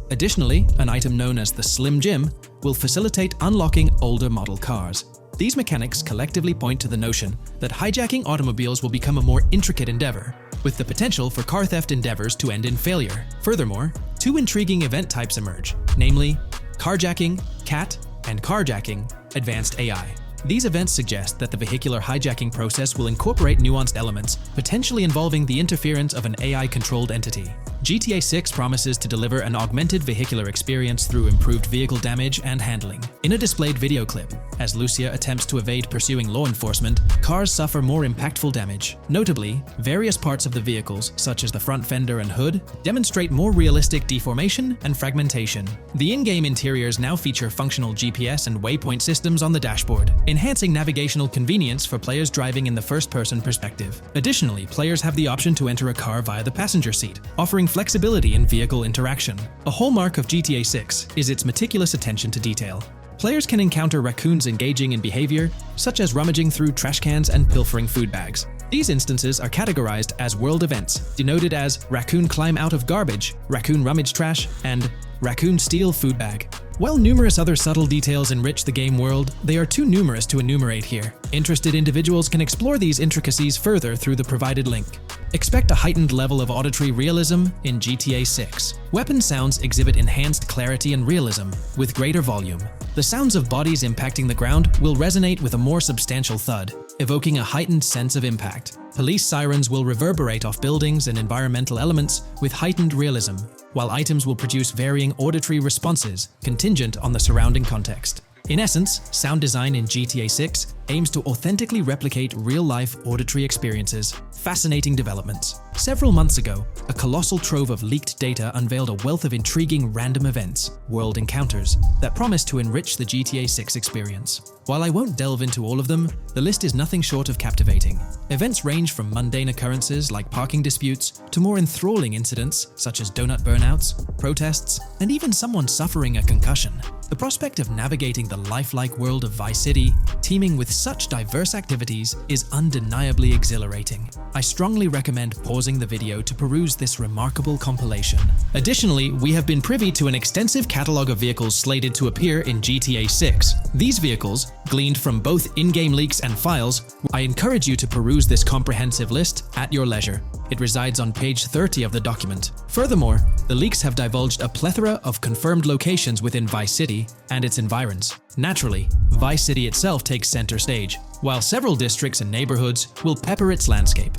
Additionally, an item known as the Slim Jim will facilitate unlocking older model cars. These mechanics collectively point to the notion that hijacking automobiles will become a more intricate endeavor, with the potential for car theft endeavors to end in failure. Furthermore, two intriguing event types emerge, namely carjacking, CAT, and carjacking, advanced AI. These events suggest that the vehicular hijacking process will incorporate nuanced elements, potentially involving the interference of an AI-controlled entity. GTA 6 promises to deliver an augmented vehicular experience through improved vehicle damage and handling. In a displayed video clip, as Lucia attempts to evade pursuing law enforcement, cars suffer more impactful damage. Notably, various parts of the vehicles, such as the front fender and hood, demonstrate more realistic deformation and fragmentation. The in-game interiors now feature functional GPS and waypoint systems on the dashboard, enhancing navigational convenience for players driving in the first-person perspective. Additionally, players have the option to enter a car via the passenger seat, offering flexibility in vehicle interaction. A hallmark of GTA 6 is its meticulous attention to detail. Players can encounter raccoons engaging in behavior, such as rummaging through trash cans and pilfering food bags. These instances are categorized as world events, denoted as raccoon climb out of garbage, raccoon rummage trash, and raccoon steal food bag. While numerous other subtle details enrich the game world, they are too numerous to enumerate here. Interested individuals can explore these intricacies further through the provided link. Expect a heightened level of auditory realism in GTA 6. Weapon sounds exhibit enhanced clarity and realism, with greater volume. The sounds of bodies impacting the ground will resonate with a more substantial thud, evoking a heightened sense of impact. Police sirens will reverberate off buildings and environmental elements with heightened realism, while items will produce varying auditory responses contingent on the surrounding context. In essence, sound design in GTA 6 aims to authentically replicate real-life auditory experiences. Fascinating developments. Several months ago, a colossal trove of leaked data unveiled a wealth of intriguing random events, world encounters, that promise to enrich the GTA 6 experience. While I won't delve into all of them, the list is nothing short of captivating. Events range from mundane occurrences like parking disputes to more enthralling incidents such as donut burnouts, protests, and even someone suffering a concussion. The prospect of navigating the lifelike world of Vice City, teeming with such diverse activities, is undeniably exhilarating. I strongly recommend pausing the video to peruse this remarkable compilation. Additionally, we have been privy to an extensive catalog of vehicles slated to appear in GTA 6. These vehicles, gleaned from both in-game leaks and files, I encourage you to peruse this comprehensive list at your leisure. It resides on page 30 of the document. Furthermore, the leaks have divulged a plethora of confirmed locations within Vice City and its environs. Naturally, Vice City itself takes center stage, while several districts and neighborhoods will pepper its landscape.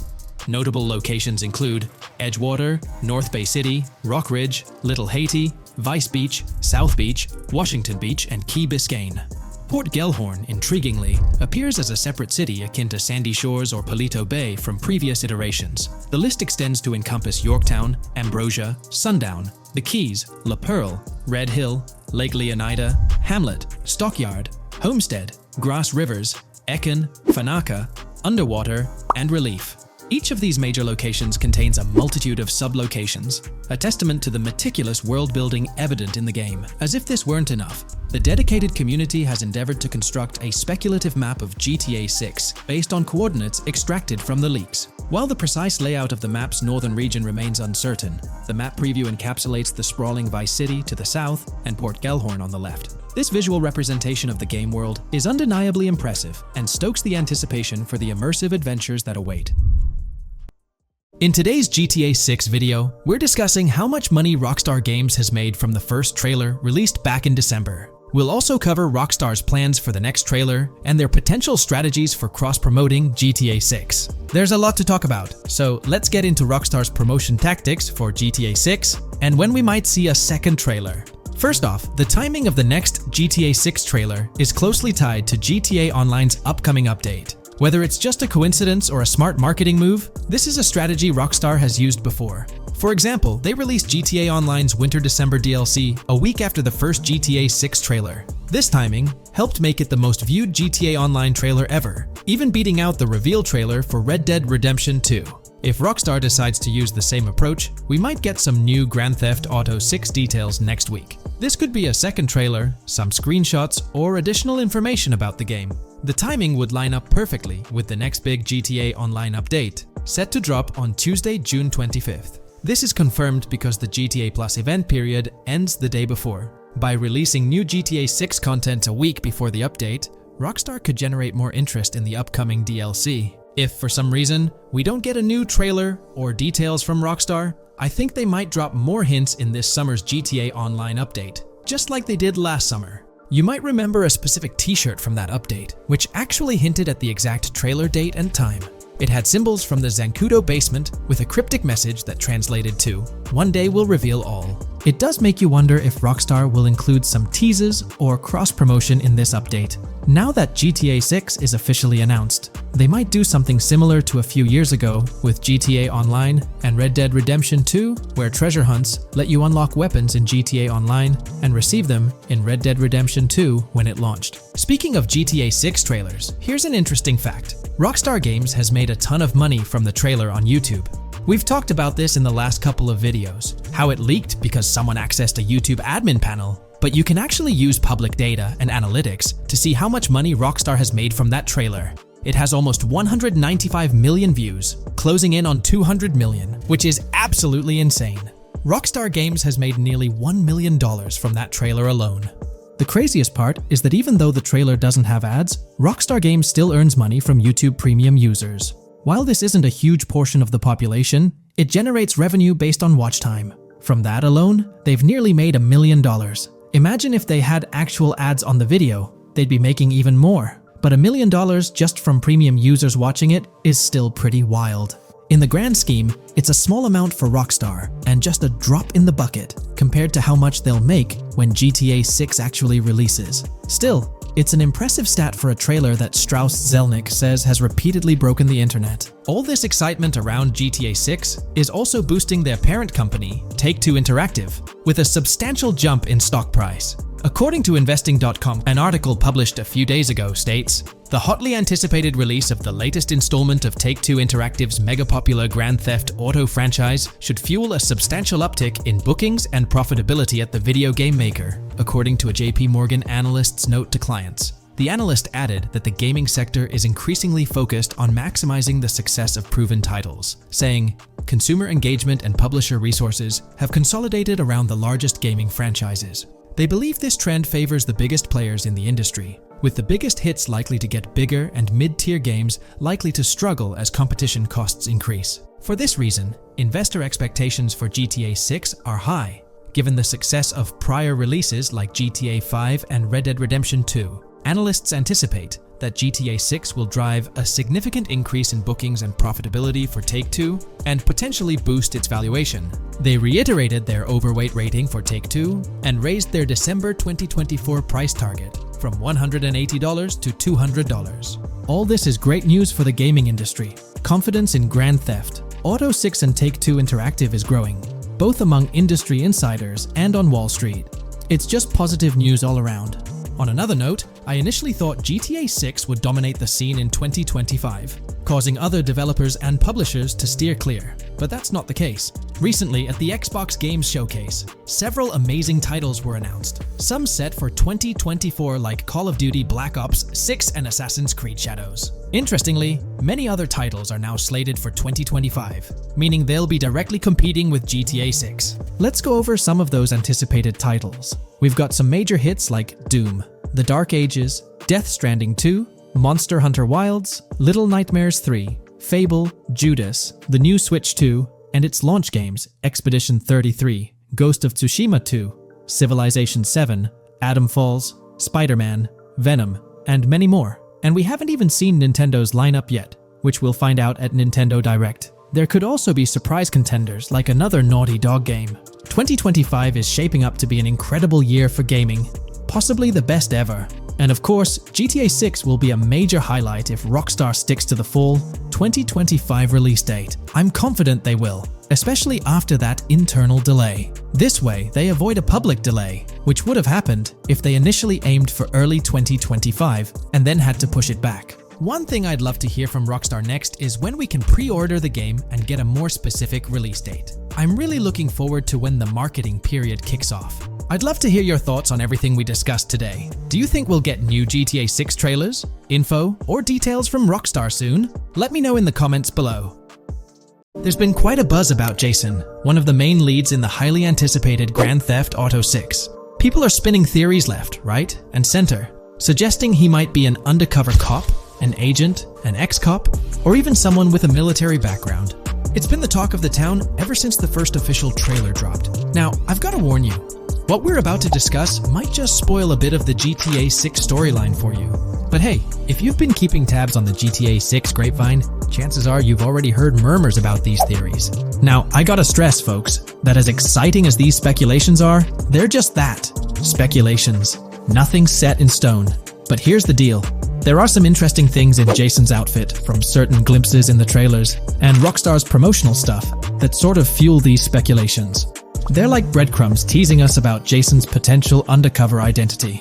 Notable locations include Edgewater, North Bay City, Rock Ridge, Little Haiti, Vice Beach, South Beach, Washington Beach, and Key Biscayne. Port Gellhorn, intriguingly, appears as a separate city akin to Sandy Shores or Palito Bay from previous iterations. The list extends to encompass Yorktown, Ambrosia, Sundown, the Keys, La Pearl, Red Hill, Lake Leonida, Hamlet, Stockyard, Homestead, Grass Rivers, Ekin, Fanaka, Underwater, and Relief. Each of these major locations contains a multitude of sub-locations, a testament to the meticulous world-building evident in the game. As if this weren't enough, the dedicated community has endeavored to construct a speculative map of GTA 6 based on coordinates extracted from the leaks. While the precise layout of the map's northern region remains uncertain, the map preview encapsulates the sprawling Vice City to the south and Port Gellhorn on the left. This visual representation of the game world is undeniably impressive and stokes the anticipation for the immersive adventures that await. In today's GTA 6 video, we're discussing how much money Rockstar Games has made from the first trailer released back in December. We'll also cover Rockstar's plans for the next trailer and their potential strategies for cross-promoting GTA 6. There's a lot to talk about, so let's get into Rockstar's promotion tactics for GTA 6 and when we might see a second trailer. First off, the timing of the next GTA 6 trailer is closely tied to GTA Online's upcoming update. Whether it's just a coincidence or a smart marketing move, this is a strategy Rockstar has used before. For example, they released GTA Online's Winter-December DLC a week after the first GTA 6 trailer. This timing helped make it the most viewed GTA Online trailer ever, even beating out the reveal trailer for Red Dead Redemption 2. If Rockstar decides to use the same approach, we might get some new Grand Theft Auto 6 details next week. This could be a second trailer, some screenshots, or additional information about the game. The timing would line up perfectly with the next big GTA Online update, set to drop on Tuesday, June 25th. This is confirmed because the GTA Plus event period ends the day before. By releasing new GTA 6 content a week before the update, Rockstar could generate more interest in the upcoming DLC. If for some reason we don't get a new trailer or details from Rockstar, I think they might drop more hints in this summer's GTA Online update, just like they did last summer. You might remember a specific t-shirt from that update, which actually hinted at the exact trailer date and time. It had symbols from the Zancudo basement with a cryptic message that translated to, "One day we'll reveal all." It does make you wonder if Rockstar will include some teases or cross-promotion in this update. Now that GTA 6 is officially announced, they might do something similar to a few years ago with GTA Online and Red Dead Redemption 2, where treasure hunts let you unlock weapons in GTA Online and receive them in Red Dead Redemption 2 when it launched. Speaking of GTA 6 trailers, here's an interesting fact. Rockstar Games has made a ton of money from the trailer on YouTube. We've talked about this in the last couple of videos, how it leaked because someone accessed a YouTube admin panel, but you can actually use public data and analytics to see how much money Rockstar has made from that trailer. It has almost 195 million views, closing in on 200 million, which is absolutely insane. Rockstar Games has made nearly $1 million from that trailer alone. The craziest part is that even though the trailer doesn't have ads, Rockstar Games still earns money from YouTube Premium users. While this isn't a huge portion of the population, it generates revenue based on watch time. From that alone, they've nearly made $1 million. Imagine if they had actual ads on the video, they'd be making even more. But $1 million just from premium users watching it is still pretty wild. In the grand scheme, it's a small amount for Rockstar and just a drop in the bucket compared to how much they'll make when GTA 6 actually releases. Still, It's an impressive stat for a trailer that Strauss Zelnick says has repeatedly broken the internet. All this excitement around GTA 6 is also boosting their parent company, Take-Two Interactive, with a substantial jump in stock price. According to Investing.com, an article published a few days ago states, the hotly anticipated release of the latest installment of Take-Two Interactive's mega-popular Grand Theft Auto franchise should fuel a substantial uptick in bookings and profitability at the video game maker, according to a JP Morgan analyst's note to clients. The analyst added that the gaming sector is increasingly focused on maximizing the success of proven titles, saying, consumer engagement and publisher resources have consolidated around the largest gaming franchises. They believe this trend favors the biggest players in the industry, with the biggest hits likely to get bigger and mid-tier games likely to struggle as competition costs increase. For this reason, investor expectations for GTA 6 are high, given the success of prior releases like GTA 5 and Red Dead Redemption 2. Analysts anticipate that GTA 6 will drive a significant increase in bookings and profitability for Take-Two and potentially boost its valuation. They reiterated their overweight rating for Take-Two and raised their December 2024 price target from $180 to $200. All this is great news for the gaming industry. Confidence in Grand Theft Auto 6 and Take-Two Interactive is growing, both among industry insiders and on Wall Street. It's just positive news all around. On another note, I initially thought GTA 6 would dominate the scene in 2025, causing other developers and publishers to steer clear, but that's not the case. Recently, at the Xbox Games Showcase, several amazing titles were announced, some set for 2024 like Call of Duty Black Ops 6 and Assassin's Creed Shadows. Interestingly, many other titles are now slated for 2025, meaning they'll be directly competing with GTA 6. Let's go over some of those anticipated titles. We've got some major hits like Doom, The Dark Ages, Death Stranding 2, Monster Hunter Wilds, Little Nightmares 3, Fable, Judas, the new Switch 2, and its launch games, Expedition 33, Ghost of Tsushima 2, Civilization 7, Atom Falls, Spider-Man, Venom, and many more. And we haven't even seen Nintendo's lineup yet, which we'll find out at Nintendo Direct. There could also be surprise contenders like another Naughty Dog game. 2025 is shaping up to be an incredible year for gaming, possibly the best ever. And of course, GTA 6 will be a major highlight if Rockstar sticks to the fall 2025 release date. I'm confident they will, especially after that internal delay. This way, they avoid a public delay, which would have happened if they initially aimed for early 2025 and then had to push it back. One thing I'd love to hear from Rockstar next is when we can pre-order the game and get a more specific release date. I'm really looking forward to when the marketing period kicks off. I'd love to hear your thoughts on everything we discussed today. Do you think we'll get new GTA 6 trailers, info, or details from Rockstar soon? Let me know in the comments below. There's been quite a buzz about Jason, one of the main leads in the highly anticipated Grand Theft Auto 6. People are spinning theories left, right, and center, suggesting he might be an undercover cop, an agent, an ex-cop, or even someone with a military background. It's been the talk of the town ever since the first official trailer dropped. Now, I've got to warn you, what we're about to discuss might just spoil a bit of the GTA 6 storyline for you. But hey, if you've been keeping tabs on the GTA 6 grapevine, chances are you've already heard murmurs about these theories. Now, I gotta stress, folks, that as exciting as these speculations are, they're just that, speculations. Nothing set in stone. But here's the deal. There are some interesting things in Jason's outfit from certain glimpses in the trailers and Rockstar's promotional stuff that sort of fuel these speculations. They're like breadcrumbs teasing us about Jason's potential undercover identity.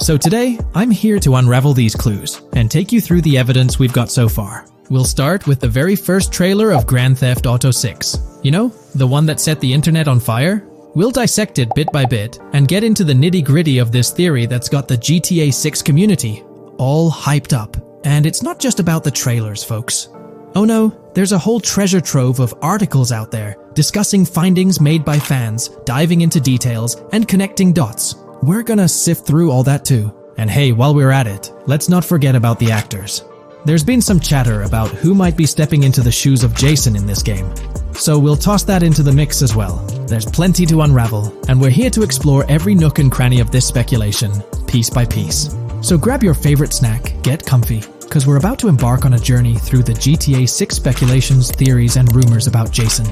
So today, I'm here to unravel these clues and take you through the evidence we've got so far. We'll start with the very first trailer of Grand Theft Auto 6. You know, the one that set the internet on fire? We'll dissect it bit by bit and get into the nitty-gritty of this theory that's got the GTA 6 community all hyped up. And it's not just about the trailers, folks. Oh no, there's a whole treasure trove of articles out there discussing findings made by fans, diving into details, and connecting dots. We're gonna sift through all that too. And hey, while we're at it, let's not forget about the actors. There's been some chatter about who might be stepping into the shoes of Jason in this game. So we'll toss that into the mix as well. There's plenty to unravel, and we're here to explore every nook and cranny of this speculation, piece by piece. So grab your favorite snack, get comfy, because we're about to embark on a journey through the GTA 6 speculations, theories, and rumors about Jason.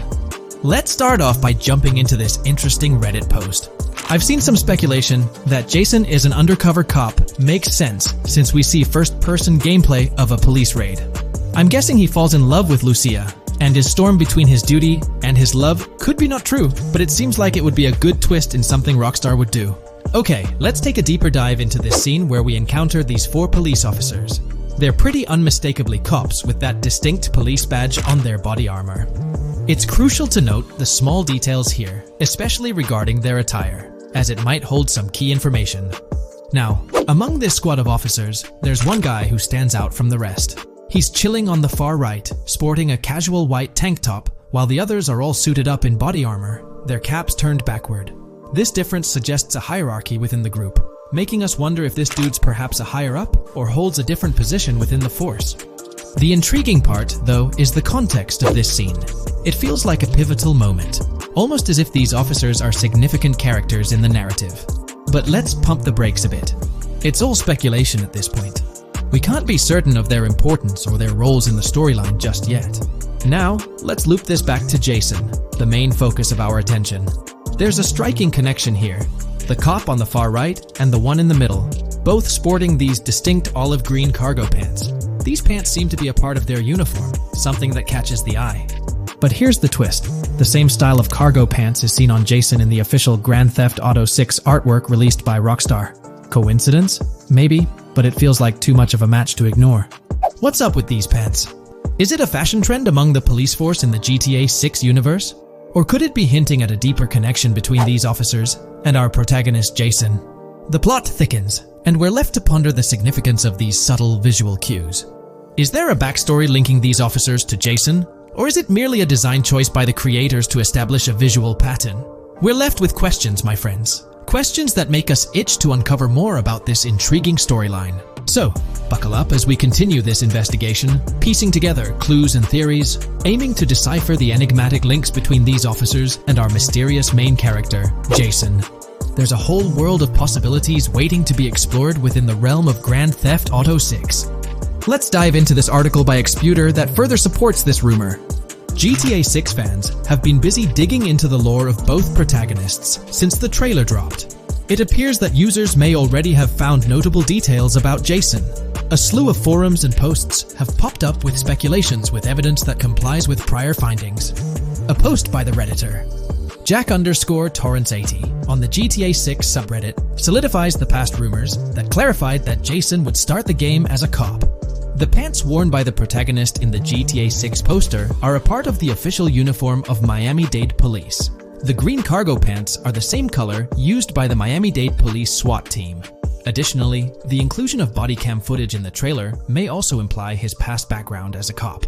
Let's start off by jumping into this interesting Reddit post. I've seen some speculation that Jason is an undercover cop makes sense since we see first-person gameplay of a police raid. I'm guessing he falls in love with Lucia, and his storm between his duty and his love could be not true, but it seems like it would be a good twist in something Rockstar would do. Okay, let's take a deeper dive into this scene where we encounter these 4 police officers. They're pretty unmistakably cops with that distinct police badge on their body armor. It's crucial to note the small details here, especially regarding their attire, as it might hold some key information. Now, among this squad of officers, there's one guy who stands out from the rest. He's chilling on the far right, sporting a casual white tank top, while the others are all suited up in body armor, their caps turned backward. This difference suggests a hierarchy within the group, making us wonder if this dude's perhaps a higher up or holds a different position within the force. The intriguing part, though, is the context of this scene. It feels like a pivotal moment, almost as if these officers are significant characters in the narrative. But let's pump the brakes a bit. It's all speculation at this point. We can't be certain of their importance or their roles in the storyline just yet. Now, let's loop this back to Jason, the main focus of our attention. There's a striking connection here. The cop on the far right and the one in the middle, both sporting these distinct olive green cargo pants. These pants seem to be a part of their uniform, something that catches the eye. But here's the twist. The same style of cargo pants is seen on Jason in the official Grand Theft Auto 6 artwork released by Rockstar. Coincidence? Maybe, but it feels like too much of a match to ignore. What's up with these pants? Is it a fashion trend among the police force in the GTA 6 universe? Or could it be hinting at a deeper connection between these officers and our protagonist Jason? The plot thickens, and we're left to ponder the significance of these subtle visual cues. Is there a backstory linking these officers to Jason? Or is it merely a design choice by the creators to establish a visual pattern? We're left with questions, my friends. Questions that make us itch to uncover more about this intriguing storyline. So, buckle up as we continue this investigation, piecing together clues and theories, aiming to decipher the enigmatic links between these officers and our mysterious main character, Jason. There's a whole world of possibilities waiting to be explored within the realm of Grand Theft Auto 6. Let's dive into this article by Exputer that further supports this rumor. GTA 6 fans have been busy digging into the lore of both protagonists since the trailer dropped. It appears that users may already have found notable details about Jason. A slew of forums and posts have popped up with speculations with evidence that complies with prior findings. A post by the Redditor, Jack_Torrance80, on the GTA 6 subreddit solidifies the past rumors that clarified that Jason would start the game as a cop. The pants worn by the protagonist in the GTA 6 poster are a part of the official uniform of Miami-Dade Police. The green cargo pants are the same color used by the Miami-Dade Police SWAT team. Additionally, the inclusion of body cam footage in the trailer may also imply his past background as a cop.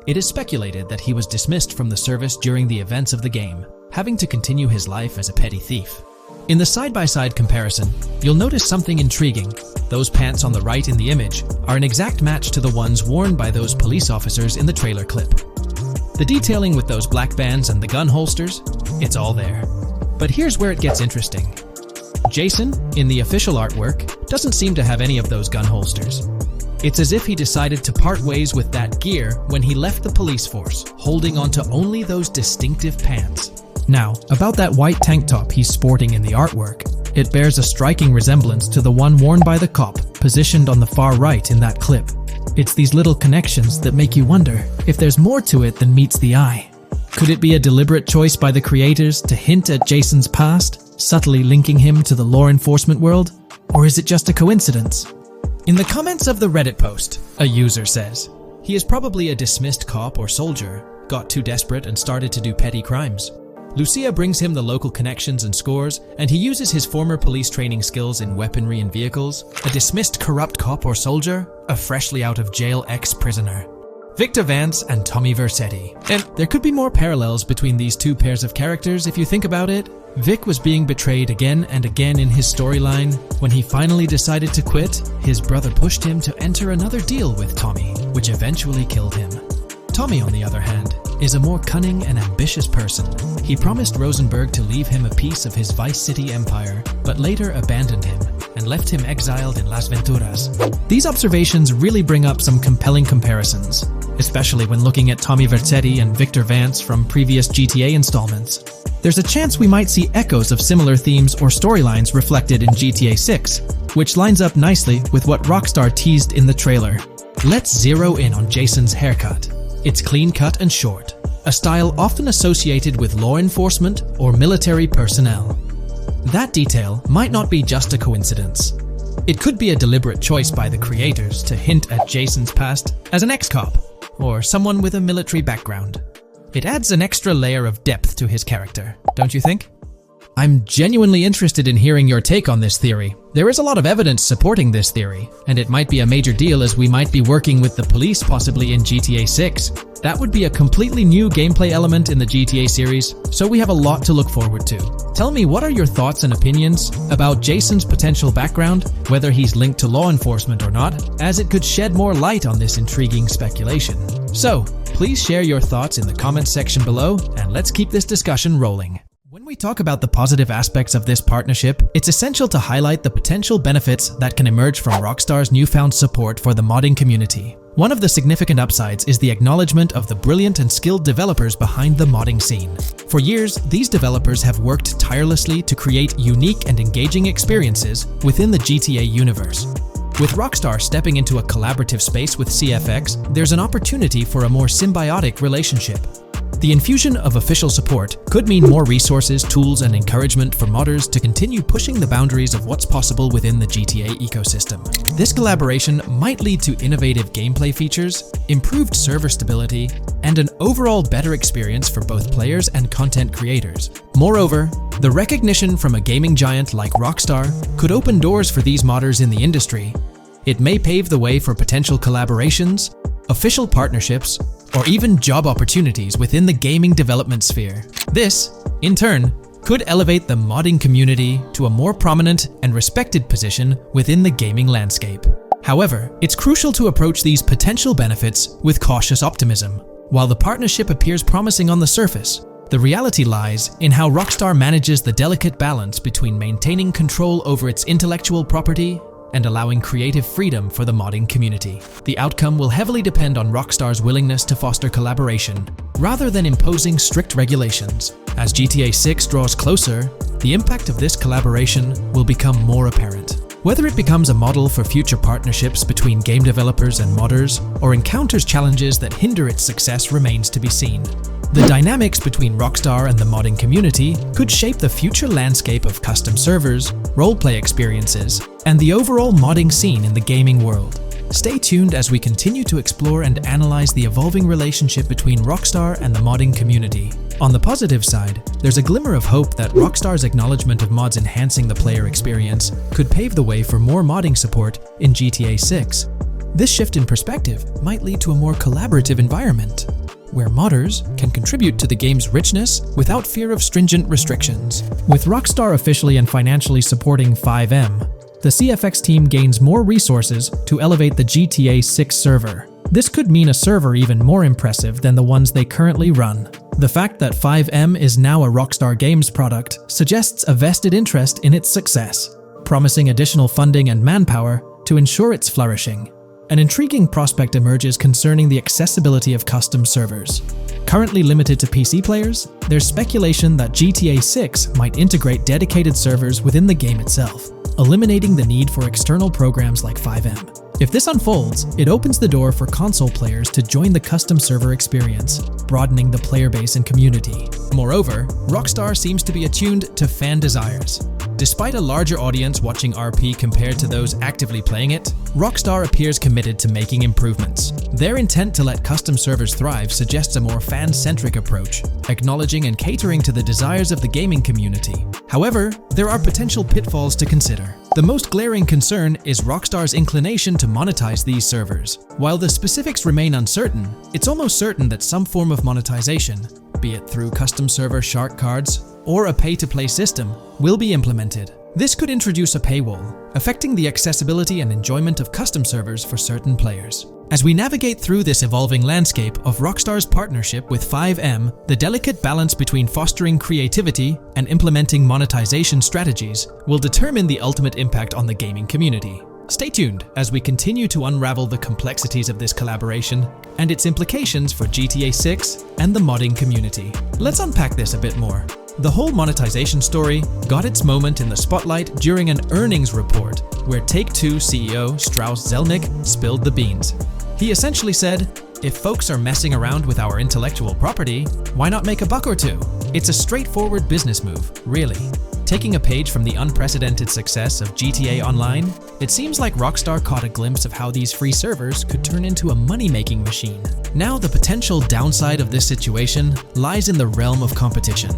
It is speculated that he was dismissed from the service during the events of the game, having to continue his life as a petty thief. In the side-by-side comparison, you'll notice something intriguing. Those pants on the right in the image are an exact match to the ones worn by those police officers in the trailer clip. The detailing with those black bands and the gun holsters, it's all there. But here's where it gets interesting. Jason, in the official artwork, doesn't seem to have any of those gun holsters. It's as if he decided to part ways with that gear when he left the police force, holding onto only those distinctive pants. Now, about that white tank top he's sporting in the artwork, it bears a striking resemblance to the one worn by the cop, positioned on the far right in that clip. It's these little connections that make you wonder if there's more to it than meets the eye. Could it be a deliberate choice by the creators to hint at Jason's past, subtly linking him to the law enforcement world? Or is it just a coincidence? In the comments of the Reddit post, a user says, he is probably a dismissed cop or soldier, got too desperate and started to do petty crimes. Lucia brings him the local connections and scores, and he uses his former police training skills in weaponry and vehicles. A dismissed corrupt cop or soldier, a freshly out of jail ex-prisoner. Victor Vance and Tommy Vercetti. And there could be more parallels between these two pairs of characters if you think about it. Vic was being betrayed again and again in his storyline. When he finally decided to quit, his brother pushed him to enter another deal with Tommy, which eventually killed him. Tommy, on the other hand, is a more cunning and ambitious person. He promised Rosenberg to leave him a piece of his Vice City empire, but later abandoned him and left him exiled in Las Venturas. These observations really bring up some compelling comparisons, especially when looking at Tommy Vercetti and Victor Vance from previous GTA installments. there's a chance we might see echoes of similar themes or storylines reflected in GTA 6, which lines up nicely with what Rockstar teased in the trailer. Let's zero in on Jason's haircut. It's clean-cut and short, a style often associated with law enforcement or military personnel. That detail might not be just a coincidence. It could be a deliberate choice by the creators to hint at Jason's past as an ex-cop or someone with a military background. It adds an extra layer of depth to his character, don't you think? I'm genuinely interested in hearing your take on this theory. There is a lot of evidence supporting this theory, and it might be a major deal as we might be working with the police possibly in GTA 6. That would be a completely new gameplay element in the GTA series, so we have a lot to look forward to. Tell me, what are your thoughts and opinions about Jason's potential background, whether he's linked to law enforcement or not, as it could shed more light on this intriguing speculation. So, please share your thoughts in the comments section below, and let's keep this discussion rolling. When we talk about the positive aspects of this partnership, it's essential to highlight the potential benefits that can emerge from Rockstar's newfound support for the modding community. One of the significant upsides is the acknowledgement of the brilliant and skilled developers behind the modding scene. For years, these developers have worked tirelessly to create unique and engaging experiences within the GTA universe. With Rockstar stepping into a collaborative space with CFX, there's an opportunity for a more symbiotic relationship. The infusion of official support could mean more resources, tools, and encouragement for modders to continue pushing the boundaries of what's possible within the GTA ecosystem. This collaboration might lead to innovative gameplay features, improved server stability, and an overall better experience for both players and content creators. Moreover, the recognition from a gaming giant like Rockstar could open doors for these modders in the industry. It may pave the way for potential collaborations, official partnerships, or even job opportunities within the gaming development sphere. This, in turn, could elevate the modding community to a more prominent and respected position within the gaming landscape. However, it's crucial to approach these potential benefits with cautious optimism. While the partnership appears promising on the surface, the reality lies in how Rockstar manages the delicate balance between maintaining control over its intellectual property and allowing creative freedom for the modding community. The outcome will heavily depend on Rockstar's willingness to foster collaboration, rather than imposing strict regulations. As GTA 6 draws closer, the impact of this collaboration will become more apparent. Whether it becomes a model for future partnerships between game developers and modders, or encounters challenges that hinder its success remains to be seen. The dynamics between Rockstar and the modding community could shape the future landscape of custom servers, roleplay experiences, and the overall modding scene in the gaming world. Stay tuned as we continue to explore and analyze the evolving relationship between Rockstar and the modding community. On the positive side, there's a glimmer of hope that Rockstar's acknowledgement of mods enhancing the player experience could pave the way for more modding support in GTA 6. This shift in perspective might lead to a more collaborative environment, where modders can contribute to the game's richness without fear of stringent restrictions. With Rockstar officially and financially supporting FiveM, the CFX team gains more resources to elevate the GTA 6 server. This could mean a server even more impressive than the ones they currently run. The fact that FiveM is now a Rockstar Games product suggests a vested interest in its success, promising additional funding and manpower to ensure its flourishing. An intriguing prospect emerges concerning the accessibility of custom servers. Currently limited to PC players, there's speculation that GTA 6 might integrate dedicated servers within the game itself, eliminating the need for external programs like FiveM. If this unfolds, it opens the door for console players to join the custom server experience, broadening the player base and community. Moreover, Rockstar seems to be attuned to fan desires. Despite a larger audience watching RP compared to those actively playing it, Rockstar appears committed to making improvements. Their intent to let custom servers thrive suggests a more fan-centric approach, acknowledging and catering to the desires of the gaming community. However, there are potential pitfalls to consider. The most glaring concern is Rockstar's inclination to monetize these servers. While the specifics remain uncertain, it's almost certain that some form of monetization, be it through custom server shark cards or a pay-to-play system, will be implemented. This could introduce a paywall, affecting the accessibility and enjoyment of custom servers for certain players. As we navigate through this evolving landscape of Rockstar's partnership with FiveM, the delicate balance between fostering creativity and implementing monetization strategies will determine the ultimate impact on the gaming community. Stay tuned as we continue to unravel the complexities of this collaboration and its implications for GTA 6 and the modding community. Let's unpack this a bit more. The whole monetization story got its moment in the spotlight during an earnings report where Take-Two CEO Strauss Zelnick spilled the beans. He essentially said, "If folks are messing around with our intellectual property, why not make a buck or two? It's a straightforward business move, really." Taking a page from the unprecedented success of GTA Online, it seems like Rockstar caught a glimpse of how these free servers could turn into a money-making machine. Now, the potential downside of this situation lies in the realm of competition.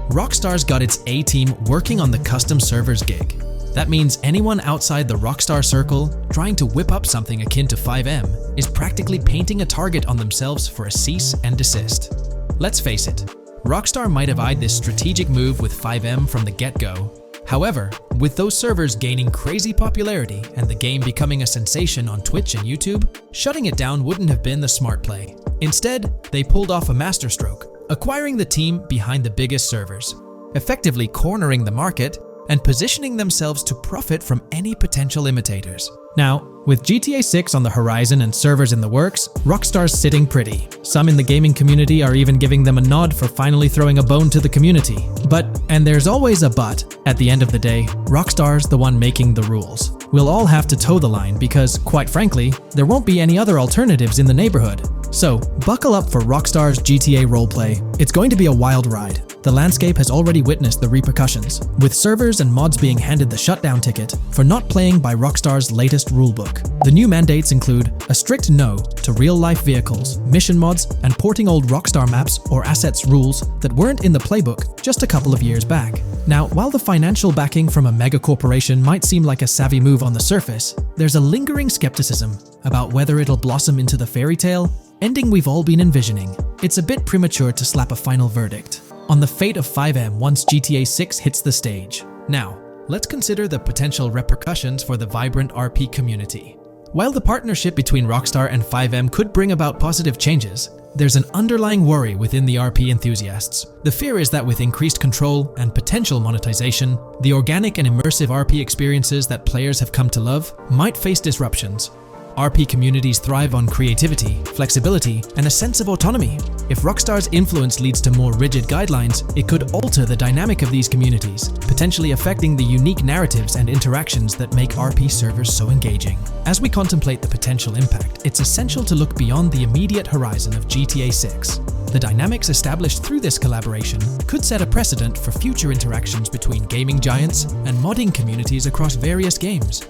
Rockstar's got its A-team working on the custom servers gig. That means anyone outside the Rockstar circle trying to whip up something akin to FiveM is practically painting a target on themselves for a cease and desist. Let's face it, Rockstar might have eyed this strategic move with FiveM from the get-go. However, with those servers gaining crazy popularity and the game becoming a sensation on Twitch and YouTube, shutting it down wouldn't have been the smart play. Instead, they pulled off a masterstroke, acquiring the team behind the biggest servers, effectively cornering the market and positioning themselves to profit from any potential imitators. Now, with GTA 6 on the horizon and servers in the works, Rockstar's sitting pretty. Some in the gaming community are even giving them a nod for finally throwing a bone to the community. But, and there's always a but, at the end of the day, Rockstar's the one making the rules. We'll all have to toe the line because, quite frankly, there won't be any other alternatives in the neighborhood. So, buckle up for Rockstar's GTA roleplay. It's going to be a wild ride. The landscape has already witnessed the repercussions, with servers and mods being handed the shutdown ticket for not playing by Rockstar's latest rulebook. The new mandates include a strict no to real-life vehicles, mission mods, and porting old Rockstar maps or assets rules that weren't in the playbook just a couple of years back. Now, while the financial backing from a mega corporation might seem like a savvy move on the surface, there's a lingering skepticism about whether it'll blossom into the fairy tale ending we've all been envisioning. It's a bit premature to slap a final verdict on the fate of FiveM once GTA 6 hits the stage. Now, let's consider the potential repercussions for the vibrant RP community. While the partnership between Rockstar and FiveM could bring about positive changes, there's an underlying worry within the RP enthusiasts. The fear is that with increased control and potential monetization, the organic and immersive RP experiences that players have come to love might face disruptions. RP communities thrive on creativity, flexibility, and a sense of autonomy. If Rockstar's influence leads to more rigid guidelines, it could alter the dynamic of these communities, potentially affecting the unique narratives and interactions that make RP servers so engaging. As we contemplate the potential impact, it's essential to look beyond the immediate horizon of GTA 6. The dynamics established through this collaboration could set a precedent for future interactions between gaming giants and modding communities across various games.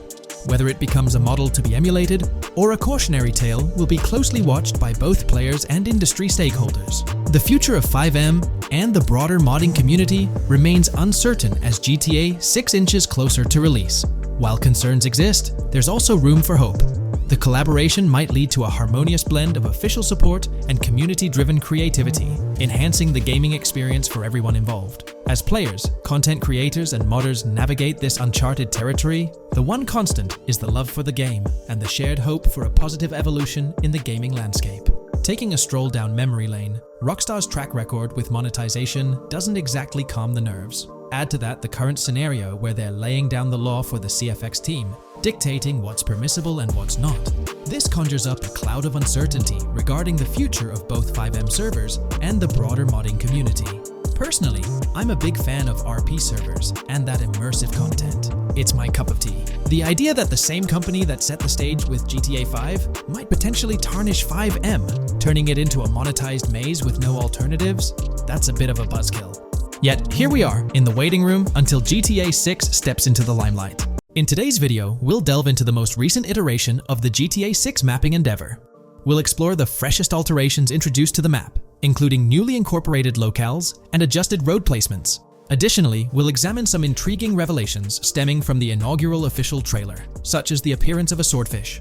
Whether it becomes a model to be emulated or a cautionary tale will be closely watched by both players and industry stakeholders. The future of FiveM and the broader modding community remains uncertain as GTA 6 inches closer to release. While concerns exist, there's also room for hope. The collaboration might lead to a harmonious blend of official support and community-driven creativity, enhancing the gaming experience for everyone involved. As players, content creators, and modders navigate this uncharted territory, the one constant is the love for the game and the shared hope for a positive evolution in the gaming landscape. Taking a stroll down memory lane, Rockstar's track record with monetization doesn't exactly calm the nerves. Add to that the current scenario where they're laying down the law for the CFX team, dictating what's permissible and what's not. This conjures up a cloud of uncertainty regarding the future of both FiveM servers and the broader modding community. Personally, I'm a big fan of RP servers and that immersive content. It's my cup of tea. The idea that the same company that set the stage with GTA 5 might potentially tarnish FiveM, turning it into a monetized maze with no alternatives, that's a bit of a buzzkill. Yet, here we are, in the waiting room until GTA 6 steps into the limelight. In today's video, we'll delve into the most recent iteration of the GTA 6 mapping endeavor. We'll explore the freshest alterations introduced to the map, including newly incorporated locales and adjusted road placements. Additionally, we'll examine some intriguing revelations stemming from the inaugural official trailer, such as the appearance of a swordfish.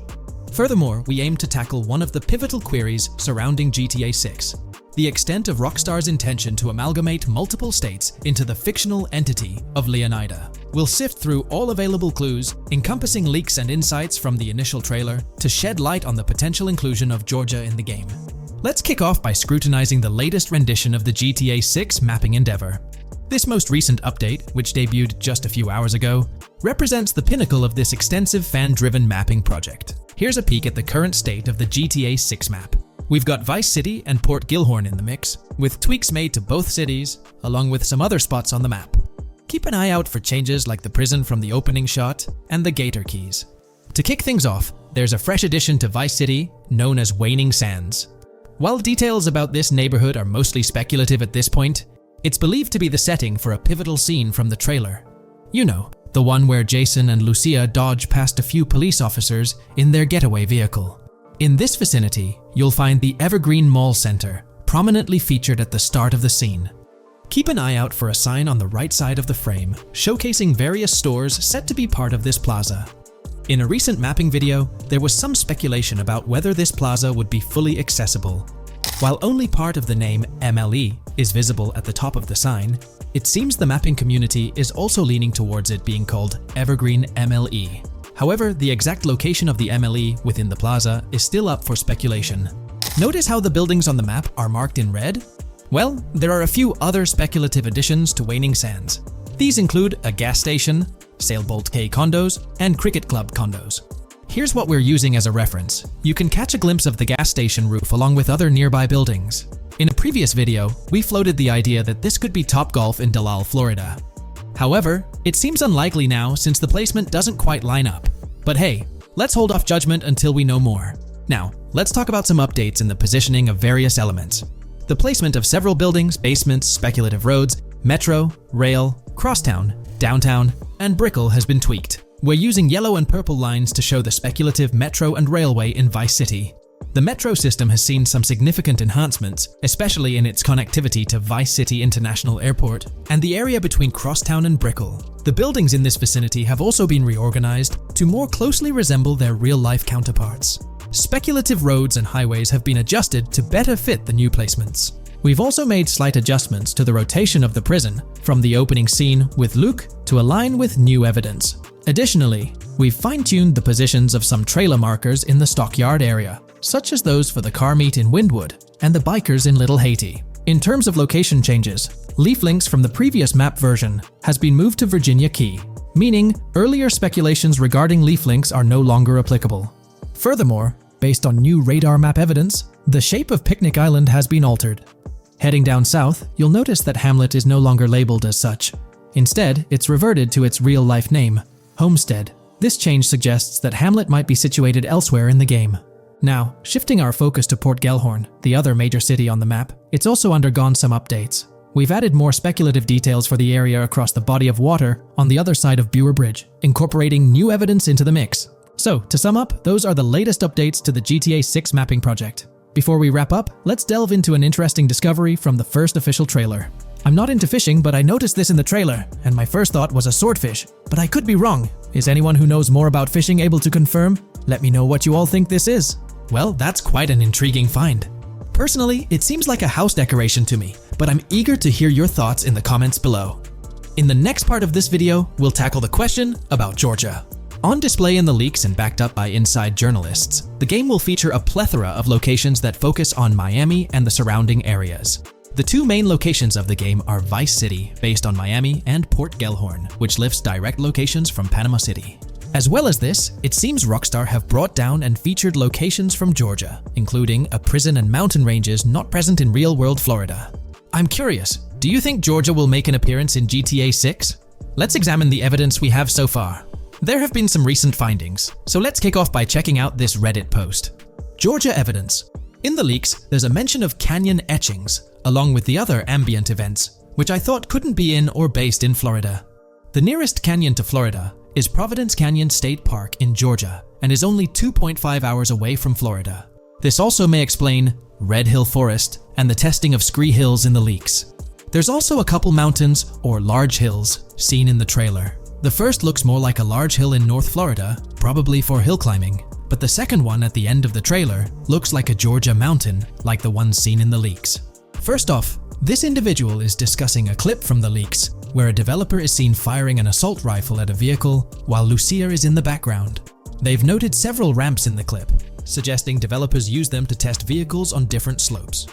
Furthermore, we aim to tackle one of the pivotal queries surrounding GTA 6, the extent of Rockstar's intention to amalgamate multiple states into the fictional entity of Leonida. We'll sift through all available clues, encompassing leaks and insights from the initial trailer, to shed light on the potential inclusion of Georgia in the game. Let's kick off by scrutinizing the latest rendition of the GTA 6 mapping endeavor. This most recent update, which debuted just a few hours ago, represents the pinnacle of this extensive fan-driven mapping project. Here's a peek at the current state of the GTA 6 map. We've got Vice City and Port Gilhorn in the mix, with tweaks made to both cities, along with some other spots on the map. Keep an eye out for changes like the prison from the opening shot and the Gator Keys. To kick things off, there's a fresh addition to Vice City known as Waning Sands. While details about this neighborhood are mostly speculative at this point, it's believed to be the setting for a pivotal scene from the trailer. You know, the one where Jason and Lucia dodge past a few police officers in their getaway vehicle. In this vicinity, you'll find the Evergreen Mall Center, prominently featured at the start of the scene. Keep an eye out for a sign on the right side of the frame, showcasing various stores set to be part of this plaza. In a recent mapping video, there was some speculation about whether this plaza would be fully accessible. While only part of the name MLE is visible at the top of the sign, it seems the mapping community is also leaning towards it being called Evergreen MLE. However, the exact location of the MLE within the plaza is still up for speculation. Notice how the buildings on the map are marked in red? Well, there are a few other speculative additions to Waning Sands. These include a gas station, Sailbolt K condos, and Cricket Club condos. Here's what we're using as a reference. You can catch a glimpse of the gas station roof along with other nearby buildings. In a previous video, we floated the idea that this could be Topgolf in Dalal, Florida. However, it seems unlikely now since the placement doesn't quite line up. But hey, let's hold off judgment until we know more. Now, let's talk about some updates in the positioning of various elements. The placement of several buildings, basements, speculative roads, metro, rail, crosstown, downtown, and Brickell has been tweaked. We're using yellow and purple lines to show the speculative metro and railway in Vice City. The metro system has seen some significant enhancements, especially in its connectivity to Vice City International Airport and the area between Crosstown and Brickell. The buildings in this vicinity have also been reorganized to more closely resemble their real-life counterparts. Speculative roads and highways have been adjusted to better fit the new placements. We've also made slight adjustments to the rotation of the prison from the opening scene with Luke to align with new evidence. Additionally, we've fine-tuned the positions of some trailer markers in the stockyard area, such as those for the car meet in Windwood and the bikers in Little Haiti. In terms of location changes, Leaf Links from the previous map version has been moved to Virginia Key, meaning earlier speculations regarding Leaf Links are no longer applicable. Furthermore, based on new radar map evidence, the shape of Picnic Island has been altered. Heading down south, you'll notice that Hamlet is no longer labeled as such. Instead, it's reverted to its real-life name, Homestead. This change suggests that Hamlet might be situated elsewhere in the game. Now, shifting our focus to Port Gellhorn, the other major city on the map, it's also undergone some updates. We've added more speculative details for the area across the body of water on the other side of Bure Bridge, incorporating new evidence into the mix. So, to sum up, those are the latest updates to the GTA 6 mapping project. Before we wrap up, let's delve into an interesting discovery from the first official trailer. I'm not into fishing, but I noticed this in the trailer, and my first thought was a swordfish. But I could be wrong. Is anyone who knows more about fishing able to confirm? Let me know what you all think this is. Well, that's quite an intriguing find. Personally, it seems like a house decoration to me, but I'm eager to hear your thoughts in the comments below. In the next part of this video, we'll tackle the question about Georgia. On display in the leaks and backed up by inside journalists, the game will feature a plethora of locations that focus on Miami and the surrounding areas. The two main locations of the game are Vice City, based on Miami, and Port Gellhorn, which lifts direct locations from Panama City. As well as this, it seems Rockstar have brought down and featured locations from Georgia, including a prison and mountain ranges not present in real-world Florida. I'm curious, do you think Georgia will make an appearance in GTA 6? Let's examine the evidence we have so far. There have been some recent findings, so let's kick off by checking out this Reddit post. Georgia evidence. In the leaks, there's a mention of canyon etchings, along with the other ambient events, which I thought couldn't be in or based in Florida. The nearest canyon to Florida is Providence Canyon State Park in Georgia, and is only 2.5 hours away from Florida. This also may explain Red Hill Forest and the testing of Scree Hills in the leaks. There's also a couple mountains, or large hills, seen in the trailer. The first looks more like a large hill in North Florida, probably for hill climbing, but the second one at the end of the trailer looks like a Georgia mountain, like the ones seen in the leaks. First off, this individual is discussing a clip from the leaks, where a developer is seen firing an assault rifle at a vehicle while Lucia is in the background. They've noted several ramps in the clip, suggesting developers use them to test vehicles on different slopes.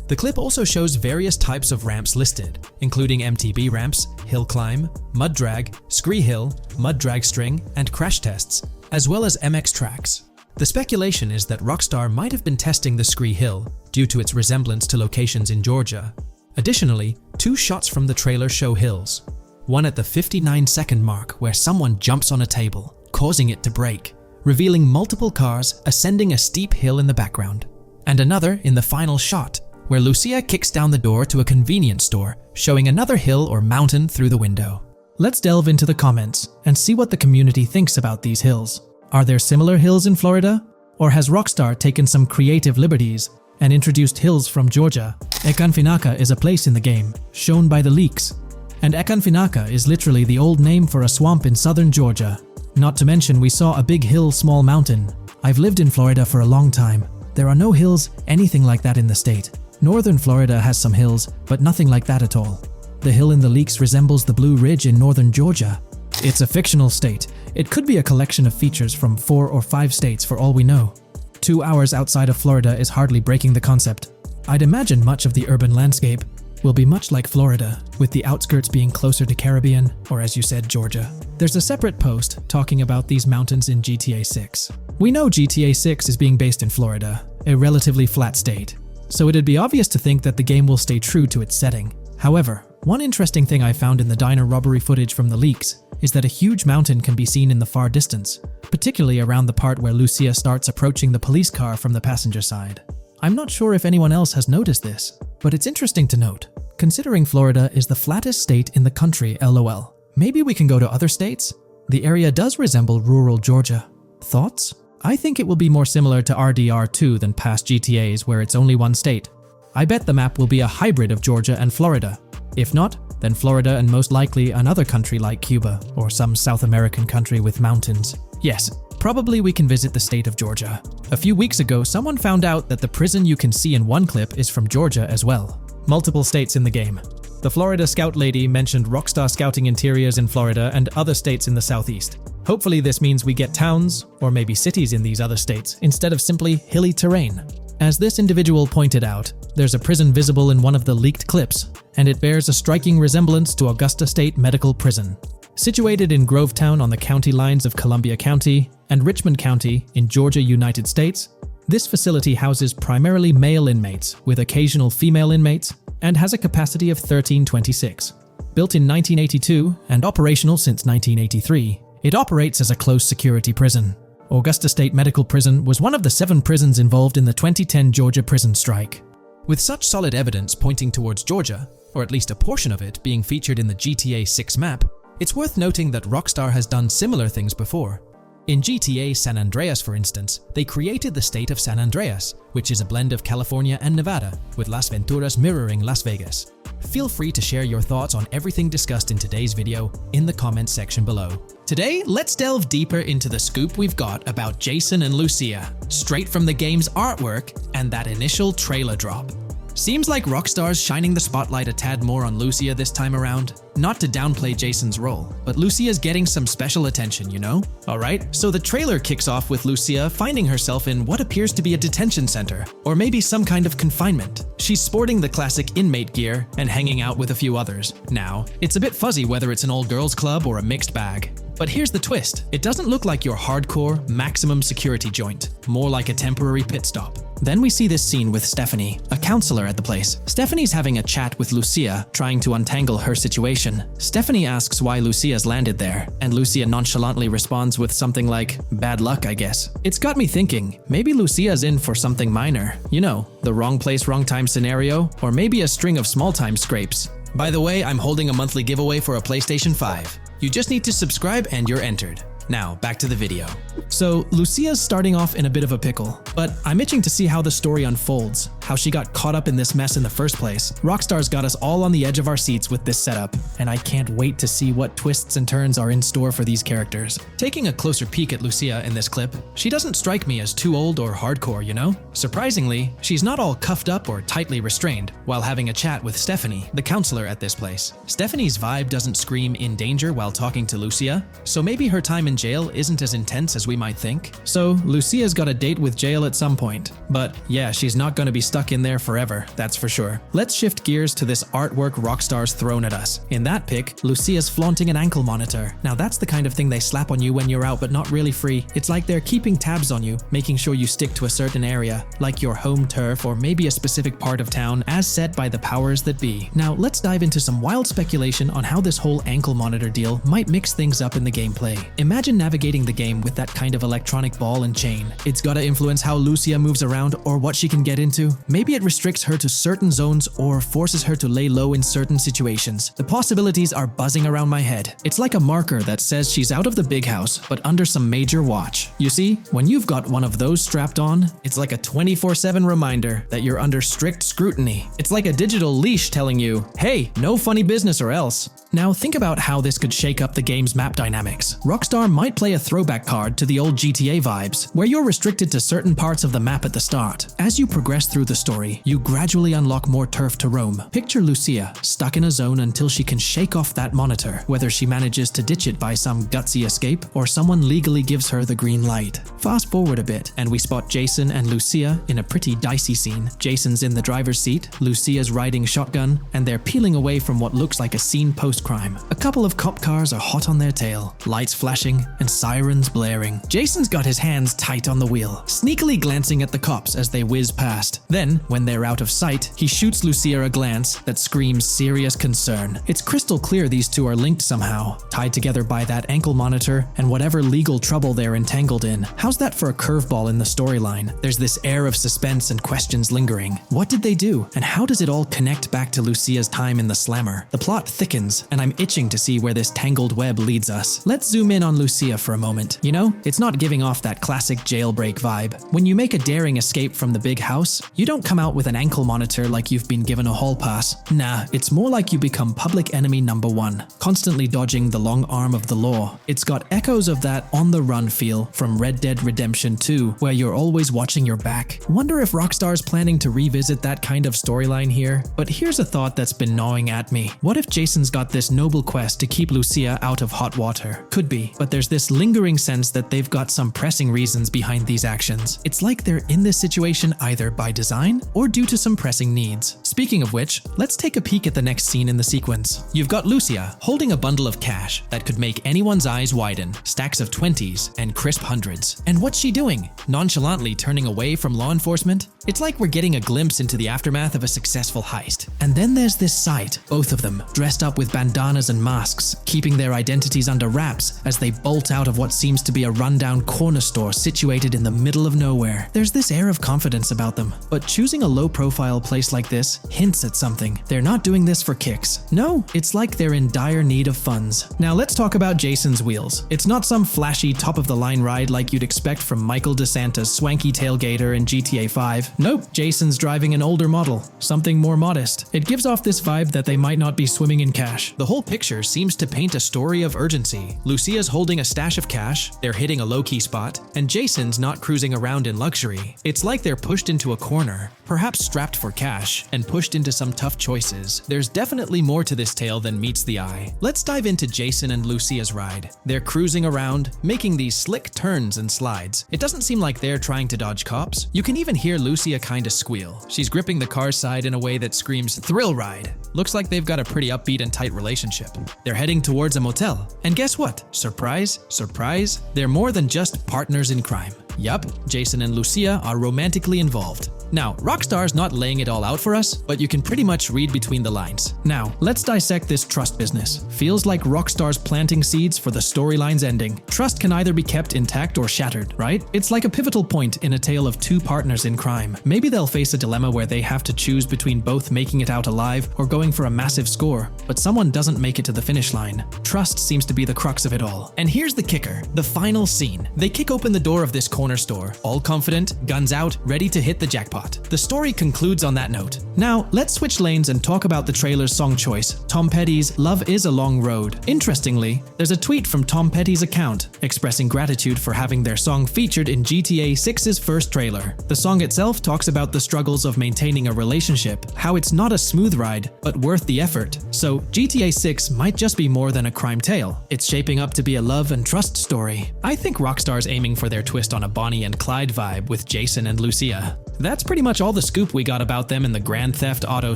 The clip also shows various types of ramps listed, including MTB ramps, hill climb, mud drag, scree hill, mud drag string, and crash tests, as well as MX tracks. The speculation is that Rockstar might have been testing the Scree Hill due to its resemblance to locations in Georgia. Additionally, 2 shots from the trailer show hills. One at the 59-second mark where someone jumps on a table, causing it to break, revealing multiple cars ascending a steep hill in the background. And another in the final shot, where Lucia kicks down the door to a convenience store, showing another hill or mountain through the window. Let's delve into the comments and see what the community thinks about these hills. Are there similar hills in Florida? Or has Rockstar taken some creative liberties and introduced hills from Georgia? Ekanfinaka is a place in the game, shown by the leaks. And Ekanfinaka is literally the old name for a swamp in southern Georgia. Not to mention we saw a big hill, small mountain. I've lived in Florida for a long time. There are no hills, anything like that in the state. Northern Florida has some hills, but nothing like that at all. The hill in the leaks resembles the Blue Ridge in northern Georgia. It's a fictional state. It could be a collection of features from 4 or 5 states for all we know. 2 hours outside of Florida is hardly breaking the concept. I'd imagine much of the urban landscape will be much like Florida, with the outskirts being closer to Caribbean, or as you said, Georgia. There's a separate post talking about these mountains in GTA 6. We know GTA 6 is being based in Florida, a relatively flat state, so it'd be obvious to think that the game will stay true to its setting. However, one interesting thing I found in the diner robbery footage from the leaks is that a huge mountain can be seen in the far distance, particularly around the part where Lucia starts approaching the police car from the passenger side. I'm not sure if anyone else has noticed this, but it's interesting to note, considering Florida is the flattest state in the country, LOL. Maybe we can go to other states? The area does resemble rural Georgia. Thoughts? I think it will be more similar to RDR2 than past GTAs where it's only one state. I bet the map will be a hybrid of Georgia and Florida. If not, then Florida and most likely another country like Cuba or some South American country with mountains. Yes, probably we can visit the state of Georgia. A few weeks ago, someone found out that the prison you can see in one clip is from Georgia as well. Multiple states in the game. The Florida Scout lady mentioned Rockstar Scouting interiors in Florida and other states in the southeast. Hopefully this means we get towns, or maybe cities in these other states, instead of simply hilly terrain. As this individual pointed out, there's a prison visible in one of the leaked clips, and it bears a striking resemblance to Augusta State Medical Prison. Situated in Grovetown on the county lines of Columbia County and Richmond County in Georgia, United States, this facility houses primarily male inmates with occasional female inmates and has a capacity of 1326. Built in 1982 and operational since 1983, it operates as a close security prison. Augusta State Medical Prison was one of the 7 prisons involved in the 2010 Georgia prison strike. With such solid evidence pointing towards Georgia, or at least a portion of it being featured in the GTA 6 map, it's worth noting that Rockstar has done similar things before. In GTA San Andreas, for instance, they created the state of San Andreas, which is a blend of California and Nevada, with Las Venturas mirroring Las Vegas. Feel free to share your thoughts on everything discussed in today's video in the comments section below. Today, let's delve deeper into the scoop we've got about Jason and Lucia, straight from the game's artwork and that initial trailer drop. Seems like Rockstar's shining the spotlight a tad more on Lucia this time around. Not to downplay Jason's role, but Lucia's getting some special attention, you know? Alright, so the trailer kicks off with Lucia finding herself in what appears to be a detention center, or maybe some kind of confinement. She's sporting the classic inmate gear and hanging out with a few others. Now, it's a bit fuzzy whether it's an all-girls club or a mixed bag. But here's the twist. It doesn't look like your hardcore, maximum security joint, more like a temporary pit stop. Then we see this scene with Stephanie, a counselor at the place. Stephanie's having a chat with Lucia, trying to untangle her situation. Stephanie asks why Lucia's landed there, and Lucia nonchalantly responds with something like, "Bad luck, I guess." It's got me thinking, maybe Lucia's in for something minor. You know, the wrong place, wrong time scenario, or maybe a string of small-time scrapes. By the way, I'm holding a monthly giveaway for a PlayStation 5. You just need to subscribe and you're entered. Now, back to the video. So, Lucia's starting off in a bit of a pickle, but I'm itching to see how the story unfolds, how she got caught up in this mess in the first place. Rockstar's got us all on the edge of our seats with this setup, and I can't wait to see what twists and turns are in store for these characters. Taking a closer peek at Lucia in this clip, she doesn't strike me as too old or hardcore, you know? Surprisingly, she's not all cuffed up or tightly restrained while having a chat with Stephanie, the counselor at this place. Stephanie's vibe doesn't scream in danger while talking to Lucia, so maybe her time in in jail isn't as intense as we might think. So, Lucia's got a date with jail at some point. But yeah, she's not going to be stuck in there forever, that's for sure. Let's shift gears to this artwork Rockstar's thrown at us. In that pic, Lucia's flaunting an ankle monitor. Now that's the kind of thing they slap on you when you're out but not really free. It's like they're keeping tabs on you, making sure you stick to a certain area, like your home turf or maybe a specific part of town as set by the powers that be. Now let's dive into some wild speculation on how this whole ankle monitor deal might mix things up in the gameplay. Imagine navigating the game with that kind of electronic ball and chain. It's gotta influence how Lucia moves around or what she can get into. Maybe it restricts her to certain zones or forces her to lay low in certain situations. The possibilities are buzzing around my head. It's like a marker that says she's out of the big house, but under some major watch. You see, when you've got one of those strapped on, it's like a 24/7 reminder that you're under strict scrutiny. It's like a digital leash telling you, hey, no funny business or else. Now think about how this could shake up the game's map dynamics. Rockstar might play a throwback card to the old GTA vibes, where you're restricted to certain parts of the map at the start. As you progress through the story, you gradually unlock more turf to roam. Picture Lucia stuck in a zone until she can shake off that monitor, whether she manages to ditch it by some gutsy escape or someone legally gives her the green light. Fast forward a bit, and we spot Jason and Lucia in a pretty dicey scene. Jason's in the driver's seat, Lucia's riding shotgun, and they're peeling away from what looks like a scene post-crime. A couple of cop cars are hot on their tail, lights flashing and sirens blaring. Jason's got his hands tight on the wheel, sneakily glancing at the cops as they whiz past. Then, when they're out of sight, he shoots Lucia a glance that screams serious concern. It's crystal clear these two are linked somehow, tied together by that ankle monitor and whatever legal trouble they're entangled in. How's that for a curveball in the storyline? There's this air of suspense and questions lingering. What did they do, and how does it all connect back to Lucia's time in the slammer? The plot thickens, and I'm itching to see where this tangled web leads us. Let's zoom in on Lucia for a moment. You know, it's not giving off that classic jailbreak vibe. When you make a daring escape from the big house, you don't come out with an ankle monitor like you've been given a hall pass. Nah, it's more like you become public enemy number one, constantly dodging the long arm of the law. It's got echoes of that on-the-run feel from Red Dead Redemption 2, where you're always watching your back. Wonder if Rockstar's planning to revisit that kind of storyline here? But here's a thought that's been gnawing at me. What if Jason's got this noble quest to keep Lucia out of hot water? Could be, but there's this lingering sense that they've got some pressing reasons behind these actions. It's like they're in this situation either by design or due to some pressing needs. Speaking of which, let's take a peek at the next scene in the sequence. You've got Lucia holding a bundle of cash that could make anyone's eyes widen, stacks of 20s and crisp hundreds. And what's she doing? Nonchalantly turning away from law enforcement? It's like we're getting a glimpse into the aftermath of a successful heist. And then there's this sight, both of them, dressed up with bandanas and masks, keeping their identities under wraps as they bolt out of what seems to be a rundown corner store situated in the middle of nowhere. There's this air of confidence about them, but choosing a low-profile place like this hints at something. They're not doing this for kicks. No, it's like they're in dire need of funds. Now let's talk about Jason's wheels. It's not some flashy top-of-the-line ride like you'd expect from Michael DeSanta's swanky tailgater in GTA 5. Nope, Jason's driving an older model, something more modest. It gives off this vibe that they might not be swimming in cash. The whole picture seems to paint a story of urgency. Lucia's holding a stash of cash, they're hitting a low-key spot, and Jason's not cruising around in luxury. It's like they're pushed into a corner, perhaps strapped for cash, and pushed into some tough choices. There's definitely more to this tale than meets the eye. Let's dive into Jason and Lucia's ride. They're cruising around, making these slick turns and slides. It doesn't seem like they're trying to dodge cops. You can even hear Lucia kinda squeal. She's gripping the car's side in a way that screams thrill ride. Looks like they've got a pretty upbeat and tight relationship. They're heading towards a motel. And guess what? Surprise, surprise, they're more than just partners in crime. Yup, Jason and Lucia are romantically involved. Now, Rockstar's not laying it all out for us, but you can pretty much read between the lines. Now, let's dissect this trust business. Feels like Rockstar's planting seeds for the storyline's ending. Trust can either be kept intact or shattered, right? It's like a pivotal point in a tale of two partners in crime. Maybe they'll face a dilemma where they have to choose between both making it out alive or going for a massive score, but someone doesn't make it to the finish line. Trust seems to be the crux of it all. And here's the kicker, the final scene. They kick open the door of this corner store, all confident, guns out, ready to hit the jackpot. plot. The story concludes on that note. Now, let's switch lanes and talk about the trailer's song choice, Tom Petty's Love Is a Long Road. Interestingly, there's a tweet from Tom Petty's account expressing gratitude for having their song featured in GTA 6's first trailer. The song itself talks about the struggles of maintaining a relationship, how it's not a smooth ride, but worth the effort. So, GTA 6 might just be more than a crime tale. It's shaping up to be a love and trust story. I think Rockstar's aiming for their twist on a Bonnie and Clyde vibe with Jason and Lucia. That's pretty much all the scoop we got about them in the Grand Theft Auto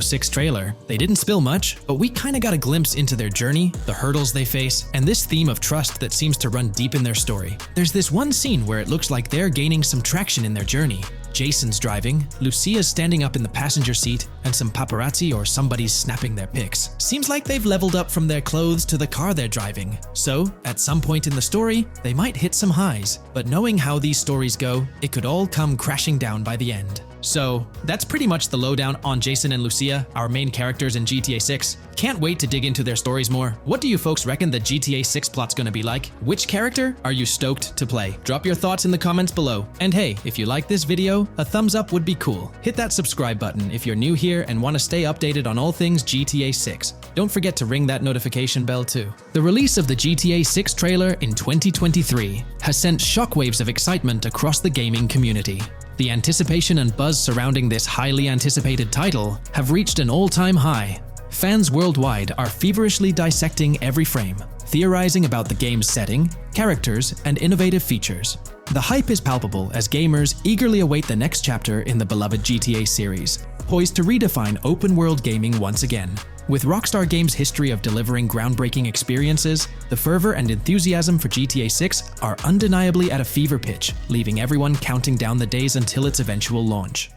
6 trailer. They didn't spill much, but we kinda got a glimpse into their journey, the hurdles they face, and this theme of trust that seems to run deep in their story. There's this one scene where it looks like they're gaining some traction in their journey. Jason's driving, Lucia's standing up in the passenger seat, and some paparazzi or somebody's snapping their pics. Seems like they've leveled up from their clothes to the car they're driving. So, at some point in the story, they might hit some highs. But knowing how these stories go, it could all come crashing down by the end. So, that's pretty much the lowdown on Jason and Lucia, our main characters in GTA 6. Can't wait to dig into their stories more. What do you folks reckon the GTA 6 plot's gonna be like? Which character are you stoked to play? Drop your thoughts in the comments below. And hey, if you like this video, a thumbs up would be cool. Hit that subscribe button if you're new here and want to stay updated on all things GTA 6. Don't forget to ring that notification bell too. The release of the GTA 6 trailer in 2023 has sent shockwaves of excitement across the gaming community. The anticipation and buzz surrounding this highly anticipated title have reached an all-time high. Fans worldwide are feverishly dissecting every frame, theorizing about the game's setting, characters, and innovative features. The hype is palpable as gamers eagerly await the next chapter in the beloved GTA series, poised to redefine open-world gaming once again. With Rockstar Games' history of delivering groundbreaking experiences, the fervor and enthusiasm for GTA 6 are undeniably at a fever pitch, leaving everyone counting down the days until its eventual launch.